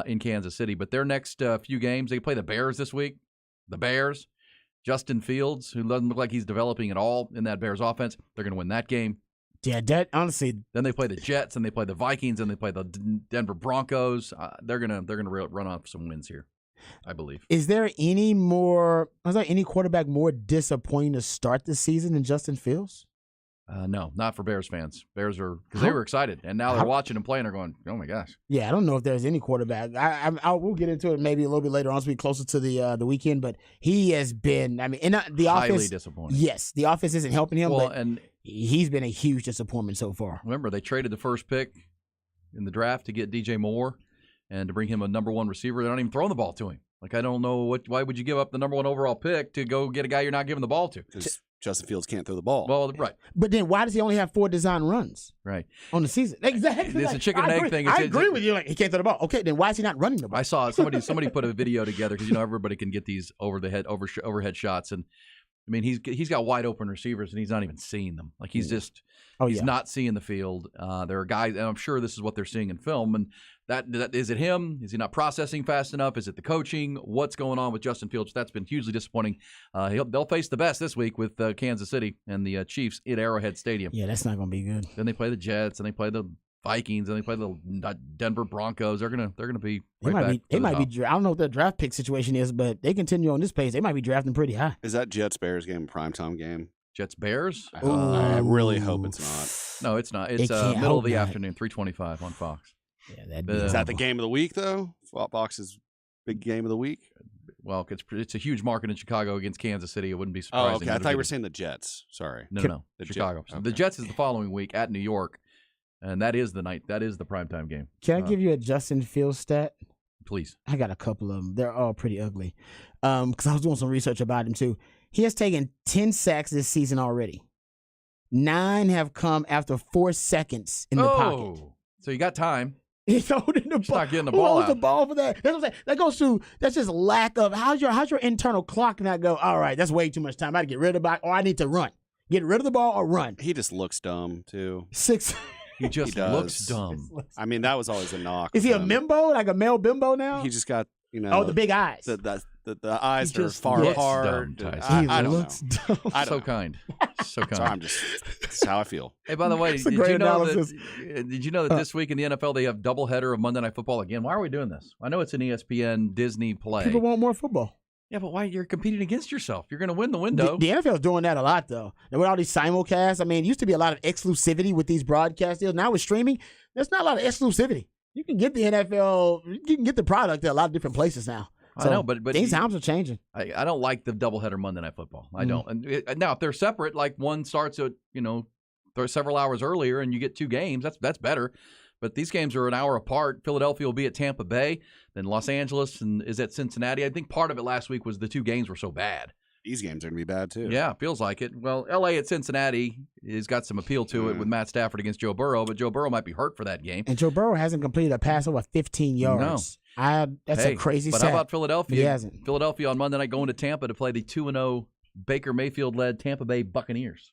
Speaker 2: in Kansas City. But their next few games, they play the Bears this week. The Bears. Justin Fields, who doesn't look like he's developing at all in that Bears offense, they're going to win that game.
Speaker 1: Yeah, that honestly.
Speaker 2: Then they play the Jets, and they play the Vikings, and they play the Denver Broncos. They're gonna run off some wins here, I believe.
Speaker 1: Is there any quarterback more disappointing to start the season than Justin Fields?
Speaker 2: No, not for Bears fans. Bears are because they were excited, and now they're watching him play, and they're going, "Oh my gosh!"
Speaker 1: Yeah, I don't know if there's any quarterback. We'll get into it maybe a little bit later on as we get closer to the weekend. But he has been. I mean, in the
Speaker 2: highly
Speaker 1: offense,
Speaker 2: disappointing.
Speaker 1: Yes, the offense isn't helping him.
Speaker 2: Well,
Speaker 1: but
Speaker 2: and
Speaker 1: he's been a huge disappointment so far.
Speaker 2: Remember, they traded the first pick in the draft to get DJ Moore and to bring him a number one receiver. They're not even throwing the ball to him. Like, I don't know why would you give up the number one overall pick to go get a guy you're not giving the ball to?
Speaker 4: Because Justin Fields can't throw the ball.
Speaker 2: Well, right.
Speaker 1: But then why does he only have 4 design runs?
Speaker 2: Right.
Speaker 1: On the season. Exactly.
Speaker 2: It's a chicken and egg thing.
Speaker 1: I agree with you. Like, he can't throw the ball. Okay, then why is he not running the ball?
Speaker 2: I saw somebody put a video together because everybody can get these overhead shots, and I mean he's got wide open receivers and he's not even seeing them. Like he's just not seeing the field. There are guys, and I'm sure this is what they're seeing in film. And that is it him? Is he not processing fast enough? Is it the coaching? What's going on with Justin Fields? That's been hugely disappointing. They'll face the best this week with Kansas City and the Chiefs at Arrowhead Stadium.
Speaker 1: Yeah, that's not going to be good.
Speaker 2: Then they play the Jets and they play the Vikings and they play the Denver Broncos. They're gonna be right back.
Speaker 1: They might be. I don't know what their draft pick situation is, but they continue on this pace. They might be drafting pretty high.
Speaker 4: Is that Jets Bears game a primetime game?
Speaker 2: Jets Bears?
Speaker 4: I really hope it's not.
Speaker 2: No, it's not. It's middle of the afternoon, 3:25 on Fox.
Speaker 1: Yeah,
Speaker 4: is that the game of the week though? Fox's big game of the week.
Speaker 2: Well, it's a huge market in Chicago against Kansas City. It wouldn't be surprising.
Speaker 4: Oh, okay. I thought you were saying the Jets. Sorry.
Speaker 2: No, Chicago. So the Jets is the following week at New York, and that is the night. That is the primetime game.
Speaker 1: Can I give you a Justin Fields stat?
Speaker 2: Please.
Speaker 1: I got a couple of them. They're all pretty ugly. Because I was doing some research about him too. He has taken 10 sacks this season already. 9 have come after 4 seconds in the pocket.
Speaker 2: So you got time.
Speaker 1: He's holding the ball.
Speaker 2: Not getting the
Speaker 1: Who
Speaker 2: ball
Speaker 1: holds the
Speaker 2: out.
Speaker 1: ball for that? That's what I'm saying. That goes to that's just lack of how's your internal clock not go, all right, that's way too much time. I gotta get rid of the ball or I need to run. Get rid of the ball or run.
Speaker 4: He just looks dumb too.
Speaker 2: He just
Speaker 4: does.
Speaker 2: looks dumb.
Speaker 4: I mean, that was always a knock.
Speaker 1: Is he a
Speaker 4: with him.
Speaker 1: Mimbo, like a male bimbo now?
Speaker 4: He just got, you know.
Speaker 1: Oh, the big eyes.
Speaker 4: The eyes
Speaker 2: He
Speaker 4: are
Speaker 2: just
Speaker 4: far
Speaker 2: looks
Speaker 4: apart.
Speaker 2: dumb, Tyson.
Speaker 4: I don't
Speaker 1: looks
Speaker 4: know.
Speaker 1: dumb.
Speaker 4: I don't
Speaker 2: So
Speaker 4: know.
Speaker 2: kind. So kind.
Speaker 4: So I'm just, that's how I feel.
Speaker 2: Hey, by the way,
Speaker 1: That's a
Speaker 2: did
Speaker 1: great
Speaker 2: you know
Speaker 1: analysis.
Speaker 2: did you know that this week in the NFL they have doubleheader of Monday Night Football again? Why are we doing this? I know it's an ESPN Disney play.
Speaker 1: People want more football.
Speaker 2: Yeah, but why? You're competing against yourself. You're going to win the window.
Speaker 1: The NFL is doing that a lot, though. And with all these simulcasts, I mean, it used to be a lot of exclusivity with these broadcast deals. Now with streaming, there's not a lot of exclusivity. You can get the NFL, you can get the product at a lot of different places now.
Speaker 2: I know, but
Speaker 1: these times are changing.
Speaker 2: I don't like the doubleheader Monday Night Football. I don't. And now if they're separate, like one starts at several hours earlier, and you get two games, that's better. But these games are an hour apart. Philadelphia will be at Tampa Bay, then Los Angeles and is at Cincinnati. I think part of it last week was the two games were so bad.
Speaker 4: These games are going to be bad, too.
Speaker 2: Yeah, feels like it. Well, L.A. at Cincinnati has got some appeal to it with Matt Stafford against Joe Burrow, but Joe Burrow might be hurt for that game.
Speaker 1: And Joe Burrow hasn't completed a pass over 15 yards. That's a crazy
Speaker 2: But
Speaker 1: stat.
Speaker 2: how about Philadelphia?
Speaker 1: He hasn't.
Speaker 2: Philadelphia on Monday night going to Tampa to play the 2-0 Baker Mayfield-led Tampa Bay Buccaneers.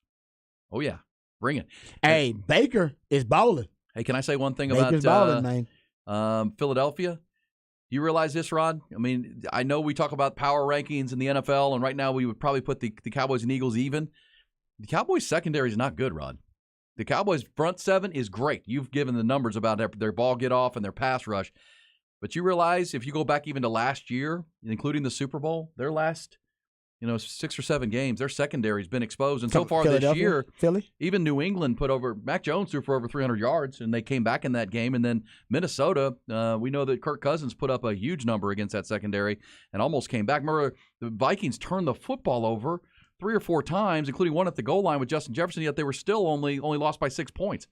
Speaker 2: Oh, yeah. Bring it.
Speaker 1: Hey, Baker is balling.
Speaker 2: Hey, can I say one thing
Speaker 1: Baker's balling, man.
Speaker 2: Philadelphia? You realize this, Rod? I mean, I know we talk about power rankings in the NFL, and right now we would probably put the Cowboys and Eagles even. The Cowboys' secondary is not good, Rod. The Cowboys' front seven is great. You've given the numbers about their ball get off and their pass rush. But you realize if you go back even to last year, including the Super Bowl, their last 6 or 7 games, their secondary has been exposed. And so far this year,
Speaker 1: Philly,
Speaker 2: even New England Mac Jones threw for over 300 yards, and they came back in that game. And then Minnesota, we know that Kirk Cousins put up a huge number against that secondary and almost came back. Remember, the Vikings turned the football over 3 or 4 times, including one at the goal line with Justin Jefferson, yet they were still only lost by 6 points.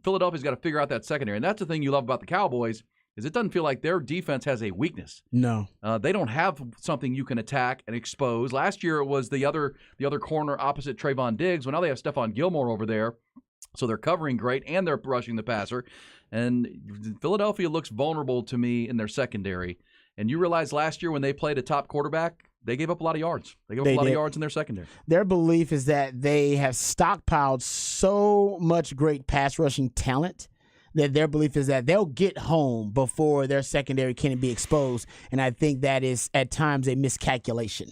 Speaker 2: Philadelphia's got to figure out that secondary. And that's the thing you love about the Cowboys, is it doesn't feel like their defense has a weakness.
Speaker 1: No.
Speaker 2: They don't have something you can attack and expose. Last year it was the other corner opposite Trayvon Diggs. Well, now they have Stephon Gilmore over there. So they're covering great, and they're rushing the passer. And Philadelphia looks vulnerable to me in their secondary. And you realize last year when they played a top quarterback, they gave up a lot of yards. They gave up a lot of yards in their secondary.
Speaker 1: Their belief is that they have stockpiled so much great pass rushing talent that their belief is that they'll get home before their secondary can be exposed. And I think that is at times a miscalculation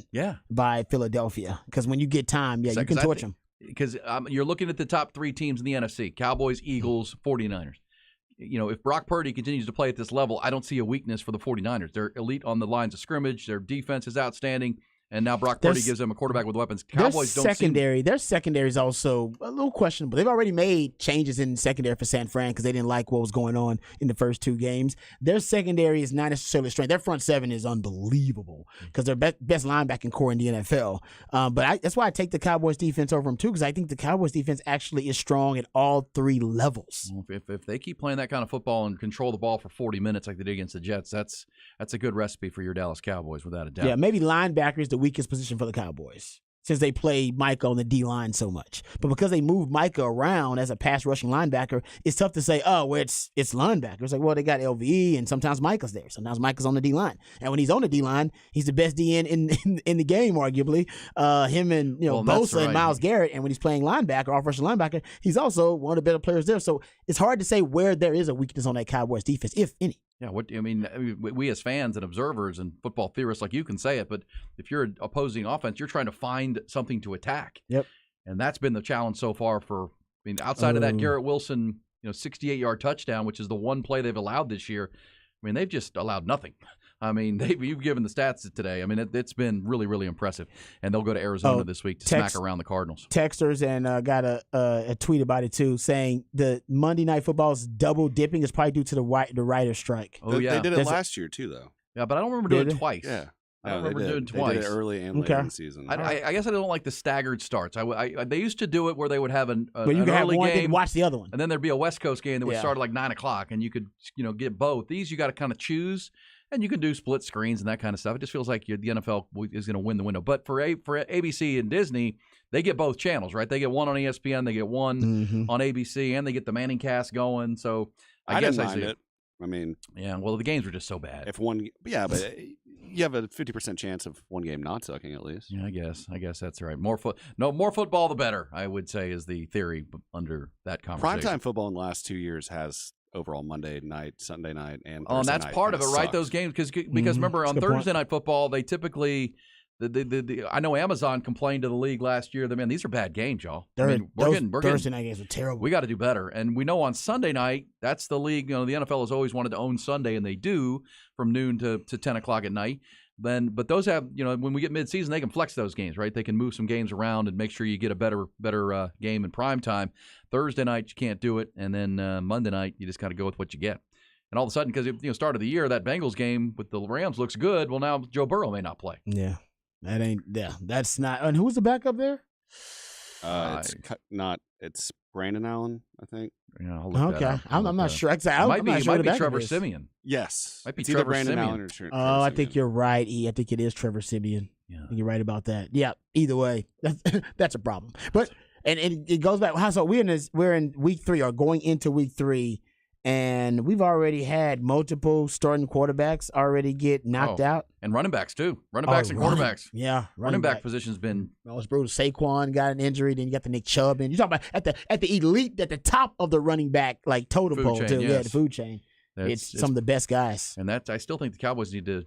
Speaker 1: by Philadelphia. Because when you get time, you can torch them.
Speaker 2: Because you're looking at the top 3 teams in the NFC, Cowboys, Eagles, 49ers. If Brock Purdy continues to play at this level, I don't see a weakness for the 49ers. They're elite on the lines of scrimmage. Their defense is outstanding. And now Brock Purdy gives them a quarterback with weapons. Cowboys don't
Speaker 1: secondary. Their secondary is also a little questionable. They've already made changes in secondary for San Fran because they didn't like what was going on in the first 2 games. Their secondary is not necessarily strength. Their front seven is unbelievable because they're best linebacking core in the NFL. But that's why I take the Cowboys defense over them too, because I think the Cowboys defense actually is strong at all 3 levels.
Speaker 2: If they keep playing that kind of football and control the ball for 40 minutes like they did against the Jets, that's a good recipe for your Dallas Cowboys without a doubt.
Speaker 1: Yeah, maybe linebacker is the weakest position for the Cowboys since they play Micah on the D-line so much. But because they move Micah around as a pass-rushing linebacker, it's tough to say, it's linebacker. It's like, well, they got LVE, and sometimes Micah's there. Sometimes Micah's on the D-line. And when he's on the D-line, he's the best DN in the game, arguably. Him and Bosa and Myles Garrett. And when he's playing linebacker, off-rushing linebacker, he's also one of the better players there. So it's hard to say where there is a weakness on that Cowboys defense, if any.
Speaker 2: Yeah, we as fans and observers and football theorists like you can say it, but if you're an opposing offense, you're trying to find something to attack.
Speaker 1: Yep.
Speaker 2: And that's been the challenge so far outside of that Garrett Wilson, 68-yard touchdown, which is the one play they've allowed this year. They've just allowed nothing. You've given the stats today. It's been really, really impressive. And they'll go to Arizona this week to smack around the Cardinals.
Speaker 1: Texters and got a tweet about it too, saying the Monday Night Football's double dipping is probably due to the writer strike.
Speaker 2: Oh yeah,
Speaker 4: they did it last year too, though.
Speaker 2: Yeah, but I don't remember doing it twice.
Speaker 4: Yeah.
Speaker 2: I don't remember doing it twice.
Speaker 4: They did it early and late in the season.
Speaker 2: I guess I don't like the staggered starts. They used to do it where they would have an
Speaker 1: you could
Speaker 2: early
Speaker 1: have one,
Speaker 2: game,
Speaker 1: then watch the other one,
Speaker 2: and then there'd be a West Coast game that would start at like 9 o'clock, and you could get both. These you got to kind of choose, and you can do split screens and that kind of stuff. It just feels like the NFL is going to win the window. But for ABC and Disney, they get both channels, right? They get one on ESPN, they get one on ABC, and they get the Manning cast going. So I guess
Speaker 4: didn't
Speaker 2: I see
Speaker 4: mind
Speaker 2: it.
Speaker 4: I mean,
Speaker 2: yeah. Well, the games were just so bad.
Speaker 4: If one, yeah, but you have a 50% chance of one game not sucking at least.
Speaker 2: Yeah, I guess that's right. More football, the better. I would say is the theory under that conversation.
Speaker 4: Primetime football in the last 2 years has overall Monday night, Sunday night, and
Speaker 2: Thursday
Speaker 4: night.
Speaker 2: And that's part of it, right?
Speaker 4: Sucked.
Speaker 2: Those games because remember on Thursday night football they typically. I know Amazon complained to the league last year that, man, these are bad games, y'all.
Speaker 1: Thursday night games are terrible.
Speaker 2: We got to do better. And we know on Sunday night, that's the league. The NFL has always wanted to own Sunday, and they do from noon to 10 o'clock at night. But those have, when we get midseason, they can flex those games, right? They can move some games around and make sure you get a better game in prime time. Thursday night, you can't do it. And then Monday night, you just got to go with what you get. And all of a sudden, because start of the year, that Bengals game with the Rams looks good. Well, now Joe Burrow may not play.
Speaker 1: Yeah. That's not. And who's the backup there?
Speaker 4: It's Brandon Allen, I think.
Speaker 2: Yeah,
Speaker 1: okay. I'm not sure.
Speaker 2: It might be Trevor Siemian.
Speaker 4: Yes.
Speaker 2: Might be
Speaker 4: it's either
Speaker 2: Trevor
Speaker 4: Brandon
Speaker 2: Siemian.
Speaker 4: Allen or Trevor
Speaker 1: I
Speaker 4: Siemian.
Speaker 1: think you're right, E. I think it is Trevor Siemian.
Speaker 2: Yeah.
Speaker 1: I think you're right about that. Yeah. Either way, that's a problem. But and it goes back. So we're in week 3 or going into week 3. And we've already had multiple starting quarterbacks already get knocked out.
Speaker 2: And running backs, too. Running backs and quarterbacks.
Speaker 1: Yeah.
Speaker 2: Running back position's been...
Speaker 1: That was brutal. Saquon got an injury. Then you got the Nick Chubb. And you talk about at the elite, at the top of the running back, like totem pole, too.
Speaker 2: Yes.
Speaker 1: Yeah, the food chain. It's some of the best guys.
Speaker 2: And I still think the Cowboys need to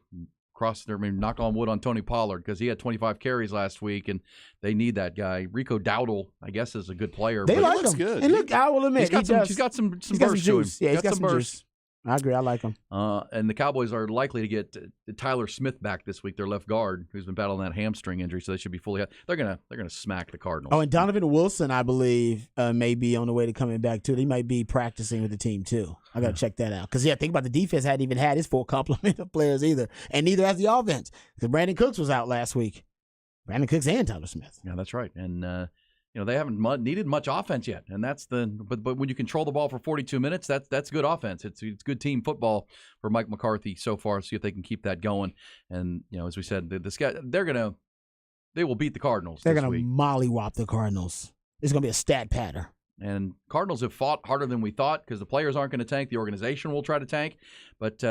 Speaker 2: knock on wood on Tony Pollard because he had 25 carries last week, and they need that guy. Rico Dowdle, I guess, is a good player.
Speaker 1: They like
Speaker 2: looks
Speaker 1: him.
Speaker 2: good.
Speaker 1: And look, I will admit,
Speaker 2: he's got some burst to him.
Speaker 1: Yeah, he's got some juice. I agree. I like him.
Speaker 2: And the Cowboys are likely to get Tyler Smith back this week, their left guard, who's been battling that hamstring injury, so they should be fully. They're gonna smack the Cardinals.
Speaker 1: Oh, and Donovan Wilson, I believe, may be on the way to coming back too. He might be practicing with the team too. I got to check that out because think about the defense hadn't even had his full complement of players either, and neither has the offense because Brandon Cooks was out last week. Brandon Cooks and Tyler Smith.
Speaker 2: Yeah, that's right, and. They haven't needed much offense yet, and that's but when you control the ball for 42 minutes, that's good offense. It's good team football for Mike McCarthy so far. See if they can keep that going. And as we said, they will beat the Cardinals.
Speaker 1: They're gonna mollywop the Cardinals. It's gonna be a stat patter.
Speaker 2: And Cardinals have fought harder than we thought because the players aren't going to tank. The organization will try to tank, but.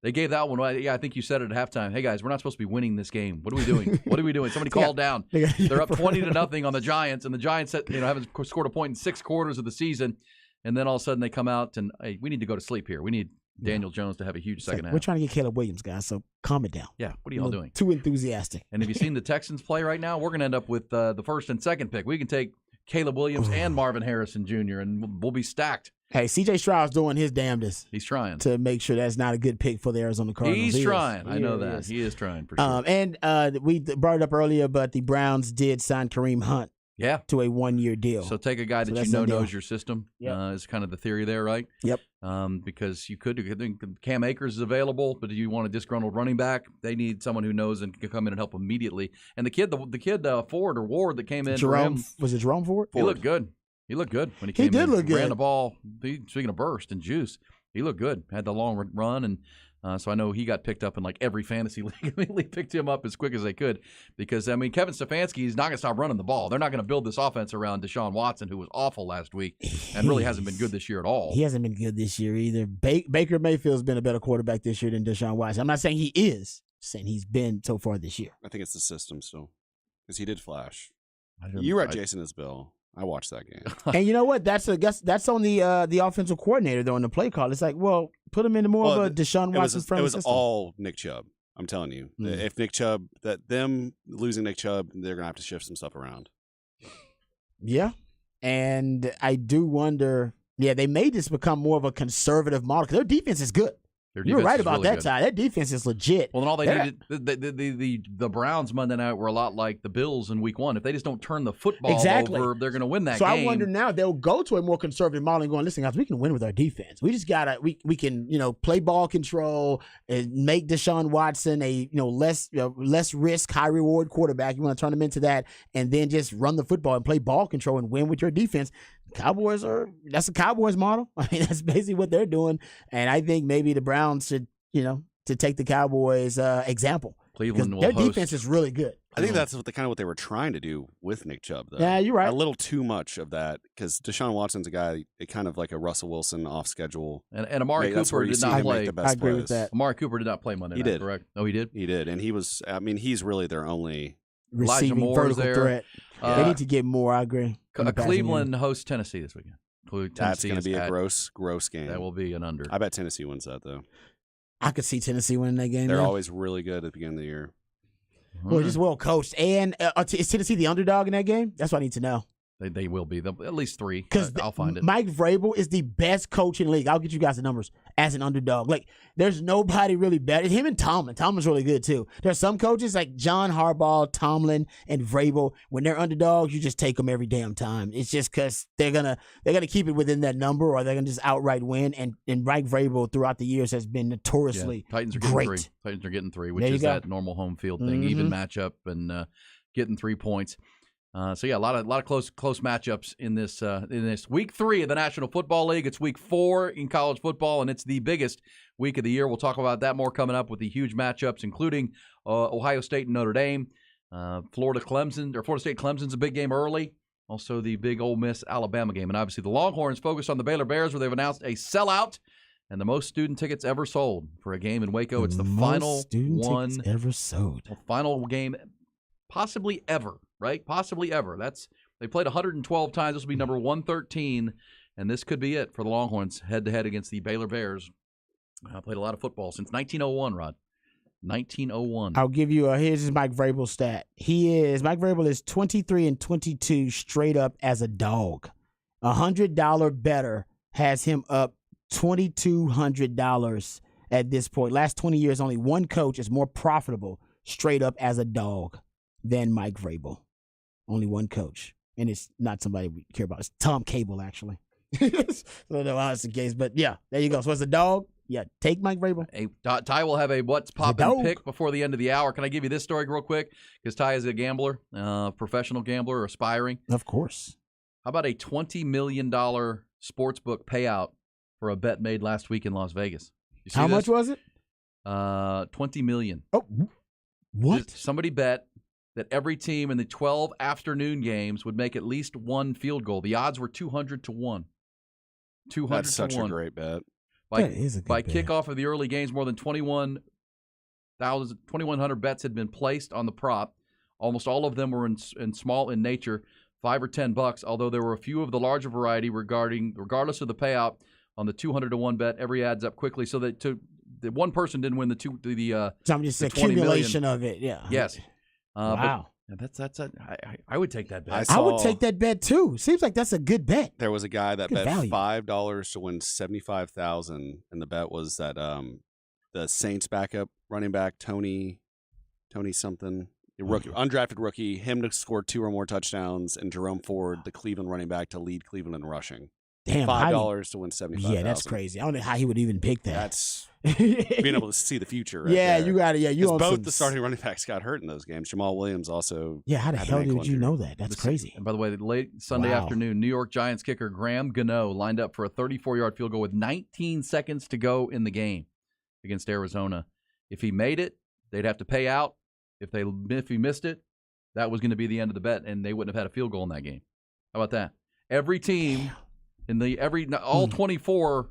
Speaker 2: They gave that one. Yeah, I think you said it at halftime. Hey guys, we're not supposed to be winning this game. What are we doing? What are we doing? Somebody called down. They're up 20-0 on the Giants, and the Giants, haven't scored a point in 6 quarters of the season, and then all of a sudden they come out and hey, we need to go to sleep here. We need Daniel Jones to have a huge second half.
Speaker 1: We're trying to get Caleb Williams, guys. So calm it down.
Speaker 2: Yeah, what are y'all doing?
Speaker 1: Too enthusiastic.
Speaker 2: And have you seen the Texans play right now? We're going to end up with the first and second pick. We can take Caleb Williams and Marvin Harrison Jr. and we'll be stacked.
Speaker 1: Hey, C.J. Stroud's doing his damnedest.
Speaker 2: He's trying
Speaker 1: to make sure that's not a good pick for the Arizona Cardinals.
Speaker 2: He's trying. I know that. He is trying for sure.
Speaker 1: And we brought it up earlier, but the Browns did sign Kareem Hunt.
Speaker 2: Yeah.
Speaker 1: To a 1-year deal.
Speaker 2: So take a guy that knows your system.
Speaker 1: Yep.
Speaker 2: Is kind of the theory there, right?
Speaker 1: Yep.
Speaker 2: Because you could think Cam Akers is available, but do you want a disgruntled running back? They need someone who knows and can come in and help immediately. And the kid Ford or Ward that came in.
Speaker 1: Was it Jerome Ford?
Speaker 2: He looked good. He looked good when he came in.
Speaker 1: He did look good.
Speaker 2: Ran the ball. Speaking of burst and juice, he looked good. Had the long run, and so I know he got picked up in like every fantasy league. Immediately picked him up as quick as they could because, Kevin Stefanski is not going to stop running the ball. They're not going to build this offense around Deshaun Watson, who was awful last week and really hasn't been good this year at all.
Speaker 1: He hasn't been good this year either. Baker Mayfield's been a better quarterback this year than Deshaun Watson. I'm not saying he is. I'm saying he's been so far this year.
Speaker 4: I think it's the system still because he did flash. You were at Jason Isbell. I watched that game.
Speaker 1: And you know what? That's on the offensive coordinator though in the play call. It's like, well, put him into more of a Deshaun Watson friendly system.
Speaker 4: It was all Nick Chubb. I'm telling you, if Nick Chubb, them losing Nick Chubb, they're gonna have to shift some stuff around.
Speaker 1: Yeah, and I do wonder. Yeah, they made this become more of a conservative model because their defense is good. You're right about that side. That defense is legit.
Speaker 2: Well, then all they needed, the Browns Monday night were a lot like the Bills in Week 1. If they just don't turn the football over, they're going to win that game.
Speaker 1: So I wonder now they'll go to a more conservative model and going, listen, guys, we can win with our defense. We just gotta we can play ball control and make Deshaun Watson a less risk, high reward quarterback. You want to turn him into that, and then just run the football and play ball control and win with your defense. That's a Cowboys model. I mean, that's basically what they're doing. And I think maybe the Browns should, to take the Cowboys example
Speaker 2: Cleveland will
Speaker 1: Their
Speaker 2: host.
Speaker 1: defense is really good.
Speaker 4: I think that's what they were trying to do with Nick Chubb, though.
Speaker 1: Yeah, you're right.
Speaker 4: A little too much of that because Deshaun Watson's a guy, kind of like a Russell Wilson off schedule.
Speaker 2: And Amari
Speaker 4: That's where
Speaker 2: Cooper
Speaker 4: you
Speaker 2: did
Speaker 4: see
Speaker 2: not
Speaker 4: him
Speaker 2: play.
Speaker 4: make the best
Speaker 1: I agree with
Speaker 4: plays.
Speaker 1: that.
Speaker 2: Amari Cooper did not play Monday
Speaker 4: He
Speaker 2: night,
Speaker 4: did.
Speaker 2: correct? Oh, he did?
Speaker 4: He did, and he was. I mean, he's really their only.
Speaker 1: Receiving
Speaker 2: Moore's
Speaker 1: vertical
Speaker 2: there.
Speaker 1: threat. They need to get more, I agree. in the passing
Speaker 2: Cleveland
Speaker 1: game.
Speaker 2: hosts Tennessee this weekend.
Speaker 4: That's
Speaker 2: Tennessee
Speaker 4: going to
Speaker 2: is
Speaker 4: be a
Speaker 2: at-
Speaker 4: gross game.
Speaker 2: That will be an under.
Speaker 4: I bet Tennessee wins that, though.
Speaker 1: I could see Tennessee winning that game.
Speaker 4: They're
Speaker 1: man.
Speaker 4: always really good at the beginning of the year.
Speaker 1: Well, just well coached. And is Tennessee the underdog in that game? That's what I need to know.
Speaker 2: They will be. At least 3.
Speaker 1: Because
Speaker 2: I'll find it.
Speaker 1: Mike Vrabel is the best coach in the league. I'll get you guys the numbers as an underdog. Like, there's nobody really better. Him and Tomlin. Tomlin's really good, too. There's some coaches like John Harbaugh, Tomlin, and Vrabel. When they're underdogs, you just take them every damn time. It's just because they're gonna keep it within that number, or they're going to just outright win. And Mike Vrabel, throughout the years, has been notoriously
Speaker 2: Titans are getting
Speaker 1: great.
Speaker 2: 3. Titans are getting 3, which
Speaker 1: There you
Speaker 2: is
Speaker 1: go.
Speaker 2: that normal home field thing, even matchup, and getting 3 points. So yeah, a lot of close matchups in this week 3 of the National Football League. It's week 4 in college football, and it's the biggest week of the year. We'll talk about that more coming up with the huge matchups, including Ohio State and Notre Dame, Florida State Clemson's a big game early. Also the big Ole Miss Alabama game, and obviously the Longhorns focus on the Baylor Bears, where they've announced a sellout and the most student tickets ever sold for a game in Waco. It's the final one
Speaker 1: ever sold.
Speaker 2: Final game, possibly ever. Right? Possibly ever. They played 112 times. This will be number 113, and this could be it for the Longhorns head-to-head against the Baylor Bears. Played a lot of football since 1901, Rod. 1901.
Speaker 1: I'll give you here's his Mike Vrabel stat. Mike Vrabel is 23-22 straight up as a dog. $100 better has him up $2,200 at this point. Last 20 years, only one coach is more profitable straight up as a dog than Mike Vrabel. Only one coach. And it's not somebody we care about. It's Tom Cable, actually. I don't know how it's the case, but yeah, there you go. So it's a dog. Yeah, take Mike Vrabel.
Speaker 2: Hey, Ty will have a what's poppin' pick before the end of the hour. Can I give you this story real quick? Because Ty is a gambler, professional gambler, aspiring.
Speaker 1: Of course.
Speaker 2: How about a $20 million sportsbook payout for a bet made last week in Las Vegas? You see
Speaker 1: How
Speaker 2: this?
Speaker 1: much was it?
Speaker 2: $20 million.
Speaker 1: Oh, what?
Speaker 2: Somebody bet that every team in the 12 afternoon games would make at least one field goal. The odds were 200 to 1. 200
Speaker 4: That's
Speaker 2: to
Speaker 4: such
Speaker 2: 1.
Speaker 4: a great bet.
Speaker 1: That is a good
Speaker 2: By
Speaker 1: bet.
Speaker 2: kickoff of the early games, more than 2,100 bets had been placed on the prop. Almost all of them were in small in nature, $5 or $10. Although there were a few of the larger variety regardless of the payout on the 200 to 1 bet. Every adds up quickly, so that the one person didn't win the
Speaker 1: Some just
Speaker 2: the
Speaker 1: accumulation
Speaker 2: 20
Speaker 1: of it. Yeah.
Speaker 2: Yes.
Speaker 1: Wow.
Speaker 2: I would take that bet.
Speaker 1: I would take that bet too. Seems like that's a good bet.
Speaker 4: There was a guy that
Speaker 1: Good
Speaker 4: bet
Speaker 1: value.
Speaker 4: $5 to win $75,000, and the bet was that the Saints backup running back Tony something, undrafted rookie, him to score 2 or more touchdowns, and Jerome Ford, the Cleveland running back, to lead Cleveland in rushing.
Speaker 1: Damn,
Speaker 4: $5 to win $75,000.
Speaker 1: Yeah, that's crazy. I don't know how he would even pick that.
Speaker 4: That's being able to see the future. Right
Speaker 1: Yeah,
Speaker 4: there.
Speaker 1: you got it. Yeah, you
Speaker 4: 'Cause
Speaker 1: on
Speaker 4: both
Speaker 1: some-
Speaker 4: the starting running backs got hurt in those games. Jamal Williams also.
Speaker 1: Yeah, how the
Speaker 4: had an
Speaker 1: hell
Speaker 4: ankle
Speaker 1: did you
Speaker 4: injury.
Speaker 1: know that? That's crazy.
Speaker 2: And by the way, late Sunday
Speaker 1: Wow.
Speaker 2: afternoon, New York Giants kicker Graham Gano lined up for a 34-yard field goal with 19 seconds to go in the game against Arizona. If he made it, they'd have to pay out. If he missed it, that was going to be the end of the bet, and they wouldn't have had a field goal in that game. How about that? Every team all 24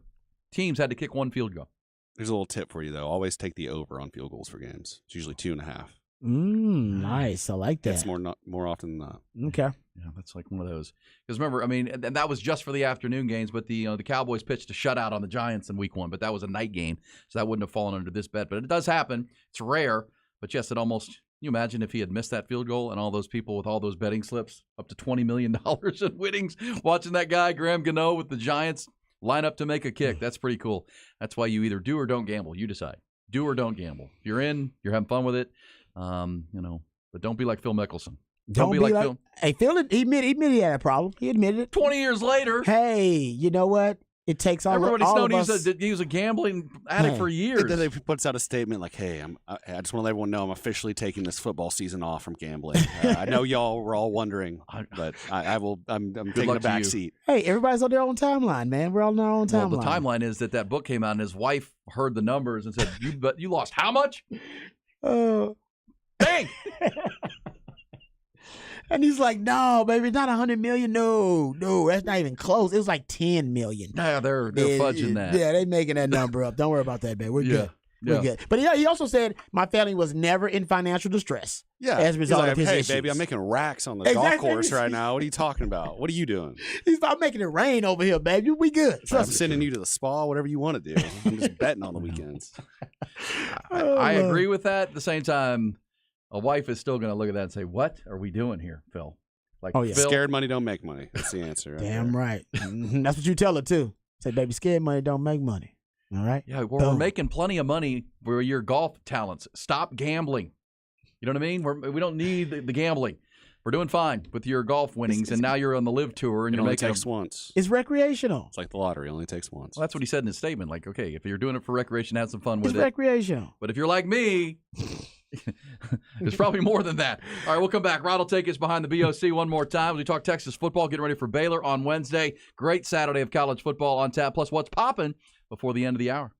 Speaker 2: teams had to kick one field goal.
Speaker 4: There's a little tip for you though. Always take the over on field goals for games. It's usually 2.5.
Speaker 1: Nice. I like that.
Speaker 4: It's more often than not.
Speaker 1: Okay.
Speaker 2: Yeah, that's like one of those. Because remember, I mean, and that was just for the afternoon games, but the Cowboys pitched a shutout on the Giants in Week 1, but that was a night game, so that wouldn't have fallen under this bet. But it does happen. It's rare, but yes, it almost. Can you imagine if he had missed that field goal and all those people with all those betting slips, up to $20 million in winnings, watching that guy, Graham Gano, with the Giants line up to make a kick? That's pretty cool. That's why you either do or don't gamble. You decide. Do or don't gamble. If you're in, you're having fun with it, but don't be like Phil Mickelson.
Speaker 1: Don't be like
Speaker 2: Phil.
Speaker 1: Hey, Phil, he admitted he had a problem. He admitted it.
Speaker 2: 20 years later.
Speaker 1: Hey, you know what? It takes all
Speaker 2: Everybody's
Speaker 1: all
Speaker 2: known
Speaker 1: of us.
Speaker 2: he was a gambling addict for years.
Speaker 4: Then he puts out a statement like, "Hey, I just want to let everyone know I'm officially taking this football season off from gambling. I know y'all were all wondering, but I will. I'm taking a
Speaker 2: luck to
Speaker 4: back
Speaker 2: you.
Speaker 4: seat."
Speaker 1: Hey, everybody's on their own timeline, man. We're all on our own
Speaker 2: Well,
Speaker 1: timeline.
Speaker 2: the timeline is that book came out and his wife heard the numbers and said, "You lost how much?" Bang!
Speaker 1: And he's like, no, baby, not $100 million. No, that's not even close. It was like $10 million.
Speaker 2: Yeah, they're fudging that.
Speaker 1: Yeah, they making that number up. Don't worry about that, babe. We're good.
Speaker 2: Yeah.
Speaker 1: We're good. But he also said my family was never in financial distress.
Speaker 4: Yeah.
Speaker 1: As a result
Speaker 4: He's like,
Speaker 1: of his
Speaker 4: hey,
Speaker 1: issues.
Speaker 4: baby, I'm making racks on the golf course right now. What are you talking about? What are you doing?
Speaker 1: He's like, I'm making it rain over here, baby. We good.
Speaker 4: I'm sending you to the spa, whatever you want to do. I'm just betting on the weekends.
Speaker 2: I agree with that. At the same time, a wife is still going to look at that and say, what are we doing here, Phil? Like,
Speaker 1: oh, yeah.
Speaker 2: Phil,
Speaker 4: scared money don't make money. That's the answer.
Speaker 1: Damn right. That's what you tell her, too. Say, baby, scared money don't make money. All right?
Speaker 2: Yeah, we're making plenty of money for your golf talents. Stop gambling. You know what I mean? We don't need the gambling. We're doing fine with your golf winnings, and now you're on the live tour, and
Speaker 4: it
Speaker 2: you're
Speaker 4: only
Speaker 2: making
Speaker 4: takes once.
Speaker 1: It's recreational.
Speaker 4: It's like the lottery. It only takes once.
Speaker 2: Well, that's what he said in his statement. Like, okay, if you're doing it for recreation, have some fun with
Speaker 1: It's
Speaker 2: it.
Speaker 1: recreational.
Speaker 2: But if you're like me, there's probably more than that. All right, we'll come back. Rod will take us behind the BOC one more time. We talk Texas football, getting ready for Baylor on Wednesday. Great Saturday of college football on tap, plus what's popping before the end of the hour.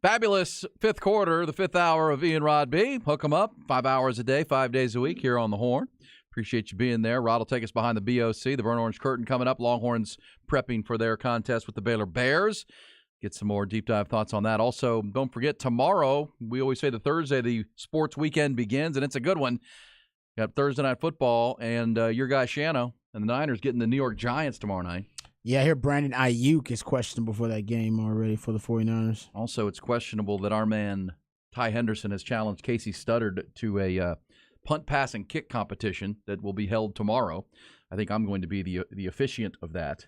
Speaker 2: Fabulous fifth quarter, the fifth hour of Ian Rod B. Hook 'em up, 5 hours a day, 5 days a week here on the Horn. Appreciate you being there. Rod will take us behind the BOC, the Burnt Orange Curtain coming up. Longhorns prepping for their contest with the Baylor Bears. Get some more deep dive thoughts on that. Also, don't forget, tomorrow, we always say the Thursday, the sports weekend begins, and it's a good one. Got Thursday Night Football, and your guy Shano and the Niners getting the New York Giants tomorrow night.
Speaker 1: Yeah, I hear Brandon Ayuk is questionable for that game already for the 49ers.
Speaker 2: Also, it's questionable that our man Ty Henderson has challenged Casey Studdard to a punt, pass, and kick competition that will be held tomorrow. I think I'm going to be the officiant of that.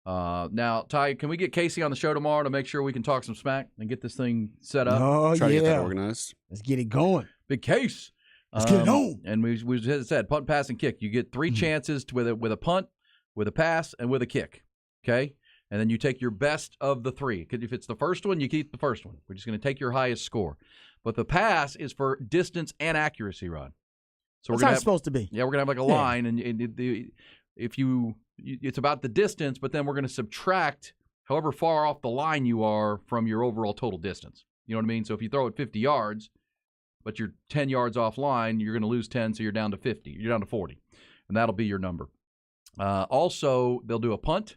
Speaker 2: Now, Ty, can we get Casey on the show tomorrow to make sure we can talk some smack and get this thing set up?
Speaker 1: Oh,
Speaker 4: Try to get that
Speaker 1: yeah.
Speaker 4: organized.
Speaker 1: Let's get it going.
Speaker 2: Big case.
Speaker 1: Let's get it on.
Speaker 2: And we said punt, pass, and kick. You get 3 chances with a punt, with a pass, and with a kick. Okay? And then you take your best of the 3. If it's the first one, you keep the first one. We're just going to take your highest score. But the pass is for distance and accuracy, Rod. So
Speaker 1: That's how it's supposed to be.
Speaker 2: Yeah, we're going to have like a line, and it's about the distance, but then we're going to subtract however far off the line you are from your overall total distance. You know what I mean? So if you throw it 50 yards, but you're 10 yards offline, you're going to lose 10, so you're down to 50. You're down to 40, and that'll be your number. Also, they'll do a punt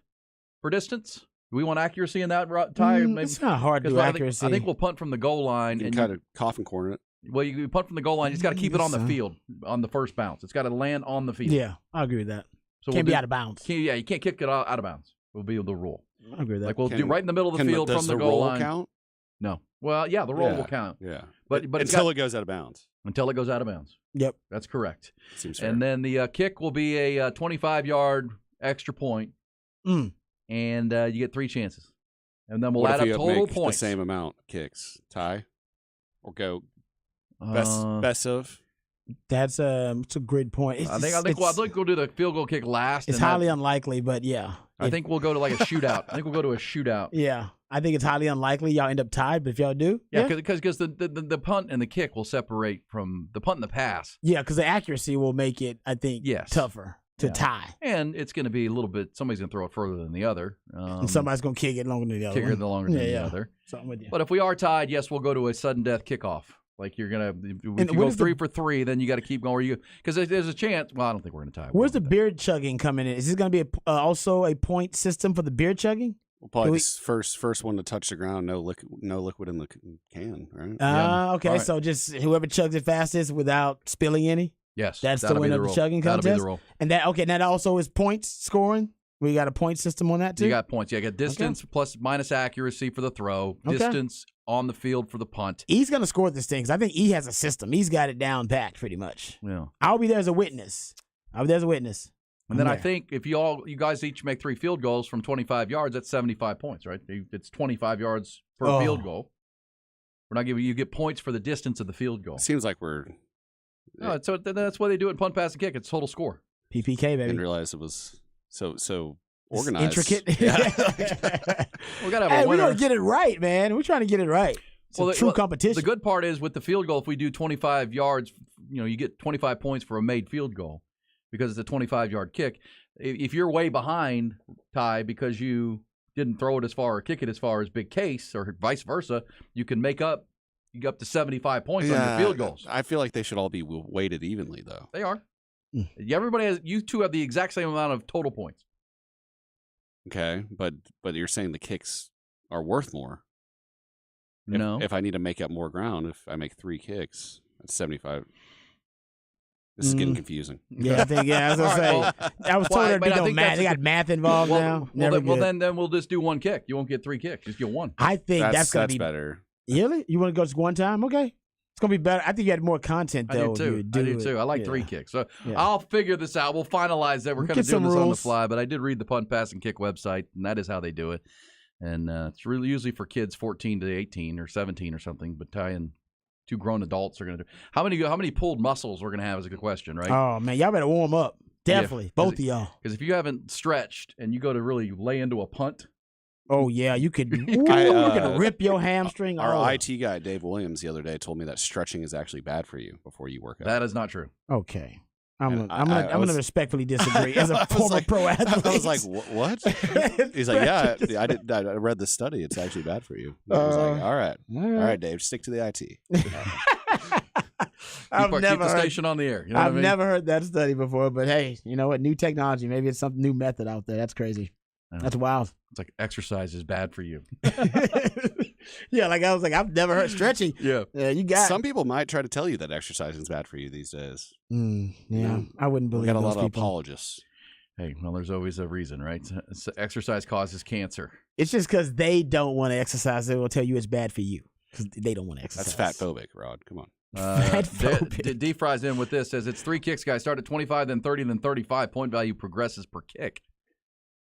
Speaker 2: for distance. Do we want accuracy in that, Ty?
Speaker 1: It's not hard to do accuracy.
Speaker 2: I think we'll punt from the goal line.
Speaker 4: You can kind of coffin corner it.
Speaker 2: Well, you punt from the goal line. You just got to keep it on the field on the first bounce. It's got to land on the field.
Speaker 1: Yeah, I agree with that.
Speaker 2: So
Speaker 1: Can't be out of bounds.
Speaker 2: You can't kick it out of bounds. Will be the rule.
Speaker 1: I agree with that.
Speaker 2: Like we'll do right in the middle of the field from the goal line.
Speaker 4: Count?
Speaker 2: No. Well, yeah, the roll will count.
Speaker 4: Yeah.
Speaker 2: But
Speaker 4: until it goes out of bounds.
Speaker 2: Until it goes out of bounds.
Speaker 1: Yep.
Speaker 2: That's correct.
Speaker 4: Seems fair.
Speaker 2: And then the kick will be a 25-yard extra point. And you get 3 chances. And then we'll add up total points.
Speaker 4: The same amount of kicks. Tie? Or go best of?
Speaker 1: That's a great point.
Speaker 2: I think we'll do the field goal kick last.
Speaker 1: It's highly unlikely, but yeah.
Speaker 2: I think we'll go to like a shootout. I think we'll go to a shootout.
Speaker 1: Yeah. I think it's highly unlikely y'all end up tied, but if y'all do.
Speaker 2: Yeah, because the punt and the kick will separate from the punt and the pass.
Speaker 1: Yeah, because the accuracy will make it, I think, tougher to tie.
Speaker 2: And it's going to be a little bit, somebody's going to throw it further than the other.
Speaker 1: And somebody's going to kick it longer than the other.
Speaker 2: Kick it longer than the other.
Speaker 1: Something with you.
Speaker 2: But if we are tied, yes, we'll go to a sudden death kickoff. Like you're gonna, if you go 3 for 3, then you got to keep going. Because there's a chance. Well, I don't think we're gonna tie.
Speaker 1: Where's the beard chugging coming in? Is this gonna be also a point system for the beard chugging?
Speaker 4: Well, probably this first one to touch the ground. No liquid in the can, right?
Speaker 1: Okay. Right. So just whoever chugs it fastest without spilling any.
Speaker 2: Yes,
Speaker 1: that's the winner of the chugging contest.
Speaker 2: That'll be the rule.
Speaker 1: And that also is points scoring. We got a point system on that too.
Speaker 2: You got points. You got distance plus minus accuracy for the throw. Distance on the field for the punt.
Speaker 1: He's going to score this thing because I think he has a system. He's got it down packed pretty much.
Speaker 2: Yeah.
Speaker 1: I'll be there as a witness. And
Speaker 2: then I think if you guys each make 3 field goals from 25 yards, that's 75 points, right? It's 25 yards per field goal. We're not giving you get points for the distance of the field goal.
Speaker 4: Seems like we're.
Speaker 2: No, so that's why they do it in punt, pass, and kick. It's total score.
Speaker 1: PPK, baby.
Speaker 4: I didn't realize it was so organized.
Speaker 1: It's intricate.
Speaker 2: We gotta have a winner.
Speaker 1: We gotta get it right, man. We're trying to get it right. It's true competition.
Speaker 2: The good part is with the field goal, if we do 25 yards, you get 25 points for a made field goal because it's a 25-yard kick. If you're way behind, Ty, because you didn't throw it as far or kick it as far as Big Case or vice versa, you can make up to 75 points on your field goals.
Speaker 4: I feel like they should all be weighted evenly, though.
Speaker 2: They are. You two have the exact same amount of total points.
Speaker 4: Okay, but you're saying the kicks are worth more.
Speaker 2: No.
Speaker 4: If I need to make up more ground, if I make 3 kicks, that's 75. This is getting confusing.
Speaker 1: Yeah, I think. Yeah, as I say, I was told there'd be no math. They got math involved now.
Speaker 2: Then we'll just do 1 kick. You won't get 3 kicks. Just get 1.
Speaker 1: I think that's gonna be
Speaker 4: better.
Speaker 1: Really? You want to go just 1 time? Okay. It's gonna be better. I think you had more content though.
Speaker 2: I do too. I like 3 kicks. So I'll figure this out. We'll finalize that. We're kind of doing this on the fly, but I did read the punt, pass, and kick website, and that is how they do it. And it's really usually for kids 14 to 18 or 17 or something. But Ty and 2 grown adults are gonna do. How many pulled muscles we're gonna have is a good question, right?
Speaker 1: Oh man, y'all better warm up. Definitely, both of y'all.
Speaker 2: Because if you haven't stretched and you go to really lay into a punt.
Speaker 1: Oh yeah, you could. You're gonna rip your hamstring.
Speaker 4: Our IT guy Dave Williams the other day told me that stretching is actually bad for you before you work out.
Speaker 2: That is not true.
Speaker 1: Okay, I'm gonna respectfully disagree as a former pro athlete.
Speaker 4: I was like, what? He's like, yeah, I read the study. It's actually bad for you. I was like, all right, Dave, stick to the IT.
Speaker 2: Keep the station on the air. You know
Speaker 1: I've never heard that study before, but hey, you know what? New technology. Maybe it's some new method out there. That's crazy. That's wild.
Speaker 2: It's like exercise is bad for you.
Speaker 1: Yeah, like I was like, I've never heard stretching.
Speaker 2: Yeah,
Speaker 1: you got
Speaker 4: some people might try to tell you that exercising is bad for you these days.
Speaker 1: Yeah, I wouldn't believe
Speaker 4: we got a
Speaker 1: those
Speaker 4: lot of
Speaker 1: people.
Speaker 4: apologists.
Speaker 2: Hey, well, there's always a reason, right? Exercise causes cancer.
Speaker 1: It's just because they don't want to exercise. They will tell you it's bad for you because they don't want to exercise.
Speaker 4: That's fat phobic, Rod. Come on.
Speaker 2: D-Fry's in with this. Says it's 3 kicks, guys. Start at 25, then 30, then 35. Point value progresses per kick.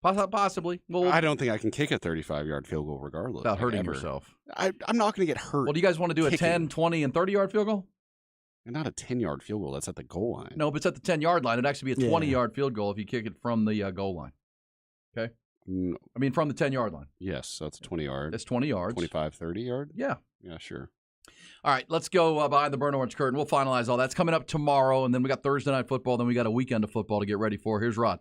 Speaker 2: Possibly. Well,
Speaker 4: I don't think I can kick a 35-yard field goal regardless.
Speaker 2: Without hurting yourself.
Speaker 4: I'm not going to get hurt.
Speaker 2: Well, do you guys want to do a 10, 20, and 30-yard field goal?
Speaker 4: And not a 10-yard field goal. That's at the goal line.
Speaker 2: No, but it's at the 10-yard line. It'd actually be a 20-yard field goal if you kick it from the goal line. Okay?
Speaker 4: No.
Speaker 2: I mean, from the 10-yard line.
Speaker 4: Yes, so it's 20 yards.
Speaker 2: It's 20 yards.
Speaker 4: 25, 30 yard?
Speaker 2: Yeah.
Speaker 4: Yeah, sure.
Speaker 2: All right, let's go behind the burnt orange curtain. We'll finalize all that's coming up tomorrow, and then we got Thursday night football, then we got a weekend of football to get ready for. Here's Rod.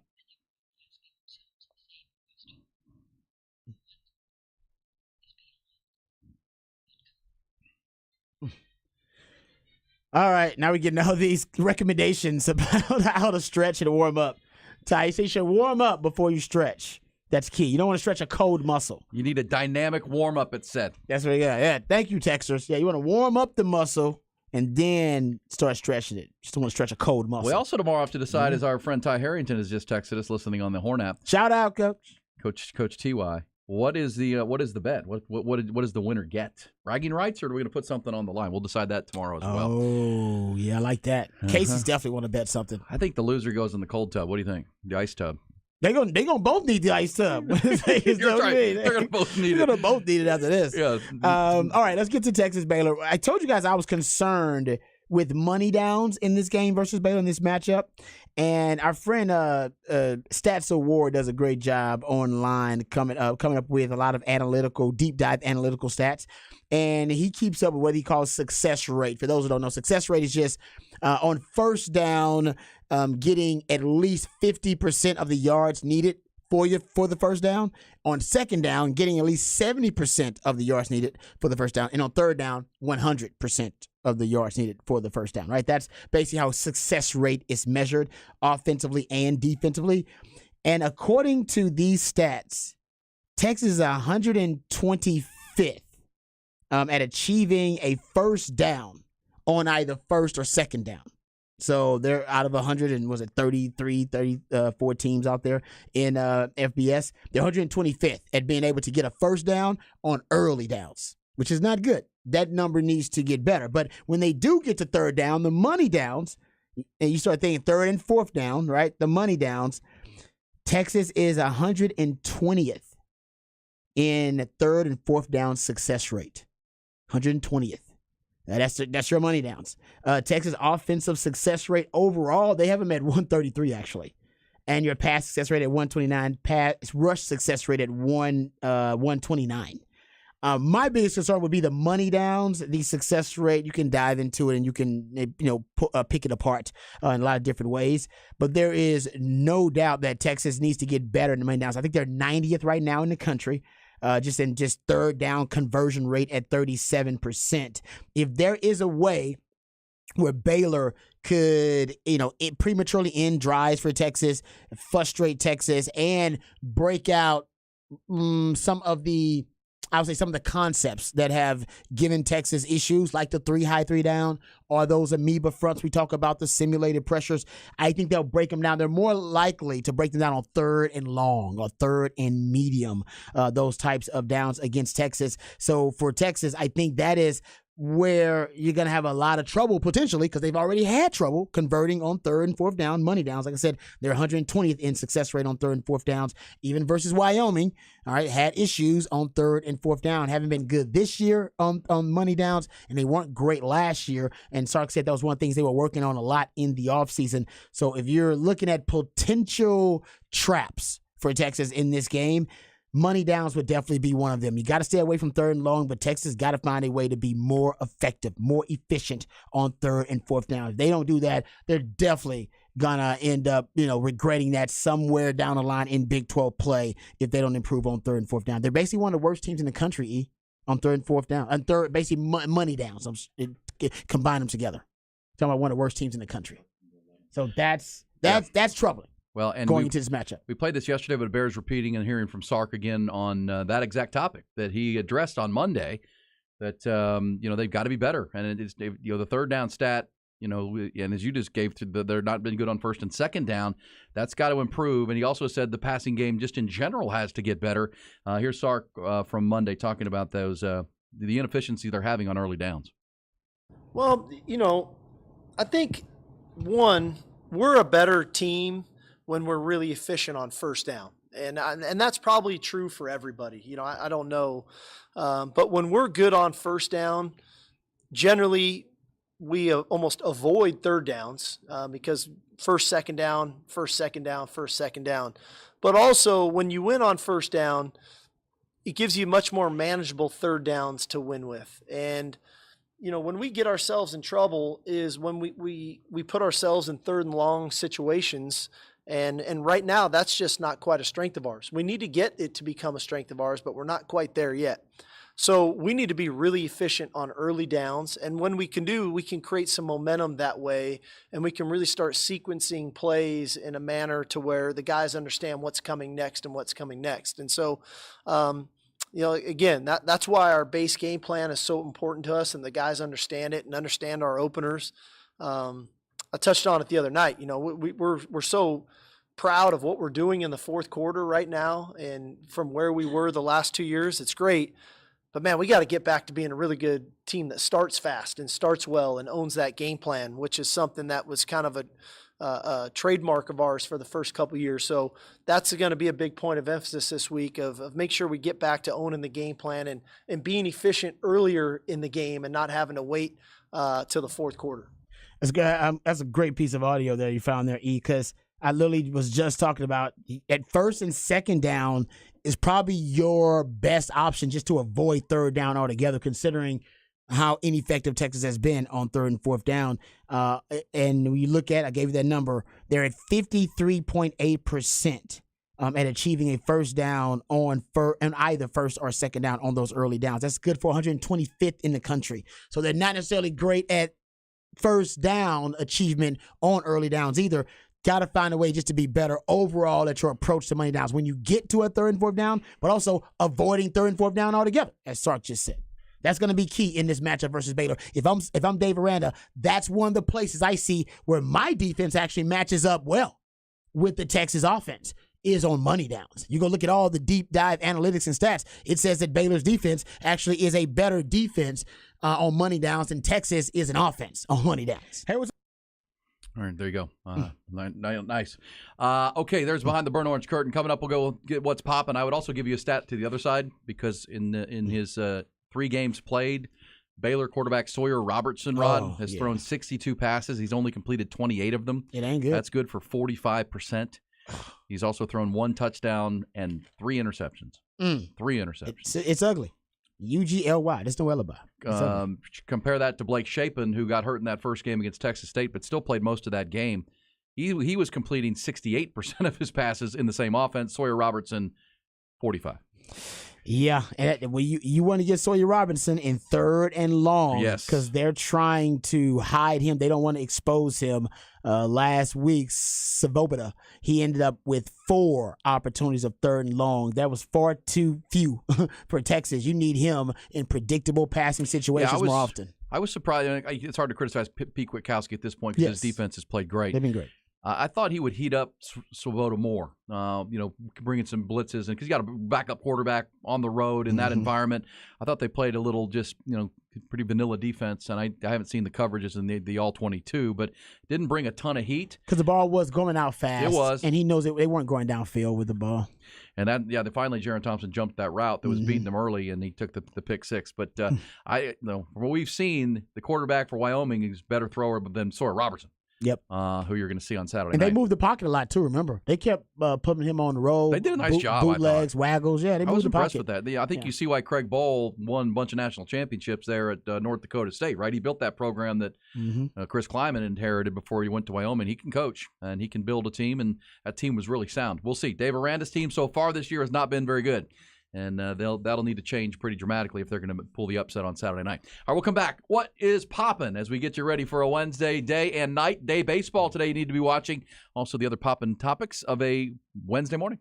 Speaker 1: All right, now we're getting all these recommendations about how to stretch and warm up. Ty, you say you should warm up before you stretch. That's key. You don't want to stretch a cold muscle.
Speaker 2: You need a dynamic warm-up, it said.
Speaker 1: That's what you got. Yeah, thank you, Texters. Yeah, you want to warm up the muscle and then start stretching it. Just don't want to stretch a cold muscle.
Speaker 2: We also tomorrow have to decide, as our friend Ty Harrington has just texted us, listening on the Horn app.
Speaker 1: Shout out, Coach.
Speaker 2: Coach Ty. What is the bet? What does the winner get? Bragging rights, or are we going to put something on the line? We'll decide that tomorrow as well.
Speaker 1: Oh, yeah, I like that. Casey's definitely want to bet something.
Speaker 2: I think the loser goes in the cold tub. What do you think? The ice tub.
Speaker 1: They gonna both need the ice tub.
Speaker 2: You're right. They're gonna both need it.
Speaker 1: They're gonna both need it after this.
Speaker 2: Yeah.
Speaker 1: All right, let's get to Texas Baylor. I told you guys I was concerned with money downs in this game versus Baylor in this matchup. And our friend Stats Award does a great job online coming up with a lot of deep dive analytical stats. And he keeps up with what he calls success rate. For those who don't know, success rate is just on first down, getting at least 50% of the yards needed for the first down. On second down, getting at least 70% of the yards needed for the first down. And on third down, 100% of the yards needed for the first down, right? That's basically how success rate is measured offensively and defensively. And according to these stats, Texas is 125th at achieving a first down on either first or second down. So they're out of 34 teams out there in FBS. They're 125th at being able to get a first down on early downs, which is not good. That number needs to get better. But when they do get to third down, the money downs, and you start thinking third and fourth down, right? The money downs, Texas is 120th in third and fourth down success rate. 120th. That's your money downs. Texas offensive success rate overall, they have them at 133 actually. And your pass success rate at 129, pass rush success rate at 129. My biggest concern would be the money downs, the success rate. You can dive into it and you can pick it apart in a lot of different ways. But there is no doubt that Texas needs to get better in the money downs. I think they're 90th right now in the country. Just third down conversion rate at 37%. If there is a way where Baylor could, prematurely end drives for Texas, frustrate Texas, and break out some of the concepts that have given Texas issues, like the 3 high, 3 down, or those amoeba fronts we talk about, the simulated pressures. I think they'll break them down. They're more likely to break them down on third and long or third and medium, those types of downs against Texas. So for Texas, I think that is where you're going to have a lot of trouble potentially, because they've already had trouble converting on third and fourth down money downs. Like I said, they're 120th in success rate on third and fourth downs, even versus Wyoming. All right, had issues on third and fourth down, haven't been good this year on money downs, and they weren't great last year. And Sark said that was one of the things they were working on a lot in the offseason. So if you're looking at potential traps for Texas in this game, money downs would definitely be one of them. You got to stay away from third and long, but Texas got to find a way to be more effective, more efficient on third and fourth down. If they don't do that, they're definitely going to end up, regretting that somewhere down the line in Big 12 play if they don't improve on third and fourth down. They're basically one of the worst teams in the country, on third and fourth down. And third, basically money downs. Combine them together. Talking about one of the worst teams in the country. So that's troubling.
Speaker 2: Well, and
Speaker 1: going into this matchup.
Speaker 2: We played this yesterday, but it bears repeating and hearing from Sark again on that exact topic that he addressed on Monday, that they've got to be better. And it's the third down stat And as you just gave through, they're not been good on first and second down. That's got to improve. And he also said the passing game just in general has to get better. Here's Sark from Monday talking about those the inefficiency they're having on early downs.
Speaker 3: Well, I think, one, we're a better team when we're really efficient on first down. And that's probably true for everybody. I don't know. But when we're good on first down, generally we almost avoid third downs because first, second down. But also when you win on first down, it gives you much more manageable third downs to win with. And when we get ourselves in trouble is when we put ourselves in third and long situations. And right now, that's just not quite a strength of ours. We need to get it to become a strength of ours, but we're not quite there yet. So we need to be really efficient on early downs. And when we can create some momentum that way, and we can really start sequencing plays in a manner to where the guys understand what's coming next and what's coming next. And so, again, that's why our base game plan is so important to us, and the guys understand it and understand our openers. I touched on it the other night. We're so proud of what we're doing in the fourth quarter right now, and from where we were the last 2 years, it's great. But man, we got to get back to being a really good team that starts fast and starts well and owns that game plan, which is something that was kind of a trademark of ours for the first couple of years. So that's going to be a big point of emphasis this week of make sure we get back to owning the game plan and being efficient earlier in the game and not having to wait till the fourth quarter.
Speaker 1: That's a great piece of audio there you found there, E, because I literally was just talking about at first and second down is probably your best option just to avoid third down altogether, considering how ineffective Texas has been on third and fourth down. And when you look at, I gave you that number, they're at 53.8% at achieving a first down on either first or second down on those early downs. That's good for 125th in the country. So they're not necessarily great at first down achievement on early downs either. Got to find a way just to be better overall at your approach to money downs when you get to a third and fourth down, but also avoiding third and fourth down altogether, as Sark just said. That's going to be key in this matchup versus Baylor. If I'm Dave Aranda, that's one of the places I see where my defense actually matches up well with the Texas offense is on money downs. You go look at all the deep dive analytics and stats. It says that Baylor's defense actually is a better defense on money downs than Texas is an offense on money downs. Hey, what's
Speaker 2: All right, there you go. Nice. Okay, there's Behind the Burnt Orange Curtain. Coming up, we'll go get what's popping. I would also give you a stat to the other side because in his 3 games played, Baylor quarterback Sawyer Robertson, has thrown 62 passes. He's only completed 28 of them.
Speaker 1: It ain't good.
Speaker 2: That's good for 45%. He's also thrown 1 touchdown and 3 interceptions. 3 interceptions.
Speaker 1: It's ugly. UGLY. There's no alibi.
Speaker 2: Compare that to Blake Shapen, who got hurt in that first game against Texas State, but still played most of that game. He was completing 68% of his passes in the same offense. Sawyer Robertson, 45.
Speaker 1: Yeah, and you want to get Sawyer Robinson in third and long,
Speaker 2: yes,
Speaker 1: because they're trying to hide him. They don't want to expose him. Last week, Svoboda, he ended up with 4 opportunities of third and long. That was far too few for Texas. You need him in predictable passing situations more often.
Speaker 2: I was surprised. It's hard to criticize Pete Kwiatkowski at this point because his defense has played great.
Speaker 1: They've been great.
Speaker 2: I thought he would heat up Svoboda more, bringing some blitzes, and because you got a backup quarterback on the road in that environment. I thought they played a little pretty vanilla defense, and I haven't seen the coverages in the all-22, but didn't bring a ton of heat.
Speaker 1: Because the ball was going out fast.
Speaker 2: It was.
Speaker 1: And he knows they weren't going downfield with the ball.
Speaker 2: And finally Jaron Thompson jumped that route that was beating them early, and he took the pick 6. But from what we've seen, the quarterback for Wyoming is a better thrower than Sawyer Robertson.
Speaker 1: Yep.
Speaker 2: Who you're going to see on Saturday
Speaker 1: and
Speaker 2: night.
Speaker 1: They moved the pocket a lot, too, remember? They kept putting him on the road.
Speaker 2: They did a nice job,
Speaker 1: bootlegs, waggles. Yeah, they moved the pocket.
Speaker 2: I was impressed with that. I think you see why Craig Bowl won a bunch of national championships there at North Dakota State, right? He built that program that Chris Kleiman inherited before he went to Wyoming. He can coach, and he can build a team, and that team was really sound. We'll see. Dave Aranda's team so far this year has not been very good. And that'll need to change pretty dramatically if they're going to pull the upset on Saturday night. All right, we'll come back. What is poppin' as we get you ready for a Wednesday day and night? Day baseball today you need to be watching. Also the other poppin' topics of a Wednesday morning.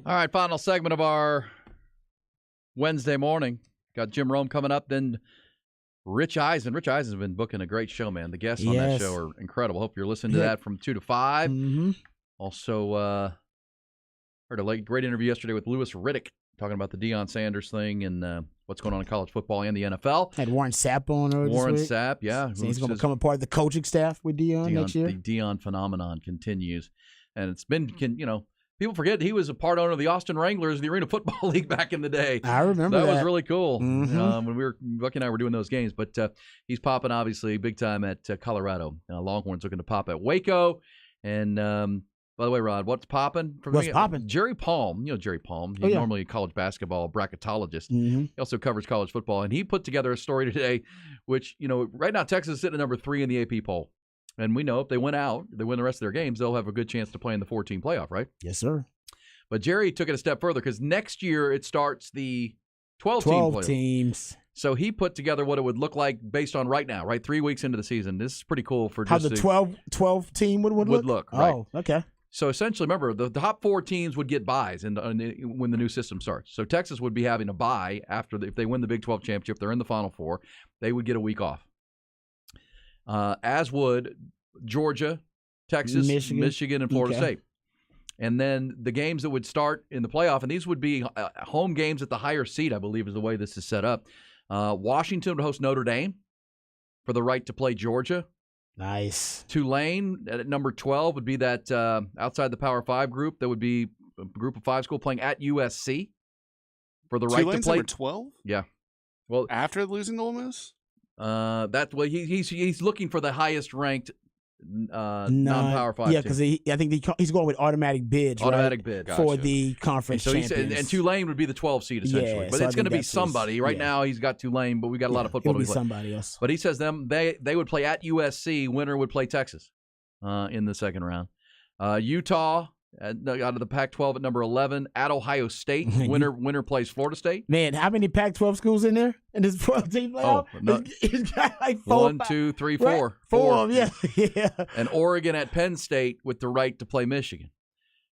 Speaker 2: All right, final segment of our Wednesday morning. Got Jim Rome coming up, then Rich Eisen. Rich Eisen's been booking a great show, man. The guests on that show are incredible. Hope you're listening to that from 2 to 5.
Speaker 1: Mm-hmm.
Speaker 2: Also, heard a great interview yesterday with Louis Riddick talking about the Deion Sanders thing and what's going on in college football and the NFL.
Speaker 1: Had Warren Sapp on earlier
Speaker 2: Warren
Speaker 1: this week.
Speaker 2: Sapp, yeah.
Speaker 1: So he's going to become a part of the coaching staff with Deion next year.
Speaker 2: The Deion phenomenon continues. And it's been, people forget he was a part owner of the Austin Wranglers, the Arena Football League back in the day.
Speaker 1: I remember that.
Speaker 2: That was really cool
Speaker 1: Mm-hmm.
Speaker 2: when Bucky and I were doing those games. But he's popping, obviously, big time at Colorado. Longhorns looking to pop at Waco. And by the way, Rod, what's popping?
Speaker 1: What's popping?
Speaker 2: Jerry Palm. You know Jerry Palm. He's normally a college basketball bracketologist.
Speaker 1: Mm-hmm.
Speaker 2: He also covers college football. And he put together a story today, which, right now Texas is sitting at number 3 in the AP poll. And we know if they win out, they win the rest of their games, they'll have a good chance to play in the 14 playoff, right?
Speaker 1: Yes, sir.
Speaker 2: But Jerry took it a step further because next year it starts the 12 playoff.
Speaker 1: teams.
Speaker 2: So he put together what it would look like based on right now, right? 3 weeks into the season. This is pretty cool for
Speaker 1: how
Speaker 2: just
Speaker 1: the 12 team would look.
Speaker 2: Right.
Speaker 1: Oh, okay.
Speaker 2: So essentially, remember, the top 4 teams would get buys when the new system starts. So Texas would be having a bye if they win the Big 12 championship. They're in the Final Four. They would get a week off. As would Georgia, Texas, Michigan and Florida State. And then the games that would start in the playoff, and these would be home games at the higher seed, I believe, is the way this is set up. Washington would host Notre Dame for the right to play Georgia.
Speaker 1: Nice.
Speaker 2: Tulane at number 12 would be that outside the Power 5 group. That would be a group of 5 school playing at USC for the right
Speaker 4: Tulane's
Speaker 2: to play.
Speaker 4: Number 12?
Speaker 2: Yeah. Well,
Speaker 4: after losing to Ole Miss?
Speaker 2: He's looking for the highest ranked non-Power 5
Speaker 1: Yeah, because I think he's going with automatic bids.
Speaker 2: Automatic
Speaker 1: right,
Speaker 2: bid
Speaker 1: for the conference
Speaker 2: and so
Speaker 1: champions.
Speaker 2: And Tulane would be the 12 seed essentially, but it's going to be somebody. Right now, he's got Tulane, but we got a lot of football.
Speaker 1: It'll be somebody else.
Speaker 2: But he says they would play at USC. Winner would play Texas in the second round. Utah out of the Pac-12 at number 11 at Ohio State. Winner plays Florida State.
Speaker 1: Man, how many Pac-12 schools in there in this 12-team playoff?
Speaker 2: Oh, no.
Speaker 1: It's got like 4,
Speaker 2: 1, 2, 3, 4.
Speaker 1: Right? 4 of them, yeah.
Speaker 2: And Oregon at Penn State with the right to play Michigan,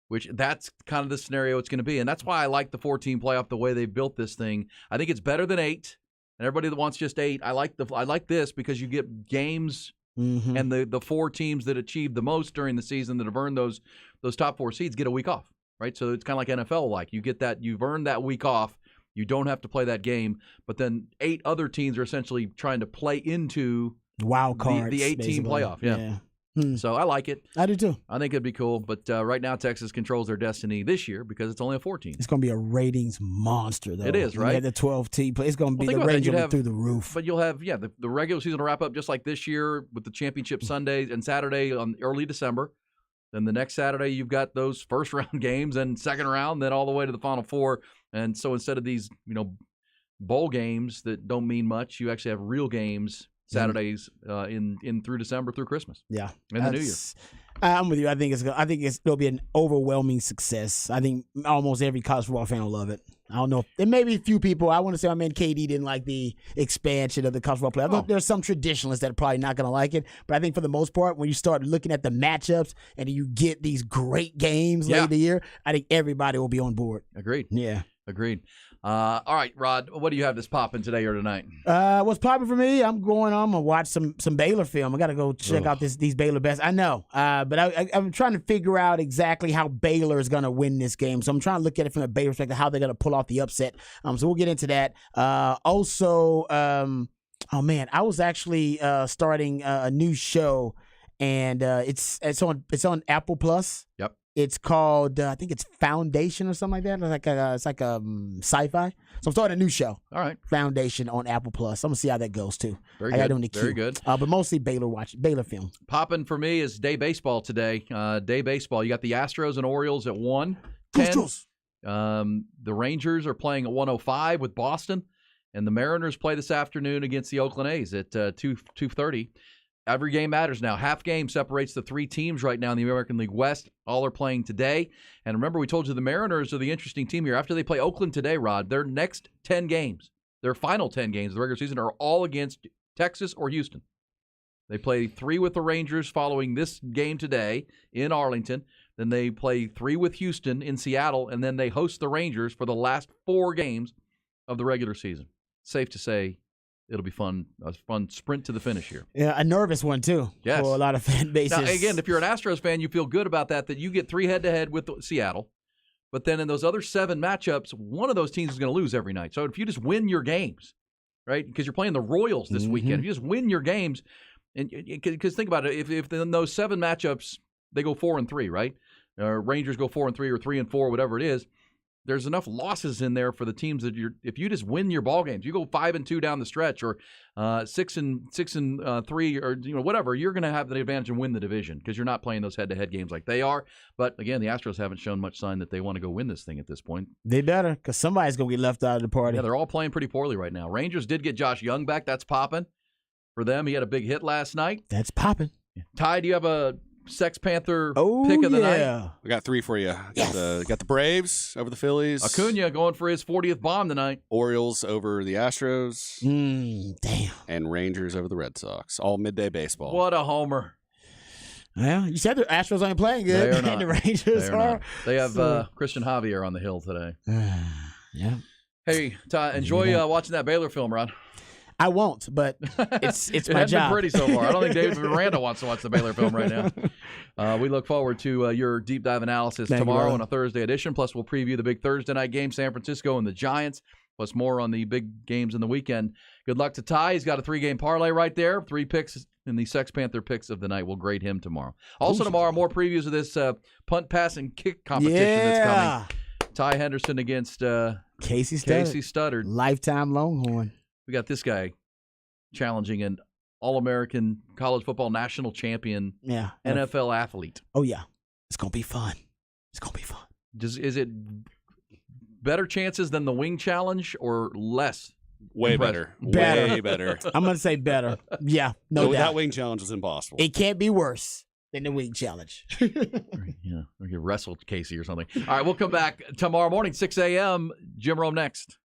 Speaker 2: which that's kind of the scenario it's going to be. And that's why I like the 4-team playoff the way they've built this thing. I think it's better than 8. And everybody that wants just 8, I like this because you get games.
Speaker 1: Mm-hmm.
Speaker 2: And the 4 teams that achieve the most during the season that have earned those top 4 seeds get a week off, right? So it's kind of like NFL, like you get that, you've earned that week off. You don't have to play that game, but then 8 other teams are essentially trying to play into
Speaker 1: wild cards,
Speaker 2: the 8-team playoff. Yeah. So I like it.
Speaker 1: I do too.
Speaker 2: I think it'd be cool, but right now Texas controls their destiny this year because it's only a 14.
Speaker 1: It's going to be a ratings monster, though.
Speaker 2: It is, right?
Speaker 1: Yeah, the 12-team play. It's going to be the ratings will be through the roof.
Speaker 2: But you'll have, the regular season will wrap up just like this year with the championship Sundays and Saturday on early December. Then the next Saturday you've got those first round games and second round, then all the way to the Final Four. And so instead of these, bowl games that don't mean much, you actually have real games Saturdays in through December through Christmas.
Speaker 1: Yeah,
Speaker 2: and the New Year.
Speaker 1: I'm with you. I think it'll be an overwhelming success. I think almost every college football fan will love it. I don't know. There may be a few people. I want to say my man KD didn't like the expansion of the college football play. I think there's some traditionalists that are probably not going to like it. But I think for the most part, when you start looking at the matchups and you get these great games late in the year, I think everybody will be on board.
Speaker 2: Agreed.
Speaker 1: Yeah.
Speaker 2: Agreed. All right, Rod, what do you have this popping today or tonight?
Speaker 1: What's popping for me? I'm gonna watch some Baylor film. I gotta go check out these Baylor best. I know, but I'm trying to figure out exactly how Baylor is gonna win this game. So I'm trying to look at it from a Baylor perspective, how they're gonna pull off the upset. So we'll get into that. Also, oh man, I was actually starting a new show, and it's on Apple Plus.
Speaker 2: Yep.
Speaker 1: It's called, I think it's Foundation or something like that. It's like sci-fi. So I'm starting a new show.
Speaker 2: All right.
Speaker 1: Foundation on Apple Plus. I'm going to see how that goes, too.
Speaker 2: Very
Speaker 1: I got
Speaker 2: good.
Speaker 1: it on the queue.
Speaker 2: Very good.
Speaker 1: But mostly Baylor film.
Speaker 2: Popping for me is day baseball today. Day baseball. You got the Astros and Orioles at 1:10. The Rangers are playing at 1:05 with Boston. And the Mariners play this afternoon against the Oakland A's at 2:30. Every game matters now. Half game separates the 3 teams right now in the American League West. All are playing today. And remember, we told you the Mariners are the interesting team here. After they play Oakland today, Rod, their next 10 games, their final 10 games of the regular season are all against Texas or Houston. They play 3 with the Rangers following this game today in Arlington. Then they play 3 with Houston in Seattle, and then they host the Rangers for the last 4 games of the regular season. Safe to say it'll be fun, a fun sprint to the finish here.
Speaker 1: Yeah, a nervous one, too,
Speaker 2: yes,
Speaker 1: for a lot of fan bases.
Speaker 2: Now, again, if you're an Astros fan, you feel good about that you get 3 head-to-head with Seattle. But then in those other 7 matchups, one of those teams is going to lose every night. So if you just win your games, right, because you're playing the Royals this weekend, if you just win your games, because think about it, if in those 7 matchups they go 4-3, right? Rangers go 4-3 or 3-4, whatever it is. There's enough losses in there for the teams that if you just win your ball games, you go 5-2 down the stretch, or 6-3, or whatever, you're going to have the advantage and win the division because you're not playing those head-to-head games like they are. But again, the Astros haven't shown much sign that they want to go win this thing at this point.
Speaker 1: They better, because somebody's going to get left out of the party.
Speaker 2: Yeah, they're all playing pretty poorly right now. Rangers did get Josh Young back. That's popping for them. He had a big hit last night.
Speaker 1: That's popping.
Speaker 2: Ty, do you have a Sex Panther pick of the night?
Speaker 4: We got 3 for you.
Speaker 1: Yes.
Speaker 4: Got the Braves over the Phillies.
Speaker 2: Acuna going for his 40th bomb tonight.
Speaker 4: Orioles over the Astros.
Speaker 1: Damn.
Speaker 4: And Rangers over the Red Sox. All midday baseball.
Speaker 2: What a homer.
Speaker 1: Well, you said the Astros ain't playing good.
Speaker 2: They are not.
Speaker 1: And the Rangers
Speaker 2: are.
Speaker 1: are.
Speaker 2: They have Christian Javier on the hill today.
Speaker 1: Yeah.
Speaker 2: Hey, Ty, enjoy watching that Baylor film, Ron.
Speaker 1: I won't, but it's
Speaker 2: it
Speaker 1: my
Speaker 2: hasn't
Speaker 1: job.
Speaker 2: been pretty so far. I don't think David Miranda wants to watch the Baylor film right now. We look forward to your deep dive analysis tomorrow on a Thursday edition. Plus, we'll preview the big Thursday night game, San Francisco and the Giants. Plus, more on the big games in the weekend. Good luck to Ty. He's got a 3-game parlay right there. 3 picks in the Sex Panther picks of the night. We'll grade him tomorrow. Also tomorrow, more previews of this punt, pass, and kick competition that's coming. Ty Henderson against
Speaker 1: Casey
Speaker 2: Studdard.
Speaker 1: Lifetime Longhorn.
Speaker 2: We got this guy challenging an All-American college football national champion NFL athlete.
Speaker 1: Oh, yeah. It's going to be fun. It's going to be fun.
Speaker 2: Is it better chances than the wing challenge or less?
Speaker 4: Way better. Way better.
Speaker 1: I'm going to say better. Yeah, no doubt.
Speaker 4: That wing challenge was impossible.
Speaker 1: It can't be worse than the wing challenge.
Speaker 2: Yeah, we could wrestle Casey or something. All right, we'll come back tomorrow morning, 6 a.m. Jim Rome next.